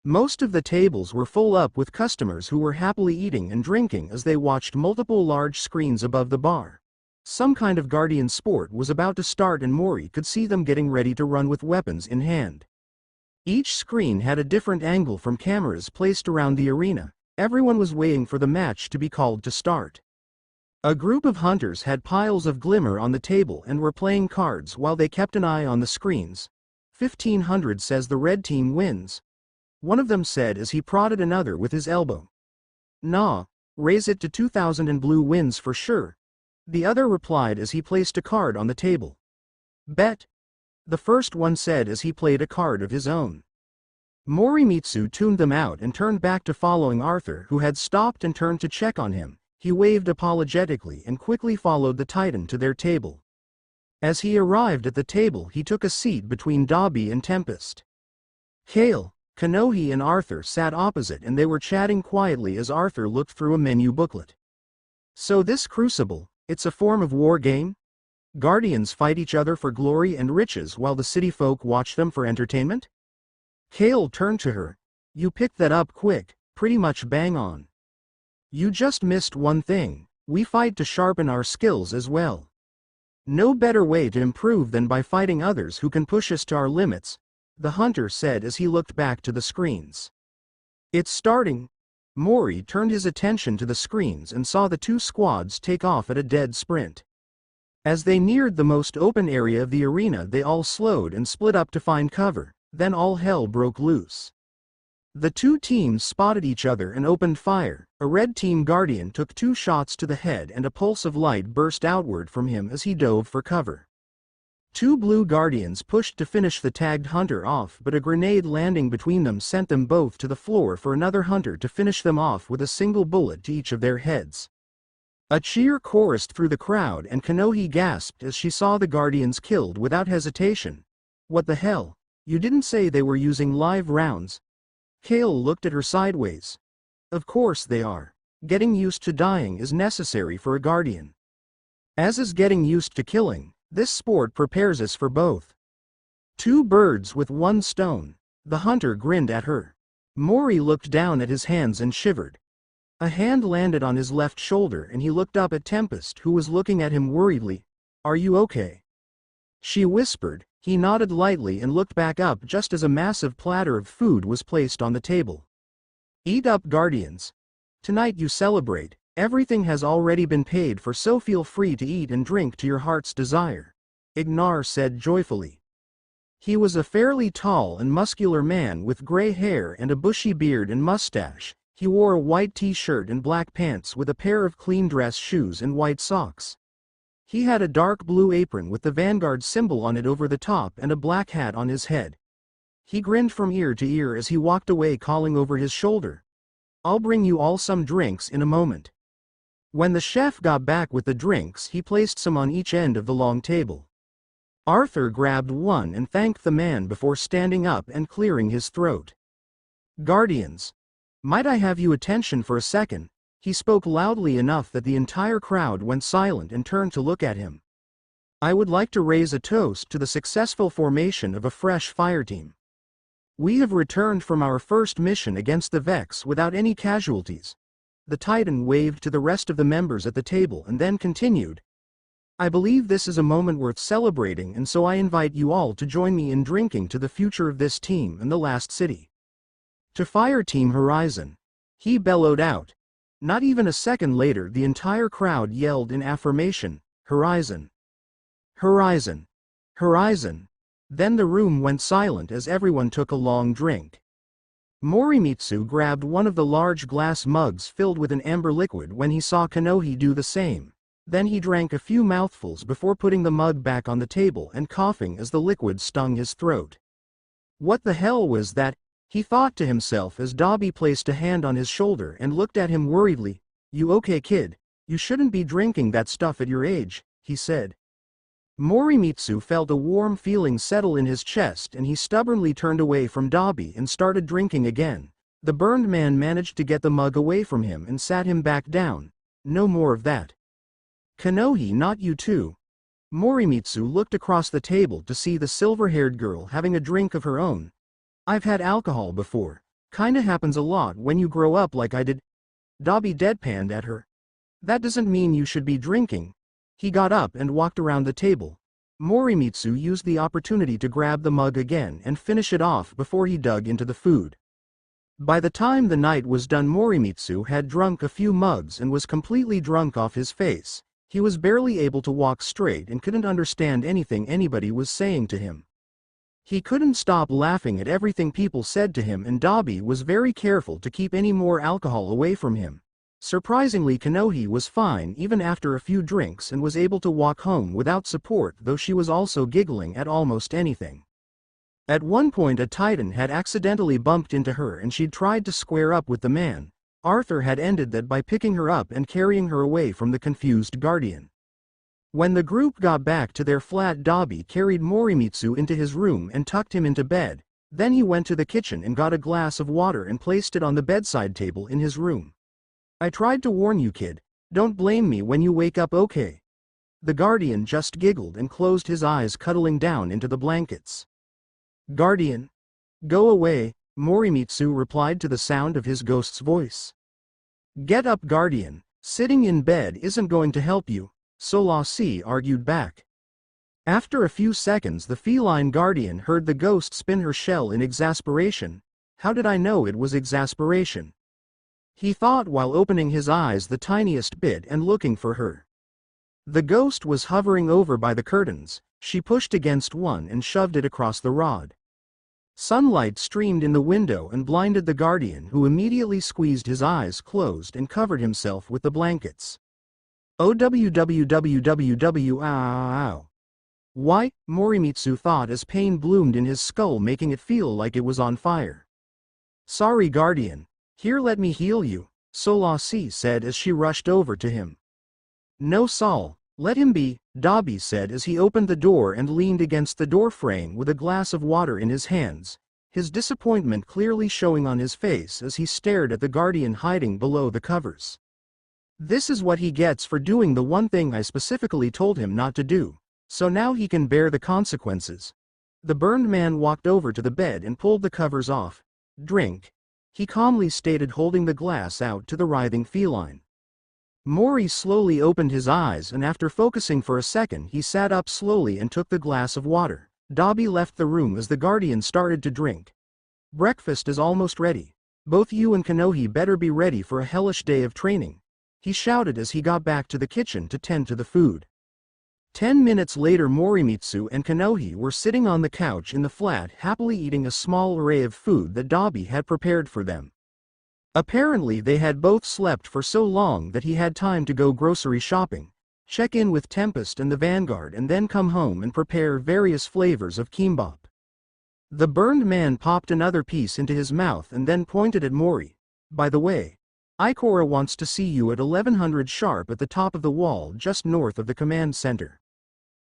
Most of the tables were full up with customers who were happily eating and drinking as they watched multiple large screens above the bar. Some kind of guardian sport was about to start and Mori could see them getting ready to run with weapons in hand. Each screen had a different angle from cameras placed around the arena. Everyone was waiting for the match to be called to start. A group of hunters had piles of glimmer on the table and were playing cards while they kept an eye on the screens. 1500 says the red team wins, one of them said as he prodded another with his elbow. "Nah, raise it to 2000 and blue wins for sure," the other replied as he placed a card on the table. "Bet," the first one said as he played a card of his own. Morimitsu tuned them out and turned back to following Arthur, who had stopped and turned to check on him. He waved apologetically and quickly followed the Titan to their table. As he arrived at the table he took a seat between Dobby and Tempest. Kale, Kanohi and Arthur sat opposite and they were chatting quietly as Arthur looked through a menu booklet. "So this crucible, it's a form of war game? Guardians fight each other for glory and riches while the city folk watch them for entertainment?" Kale turned to her. "You picked that up quick, pretty much bang on. You just missed one thing, we fight to sharpen our skills as well. No better way to improve than by fighting others who can push us to our limits," the hunter said as he looked back to the screens. "It's starting." Mori turned his attention to the screens and saw the two squads take off at a dead sprint. As they neared the most open area of the arena they all slowed and split up to find cover, then all hell broke loose. The two teams spotted each other and opened fire. A red team guardian took 2 shots to the head and a pulse of light burst outward from him as he dove for cover. 2 blue guardians pushed to finish the tagged hunter off, but a grenade landing between them sent them both to the floor for another hunter to finish them off with a single bullet to each of their heads. A cheer chorused through the crowd and Kanohi gasped as she saw the guardians killed without hesitation. "What the hell? You didn't say they were using live rounds?" Kale looked at her sideways. "Of course they are. Getting used to dying is necessary for a guardian. As is getting used to killing, this sport prepares us for both. 2 birds with 1 stone, the hunter grinned at her. Mori looked down at his hands and shivered. A hand landed on his left shoulder and he looked up at Tempest, who was looking at him worriedly. "Are you okay?" She whispered. He nodded lightly and looked back up just as a massive platter of food was placed on the table. "Eat up, guardians. Tonight you celebrate. Everything has already been paid for, so feel free to eat and drink to your heart's desire," Ignar said joyfully. He was a fairly tall and muscular man with gray hair and a bushy beard and mustache. He wore a white t-shirt and black pants with a pair of clean dress shoes and white socks. He had a dark blue apron with the Vanguard symbol on it over the top and a black hat on his head. He grinned from ear to ear as he walked away, calling over his shoulder, "I'll bring you all some drinks in a moment." When the chef got back with the drinks he placed some on each end of the long table. Arthur grabbed one and thanked the man before standing up and clearing his throat. "Guardians, might I have you attention for a second?" He spoke loudly enough that the entire crowd went silent and turned to look at him. "I would like to raise a toast to the successful formation of a fresh fire team. We have returned from our first mission against the Vex without any casualties." The Titan waved to the rest of the members at the table and then continued. "I believe this is a moment worth celebrating, and so I invite you all to join me in drinking to the future of this team and the last city. To Fire Team Horizon!" He bellowed out. Not even a second later the entire crowd yelled in affirmation, "Horizon! Horizon! Horizon!" Then the room went silent as everyone took a long drink. Morimitsu grabbed one of the large glass mugs filled with an amber liquid when he saw Kanohi do the same. Then he drank a few mouthfuls before putting the mug back on the table and coughing as the liquid stung his throat. "What the hell was that?" he thought to himself as Dobby placed a hand on his shoulder and looked at him worriedly. "You okay, kid? You shouldn't be drinking that stuff at your age," he said. Morimitsu felt a warm feeling settle in his chest and he stubbornly turned away from Dabi and started drinking again. The burned man managed to get the mug away from him and sat him back down. No more of that. Kanohi, not you too. Morimitsu looked across the table to see the silver-haired girl having a drink of her own. I've had alcohol before. Kinda happens a lot when you grow up like I did. Dabi deadpanned at her. That doesn't mean you should be drinking. He got up and walked around the table. Morimitsu used the opportunity to grab the mug again and finish it off before he dug into the food. By the time the night was done, Morimitsu had drunk a few mugs and was completely drunk off his face. He was barely able to walk straight and couldn't understand anything anybody was saying to him. He couldn't stop laughing at everything people said to him, and Dabi was very careful to keep any more alcohol away from him. Surprisingly, Kanohi was fine even after a few drinks and was able to walk home without support, though she was also giggling at almost anything. At one point a titan had accidentally bumped into her and she'd tried to square up with the man. Arthur had ended that by picking her up and carrying her away from the confused guardian. When the group got back to their flat, Dabi carried Morimitsu into his room and tucked him into bed. Then he went to the kitchen and got a glass of water and placed it on the bedside table in his room. I tried to warn you, kid. Don't blame me when you wake up, okay? The guardian just giggled and closed his eyes, cuddling down into the blankets. Guardian? Go away, Morimitsu replied to the sound of his ghost's voice. Get up, guardian. Sitting in bed isn't going to help you, Solasi argued back. After a few seconds, the feline guardian heard the ghost spin her shell in exasperation. How did I know it was exasperation? He thought while opening his eyes the tiniest bit and looking for her. The ghost was hovering over by the curtains. She pushed against one and shoved it across the rod. Sunlight streamed in the window and blinded the guardian, who immediately squeezed his eyes closed and covered himself with the blankets. Why? Morimitsu thought as pain bloomed in his skull, making it feel like it was on fire. Sorry, guardian. Here, let me heal you, Solasi said as she rushed over to him. No, Sol, let him be, Dabi said as he opened the door and leaned against the door frame with a glass of water in his hands, his disappointment clearly showing on his face as he stared at the guardian hiding below the covers. This is what he gets for doing the one thing I specifically told him not to do, so now he can bear the consequences. The burned man walked over to the bed and pulled the covers off. Drink, he calmly stated, holding the glass out to the writhing feline. Mori slowly opened his eyes and after focusing for a second he sat up slowly and took the glass of water. Dabi left the room as the guardian started to drink. Breakfast is almost ready. Both you and Kanohi better be ready for a hellish day of training, he shouted as he got back to the kitchen to tend to the food. 10 minutes later, Morimitsu and Kanohi were sitting on the couch in the flat, happily eating a small array of food that Dabi had prepared for them. Apparently they had both slept for so long that he had time to go grocery shopping, check in with Tempest and the Vanguard, and then come home and prepare various flavors of kimbap. The burned man popped another piece into his mouth and then pointed at Mori. By the way, Ikora wants to see you at 1100 sharp at the top of the wall just north of the command center.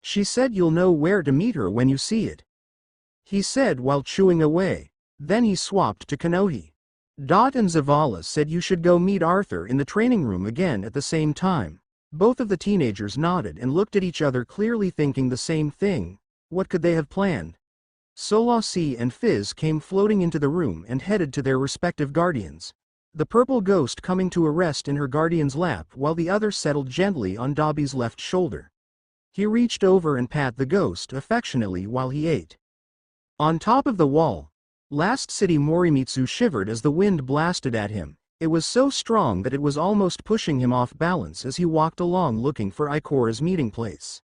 She said you'll know where to meet her when you see it, he said while chewing away. Then he swapped to Kanohi. Dot and Zavala said you should go meet Arthur in the training room again at the same time. Both of the teenagers nodded and looked at each other, clearly thinking the same thing. What could they have planned? Solasi and Fizz came floating into the room and headed to their respective guardians. The purple ghost coming to a rest in her guardian's lap while the other settled gently on Dabi's left shoulder. He reached over and pat the ghost affectionately while he ate. On top of the wall, Last City, Morimitsu shivered as the wind blasted at him. It was so strong that it was almost pushing him off balance as he walked along looking for Ikora's meeting place.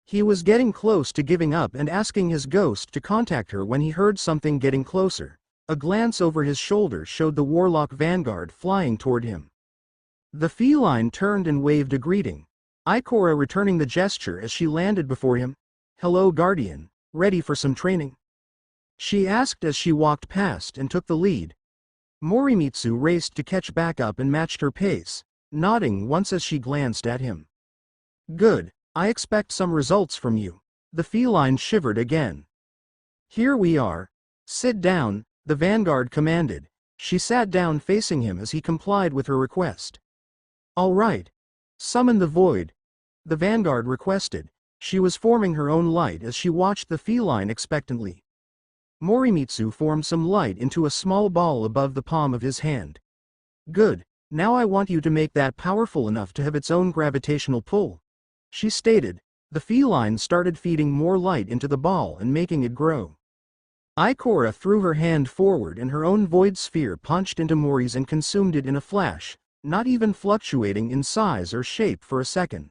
He was getting close to giving up and asking his ghost to contact her when he heard something getting closer. A glance over his shoulder showed the Warlock Vanguard flying toward him. The feline turned and waved a greeting, Ikora returning the gesture as she landed before him. Hello, Guardian. Ready for some training? She asked as she walked past and took the lead. Morimitsu raced to catch back up and matched her pace, nodding once as she glanced at him. Good, I expect some results from you. The feline shivered again. Here we are. Sit down, the vanguard commanded. She sat down facing him as he complied with her request. All right. Summon the void, the vanguard requested. She was forming her own light as she watched the feline expectantly. Morimitsu formed some light into a small ball above the palm of his hand. Good. Now I want you to make that powerful enough to have its own gravitational pull, she stated. The feline started feeding more light into the ball and making it grow. Ikora threw her hand forward and her own void sphere punched into Mori's and consumed it in a flash, not even fluctuating in size or shape for a second.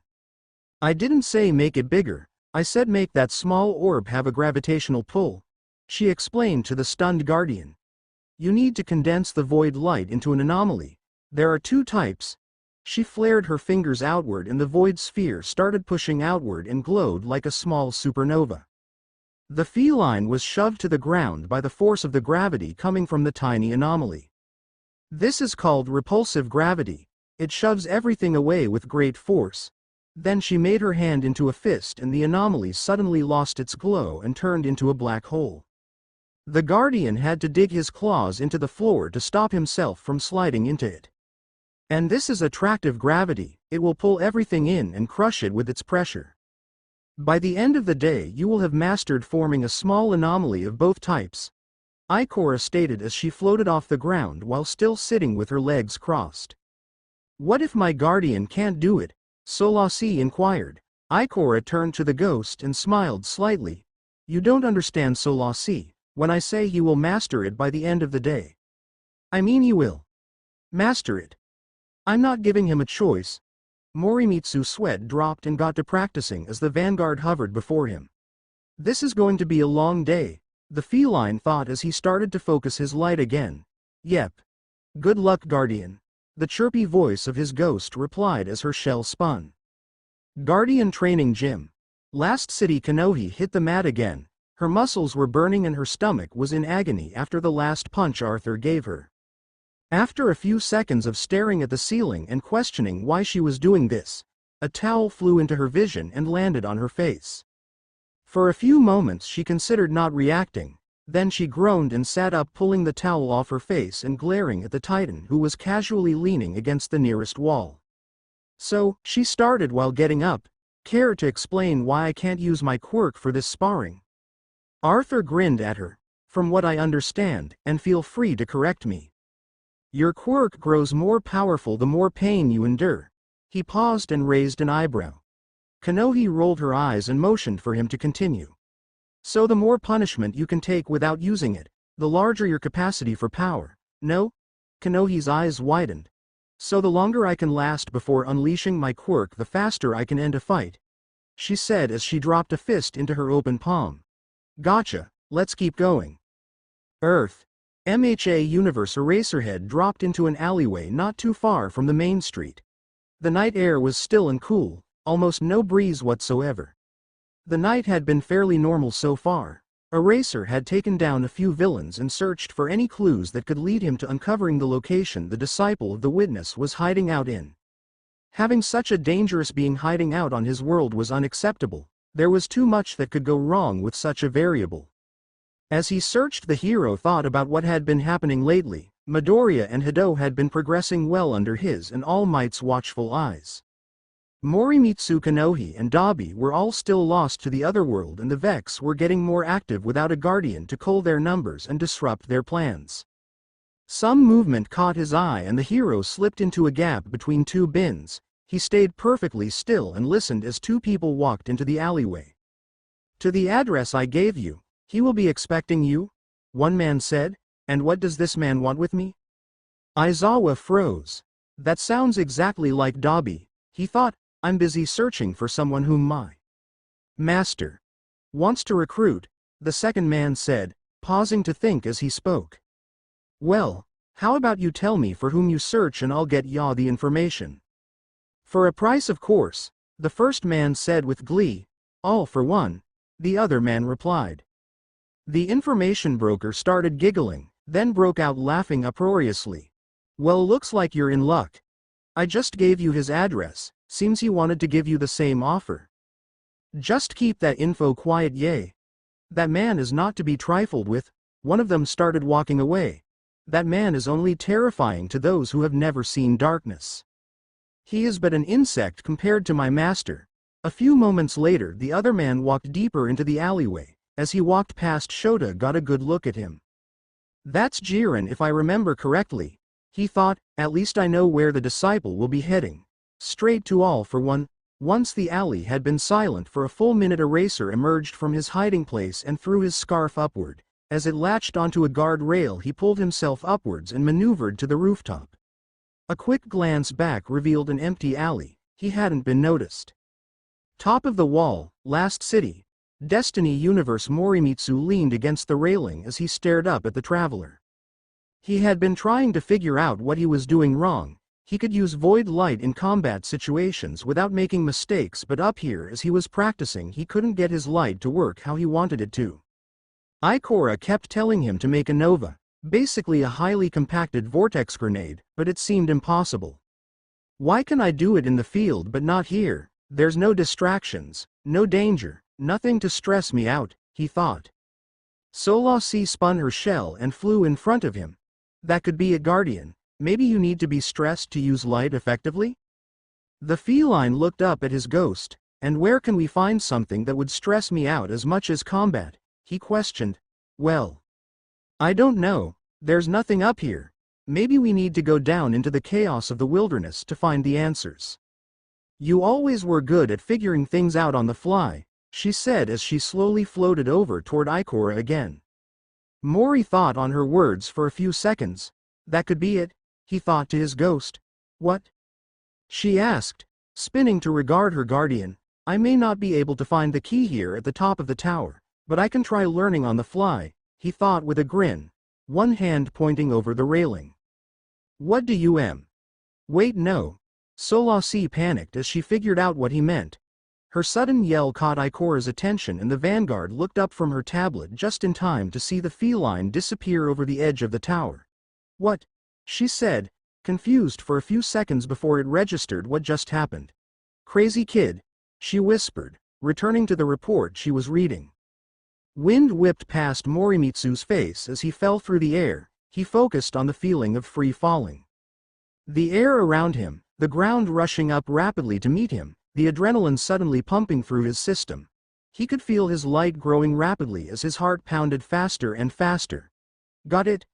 I didn't say make it bigger, I said make that small orb have a gravitational pull, she explained to the stunned guardian. You need to condense the void light into an anomaly. There are two types. She flared her fingers outward and the void sphere started pushing outward and glowed like a small supernova. The feline was shoved to the ground by the force of the gravity coming from the tiny anomaly. This is called repulsive gravity. It shoves everything away with great force. Then she made her hand into a fist and the anomaly suddenly lost its glow and turned into a black hole. The guardian had to dig his claws into the floor to stop himself from sliding into it. And this is attractive gravity, it will pull everything in and crush it with its pressure. By the end of the day you will have mastered forming a small anomaly of both types, Ikora stated as she floated off the ground while still sitting with her legs crossed. What if my guardian can't do it? Solasi inquired. Ikora turned to the ghost and smiled slightly. You don't understand, Solasi, when I say he will master it by the end of the day. I mean he will master it. I'm not giving him a choice. Morimitsu's sweat dropped and got to practicing as the vanguard hovered before him. This is going to be a long day, the feline thought as he started to focus his light again. Yep. Good luck, guardian, the chirpy voice of his ghost replied as her shell spun. Guardian Training Gym. Last city. Kanohi hit the mat again. Her muscles were burning and her stomach was in agony after the last punch Arthur gave her. After a few seconds of staring at the ceiling and questioning why she was doing this, a towel flew into her vision and landed on her face. For a few moments she considered not reacting, then she groaned and sat up, pulling the towel off her face and glaring at the Titan who was casually leaning against the nearest wall. So, she started while getting up, care to explain why I can't use my quirk for this sparring? Arthur grinned at her. From what I understand, and feel free to correct me, your quirk grows more powerful the more pain you endure. He paused and raised an eyebrow. Kanohi rolled her eyes and motioned for him to continue. So the more punishment you can take without using it, the larger your capacity for power. No? Kanohi's eyes widened. So the longer I can last before unleashing my quirk, the faster I can end a fight, she said as she dropped a fist into her open palm. Gotcha, let's keep going. Earth. M.H.A. Universe. Eraserhead dropped into an alleyway not too far from the main street. The night air was still and cool, almost no breeze whatsoever. The night had been fairly normal so far. Eraser had taken down a few villains and searched for any clues that could lead him to uncovering the location the disciple of the witness was hiding out in. Having such a dangerous being hiding out on his world was unacceptable. There was too much that could go wrong with such a variable. As he searched, the hero thought about what had been happening lately. Midoriya and Hado had been progressing well under his and All Might's watchful eyes. Morimitsu, Kanohi and Dabi were all still lost to the other world, and the Vex were getting more active without a guardian to cull their numbers and disrupt their plans. Some movement caught his eye and the hero slipped into a gap between two bins. He stayed perfectly still and listened as two people walked into the alleyway. To the address I gave you. He will be expecting you, one man said. And what does this man want with me? Aizawa froze. That sounds exactly like Dabi, he thought. I'm busy searching for someone whom my master wants to recruit, the second man said, pausing to think as he spoke. Well, how about you tell me for whom you search and I'll get ya the information. For a price, of course, the first man said with glee. All for one, the other man replied. The information broker started giggling, then broke out laughing uproariously. Well, looks like you're in luck. I just gave you his address, seems he wanted to give you the same offer. Just keep that info quiet, yay. That man is not to be trifled with. One of them started walking away. That man is only terrifying to those who have never seen darkness. He is but an insect compared to my master. A few moments later the other man walked deeper into the alleyway. As he walked past, Shota got a good look at him. That's Jiren if I remember correctly. He thought, at least I know where the disciple will be heading. Straight to All for One. Once the alley had been silent for a full minute, a racer emerged from his hiding place and threw his scarf upward. As it latched onto a guard rail, he pulled himself upwards and maneuvered to the rooftop. A quick glance back revealed an empty alley. He hadn't been noticed. Top of the wall, Last City. Destiny Universe. Morimitsu leaned against the railing as he stared up at the traveler. He had been trying to figure out what he was doing wrong. He could use void light in combat situations without making mistakes, but up here as he was practicing he couldn't get his light to work how he wanted it to. Ikora kept telling him to make a nova, basically a highly compacted vortex grenade, but it seemed impossible. Why can I do it in the field but not here? There's no distractions, no danger, nothing to stress me out, he thought. Solasi spun her shell and flew in front of him. That could be a guardian. Maybe you need to be stressed to use light effectively? The feline looked up at his ghost. And where can we find something that would stress me out as much as combat? He questioned. Well, I don't know. There's nothing up here. Maybe we need to go down into the chaos of the wilderness to find the answers. You always were good at figuring things out on the fly, she said as she slowly floated over toward Ikora again. Mori thought on her words for a few seconds. That could be it, he thought to his ghost. What? She asked, spinning to regard her guardian. I may not be able to find the key here at the top of the tower, but I can try learning on the fly, he thought with a grin, one hand pointing over the railing. What do you Wait, no. Solasi panicked as she figured out what he meant. Her sudden yell caught Ikora's attention and the vanguard looked up from her tablet just in time to see the feline disappear over the edge of the tower. What? She said, confused for a few seconds before it registered what just happened. Crazy kid, she whispered, returning to the report she was reading. Wind whipped past Morimitsu's face as he fell through the air. He focused on the feeling of free falling. The air around him, the ground rushing up rapidly to meet him, the adrenaline suddenly pumping through his system. He could feel his light growing rapidly as his heart pounded faster and faster. Got it?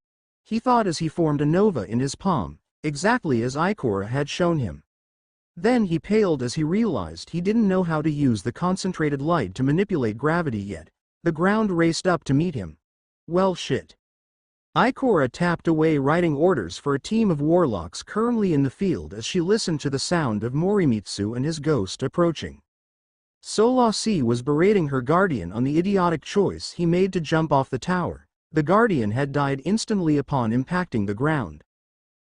He thought as he formed a nova in his palm, exactly as Ikora had shown him. Then he paled as he realized he didn't know how to use the concentrated light to manipulate gravity yet. The ground raced up to meet him. Well shit. Ikora tapped away writing orders for a team of warlocks currently in the field as she listened to the sound of Morimitsu and his ghost approaching. Solasi was berating her guardian on the idiotic choice he made to jump off the tower. The guardian had died instantly upon impacting the ground.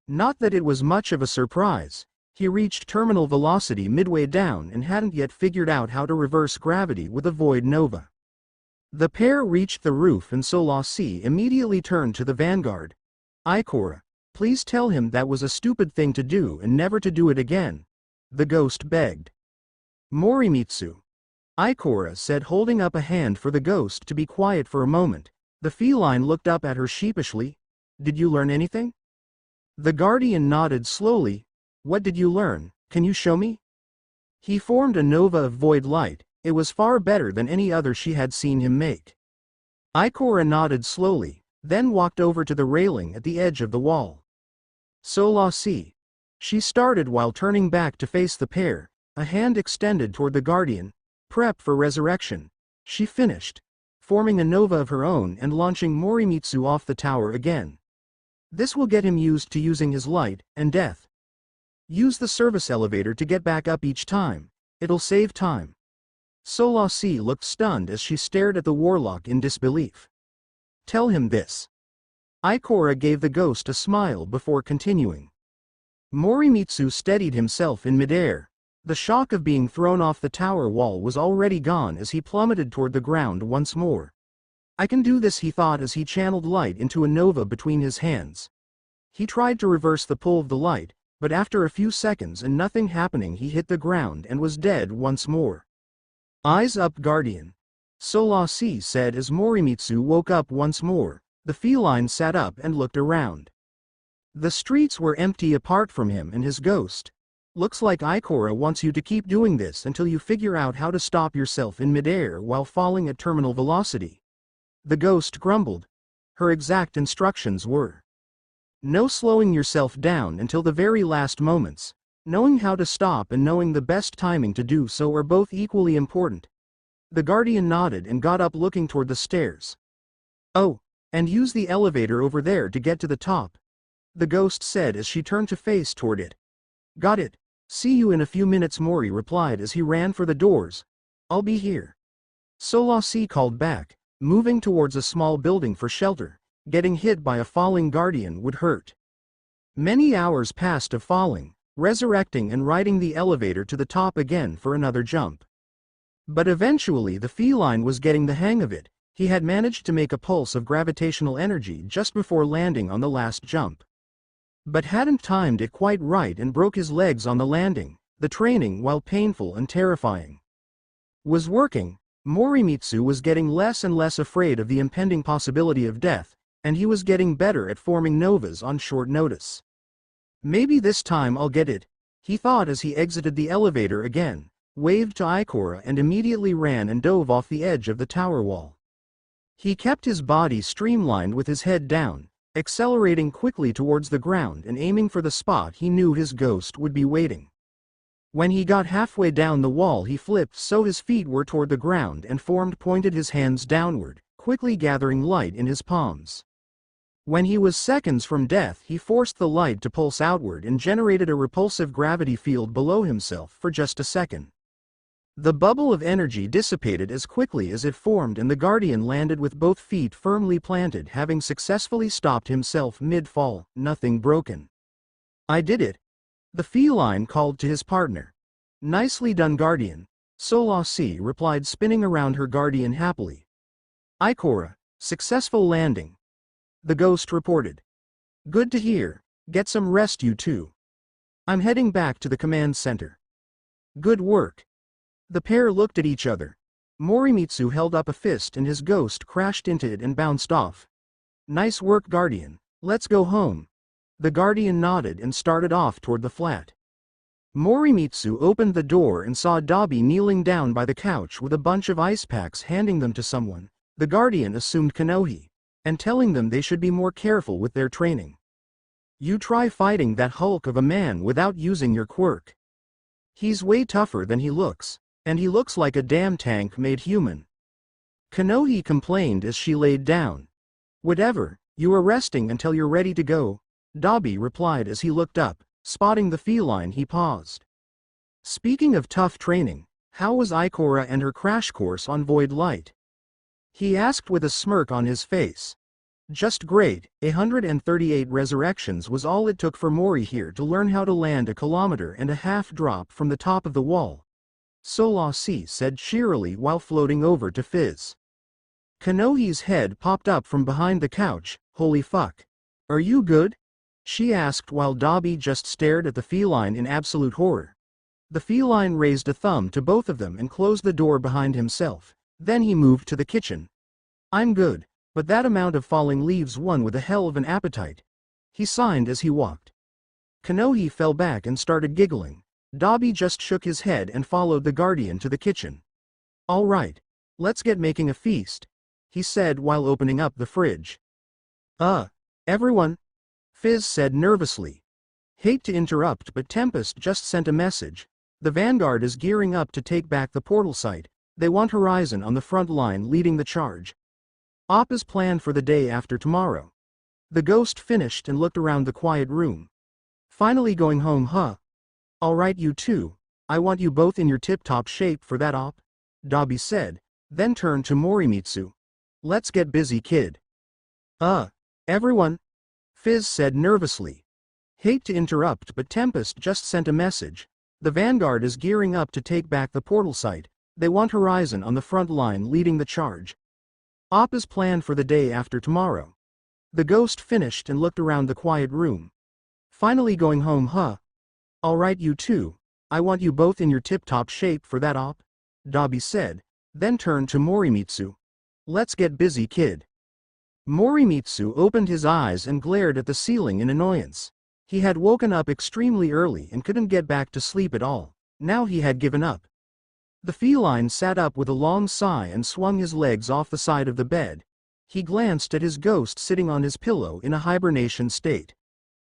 Not that it was much of a surprise. He reached terminal velocity midway down and hadn't yet figured out how to reverse gravity with a void nova. The pair reached the roof and Solasi immediately turned to the vanguard. Ikora, please tell him that was a stupid thing to do and never to do it again, the ghost begged. Morimitsu. Ikora said, holding up a hand for the ghost to be quiet for a moment. The feline looked up at her sheepishly. Did you learn anything? The guardian nodded slowly. What did you learn? Can you show me? He formed a nova of void light. It was far better than any other she had seen him make. Ikora nodded slowly, then walked over to the railing at the edge of the wall. Solasi. She started while turning back to face the pair, a hand extended toward the guardian. Prep for resurrection. She finished, forming a nova of her own and launching Morimitsu off the tower again. This will get him used to using his light and death. Use the service elevator to get back up each time. It'll save time. Solasi looked stunned as she stared at the warlock in disbelief. Tell him this. Ikora gave the ghost a smile before continuing. Morimitsu steadied himself in midair. The shock of being thrown off the tower wall was already gone as he plummeted toward the ground once more. I can do this, he thought as he channeled light into a nova between his hands. He tried to reverse the pull of the light, but after a few seconds and nothing happening he hit the ground and was dead once more. Eyes up, Guardian. Solasi said as Morimitsu woke up once more. The feline sat up and looked around. The streets were empty apart from him and his ghost. Looks like Ikora wants you to keep doing this until you figure out how to stop yourself in midair while falling at terminal velocity. The ghost grumbled. Her exact instructions were: no slowing yourself down until the very last moments. Knowing how to stop and knowing the best timing to do so are both equally important. The Guardian nodded and got up, looking toward the stairs. Oh, and use the elevator over there to get to the top, the ghost said as she turned to face toward it. Got it. See you in a few minutes, Mori replied as he ran for the doors. I'll be here. Solasi called back, moving towards a small building for shelter. Getting hit by a falling Guardian would hurt. Many hours passed of falling, resurrecting and riding the elevator to the top again for another jump. But eventually the feline was getting the hang of it. He had managed to make a pulse of gravitational energy just before landing on the last jump, but hadn't timed it quite right and broke his legs on the landing. The training, while painful and terrifying, was working. Morimitsu was getting less and less afraid of the impending possibility of death, and he was getting better at forming novas on short notice. Maybe this time I'll get it, he thought as he exited the elevator again, waved to Ikora and immediately ran and dove off the edge of the tower wall. He kept his body streamlined with his head down, accelerating quickly towards the ground and aiming for the spot he knew his ghost would be waiting. When he got halfway down the wall, he flipped so his feet were toward the ground and pointed his hands downward, quickly gathering light in his palms. When he was seconds from death, he forced the light to pulse outward and generated a repulsive gravity field below himself for just a second. The bubble of energy dissipated as quickly as it formed and the Guardian landed with both feet firmly planted, having successfully stopped himself mid-fall. Nothing broken. I did it, the feline called to his partner. Nicely done, Guardian, Solasi replied, spinning around her Guardian happily. Ikora, successful landing, the ghost reported. Good to hear. Get some rest, you two. I'm heading back to the command center. Good work. The pair looked at each other. Morimitsu held up a fist and his ghost crashed into it and bounced off. Nice work, Guardian. Let's go home. The Guardian nodded and started off toward the flat. Morimitsu opened the door and saw Dabi kneeling down by the couch with a bunch of ice packs, handing them to someone. The Guardian assumed Konohi, and telling them they should be more careful with their training. You try fighting that hulk of a man without using your quirk. He's way tougher than he looks. And he looks like a damn tank made human. Konohi complained as she laid down. Whatever, you are resting until you're ready to go, Dabi replied as he looked up, spotting the feline. He paused. Speaking of tough training, how was Ikora and her crash course on Void Light? He asked with a smirk on his face. Just great. 138 resurrections was all it took for Mori here to learn how to land a 1.5 kilometer drop from the top of the wall, Solasi said cheerily while floating over to Fizz. Konohi's head popped up from behind the couch. Holy fuck. Are you good? She asked while Dabi just stared at the feline in absolute horror. The feline raised a thumb to both of them and closed the door behind himself. Then he moved to the kitchen. I'm good, but that amount of falling leaves one with a hell of an appetite, he signed as he walked. Konohi fell back and started giggling. Dabi just shook his head and followed the Guardian to the kitchen. All right, let's get making a feast, he said while opening up the fridge. Everyone, Fizz said nervously. Hate to interrupt, but Tempest just sent a message. The Vanguard is gearing up to take back the portal site. They want Horizon on the front line leading the charge. Op is planned for the day after tomorrow. The ghost finished and looked around the quiet room. Finally going home, huh? Alright, you two, I want you both in your tip-top shape for that op, Dabi said, then turned to Morimitsu. Let's get busy, kid. Everyone, Fizz said nervously. Hate to interrupt, but Tempest just sent a message. The Vanguard is gearing up to take back the portal site. They want Horizon on the front line leading the charge. Op is planned for the day after tomorrow. The ghost finished and looked around the quiet room. Finally going home, huh? Alright, you two, I want you both in your tip-top shape for that op, Dabi said, then turned to Morimitsu. Let's get busy, kid. Morimitsu opened his eyes and glared at the ceiling in annoyance. He had woken up extremely early and couldn't get back to sleep at all. Now he had given up. The feline sat up with a long sigh and swung his legs off the side of the bed. He glanced at his ghost sitting on his pillow in a hibernation state.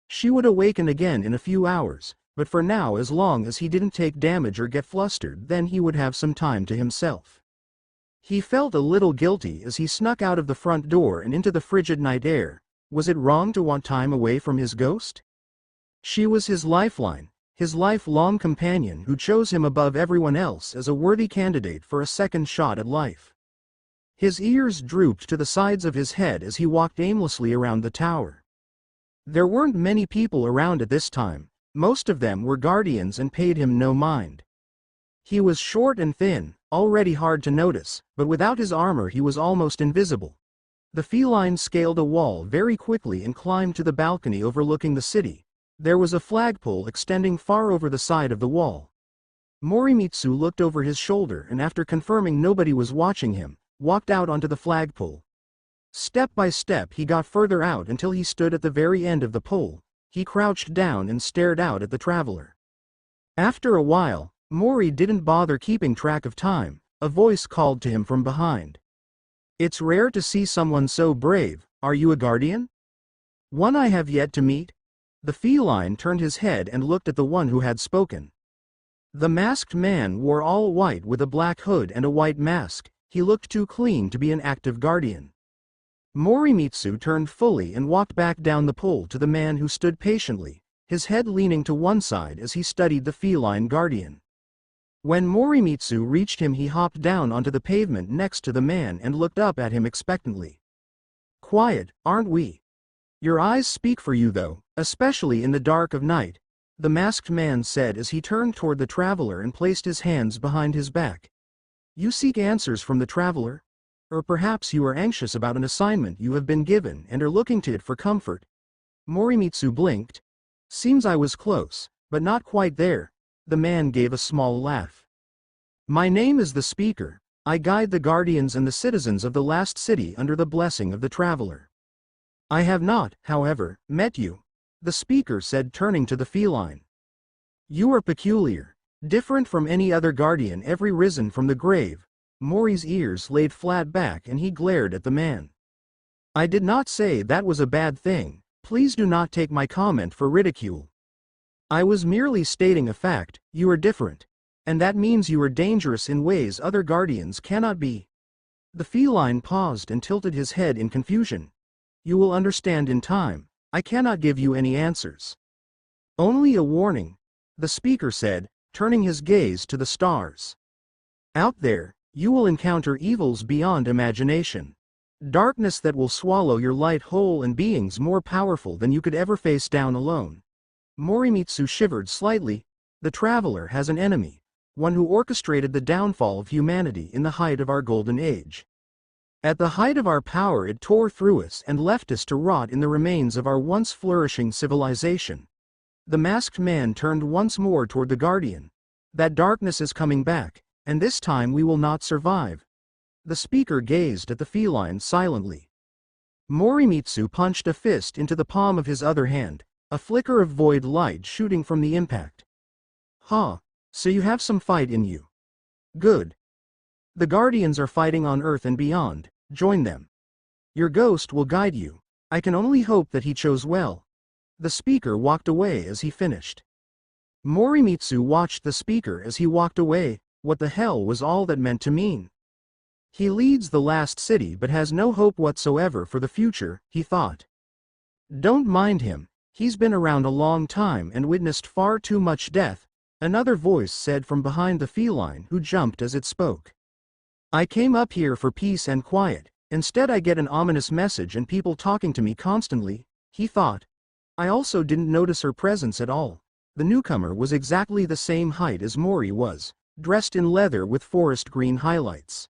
She would awaken again in a few hours, but for now, as long as he didn't take damage or get flustered, then he would have some time to himself. He felt a little guilty as he snuck out of the front door and into the frigid night air. Was it wrong to want time away from his ghost? She was his lifeline, his lifelong companion who chose him above everyone else as a worthy candidate for a second shot at life. His ears drooped to the sides of his head as he walked aimlessly around the tower. There weren't many people around at this time. Most of them were guardians and paid him no mind. He was short and thin, already hard to notice, but without his armor he was almost invisible. The feline scaled a wall very quickly and climbed to the balcony overlooking the city. There was a flagpole extending far over the side of the wall. Morimitsu looked over his shoulder and, after confirming nobody was watching him, walked out onto the flagpole. Step by step he got further out until he stood at the very end of the pole. He crouched down and stared out at the traveler. After a while, Mori didn't bother keeping track of time. A voice called to him from behind. It's rare to see someone so brave. Are you a guardian? One I have yet to meet? The feline turned his head and looked at the one who had spoken. The masked man wore all white with a black hood and a white mask. He looked too clean to be an active guardian. Morimitsu turned fully and walked back down the pole to the man who stood patiently, his head leaning to one side as he studied the feline guardian. When Morimitsu reached him, he hopped down onto the pavement next to the man and looked up at him expectantly. Quiet, aren't we? Your eyes speak for you though, especially in the dark of night, the masked man said as he turned toward the traveler and placed his hands behind his back. You seek answers from the traveler? Or perhaps you are anxious about an assignment you have been given and are looking to it for comfort. Morimitsu blinked. Seems I was close, but not quite there. The man gave a small laugh. My name is the Speaker. I guide the guardians and the citizens of the last city under the blessing of the traveler. I have not, however, met you, the Speaker said, turning to the feline. You are peculiar, different from any other guardian ever risen from the grave. Mori's ears laid flat back and he glared at the man. I did not say that was a bad thing. Please do not take my comment for ridicule. I was merely stating a fact. You are different. And that means you are dangerous in ways other guardians cannot be. The feline paused and tilted his head in confusion. You will understand in time. I cannot give you any answers. Only a warning, the Speaker said, turning his gaze to the stars. Out there, you will encounter evils beyond imagination. Darkness that will swallow your light whole and beings more powerful than you could ever face down alone. Morimitsu shivered slightly. The traveler has an enemy, one who orchestrated the downfall of humanity in the height of our golden age. At the height of our power it tore through us and left us to rot in the remains of our once flourishing civilization. The masked man turned once more toward the guardian. That darkness is coming back, and this time we will not survive. The Speaker gazed at the feline silently. Morimitsu punched a fist into the palm of his other hand, a flicker of void light shooting from the impact. So you have some fight in you. Good. The guardians are fighting on Earth and beyond. Join them. Your ghost will guide you. I can only hope that he chose well. The Speaker walked away as he finished. Morimitsu watched the Speaker as he walked away. What the hell was all that meant to mean? He leads the last city but has no hope whatsoever for the future, he thought. Don't mind him. He's been around a long time and witnessed far too much death, another voice said from behind the feline, who jumped as it spoke. I came up here for peace and quiet. Instead I get an ominous message and people talking to me constantly, he thought. I also didn't notice her presence at all. The newcomer was exactly the same height as Mori was, dressed in leather with forest green highlights.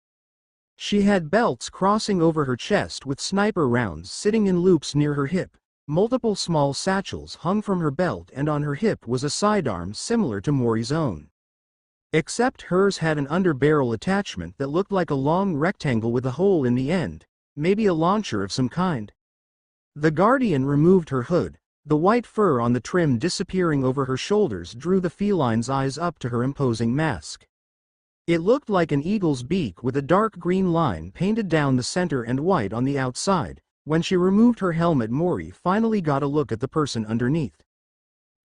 She had belts crossing over her chest with sniper rounds sitting in loops near her hip. Multiple small satchels hung from her belt and on her hip was a sidearm similar to Mori's own. Except hers had an underbarrel attachment that looked like a long rectangle with a hole in the end, maybe a launcher of some kind. The guardian removed her hood. The white fur on the trim disappearing over her shoulders drew the feline's eyes up to her imposing mask. It looked like an eagle's beak with a dark green line painted down the center and white on the outside. When she removed her helmet, Mori finally got a look at the person underneath.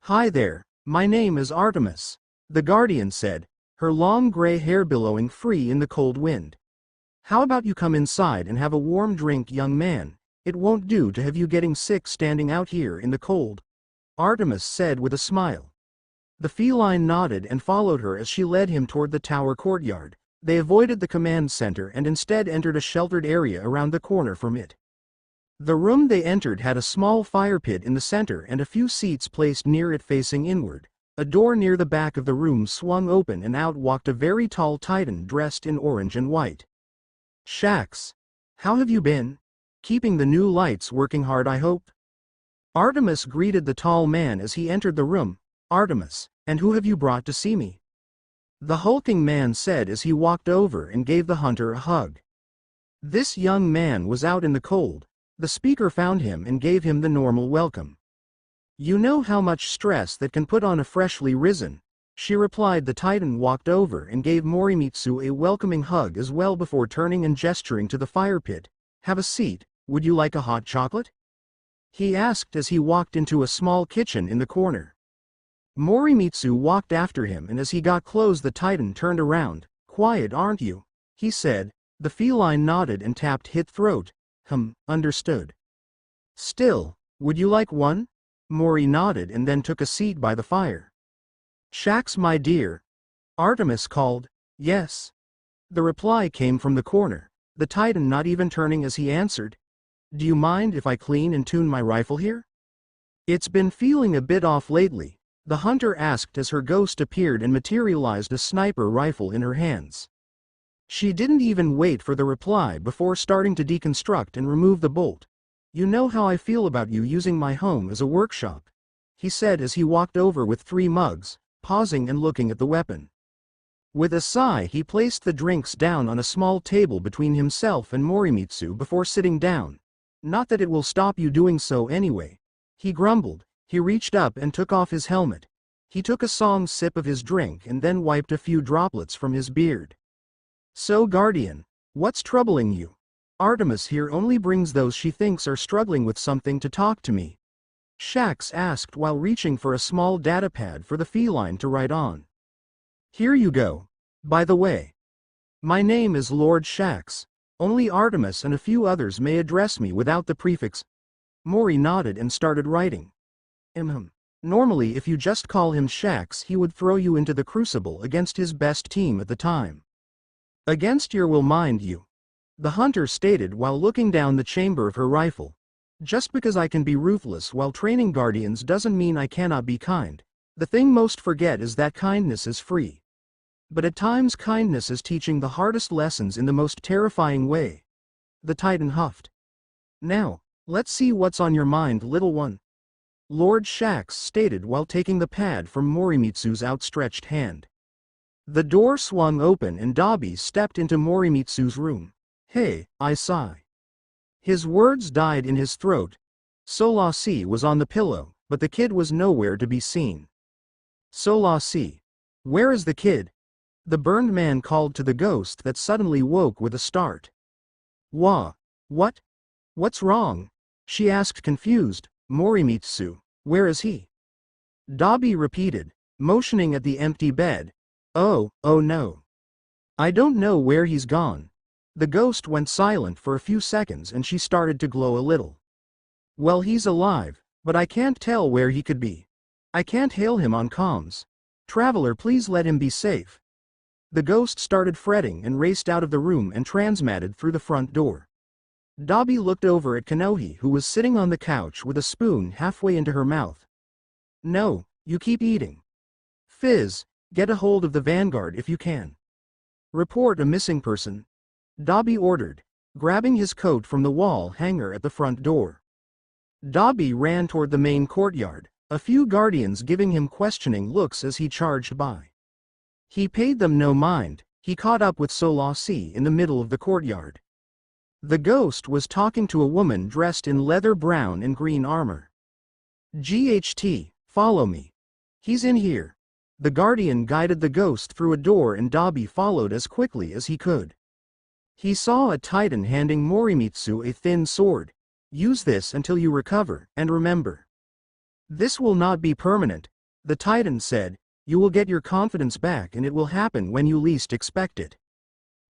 "Hi there, my name is Artemis," the guardian said, her long gray hair billowing free in the cold wind. "How about you come inside and have a warm drink, young man? It won't do to have you getting sick standing out here in the cold," Artemis said with a smile. The feline nodded and followed her as she led him toward the tower courtyard. They avoided the command center and instead entered a sheltered area around the corner from it. The room they entered had a small fire pit in the center and a few seats placed near it facing inward. A door near the back of the room swung open and out walked a very tall titan dressed in orange and white. "Shax, how have you been? Keeping the new lights working hard, I hope?" Artemis greeted the tall man as he entered the room. "Artemis, and who have you brought to see me?" the hulking man said as he walked over and gave the hunter a hug. This young man was out in the cold. The speaker found him and gave him the normal welcome. "You know how much stress that can put on a freshly risen," she replied. The titan walked over and gave Morimitsu a welcoming hug as well before turning and gesturing to the fire pit. "Have a seat, would you like a hot chocolate?" he asked as he walked into a small kitchen in the corner. Morimitsu walked after him and as he got close the titan turned around. "Quiet, aren't you?" he said. The feline nodded and tapped his throat. Understood." "Still, would you like one?" Mori nodded and then took a seat by the fire. "Shax, my dear," Artemis called. "Yes." The reply came from the corner, the titan not even turning as he answered. "Do you mind if I clean and tune my rifle here? It's been feeling a bit off lately," the hunter asked as her ghost appeared and materialized a sniper rifle in her hands. She didn't even wait for the reply before starting to deconstruct and remove the bolt. "You know how I feel about you using my home as a workshop," he said as he walked over with 3 mugs, pausing and looking at the weapon. With a sigh he placed the drinks down on a small table between himself and Morimitsu before sitting down. "Not that it will stop you doing so anyway," he grumbled. He reached up and took off his helmet. He took a long sip of his drink and then wiped a few droplets from his beard. "So Guardian, what's troubling you? Artemis here only brings those she thinks are struggling with something to talk to me," Shax asked while reaching for a small datapad for the feline to write on. "Here you go. By the way, my name is Lord Shax. Only Artemis and a few others may address me without the prefix." Mori nodded and started writing. Normally if you just call him Shax he would throw you into the crucible against his best team at the time. "Against your will, mind you," the hunter stated while looking down the chamber of her rifle. "Just because I can be ruthless while training guardians doesn't mean I cannot be kind. The thing most forget is that kindness is free. But at times kindness is teaching the hardest lessons in the most terrifying way." The titan huffed. "Now, let's see what's on your mind, little one," Lord Shax stated while taking the pad from Morimitsu's outstretched hand. The door swung open and Dabi stepped into Morimitsu's room. "Hey, I sigh." His words died in his throat. Solasi was on the pillow, but the kid was nowhere to be seen. "Solasi, where is the kid?" the burned man called to the ghost that suddenly woke with a start. What? What's wrong?" she asked confused. "Morimitsu, where is he?" Dabi repeated, motioning at the empty bed. Oh no. I don't know where he's gone." The ghost went silent for a few seconds and she started to glow a little. "Well, he's alive, but I can't tell where he could be. I can't hail him on comms. Traveler, please let him be safe." The ghost started fretting and raced out of the room and transmatted through the front door. Dabi looked over at Kanohi who was sitting on the couch with a spoon halfway into her mouth. "No, you keep eating. Fizz, get a hold of the Vanguard if you can. Report a missing person," Dabi ordered, grabbing his coat from the wall hanger at the front door. Dabi ran toward the main courtyard, a few guardians giving him questioning looks as he charged by. He paid them no mind. He caught up with Solasi in the middle of the courtyard. The ghost was talking to a woman dressed in leather brown and green armor. "GHT, follow me. He's in here." The guardian guided the ghost through a door and Dabi followed as quickly as he could. He saw a titan handing Morimitsu a thin sword. "Use this until you recover, and remember. This will not be permanent," the titan said. "You will get your confidence back and it will happen when you least expect it.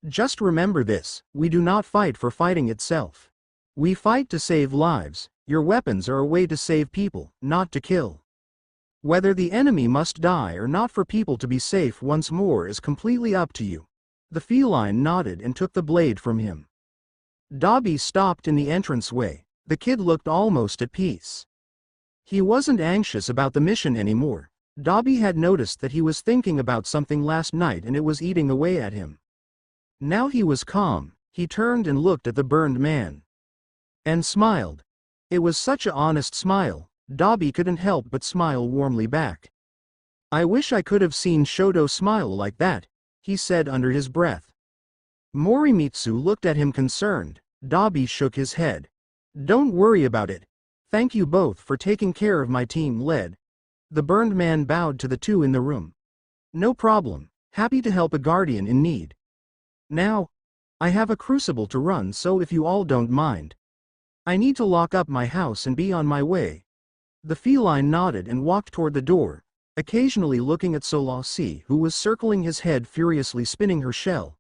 Just remember this, we do not fight for fighting itself. We fight to save lives. Your weapons are a way to save people, not to kill. Whether the enemy must die or not for people to be safe once more is completely up to you." The feline nodded and took the blade from him. Dabi stopped in the entranceway. The kid looked almost at peace. He wasn't anxious about the mission anymore. Dabi had noticed that he was thinking about something last night and it was eating away at him. Now he was calm. He turned and looked at the burned man. And smiled. It was such an honest smile. Dabi couldn't help but smile warmly back. "I wish I could have seen Shoto smile like that," he said under his breath. Morimitsu looked at him concerned. Dabi shook his head. "Don't worry about it. Thank you both for taking care of my team led." The burned man bowed to the two in the room. "No problem. Happy to help a guardian in need. Now, I have a crucible to run, so if you all don't mind, I need to lock up my house and be on my way." The feline nodded and walked toward the door, occasionally looking at Solasi, who was circling his head furiously spinning her shell.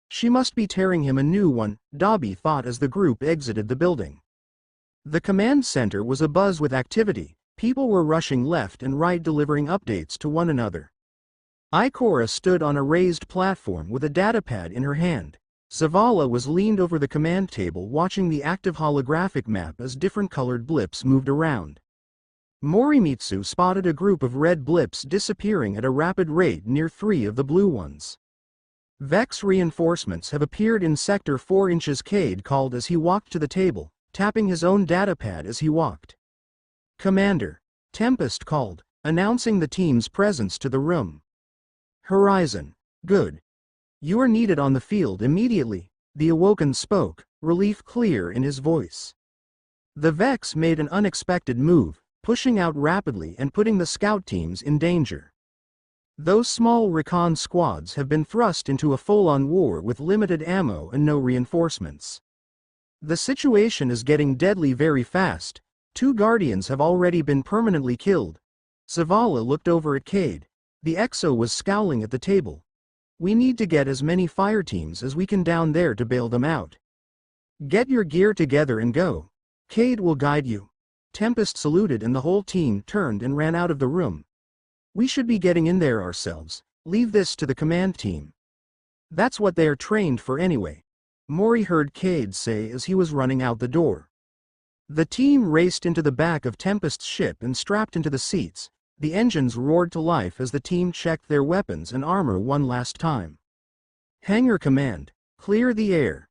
She must be tearing him a new one, Dabi thought as the group exited the building. The command center was abuzz with activity. People were rushing left and right delivering updates to one another. Ikora stood on a raised platform with a datapad in her hand. Zavala was leaned over the command table watching the active holographic map as different colored blips moved around. Morimitsu spotted a group of red blips disappearing at a rapid rate near 3 of the blue ones. Vex reinforcements have appeared in Sector 4 inches, Cade called as he walked to the table, tapping his own datapad as he walked. "Commander," Tempest called, announcing the team's presence to the room. "Horizon. Good. You are needed on the field immediately," the Awoken spoke, relief clear in his voice. The Vex made an unexpected move, pushing out rapidly and putting the scout teams in danger. Those small recon squads have been thrust into a full-on war with limited ammo and no reinforcements. The situation is getting deadly very fast. 2 guardians have already been permanently killed. Zavala looked over at Cade. The Exo was scowling at the table. "We need to get as many fire teams as we can down there to bail them out. Get your gear together and go. Cade will guide you." Tempest saluted and the whole team turned and ran out of the room. "We should be getting in there ourselves. Leave this to the command team. That's what they are trained for anyway," Mori heard Cade say as he was running out the door. The team raced into the back of Tempest's ship and strapped into the seats. The engines roared to life as the team checked their weapons and armor one last time. "Hangar command, clear the air.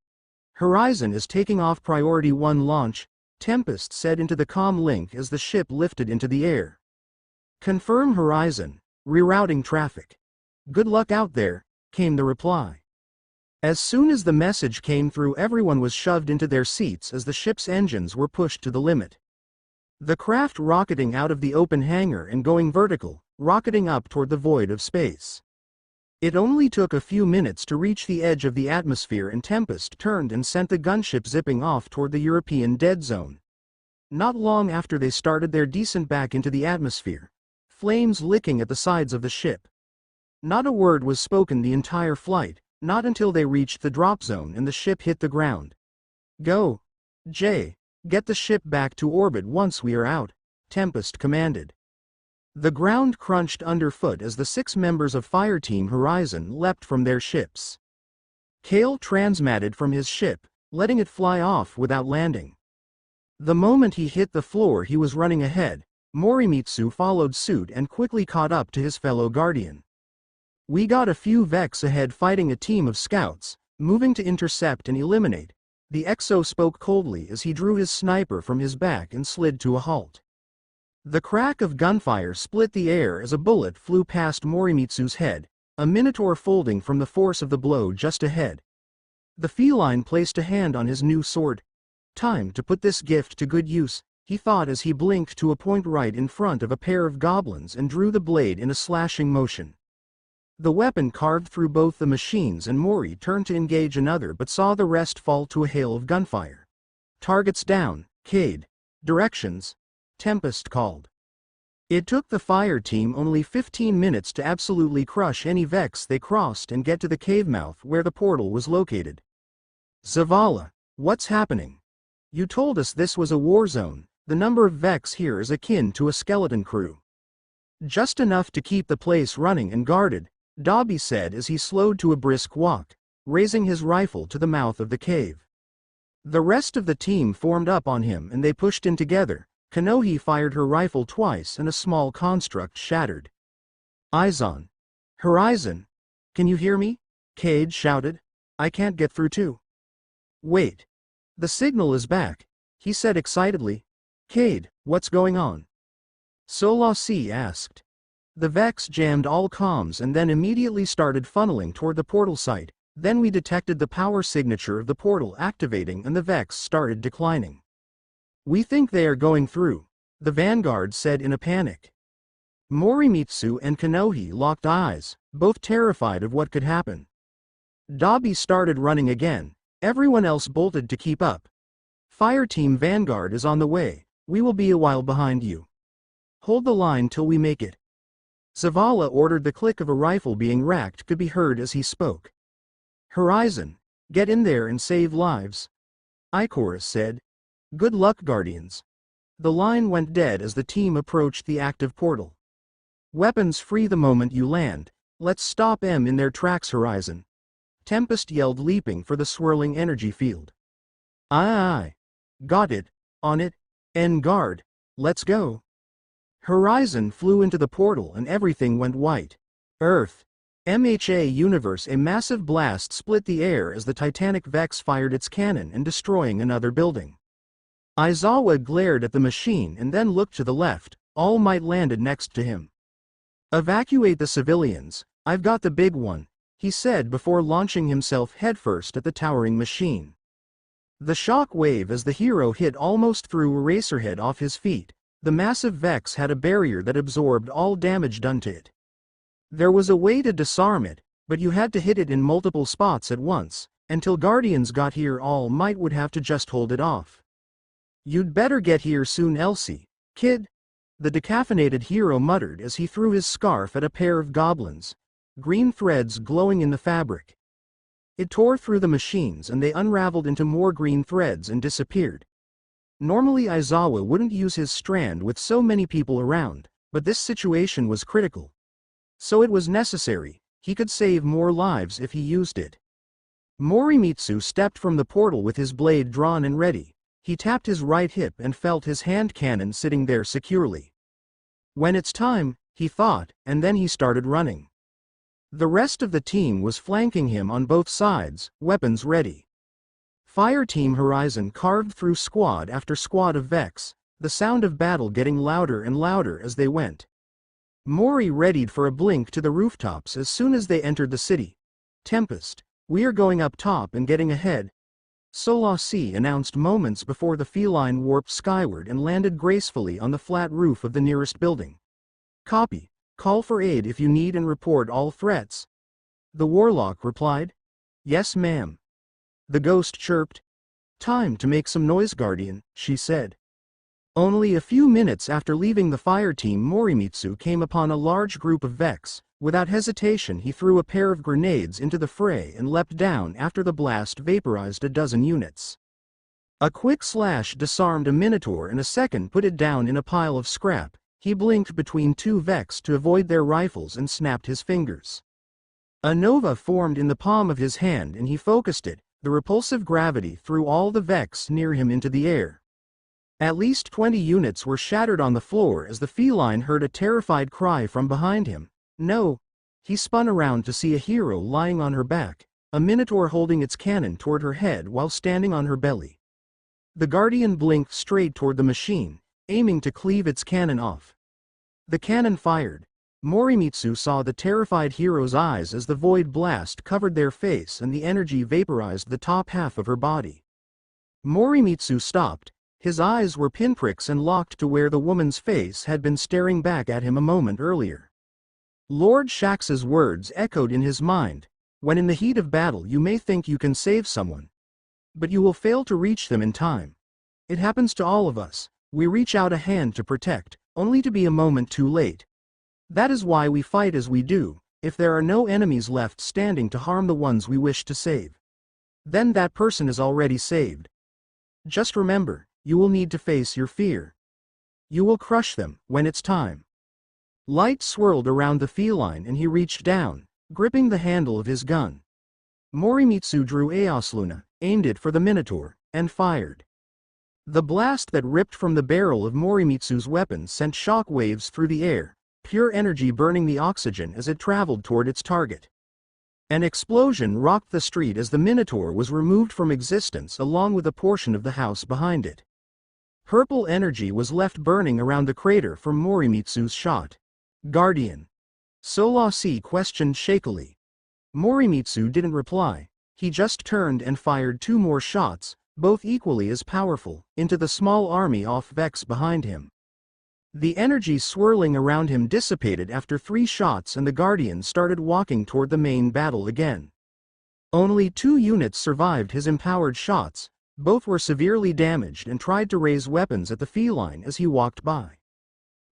Horizon is taking off Priority 1 launch," Tempest said into the comm link as the ship lifted into the air. "Confirm Horizon, rerouting traffic. Good luck out there," came the reply. As soon as the message came through, everyone was shoved into their seats as the ship's engines were pushed to the limit. The craft rocketing out of the open hangar and going vertical, rocketing up toward the void of space. It only took a few minutes to reach the edge of the atmosphere and Tempest turned and sent the gunship zipping off toward the European dead zone. Not long after they started their descent back into the atmosphere, flames licking at the sides of the ship. Not a word was spoken the entire flight, not until they reached the drop zone and the ship hit the ground. "Go, Jay. Get the ship back to orbit once we are out," Tempest commanded. The ground crunched underfoot as the 6 members of Fireteam Horizon leapt from their ships. Kale transmatted from his ship, letting it fly off without landing. The moment he hit the floor, he was running ahead. Morimitsu followed suit and quickly caught up to his fellow guardian. "We got a few Vex ahead fighting a team of scouts, moving to intercept and eliminate," the Exo spoke coldly as he drew his sniper from his back and slid to a halt. The crack of gunfire split the air as a bullet flew past Morimitsu's head. a minotaur folding from the force of the blow just ahead. The feline placed a hand on his new sword. Time to put this gift to good use, he thought as he blinked to a point right in front of a pair of goblins and drew the blade in a slashing motion. The weapon carved through both the machines, and Mori turned to engage another but saw the rest fall to a hail of gunfire. "Targets down, Cade. Directions," Tempest called. It took the fire team only 15 minutes to absolutely crush any Vex they crossed and get to the cave mouth where the portal was located. "Zavala, what's happening? You told us this was a war zone. The number of Vex here is akin to a skeleton crew." "Just enough to keep the place running and guarded," Dobby said as he slowed to a brisk walk, raising his rifle to the mouth of the cave. The rest of the team formed up on him and they pushed in together. Kanohi fired her rifle twice and a small construct shattered. "Eyes on horizon. Can you hear me?" Cade shouted. "I can't get through too." "Wait. The signal is back," he said excitedly. "Cade, what's going on?" Solasi asked. "The Vex jammed all comms and then immediately started funneling toward the portal site. Then we detected the power signature of the portal activating and the Vex started declining. We think they are going through," the Vanguard said in a panic. Morimitsu and Kanohi locked eyes, both terrified of what could happen. Dobby started running again. Everyone else bolted to keep up. "Fireteam Vanguard is on the way. We will be a while behind you. Hold the line till we make it." Zavala ordered. The click of a rifle being racked could be heard as he spoke. "Horizon, get in there and save lives," Ichorus said. "Good luck, Guardians." The line went dead as the team approached the active portal. "Weapons free the moment you land. Let's stop them in their tracks, Horizon," Tempest yelled, leaping for the swirling energy field. Aye. Got it. On it. En guard. Let's go." Horizon flew into the portal and everything went white. Earth. M.H.A. universe. A massive blast split the air as the Titanic Vex fired its cannon and destroying another building. Aizawa glared at the machine and then looked to the left. All Might landed next to him. "Evacuate the civilians. I've got the big one," he said before launching himself headfirst at the towering machine. The shock wave as the hero hit almost threw Eraserhead off his feet. The massive Vex had a barrier that absorbed all damage done to it. There was a way to disarm it, but you had to hit it in multiple spots at once. Until Guardians got here, All Might would have to just hold it off. "You'd better get here soon, Elsie, kid," the decaffeinated hero muttered as he threw his scarf at a pair of goblins. Green threads glowing in the fabric. It tore through the machines and they unraveled into more green threads and disappeared. Normally Aizawa wouldn't use his strand with so many people around, but this situation was critical. So it was necessary. He could save more lives if he used it. Morimitsu stepped from the portal with his blade drawn and ready. He tapped his right hip and felt his hand cannon sitting there securely. When it's time, he thought, and then he started running. The rest of the team was flanking him on both sides, weapons ready. Fireteam Horizon carved through squad after squad of Vex, the sound of battle getting louder and louder as they went. Mori readied for a blink to the rooftops as soon as they entered the city. "Tempest, we are going up top and getting ahead," Solasi announced moments before the feline warped skyward and landed gracefully on the flat roof of the nearest building. "Copy. Call for aid if you need and report all threats," the warlock replied. "Yes, ma'am," the ghost chirped. "Time to make some noise, Guardian," she said. Only a few minutes after leaving the fire team, Morimitsu came upon a large group of Vex. Without hesitation, he threw a pair of grenades into the fray and leapt down after the blast vaporized a dozen units. A quick slash disarmed a Minotaur and a second put it down in a pile of scrap. He blinked between two Vex to avoid their rifles and snapped his fingers. A nova formed in the palm of his hand and he focused it. The repulsive gravity threw all the Vex near him into the air. At least 20 units were shattered on the floor as the feline heard a terrified cry from behind him. "No!" He spun around to see a hero lying on her back, a Minotaur holding its cannon toward her head while standing on her belly. The Guardian blinked straight toward the machine, aiming to cleave its cannon off. The cannon fired. Morimitsu saw the terrified hero's eyes as the void blast covered their face and the energy vaporized the top half of her body. Morimitsu stopped. His eyes were pinpricks and locked to where the woman's face had been staring back at him a moment earlier. Lord Shax's words echoed in his mind. When in the heat of battle you may think you can save someone, but you will fail to reach them in time. It happens to all of us. We reach out a hand to protect, only to be a moment too late. That is why we fight as we do. If there are no enemies left standing to harm the ones we wish to save, then that person is already saved. Just remember, you will need to face your fear. You will crush them when it's time. Light swirled around the feline and he reached down, gripping the handle of his gun. Morimitsu drew Aosluna, aimed it for the Minotaur, and fired. The blast that ripped from the barrel of Morimitsu's weapon sent shock waves through the air, pure energy burning the oxygen as it traveled toward its target. An explosion rocked the street as the Minotaur was removed from existence along with a portion of the house behind it. Purple energy was left burning around the crater from Morimitsu's shot. Guardian. Solasi questioned shakily. Morimitsu didn't reply. He just turned and fired 2 more shots, both equally as powerful, into the small army off Vex behind him. The energy swirling around him dissipated after 3 shots and the Guardian started walking toward the main battle again. Only 2 units survived his empowered shots. Both were severely damaged and tried to raise weapons at the feline as he walked by.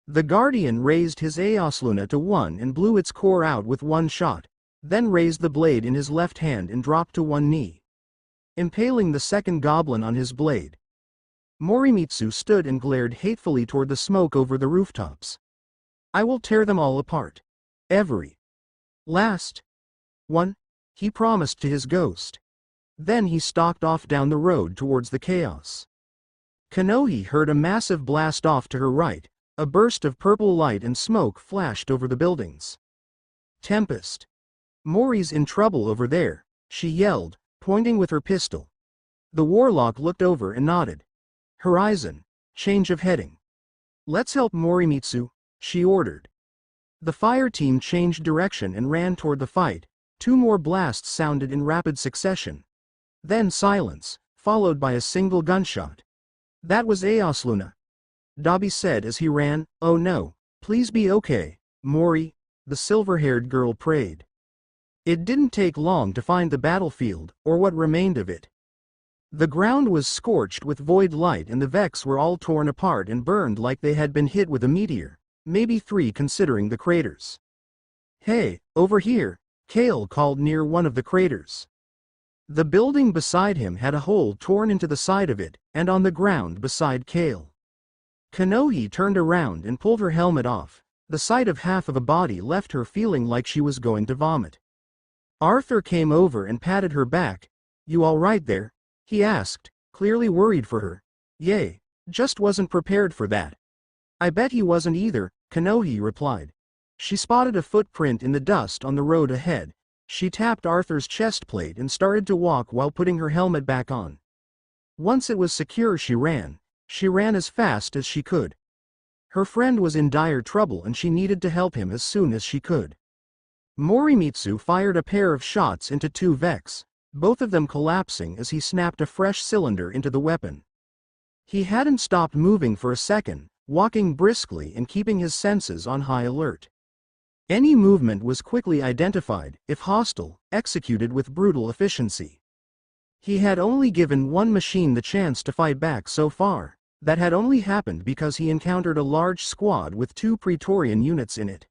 The Guardian raised his Aosluna to 1 and blew its core out with 1 shot, then raised the blade in his left hand and dropped to 1 knee, impaling the second goblin on his blade. Morimitsu stood and glared hatefully toward the smoke over the rooftops. I will tear them all apart. Every last one, he promised to his ghost. Then he stalked off down the road towards the chaos. Kanohi heard a massive blast off to her right. A burst of purple light and smoke flashed over the buildings. Tempest. Mori's in trouble over there, she yelled, pointing with her pistol. The warlock looked over and nodded. Horizon. Change of heading. Let's help Morimitsu, she ordered. The fire team changed direction and ran toward the fight. 2 more blasts sounded in rapid succession. Then silence, followed by a single gunshot. That was Aosluna, Dabi said as he ran. Oh no, please be okay, Mori, the silver-haired girl prayed. It didn't take long to find the battlefield, or what remained of it. The ground was scorched with void light and the Vex were all torn apart and burned like they had been hit with a meteor, maybe 3 considering the craters. Hey, over here, Kale called near one of the craters. The building beside him had a hole torn into the side of it, and on the ground beside Kale. Kanohi turned around and pulled her helmet off. The sight of half of a body left her feeling like she was going to vomit. Arthur came over and patted her back. You all right there? He asked, clearly worried for her. Yay, just wasn't prepared for that. I bet he wasn't either, Kanohi replied. She spotted a footprint in the dust on the road ahead. She tapped Arthur's chest plate and started to walk while putting her helmet back on. Once it was secure, she ran. She ran as fast as she could. Her friend was in dire trouble and she needed to help him as soon as she could. Morimitsu fired a pair of shots into 2 Vex, both of them collapsing as he snapped a fresh cylinder into the weapon. He hadn't stopped moving for a second, walking briskly and keeping his senses on high alert. Any movement was quickly identified, if hostile, executed with brutal efficiency. He had only given one machine the chance to fight back so far. That had only happened because he encountered a large squad with 2 Praetorian units in it.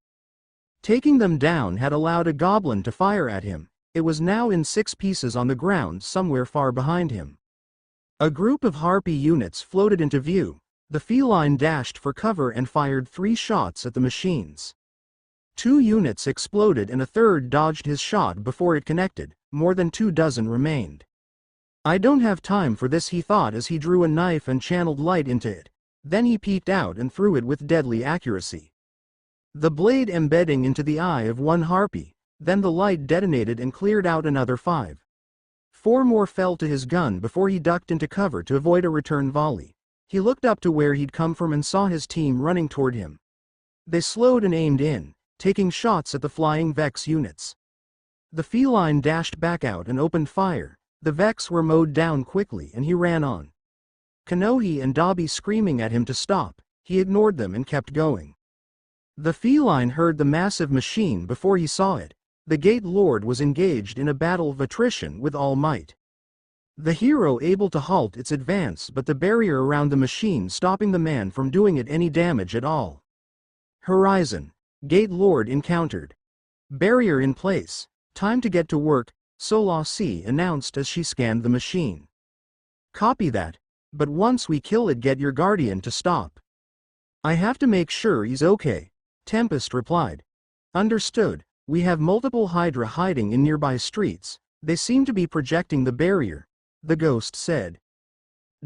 Taking them down had allowed a goblin to fire at him. It was now in 6 pieces on the ground somewhere far behind him. A group of harpy units floated into view. The feline dashed for cover and fired 3 shots at the machines. 2 units exploded and a third dodged his shot before it connected. More than 2 dozen remained. I don't have time for this, he thought as he drew a knife and channeled light into it. Then he peeked out and threw it with deadly accuracy. The blade embedding into the eye of one harpy, then the light detonated and cleared out another 5. 4 more fell to his gun before he ducked into cover to avoid a return volley. He looked up to where he'd come from and saw his team running toward him. They slowed and aimed in. taking shots at the flying Vex units. The feline dashed back out and opened fire. The Vex were mowed down quickly and he ran on. Kanohi and Dobby screaming at him to stop, he ignored them and kept going. The feline heard the massive machine before he saw it. The Gate Lord was engaged in a battle of attrition with all might. The hero able to halt its advance, but the barrier around the machine stopping the man from doing it any damage at all. Horizon. Gate Lord encountered. Barrier in place. Time to get to work, Solasi announced as she scanned the machine. Copy that, but once we kill it, get your guardian to stop. I have to make sure he's okay, Tempest replied. Understood. We have multiple Hydra hiding in nearby streets. They seem to be projecting the barrier, the ghost said.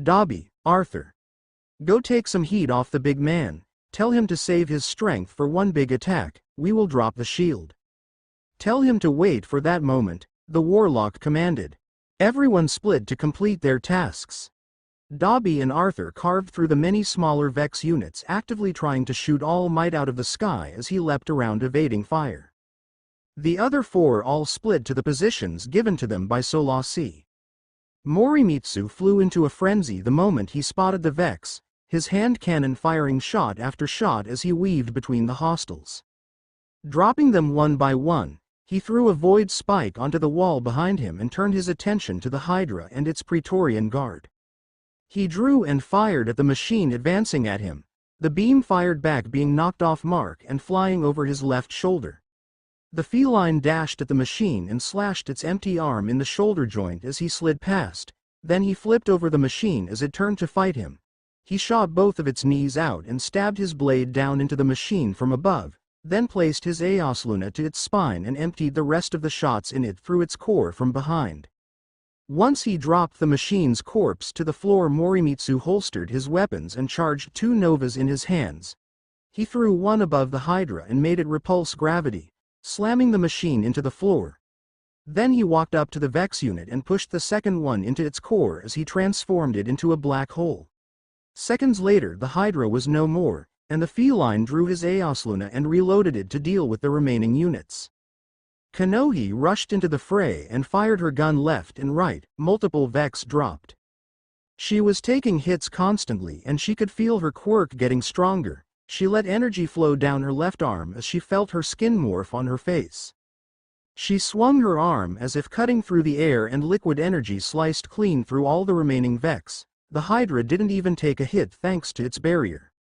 Dobby, Arthur. Go take some heat off the big man. Tell him to save his strength for one big attack. We will drop the shield. Tell him to wait for that moment, the warlock commanded. Everyone split to complete their tasks. Dobby and Arthur carved through the many smaller Vex units, actively trying to shoot all might out of the sky as he leapt around evading fire. The other four all split to the positions given to them by Solasi. Morimitsu flew into a frenzy the moment he spotted the Vex, his hand cannon firing shot after shot as he weaved between the hostiles. Dropping them one by one, he threw a void spike onto the wall behind him and turned his attention to the Hydra and its Praetorian guard. He drew and fired at the machine advancing at him, the beam fired back being knocked off mark and flying over his left shoulder. The feline dashed at the machine and slashed its empty arm in the shoulder joint as he slid past. Then he flipped over the machine as it turned to fight him. He shot both of its knees out and stabbed his blade down into the machine from above, then placed his Aosluna to its spine and emptied the rest of the shots in it through its core from behind. Once he dropped the machine's corpse to the floor, Morimitsu holstered his weapons and charged two Novas in his hands. He threw one above the Hydra and made it repulse gravity, slamming the machine into the floor. Then he walked up to the Vex unit and pushed the second one into its core as he transformed it into a black hole. Seconds later the Hydra was no more, and the feline drew his Aosluna and reloaded it to deal with the remaining units. Kanohi rushed into the fray and fired her gun left and right. Multiple Vex dropped. She was taking hits constantly and she could feel her quirk getting stronger. She let energy flow down her left arm as she felt her skin morph on her face. She swung her arm as if cutting through the air and liquid energy sliced clean through all the remaining Vex. The Hydra didn't even take a hit thanks to its barrier.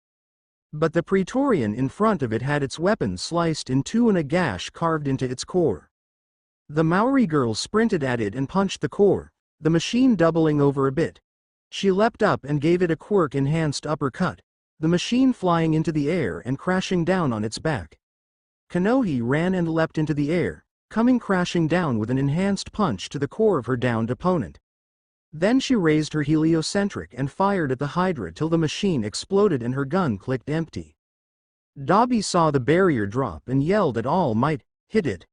But the Praetorian in front of it had its weapon sliced in two and a gash carved into its core. The Maori girl sprinted at it and punched the core, the machine doubling over a bit. She leapt up and gave it a quirk-enhanced uppercut, the machine flying into the air and crashing down on its back. Kanohi ran and leapt into the air, coming crashing down with an enhanced punch to the core of her downed opponent. Then she raised her heliocentric and fired at the Hydra till the machine exploded and her gun clicked empty. Dobby saw the barrier drop and yelled at all might, "Hit it!"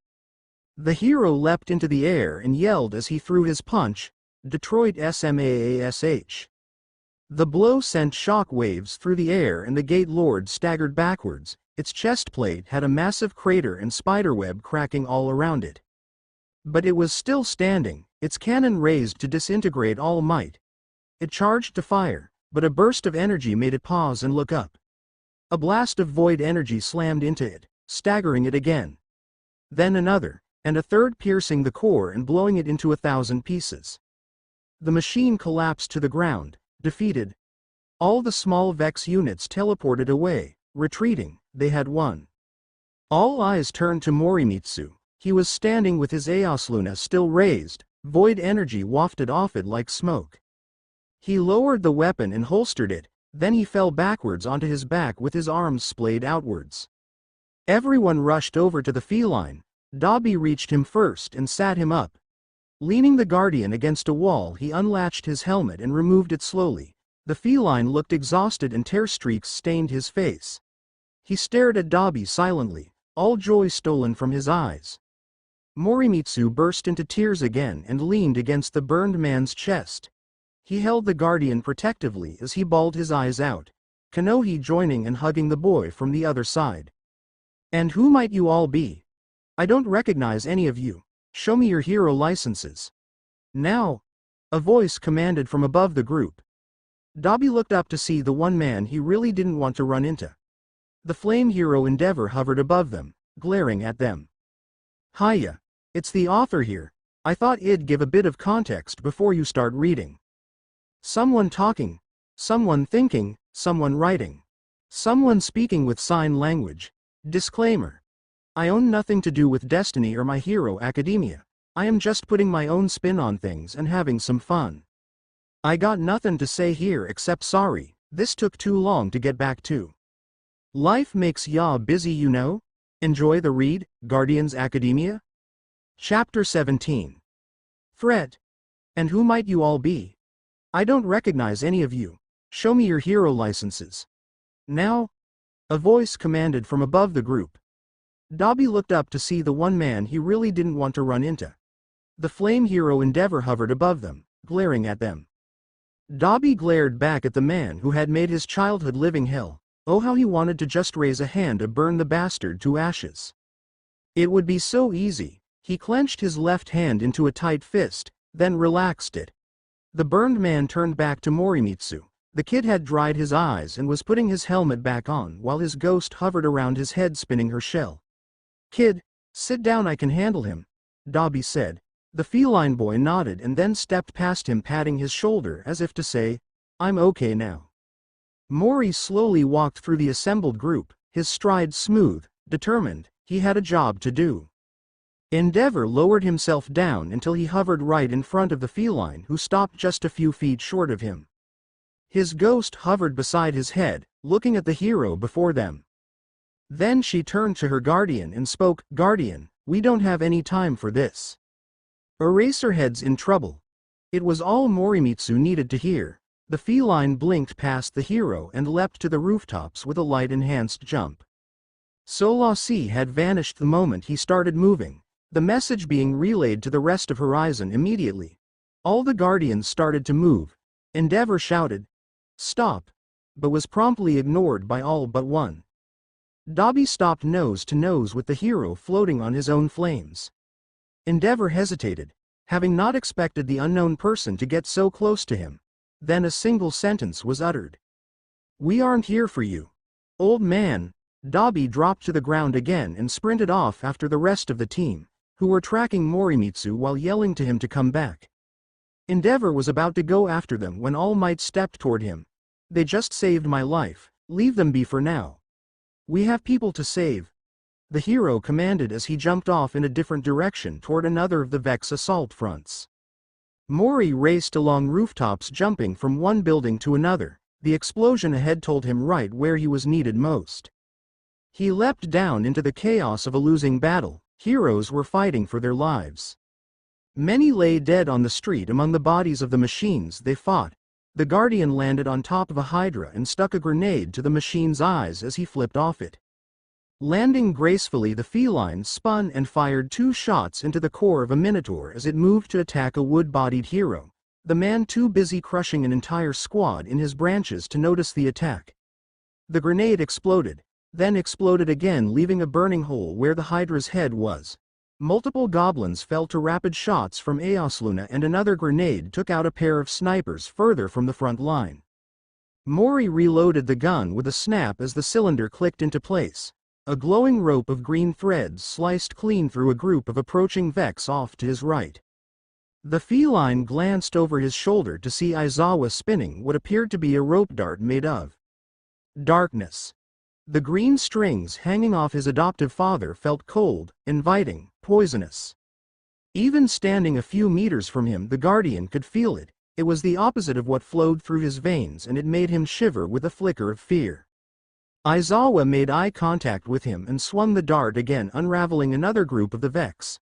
The hero leapt into the air and yelled as he threw his punch, Detroit SMAASH. The blow sent shock waves through the air and the Gate Lord staggered backwards. Its chest plate had a massive crater and spiderweb cracking all around it. But it was still standing, its cannon raised to disintegrate all might. It charged to fire, but a burst of energy made it pause and look up. A blast of void energy slammed into it, staggering it again. Then another, and a third piercing the core and blowing it into 1,000 pieces. The machine collapsed to the ground, defeated. All the small Vex units teleported away, retreating. They had won. All eyes turned to Morimitsu. He was standing with his Aosluna still raised, void energy wafted off it like smoke. He lowered the weapon and holstered it, then he fell backwards onto his back with his arms splayed outwards. Everyone rushed over to the feline. Dobby reached him first and sat him up. Leaning the guardian against a wall, he unlatched his helmet and removed it slowly. The feline looked exhausted and tear streaks stained his face. He stared at Dobby silently, all joy stolen from his eyes. Morimitsu burst into tears again and leaned against the burned man's chest. He held the guardian protectively as he bawled his eyes out, Kanohi joining and hugging the boy from the other side. And who might you all be? I don't recognize any of you. Show me your hero licenses. Now, a voice commanded from above the group. Dobby looked up to see the one man he really didn't want to run into. The flame hero Endeavor hovered above them, glaring at them. Hiya. It's the author here. I thought I'd give a bit of context before you start reading. Someone talking. Someone thinking. Someone writing. Someone speaking with sign language. Disclaimer. I own nothing to do with Destiny or My Hero Academia. I am just putting my own spin on things and having some fun. I got nothing to say here except sorry, this took too long to get back to. Life makes ya busy, you know? Enjoy the read, Guardians Academia? Chapter 17. Threat. And who might you all be? I don't recognize any of you. Show me your hero licenses. Now? A voice commanded from above the group. Dobby looked up to see the one man he really didn't want to run into. The flame hero Endeavor hovered above them, glaring at them. Dobby glared back at the man who had made his childhood living hell. Oh, how he wanted to just raise a hand to burn the bastard to ashes. It would be so easy. He clenched his left hand into a tight fist, then relaxed it. The burned man turned back to Morimitsu. The kid had dried his eyes and was putting his helmet back on while his ghost hovered around his head spinning her shell. Kid, sit down, I can handle him, Dobby said. The feline boy nodded and then stepped past him, patting his shoulder as if to say, I'm okay now. Mori slowly walked through the assembled group, his stride smooth, determined. He had a job to do. Endeavor lowered himself down until he hovered right in front of the feline, who stopped just a few feet short of him. His ghost hovered beside his head, looking at the hero before them. Then she turned to her guardian and spoke, Guardian, we don't have any time for this. Eraserhead's in trouble. It was all Morimitsu needed to hear. The feline blinked past the hero and leapt to the rooftops with a light-enhanced jump. Solasi had vanished the moment he started moving, the message being relayed to the rest of Horizon immediately. All the guardians started to move. Endeavor shouted, Stop, but was promptly ignored by all but one. Dobby stopped nose to nose with the hero floating on his own flames. Endeavor hesitated, having not expected the unknown person to get so close to him. Then a single sentence was uttered. We aren't here for you. Old man. Dobby dropped to the ground again and sprinted off after the rest of the team, who were tracking Morimitsu while yelling to him to come back. Endeavor was about to go after them when All Might stepped toward him. They just saved my life, leave them be for now. We have people to save. The hero commanded as he jumped off in a different direction toward another of the Vex assault fronts. Mori raced along rooftops, jumping from one building to another. The explosion ahead told him right where he was needed most. He leapt down into the chaos of a losing battle. Heroes were fighting for their lives. Many lay dead on the street among the bodies of the machines they fought. The Guardian landed on top of a Hydra and stuck a grenade to the machine's eyes as he flipped off it. Landing gracefully, the feline spun and fired 2 shots into the core of a Minotaur as it moved to attack a wood-bodied hero, the man too busy crushing an entire squad in his branches to notice the attack. The grenade exploded, then exploded again, leaving a burning hole where the Hydra's head was. Multiple goblins fell to rapid shots from Aosluna, and another grenade took out a pair of snipers further from the front line. Mori reloaded the gun with a snap as the cylinder clicked into place. A glowing rope of green threads sliced clean through a group of approaching Vex off to his right. The feline glanced over his shoulder to see Aizawa spinning what appeared to be a rope dart made of darkness. The green strings hanging off his adoptive father felt cold, inviting, poisonous. Even standing a few meters from him, the Guardian could feel it. It was the opposite of what flowed through his veins, and it made him shiver with a flicker of fear. Aizawa made eye contact with him and swung the dart again, unraveling another group of the Vex.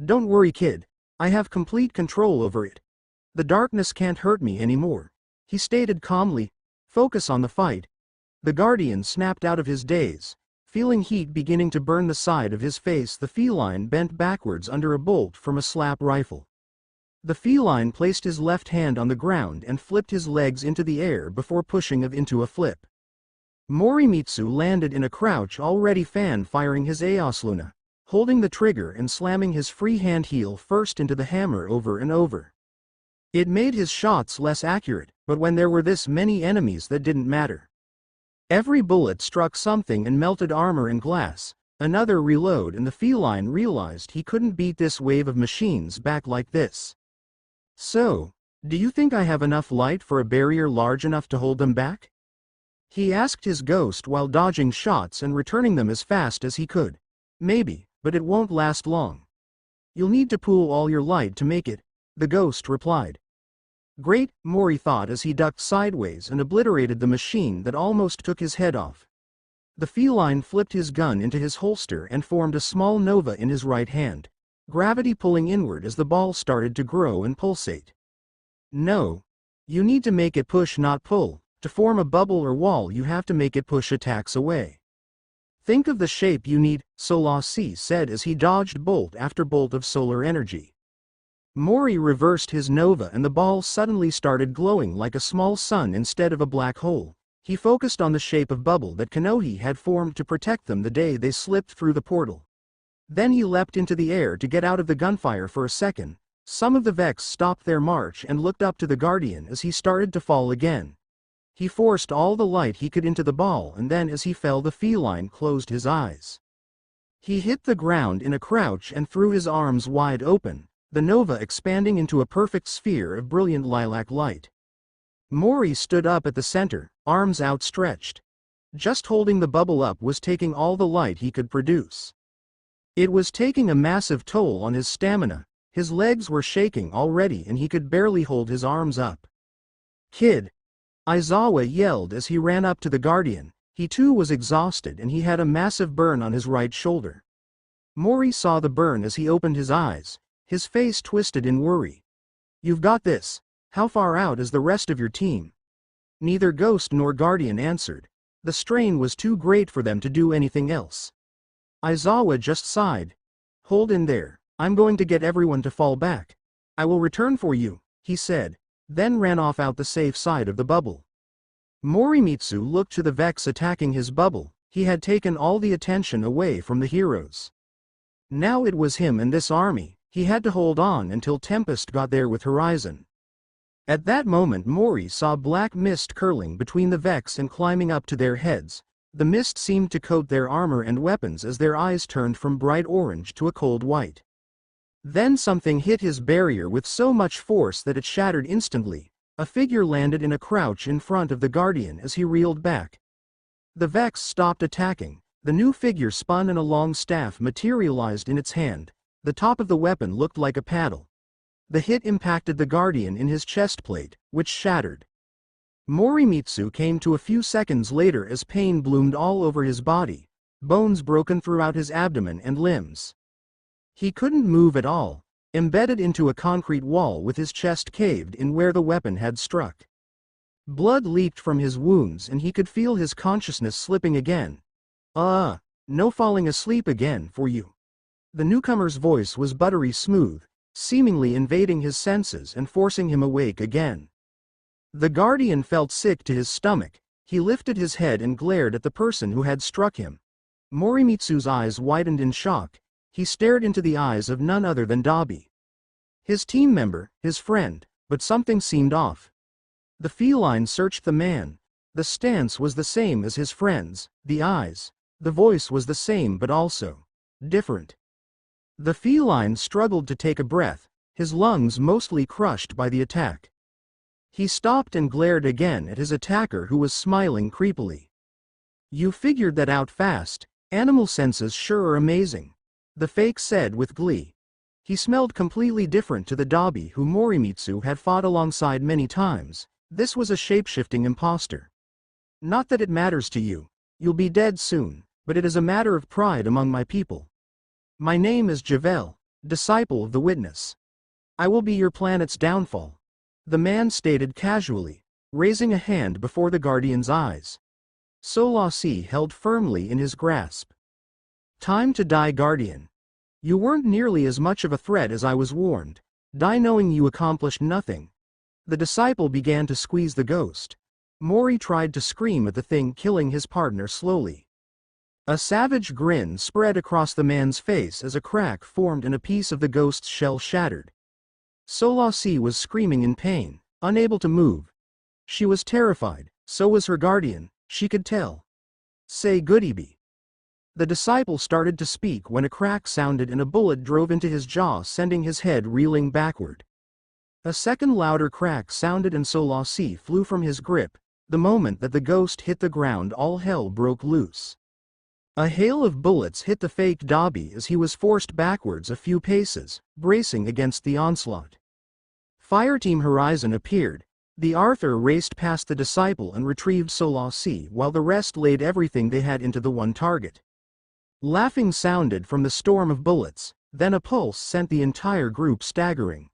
Don't worry, kid. I have complete control over it. The darkness can't hurt me anymore, he stated calmly. Focus on the fight. The Guardian snapped out of his daze. Feeling heat beginning to burn the side of his face, the feline bent backwards under a bolt from a slap rifle. The feline placed his left hand on the ground and flipped his legs into the air before pushing it into a flip. Morimitsu landed in a crouch, already firing his Aosluna, holding the trigger and slamming his free hand heel first into the hammer over and over. It made his shots less accurate, but when there were this many enemies that didn't matter. Every bullet struck something and melted armor and glass. Another reload and the feline realized he couldn't beat this wave of machines back like this. So, do you think I have enough light for a barrier large enough to hold them back? He asked his ghost while dodging shots and returning them as fast as he could. Maybe, but it won't last long. You'll need to pool all your light to make it, the ghost replied. Great, Mori thought as he ducked sideways and obliterated the machine that almost took his head off. The feline flipped his gun into his holster and formed a small nova in his right hand, gravity pulling inward as the ball started to grow and pulsate. No. You need to make it push, not pull. To form a bubble or wall you have to make it push attacks away. Think of the shape you need, Solasi said as he dodged bolt after bolt of solar energy. Mori reversed his nova and the ball suddenly started glowing like a small sun instead of a black hole. He focused on the shape of bubble that Konohi had formed to protect them the day they slipped through the portal. Then he leapt into the air to get out of the gunfire for a second. Some of the Vex stopped their march and looked up to the Guardian as he started to fall again. He forced all the light he could into the ball and then as he fell the feline closed his eyes. He hit the ground in a crouch and threw his arms wide open, the nova expanding into a perfect sphere of brilliant lilac light. Mori stood up at the center, arms outstretched. Just holding the bubble up was taking all the light he could produce. It was taking a massive toll on his stamina. His legs were shaking already and he could barely hold his arms up. Kid! Aizawa yelled as he ran up to the Guardian. He too was exhausted and he had a massive burn on his right shoulder. Mori saw the burn as he opened his eyes, his face twisted in worry. You've got this. How far out is the rest of your team? Neither Ghost nor Guardian answered. The strain was too great for them to do anything else. Aizawa just sighed. Hold in there, I'm going to get everyone to fall back. I will return for you, he said, then ran off out the safe side of the bubble. Morimitsu looked to the Vex attacking his bubble. He had taken all the attention away from the heroes. Now it was him and this army. He had to hold on until Tempest got there with Horizon. At that moment Mori saw black mist curling between the Vex and climbing up to their heads. The mist seemed to coat their armor and weapons as their eyes turned from bright orange to a cold white. Then something hit his barrier with so much force that it shattered instantly. A figure landed in a crouch in front of the Guardian as he reeled back. The Vex stopped attacking. The new figure spun and a long staff materialized in its hand. The top of the weapon looked like a paddle. The hit impacted the Guardian in his chest plate, which shattered. Morimitsu came to a few seconds later as pain bloomed all over his body, bones broken throughout his abdomen and limbs. He couldn't move at all, embedded into a concrete wall with his chest caved in where the weapon had struck. Blood leaked from his wounds and he could feel his consciousness slipping again. No falling asleep again for you. The newcomer's voice was buttery smooth, seemingly invading his senses and forcing him awake again. The Guardian felt sick to his stomach. He lifted his head and glared at the person who had struck him. Morimitsu's eyes widened in shock. He stared into the eyes of none other than Dabi. His team member, his friend, but something seemed off. The feline searched the man. The stance was the same as his friend's, the eyes. The voice was the same but also different. The feline struggled to take a breath, his lungs mostly crushed by the attack. He stopped and glared again at his attacker who was smiling creepily. You figured that out fast. Animal senses sure are amazing, the fake said with glee. He smelled completely different to the Dabi who Morimitsu had fought alongside many times. This was a shape-shifting imposter. Not that it matters to you. You'll be dead soon, but it is a matter of pride among my people. My name is Javel, disciple of the Witness. I will be your planet's downfall, the man stated casually, raising a hand before the Guardian's eyes. Solasi held firmly in his grasp. Time to die, Guardian. You weren't nearly as much of a threat as I was warned. Die knowing you accomplished nothing. The disciple began to squeeze the ghost. Mori tried to scream at the thing killing his partner slowly. A savage grin spread across the man's face as a crack formed and a piece of the ghost's shell shattered. Solasi was screaming in pain, unable to move. She was terrified, so was her guardian, she could tell. Say goodie. The disciple started to speak when a crack sounded and a bullet drove into his jaw, sending his head reeling backward. A second louder crack sounded and Solasi flew from his grip. The moment that the ghost hit the ground, all hell broke loose. A hail of bullets hit the fake Dobby as he was forced backwards a few paces, bracing against the onslaught. Fireteam Horizon appeared. The Arthur raced past the disciple and retrieved Solasi while the rest laid everything they had into the one target. Laughing sounded from the storm of bullets, then a pulse sent the entire group staggering.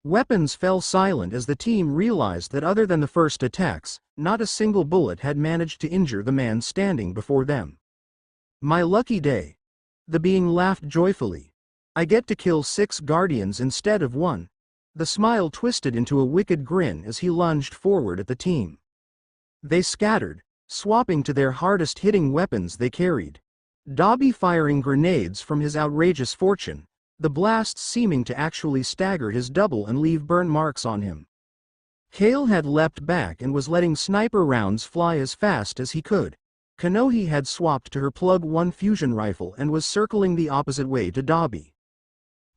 Weapons fell silent as the team realized that other than the first attacks, not a single bullet had managed to injure the man standing before them. My lucky day. The being laughed joyfully. I get to kill 6 guardians instead of 1. The smile twisted into a wicked grin as he lunged forward at the team. They scattered, swapping to their hardest hitting weapons they carried. Dobby firing grenades from his outrageous fortune, the blasts seeming to actually stagger his double and leave burn marks on him. Kale had leapt back and was letting sniper rounds fly as fast as he could. Kanohi had swapped to her Plug 1 fusion rifle and was circling the opposite way to Dobby.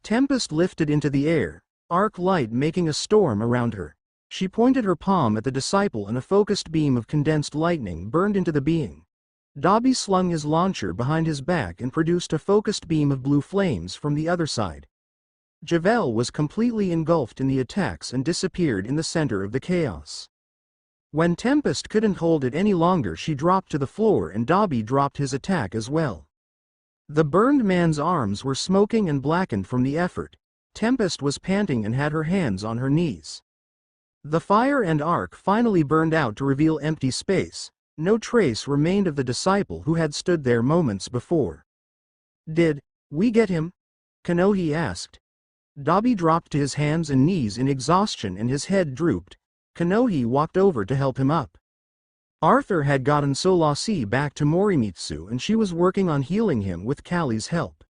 Tempest lifted into the air, arc light making a storm around her. She pointed her palm at the disciple and a focused beam of condensed lightning burned into the being. Dobby slung his launcher behind his back and produced a focused beam of blue flames from the other side. Javel was completely engulfed in the attacks and disappeared in the center of the chaos. When Tempest couldn't hold it any longer, she dropped to the floor and Dobby dropped his attack as well. The burned man's arms were smoking and blackened from the effort. Tempest was panting and had her hands on her knees. The fire and arc finally burned out to reveal empty space. No trace remained of the disciple who had stood there moments before. Did we get him? Kanohi asked. Dobby dropped to his hands and knees in exhaustion and his head drooped. Kanohi walked over to help him up. Arthur had gotten Solasi back to Morimitsu and she was working on healing him with Kali's help.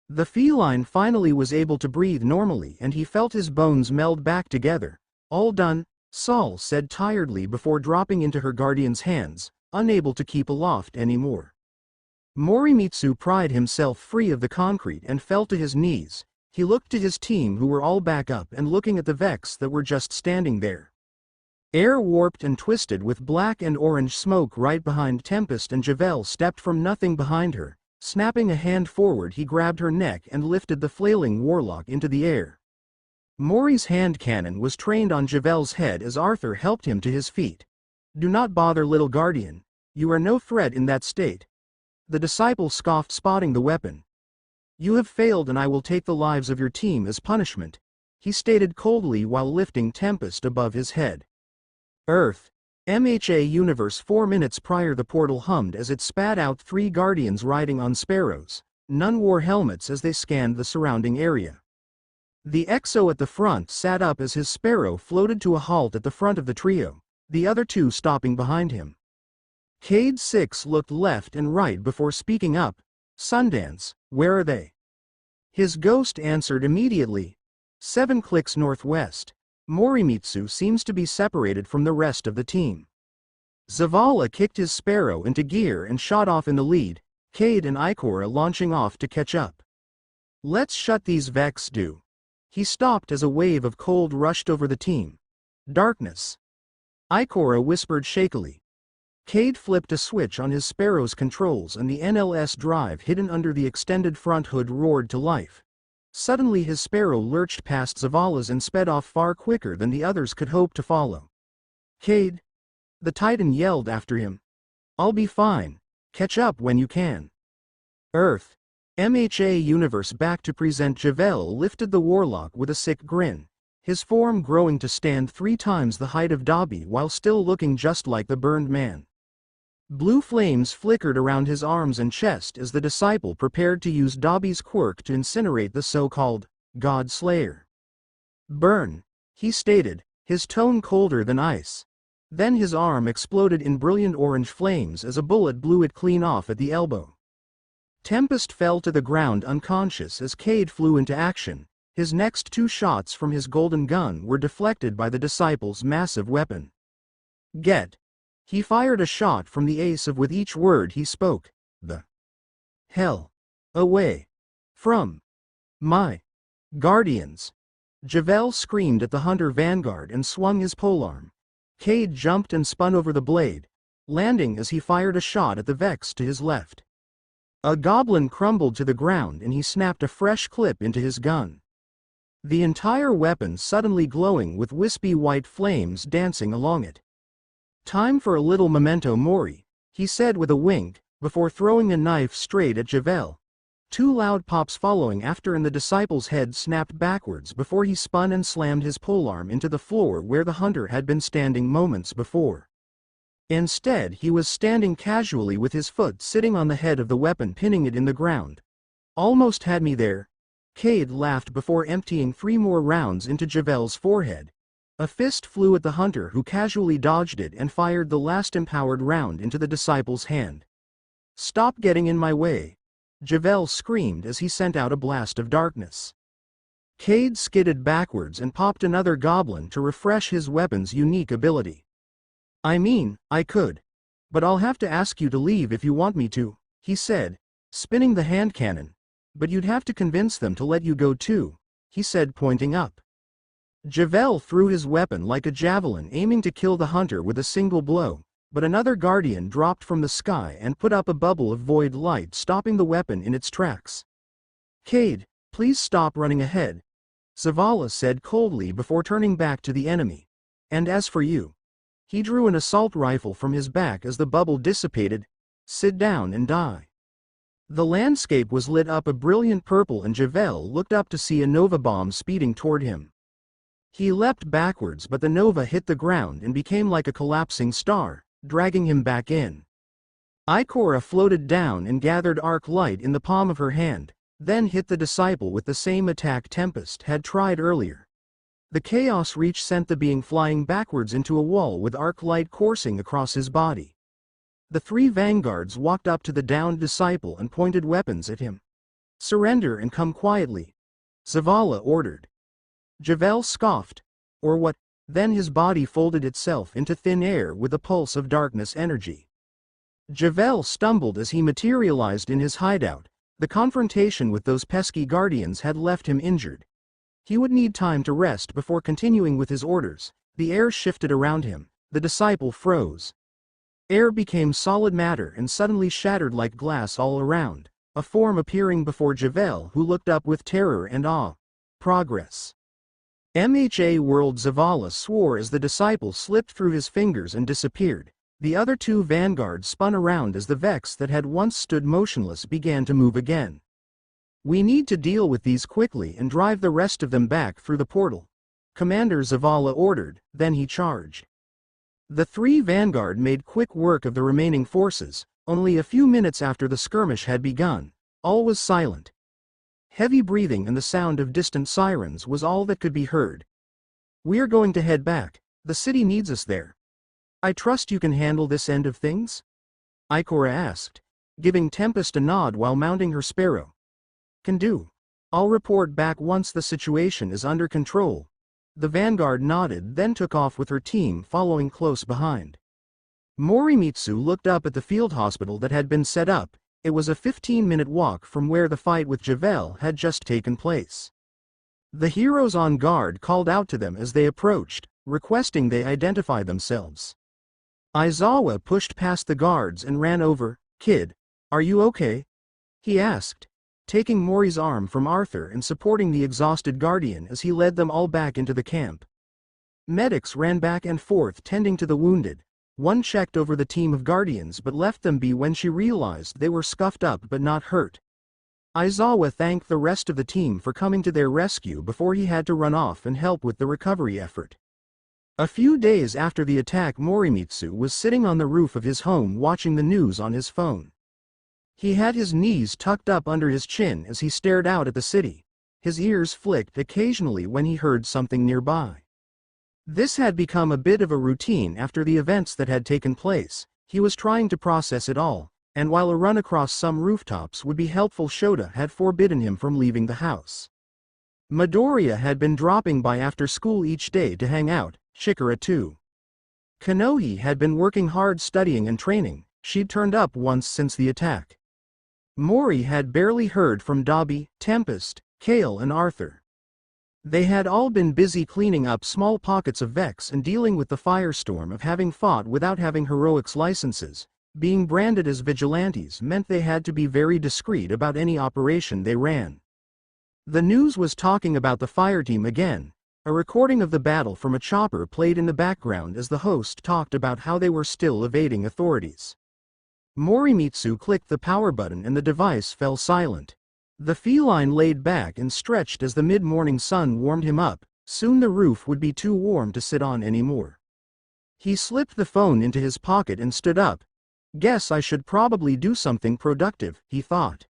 The feline finally was able to breathe normally and he felt his bones meld back together. All done, Saul said tiredly before dropping into her guardian's hands, unable to keep aloft anymore. Morimitsu pried himself free of the concrete and fell to his knees. He looked to his team who were all back up and looking at the Vex that were just standing there. Air warped and twisted with black and orange smoke right behind Tempest and Javel stepped from nothing behind her. Snapping a hand forward, he grabbed her neck and lifted the flailing warlock into the air. Mori's hand cannon was trained on Javel's head as Arthur helped him to his feet. Do not bother, little guardian. You are no threat in that state. The disciple scoffed, spotting the weapon. You have failed and I will take the lives of your team as punishment, he stated coldly while lifting Tempest above his head. Earth. M.H.A. universe. 4 minutes prior, the portal hummed as it spat out 3 guardians riding on sparrows. None wore helmets as they scanned the surrounding area. The Exo at the front sat up as his sparrow floated to a halt at the front of the trio, the other 2 stopping behind him. Cade 6 looked left and right before speaking up. Sundance, where are they? His ghost answered immediately. 7 clicks northwest. Morimitsu seems to be separated from the rest of the team. Zavala kicked his sparrow into gear and shot off in the lead, Cade and Ikora launching off to catch up. Let's shut these Vex do. He stopped as a wave of cold rushed over the team. Darkness. Ikora whispered shakily. Cade flipped a switch on his sparrow's controls and the NLS drive hidden under the extended front hood roared to life. Suddenly his sparrow lurched past Zavala's and sped off far quicker than the others could hope to follow. Cade. The Titan yelled after him. I'll be fine. Catch up when you can. Earth. M.H.A. universe. Back to present. Javel lifted the warlock with a sick grin, his form growing to stand 3 times the height of Dobby while still looking just like the burned man. Blue flames flickered around his arms and chest as the disciple prepared to use Dobby's quirk to incinerate the so-called God Slayer. Burn, he stated, his tone colder than ice. Then his arm exploded in brilliant orange flames as a bullet blew it clean off at the elbow. Tempest fell to the ground unconscious as Cade flew into action. His next two shots from his golden gun were deflected by the disciple's massive weapon. Get. He fired a shot from the ace of with each word he spoke. The hell away from my guardians. Javel screamed at the hunter vanguard and swung his polearm. Cade jumped and spun over the blade, landing as he fired a shot at the Vex to his left. A goblin crumbled to the ground and he snapped a fresh clip into his gun. The entire weapon suddenly glowing with wispy white flames dancing along it. Time for a little memento mori, he said with a wink, before throwing a knife straight at Javel. Two loud pops following after and the disciple's head snapped backwards before he spun and slammed his polearm into the floor where the hunter had been standing moments before. Instead, he was standing casually with his foot sitting on the head of the weapon pinning it in the ground. Almost had me there. Cade laughed before emptying 3 more rounds into Javel's forehead. A fist flew at the hunter who casually dodged it and fired the last empowered round into the disciple's hand. Stop getting in my way. Javel screamed as he sent out a blast of darkness. Cade skidded backwards and popped another goblin to refresh his weapon's unique ability. I mean, I could. But I'll have to ask you to leave if you want me to, he said, spinning the hand cannon. But you'd have to convince them to let you go too, he said pointing up. Javel threw his weapon like a javelin aiming to kill the hunter with a single blow. But another guardian dropped from the sky and put up a bubble of void light stopping the weapon in its tracks. Cade, please stop running ahead, Zavala said coldly before turning back to the enemy. And as for you. He drew an assault rifle from his back as the bubble dissipated. Sit down and die. The landscape was lit up a brilliant purple and Javel looked up to see a Nova bomb speeding toward him. He leapt backwards but the Nova hit the ground and became like a collapsing star, dragging him back in. Ikora floated down and gathered arc light in the palm of her hand, then hit the disciple with the same attack Tempest had tried earlier. The chaos reach sent the being flying backwards into a wall with arc light coursing across his body. The 3 vanguards walked up to the downed disciple and pointed weapons at him. Surrender and come quietly, Zavala ordered. Javel scoffed. Or what? Then his body folded itself into thin air with a pulse of darkness energy. Javel stumbled as he materialized in his hideout. The confrontation with those pesky guardians had left him injured. He would need time to rest before continuing with his orders. The air shifted around him. The disciple froze. Air became solid matter and suddenly shattered like glass all around, a form appearing before Javel who looked up with terror and awe. Progress. M.H.A. World Zavala swore as the disciple slipped through his fingers and disappeared. The other 2 vanguards spun around as the Vex that had once stood motionless began to move again. We need to deal with these quickly and drive the rest of them back through the portal, Commander Zavala ordered, then he charged. The 3 vanguard made quick work of the remaining forces. Only a few minutes after the skirmish had begun, all was silent. Heavy breathing and the sound of distant sirens was all that could be heard. We're going to head back. The city needs us there. I trust you can handle this end of things? Ikora asked, giving Tempest a nod while mounting her sparrow. Can do. I'll report back once the situation is under control. The vanguard nodded then took off with her team following close behind. Morimitsu looked up at the field hospital that had been set up. It was a 15-minute walk from where the fight with Javel had just taken place. The heroes on guard called out to them as they approached, requesting they identify themselves. Aizawa pushed past the guards and ran over. Kid, are you okay? He asked, taking Mori's arm from Arthur and supporting the exhausted guardian as he led them all back into the camp. Medics ran back and forth tending to the wounded. One checked over the team of guardians but left them be when she realized they were scuffed up but not hurt. Aizawa thanked the rest of the team for coming to their rescue before he had to run off and help with the recovery effort. A few days after the attack, Morimitsu was sitting on the roof of his home watching the news on his phone. He had his knees tucked up under his chin as he stared out at the city. His ears flicked occasionally when he heard something nearby. This had become a bit of a routine after the events that had taken place. He was trying to process it all, and while a run across some rooftops would be helpful, Shota had forbidden him from leaving the house. Midoriya had been dropping by after school each day to hang out, Chikara too. Konoe had been working hard studying and training. She'd turned up once since the attack. Mori had barely heard from Dabi, Tempest, Kale and Arthur. They had all been busy cleaning up small pockets of Vex and dealing with the firestorm of having fought without having heroics licenses. Being branded as vigilantes meant they had to be very discreet about any operation they ran. The news was talking about the fireteam again. A recording of the battle from a chopper played in the background as the host talked about how they were still evading authorities. Morimitsu clicked the power button and the device fell silent. The feline laid back and stretched as the mid-morning sun warmed him up. Soon the roof would be too warm to sit on anymore. He slipped the phone into his pocket and stood up. Guess I should probably do something productive, he thought.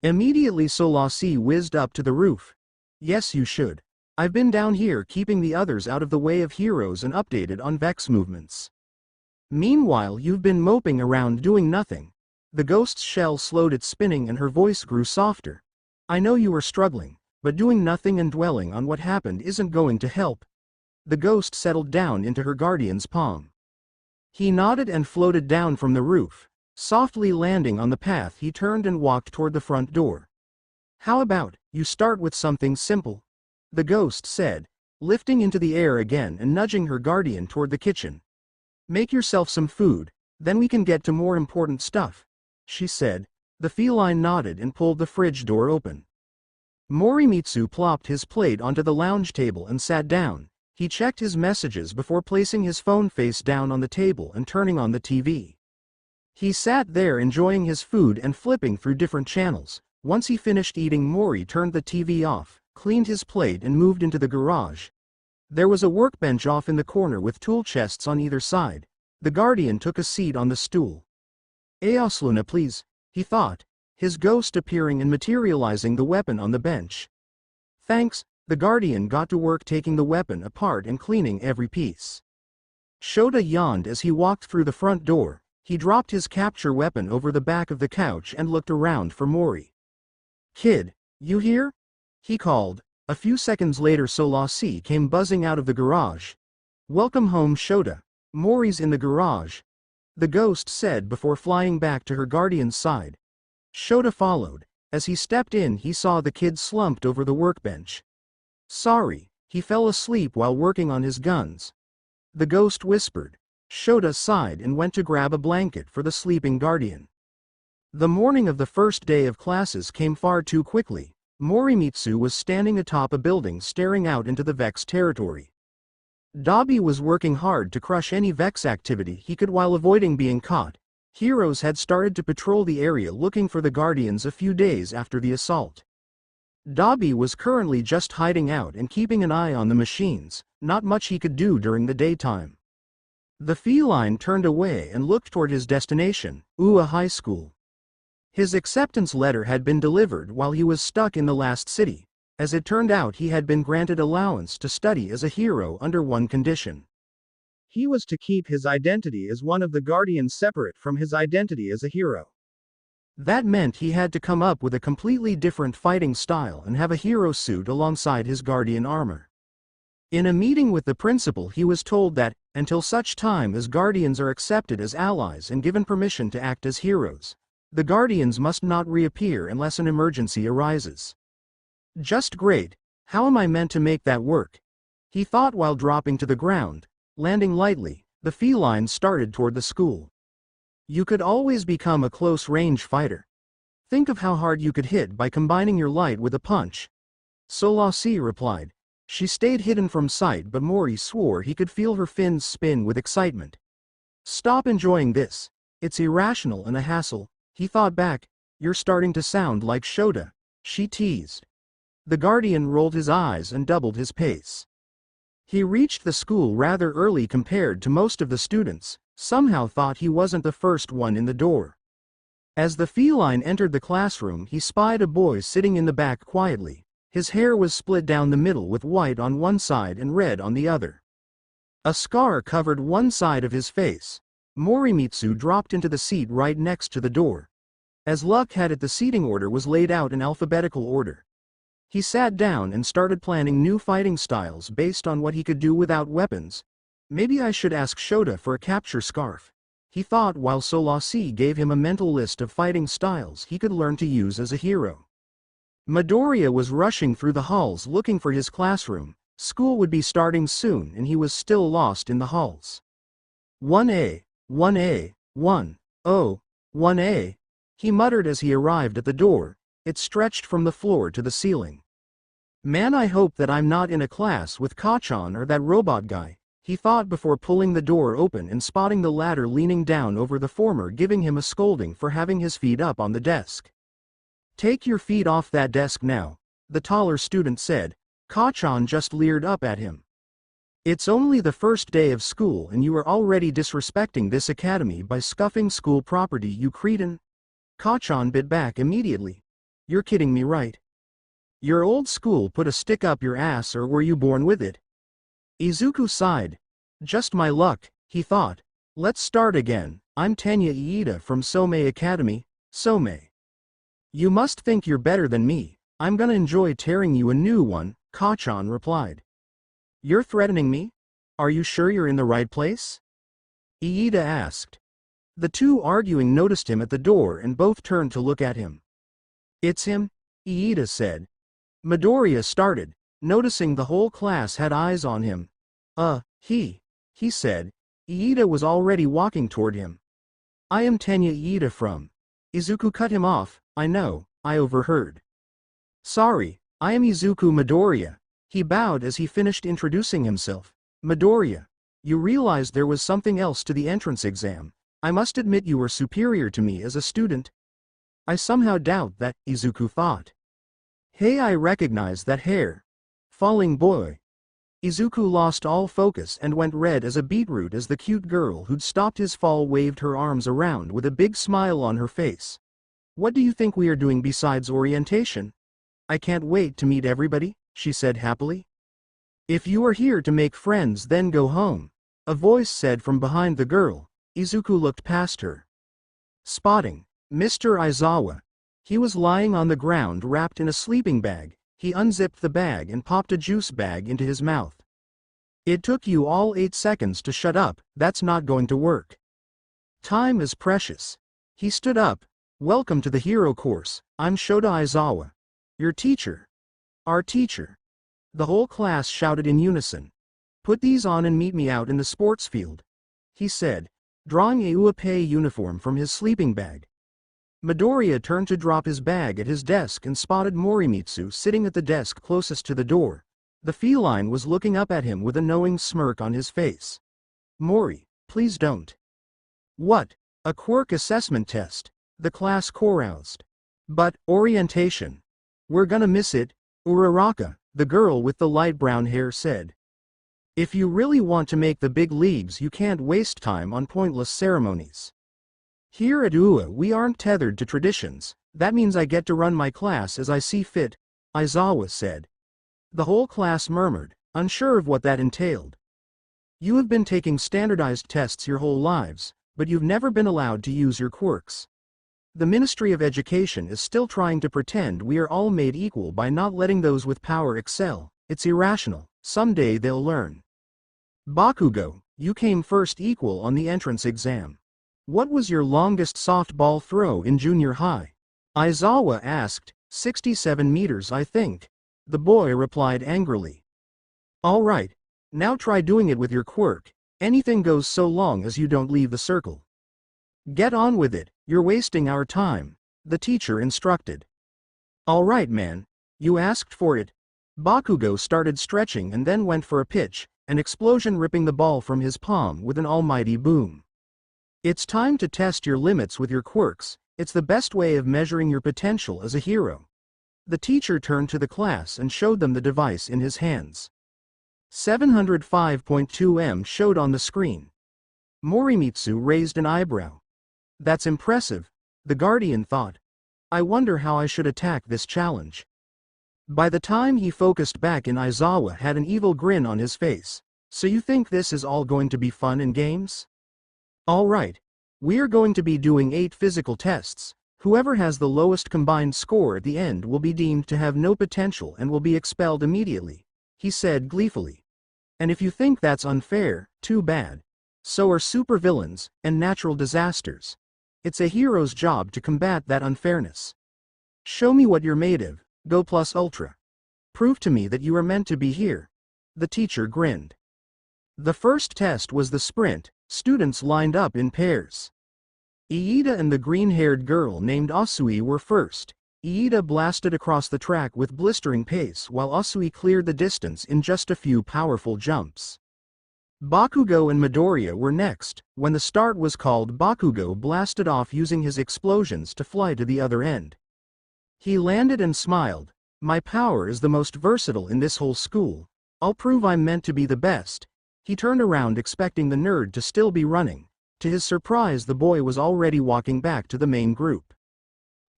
Immediately Solasi whizzed up to the roof. Yes, you should. I've been down here keeping the others out of the way of heroes and updated on Vex movements. Meanwhile you've been moping around doing nothing. The ghost's shell slowed its spinning and her voice grew softer. I know you are struggling, but doing nothing and dwelling on what happened isn't going to help. The ghost settled down into her guardian's palm. He nodded and floated down from the roof. Softly landing on the path, he turned and walked toward the front door. How about you start with something simple? The ghost said, lifting into the air again and nudging her guardian toward the kitchen. Make yourself some food, then we can get to more important stuff, she said. The feline nodded and pulled the fridge door open. Morimitsu plopped his plate onto the lounge table and sat down. He checked his messages before placing his phone face down on the table and turning on the TV. He sat there enjoying his food and flipping through different channels. Once he finished eating, Mori turned the TV off, cleaned his plate and moved into the garage. There was a workbench off in the corner with tool chests on either side. The guardian took a seat on the stool. Eosluna, please, he thought, his ghost appearing and materializing the weapon on the bench. Thanks. The guardian got to work taking the weapon apart and cleaning every piece. Shota yawned as he walked through the front door. He dropped his capture weapon over the back of the couch and looked around for Mori. Kid, you here? He called. A few seconds later Solasi came buzzing out of the garage. Welcome home, Shota. Mori's in the garage, the ghost said before flying back to her guardian's side. Shota followed. As he stepped in, he saw the kid slumped over the workbench. Sorry, he fell asleep while working on his guns, the ghost whispered. Shota sighed and went to grab a blanket for the sleeping guardian. The morning of the first day of classes came far too quickly. Morimitsu was standing atop a building staring out into the Vex territory. Dabi was working hard to crush any Vex activity he could while avoiding being caught. Heroes had started to patrol the area looking for the Guardians a few days after the assault. Dabi was currently just hiding out and keeping an eye on the machines, not much he could do during the daytime. The feline turned away and looked toward his destination, Ua High School. His acceptance letter had been delivered while he was stuck in the last city. As it turned out, he had been granted allowance to study as a hero under one condition. He was to keep his identity as one of the Guardians separate from his identity as a hero. That meant he had to come up with a completely different fighting style and have a hero suit alongside his Guardian armor. In a meeting with the principal, he was told that, until such time as Guardians are accepted as allies and given permission to act as heroes, the Guardians must not reappear unless an emergency arises. Just great. How am I meant to make that work? He thought while dropping to the ground. Landing lightly, the feline started toward the school. You could always become a close-range fighter. Think of how hard you could hit by combining your light with a punch. Solasi replied. She stayed hidden from sight, but Mori swore he could feel her fins spin with excitement. Stop enjoying this. It's irrational and a hassle. He thought back. You're starting to sound like Shota, she teased. The Guardian rolled his eyes and doubled his pace. He reached the school rather early compared to most of the students, somehow thought he wasn't the first one in the door. As the feline entered the classroom, he spied a boy sitting in the back quietly. His hair was split down the middle with white on one side and red on the other. A scar covered one side of his face. Morimitsu dropped into the seat right next to the door. As luck had it, the seating order was laid out in alphabetical order. He sat down and started planning new fighting styles based on what he could do without weapons. Maybe I should ask Shota for a capture scarf, he thought, while Solasi gave him a mental list of fighting styles he could learn to use as a hero. Midoriya was rushing through the halls looking for his classroom. School would be starting soon and he was still lost in the halls. 1A, 1A, 1, oh, 1A, he muttered as he arrived at the door. It stretched from the floor to the ceiling. Man, I hope that I'm not in a class with Kachan or that robot guy, he thought before pulling the door open and spotting the latter leaning down over the former, giving him a scolding for having his feet up on the desk. Take your feet off that desk now, the taller student said. Kachan just leered up at him. It's only the first day of school and you are already disrespecting this academy by scuffing school property, you cretin. Kachan bit back immediately. You're kidding me, right? Your old school put a stick up your ass, or were you born with it? Izuku sighed. Just my luck, he thought. Let's start again. I'm Tenya Iida from Some Academy, Some. You must think you're better than me. I'm gonna enjoy tearing you a new one, Kachan replied. You're threatening me? Are you sure you're in the right place? Iida asked. The two arguing noticed him at the door and both turned to look at him. It's him, Iida said. Midoriya started, noticing the whole class had eyes on him. He said. Iida was already walking toward him. I am Tenya Iida from. Izuku cut him off. I know, I overheard. Sorry, I am Izuku Midoriya. He bowed as he finished introducing himself. Midoriya, you realized there was something else to the entrance exam. I must admit you were superior to me as a student. I somehow doubt that, Izuku thought. Hey, I recognize that hair. Falling boy. Izuku lost all focus and went red as a beetroot as the cute girl who'd stopped his fall waved her arms around with a big smile on her face. What do you think we are doing besides orientation? I can't wait to meet everybody, she said happily. If you are here to make friends, then go home, a voice said from behind the girl. Izuku looked past her. Spotting Mr. Aizawa. He was lying on the ground wrapped in a sleeping bag. He unzipped the bag and popped a juice bag into his mouth. It took you all 8 seconds to shut up. That's not going to work. Time is precious. He stood up. Welcome to the hero course. I'm Shota Aizawa. Your teacher. Our teacher. The whole class shouted in unison. Put these on and meet me out in the sports field, he said, drawing a M.H.A uniform from his sleeping bag. Midoriya turned to drop his bag at his desk and spotted Morimitsu sitting at the desk closest to the door. The feline was looking up at him with a knowing smirk on his face. Mori, please don't. What? A quirk assessment test? The class chorused. But, orientation. We're gonna miss it, Uraraka, the girl with the light brown hair said. If you really want to make the big leagues, you can't waste time on pointless ceremonies. Here at UA we aren't tethered to traditions. That means I get to run my class as I see fit, Aizawa said. The whole class murmured, unsure of what that entailed. You have been taking standardized tests your whole lives, but you've never been allowed to use your quirks. The Ministry of Education is still trying to pretend we are all made equal by not letting those with power excel. It's irrational. Someday they'll learn. Bakugo, you came first equal on the entrance exam. What was your longest softball throw in junior high? Aizawa asked. 67 meters, I think. The boy replied angrily. All right. Now try doing it with your quirk. Anything goes so long as you don't leave the circle. Get on with it. You're wasting our time, the teacher instructed. All right, man. You asked for it. Bakugo started stretching and then went for a pitch, an explosion ripping the ball from his palm with an almighty boom. It's time to test your limits with your quirks. It's the best way of measuring your potential as a hero. The teacher turned to the class and showed them the device in his hands. 705.2 M showed on the screen. Morimitsu raised an eyebrow. That's impressive, the Guardian thought. I wonder how I should attack this challenge. By the time he focused back in, Aizawa had an evil grin on his face. So you think this is all going to be fun and games? Alright. We are going to be doing 8 physical tests. Whoever has the lowest combined score at the end will be deemed to have no potential and will be expelled immediately, he said gleefully. And if you think that's unfair, too bad. So are supervillains and natural disasters. It's a hero's job to combat that unfairness. Show me what you're made of, Go Plus Ultra. Prove to me that you are meant to be here. The teacher grinned. The first test was the sprint. Students lined up in pairs. Iida and the green-haired girl named Asui were first. Iida blasted across the track with blistering pace while Asui cleared the distance in just a few powerful jumps. Bakugo and Midoriya were next. When the start was called, Bakugo blasted off using his explosions to fly to the other end. He landed and smiled. My power is the most versatile in this whole school. I'll prove I'm meant to be the best. He turned around expecting the nerd to still be running. To his surprise, the boy was already walking back to the main group.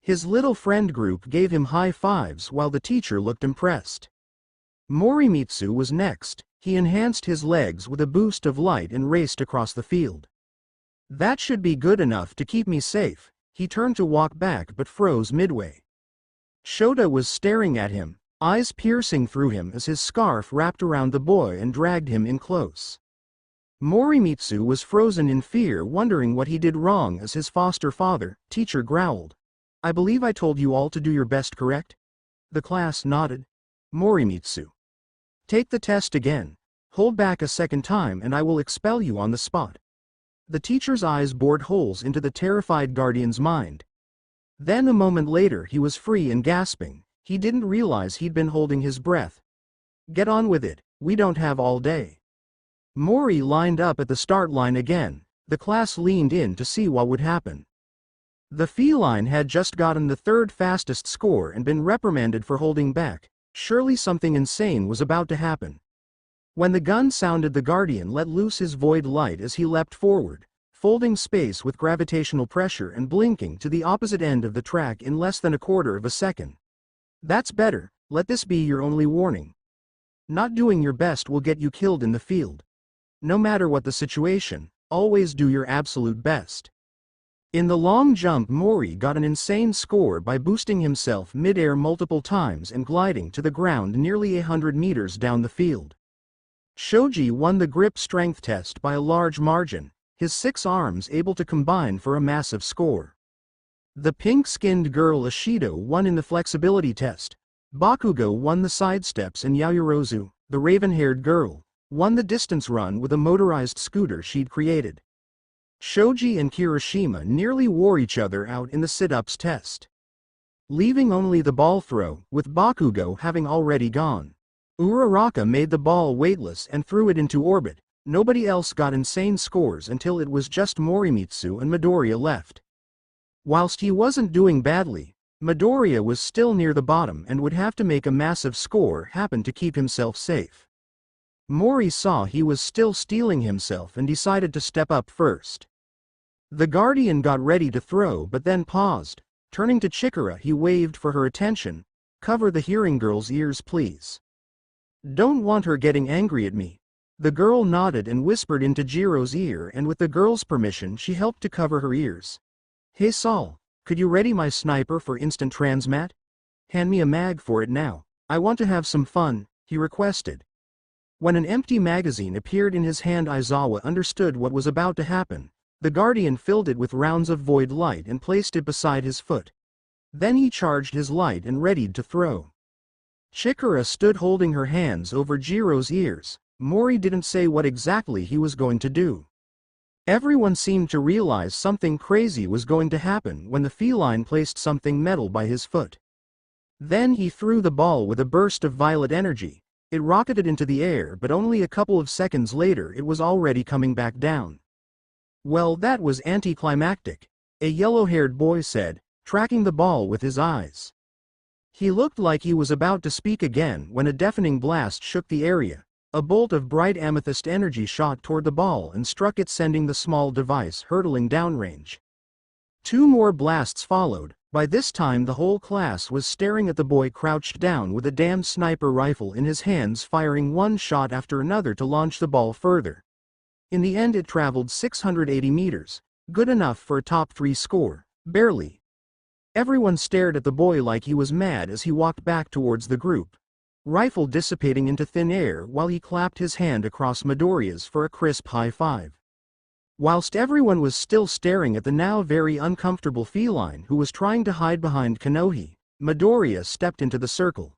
His little friend group gave him high fives while the teacher looked impressed. Morimitsu was next. He enhanced his legs with a boost of light and raced across the field. That should be good enough to keep me safe. He turned to walk back but froze midway. Shota was staring at him, eyes piercing through him as his scarf wrapped around the boy and dragged him in close. Morimitsu was frozen in fear, wondering what he did wrong as his foster father, teacher growled. I believe I told you all to do your best, correct? The class nodded. Morimitsu. Take the test again. Hold back a second time and I will expel you on the spot. The teacher's eyes bored holes into the terrified guardian's mind. Then a moment later he was free and gasping. He didn't realize he'd been holding his breath. Get on with it, we don't have all day. Mori lined up at the start line again. The class leaned in to see what would happen. The feline had just gotten the 3rd fastest score and been reprimanded for holding back. Surely something insane was about to happen. When the gun sounded, the guardian let loose his void light as he leapt forward, folding space with gravitational pressure and blinking to the opposite end of the track in less than a quarter of a second. That's better, let this be your only warning. Not doing your best will get you killed in the field. No matter what the situation, always do your absolute best. In the long jump, Mori got an insane score by boosting himself mid-air multiple times and gliding to the ground nearly 100 meters down the field. Shoji won the grip strength test by a large margin, his 6 arms able to combine for a massive score. The pink-skinned girl Ishido won in the flexibility test. Bakugo won the sidesteps and Yayorozu, the raven-haired girl, won the distance run with a motorized scooter she'd created. Shoji and Kirishima nearly wore each other out in the sit-ups test, leaving only the ball throw, with Bakugo having already gone. Uraraka made the ball weightless and threw it into orbit. Nobody else got insane scores until it was just Morimitsu and Midoriya left. Whilst he wasn't doing badly, Midoriya was still near the bottom and would have to make a massive score happen to keep himself safe. Mori saw he was still stealing himself and decided to step up first. The guardian got ready to throw but then paused. Turning to Chikara, he waved for her attention. Cover the hearing girl's ears, please. Don't want her getting angry at me. The girl nodded and whispered into Jiro's ear, and with the girl's permission she helped to cover her ears. Hey Saul, could you ready my sniper for instant transmat? Hand me a mag for it now. I want to have some fun, he requested. When an empty magazine appeared in his hand, Aizawa understood what was about to happen. The guardian filled it with rounds of void light and placed it beside his foot. Then he charged his light and readied to throw. Chikara stood holding her hands over Jiro's ears. Mori didn't say what exactly he was going to do. Everyone seemed to realize something crazy was going to happen when the feline placed something metal by his foot. Then he threw the ball with a burst of violet energy. It rocketed into the air, but only a couple of seconds later it was already coming back down. Well, that was anticlimactic, a yellow-haired boy said, tracking the ball with his eyes. He looked like he was about to speak again when a deafening blast shook the area. A bolt of bright amethyst energy shot toward the ball and struck it, sending the small device hurtling downrange. 2 more blasts followed, By this time the whole class was staring at the boy crouched down with a damn sniper rifle in his hands, firing one shot after another to launch the ball further. In the end it traveled 680 meters, good enough for a top 3 score, barely. Everyone stared at the boy like he was mad as he walked back towards the group, rifle dissipating into thin air while he clapped his hand across Midoriya's for a crisp high five. Whilst everyone was still staring at the now very uncomfortable feline who was trying to hide behind Kanohi, Midoriya stepped into the circle.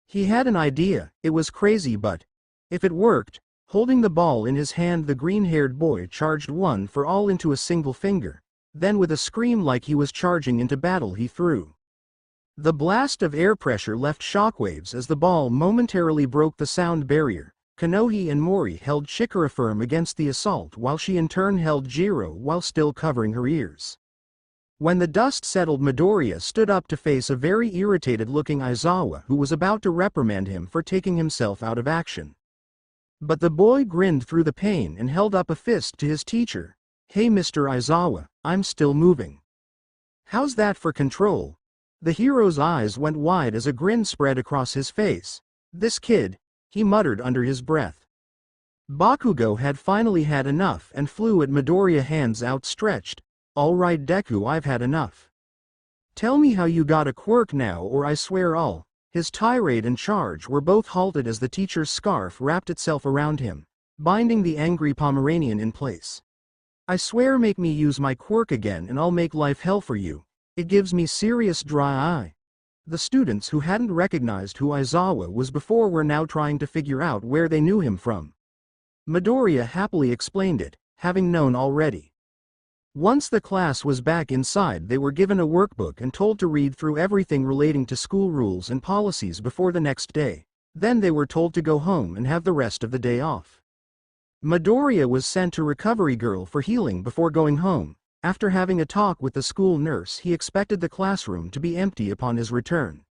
He had an idea, it was crazy but, if it worked, holding the ball in his hand the green-haired boy charged one for all into a single finger, then with a scream like he was charging into battle he threw. The blast of air pressure left shockwaves as the ball momentarily broke the sound barrier. Kanohi and Mori held Chikara firm against the assault while she in turn held Jiro while still covering her ears. When the dust settled, Midoriya stood up to face a very irritated-looking Aizawa who was about to reprimand him for taking himself out of action. But the boy grinned through the pain and held up a fist to his teacher. "Hey Mr. Aizawa, I'm still moving. How's that for control?" The hero's eyes went wide as a grin spread across his face. "This kid," he muttered under his breath. Bakugo had finally had enough and flew at Midoriya, hands outstretched. "All right Deku, I've had enough. Tell me how you got a quirk now or I swear I'll..." His tirade and charge were both halted as the teacher's scarf wrapped itself around him, binding the angry Pomeranian in place. "I swear make me use my quirk again and I'll make life hell for you. It gives me serious dry eye." The students who hadn't recognized who Aizawa was before were now trying to figure out where they knew him from. Midoriya happily explained it, having known already. Once the class was back inside, they were given a workbook and told to read through everything relating to school rules and policies before the next day. Then they were told to go home and have the rest of the day off. Midoriya was sent to Recovery Girl for healing before going home. After having a talk with the school nurse, he expected the classroom to be empty upon his return.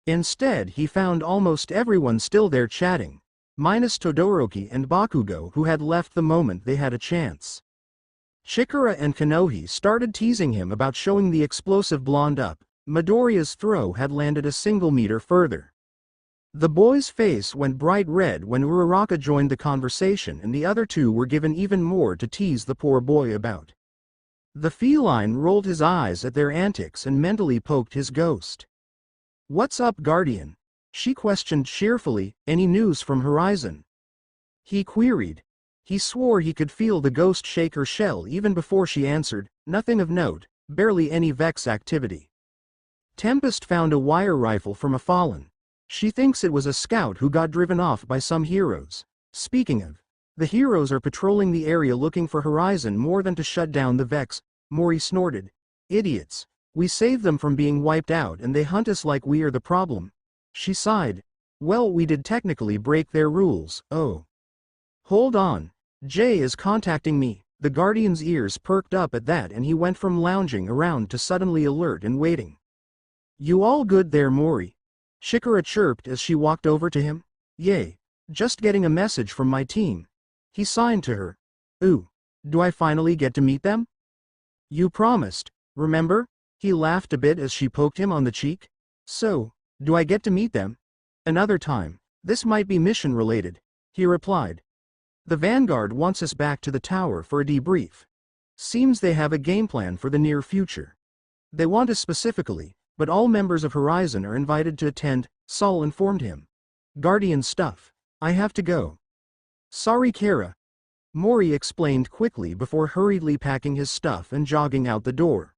Instead, he found almost everyone still there chatting, minus Todoroki and Bakugo who had left the moment they had a chance. Chikara and Kanohi started teasing him about showing the explosive blonde up. Midoriya's throw had landed a single meter further. The boy's face went bright red when Uraraka joined the conversation, and the other two were given even more to tease the poor boy about. The feline rolled his eyes at their antics and mentally poked his ghost. "What's up, Guardian?" she questioned cheerfully. "Any news from Horizon?" he queried. He swore he could feel the ghost shake her shell even before she answered. "Nothing of note, barely any Vex activity. Tempest found a wire rifle from a fallen. She thinks it was a scout who got driven off by some heroes. Speaking of, the heroes are patrolling the area looking for Horizon more than to shut down the Vex." Mori snorted. "Idiots. We save them from being wiped out and they hunt us like we are the problem." She sighed. "Well, we did technically break their rules." "Oh. Hold on. Jay is contacting me." The Guardian's ears perked up at that and he went from lounging around to suddenly alert and waiting. "You all good there, Mori?" Chikara chirped as she walked over to him. "Yay. Just getting a message from my team." He signed to her. "Ooh. Do I finally get to meet them?" "You promised, remember?" He laughed a bit as she poked him on the cheek. "So, do I get to meet them?" "Another time. This might be mission related," he replied. "The Vanguard wants us back to the tower for a debrief. Seems they have a game plan for the near future. They want us specifically, but all members of Horizon are invited to attend," Saul informed him. "Guardian stuff. I have to go." "Sorry Kara," Mori explained quickly before hurriedly packing his stuff and jogging out the door.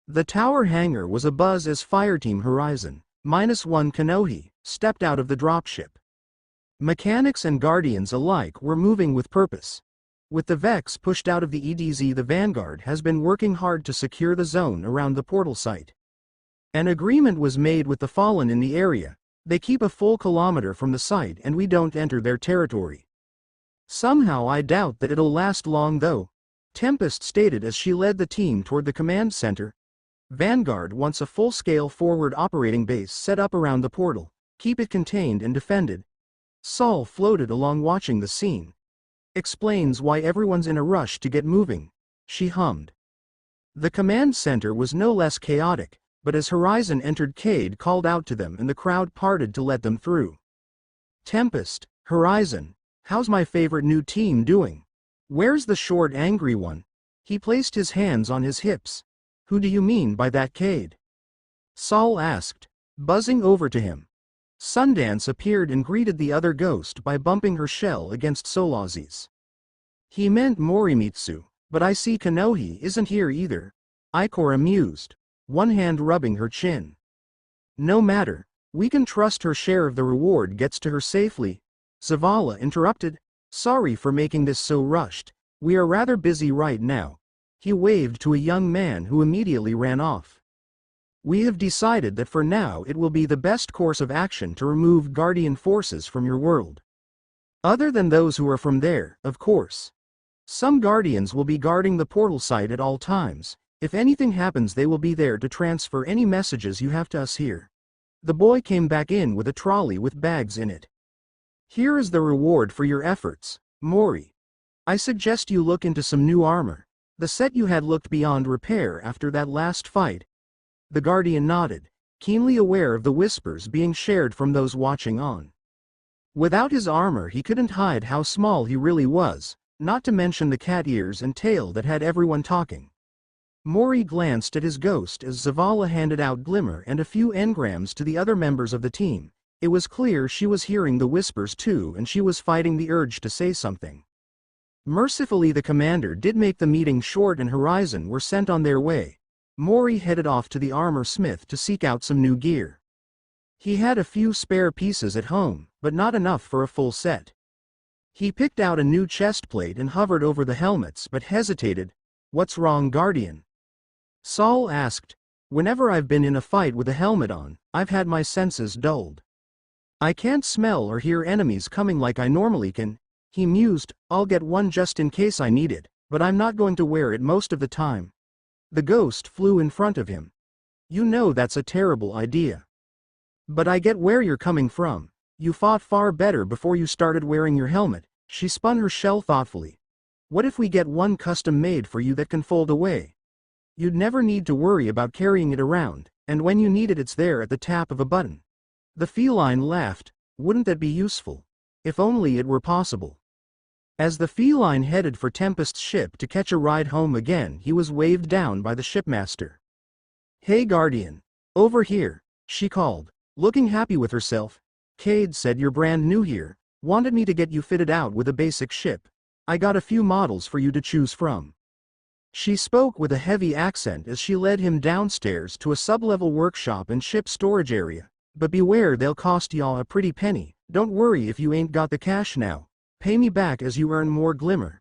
The tower hangar was abuzz as Fireteam Horizon, -1 Kanohi, stepped out of the dropship. Mechanics and Guardians alike were moving with purpose. With the Vex pushed out of the EDZ, the Vanguard has been working hard to secure the zone around the portal site. An agreement was made with the Fallen in the area. They keep a full kilometer from the site and we don't enter their territory. "Somehow I doubt that it'll last long though," Tempest stated as she led the team toward the command center. "Vanguard wants a full-scale forward operating base set up around the portal. Keep it contained and defended." Saul floated along watching the scene. "Explains why everyone's in a rush to get moving," she hummed. The command center was no less chaotic, but as Horizon entered, Cade called out to them and the crowd parted to let them through. Tempest, Horizon, how's my favorite new team doing? Where's the short angry one? He placed his hands on his hips. Who do you mean by that, Cade? Saul asked, buzzing over to him. Sundance appeared and greeted the other ghost by bumping her shell against Solazi's. He meant Morimitsu, but I see Kanohi isn't here either. Ikora mused, one hand rubbing her chin. No matter, we can trust her share of the reward gets to her safely. Zavala interrupted, sorry for making this so rushed, we are rather busy right now. He waved to a young man who immediately ran off. We have decided that for now it will be the best course of action to remove Guardian forces from your world. Other than those who are from there, of course. Some Guardians will be guarding the portal site at all times. If anything happens, they will be there to transfer any messages you have to us here. The boy came back in with a trolley with bags in it. Here is the reward for your efforts, Mori. I suggest you look into some new armor. The set you had looked beyond repair after that last fight. The Guardian nodded, keenly aware of the whispers being shared from those watching on. Without his armor he couldn't hide how small he really was, not to mention the cat ears and tail that had everyone talking. Mori glanced at his ghost as Zavala handed out Glimmer and a few engrams to the other members of the team. It was clear she was hearing the whispers too, and she was fighting the urge to say something. Mercifully the commander did make the meeting short and Horizon were sent on their way. Mori headed off to the armor smith to seek out some new gear. He had a few spare pieces at home, but not enough for a full set. He picked out a new chest plate and hovered over the helmets but hesitated. What's wrong, Guardian? Saul asked. Whenever I've been in a fight with a helmet on, I've had my senses dulled. I can't smell or hear enemies coming like I normally can. He mused, I'll get one just in case I need it, but I'm not going to wear it most of the time. The ghost flew in front of him. You know that's a terrible idea. But I get where you're coming from. You fought far better before you started wearing your helmet. She spun her shell thoughtfully. What if we get one custom made for you that can fold away? You'd never need to worry about carrying it around, and when you need it it's there at the tap of a button. The feline laughed. Wouldn't that be useful? If only it were possible. As the feline headed for Tempest's ship to catch a ride home again, he was waved down by the shipmaster. Hey Guardian. Over here, she called, looking happy with herself. Cade said you're brand new here, wanted me to get you fitted out with a basic ship. I got a few models for you to choose from. She spoke with a heavy accent as she led him downstairs to a sub-level workshop and ship storage area. But beware, they'll cost y'all a pretty penny. Don't worry if you ain't got the cash now. Pay me back as you earn more Glimmer.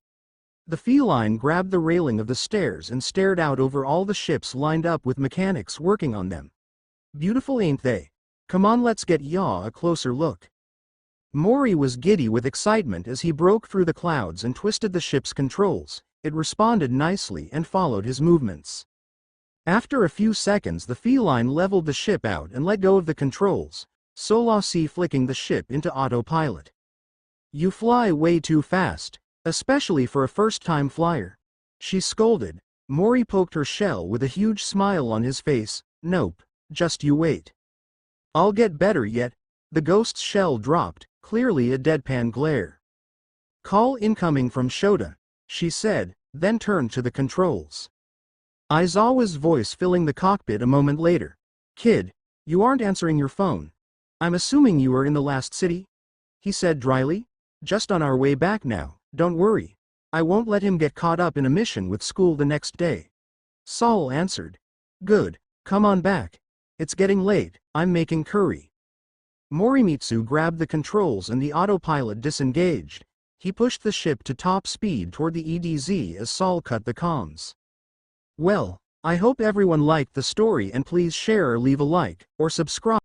The feline grabbed the railing of the stairs and stared out over all the ships lined up with mechanics working on them. Beautiful, ain't they? Come on, let's get y'all a closer look. Mori was giddy with excitement as he broke through the clouds and twisted the ship's controls. It responded nicely and followed his movements. After a few seconds the feline leveled the ship out and let go of the controls, Solasi flicking the ship into autopilot. You fly way too fast, especially for a first-time flyer. She scolded. Mori poked her shell with a huge smile on his face. Nope, just you wait. I'll get better yet. The ghost's shell dropped, clearly a deadpan glare. Call incoming from Shota, she said, then turned to the controls. Aizawa's voice filling the cockpit a moment later. Kid, you aren't answering your phone. I'm assuming you are in the last city? He said dryly. Just on our way back now, don't worry. I won't let him get caught up in a mission with school the next day. Saul answered. Good, come on back. It's getting late, I'm making curry. Morimitsu grabbed the controls and the autopilot disengaged. He pushed the ship to top speed toward the EDZ as Saul cut the comms. Well, I hope everyone liked the story and please share or leave a like, or subscribe.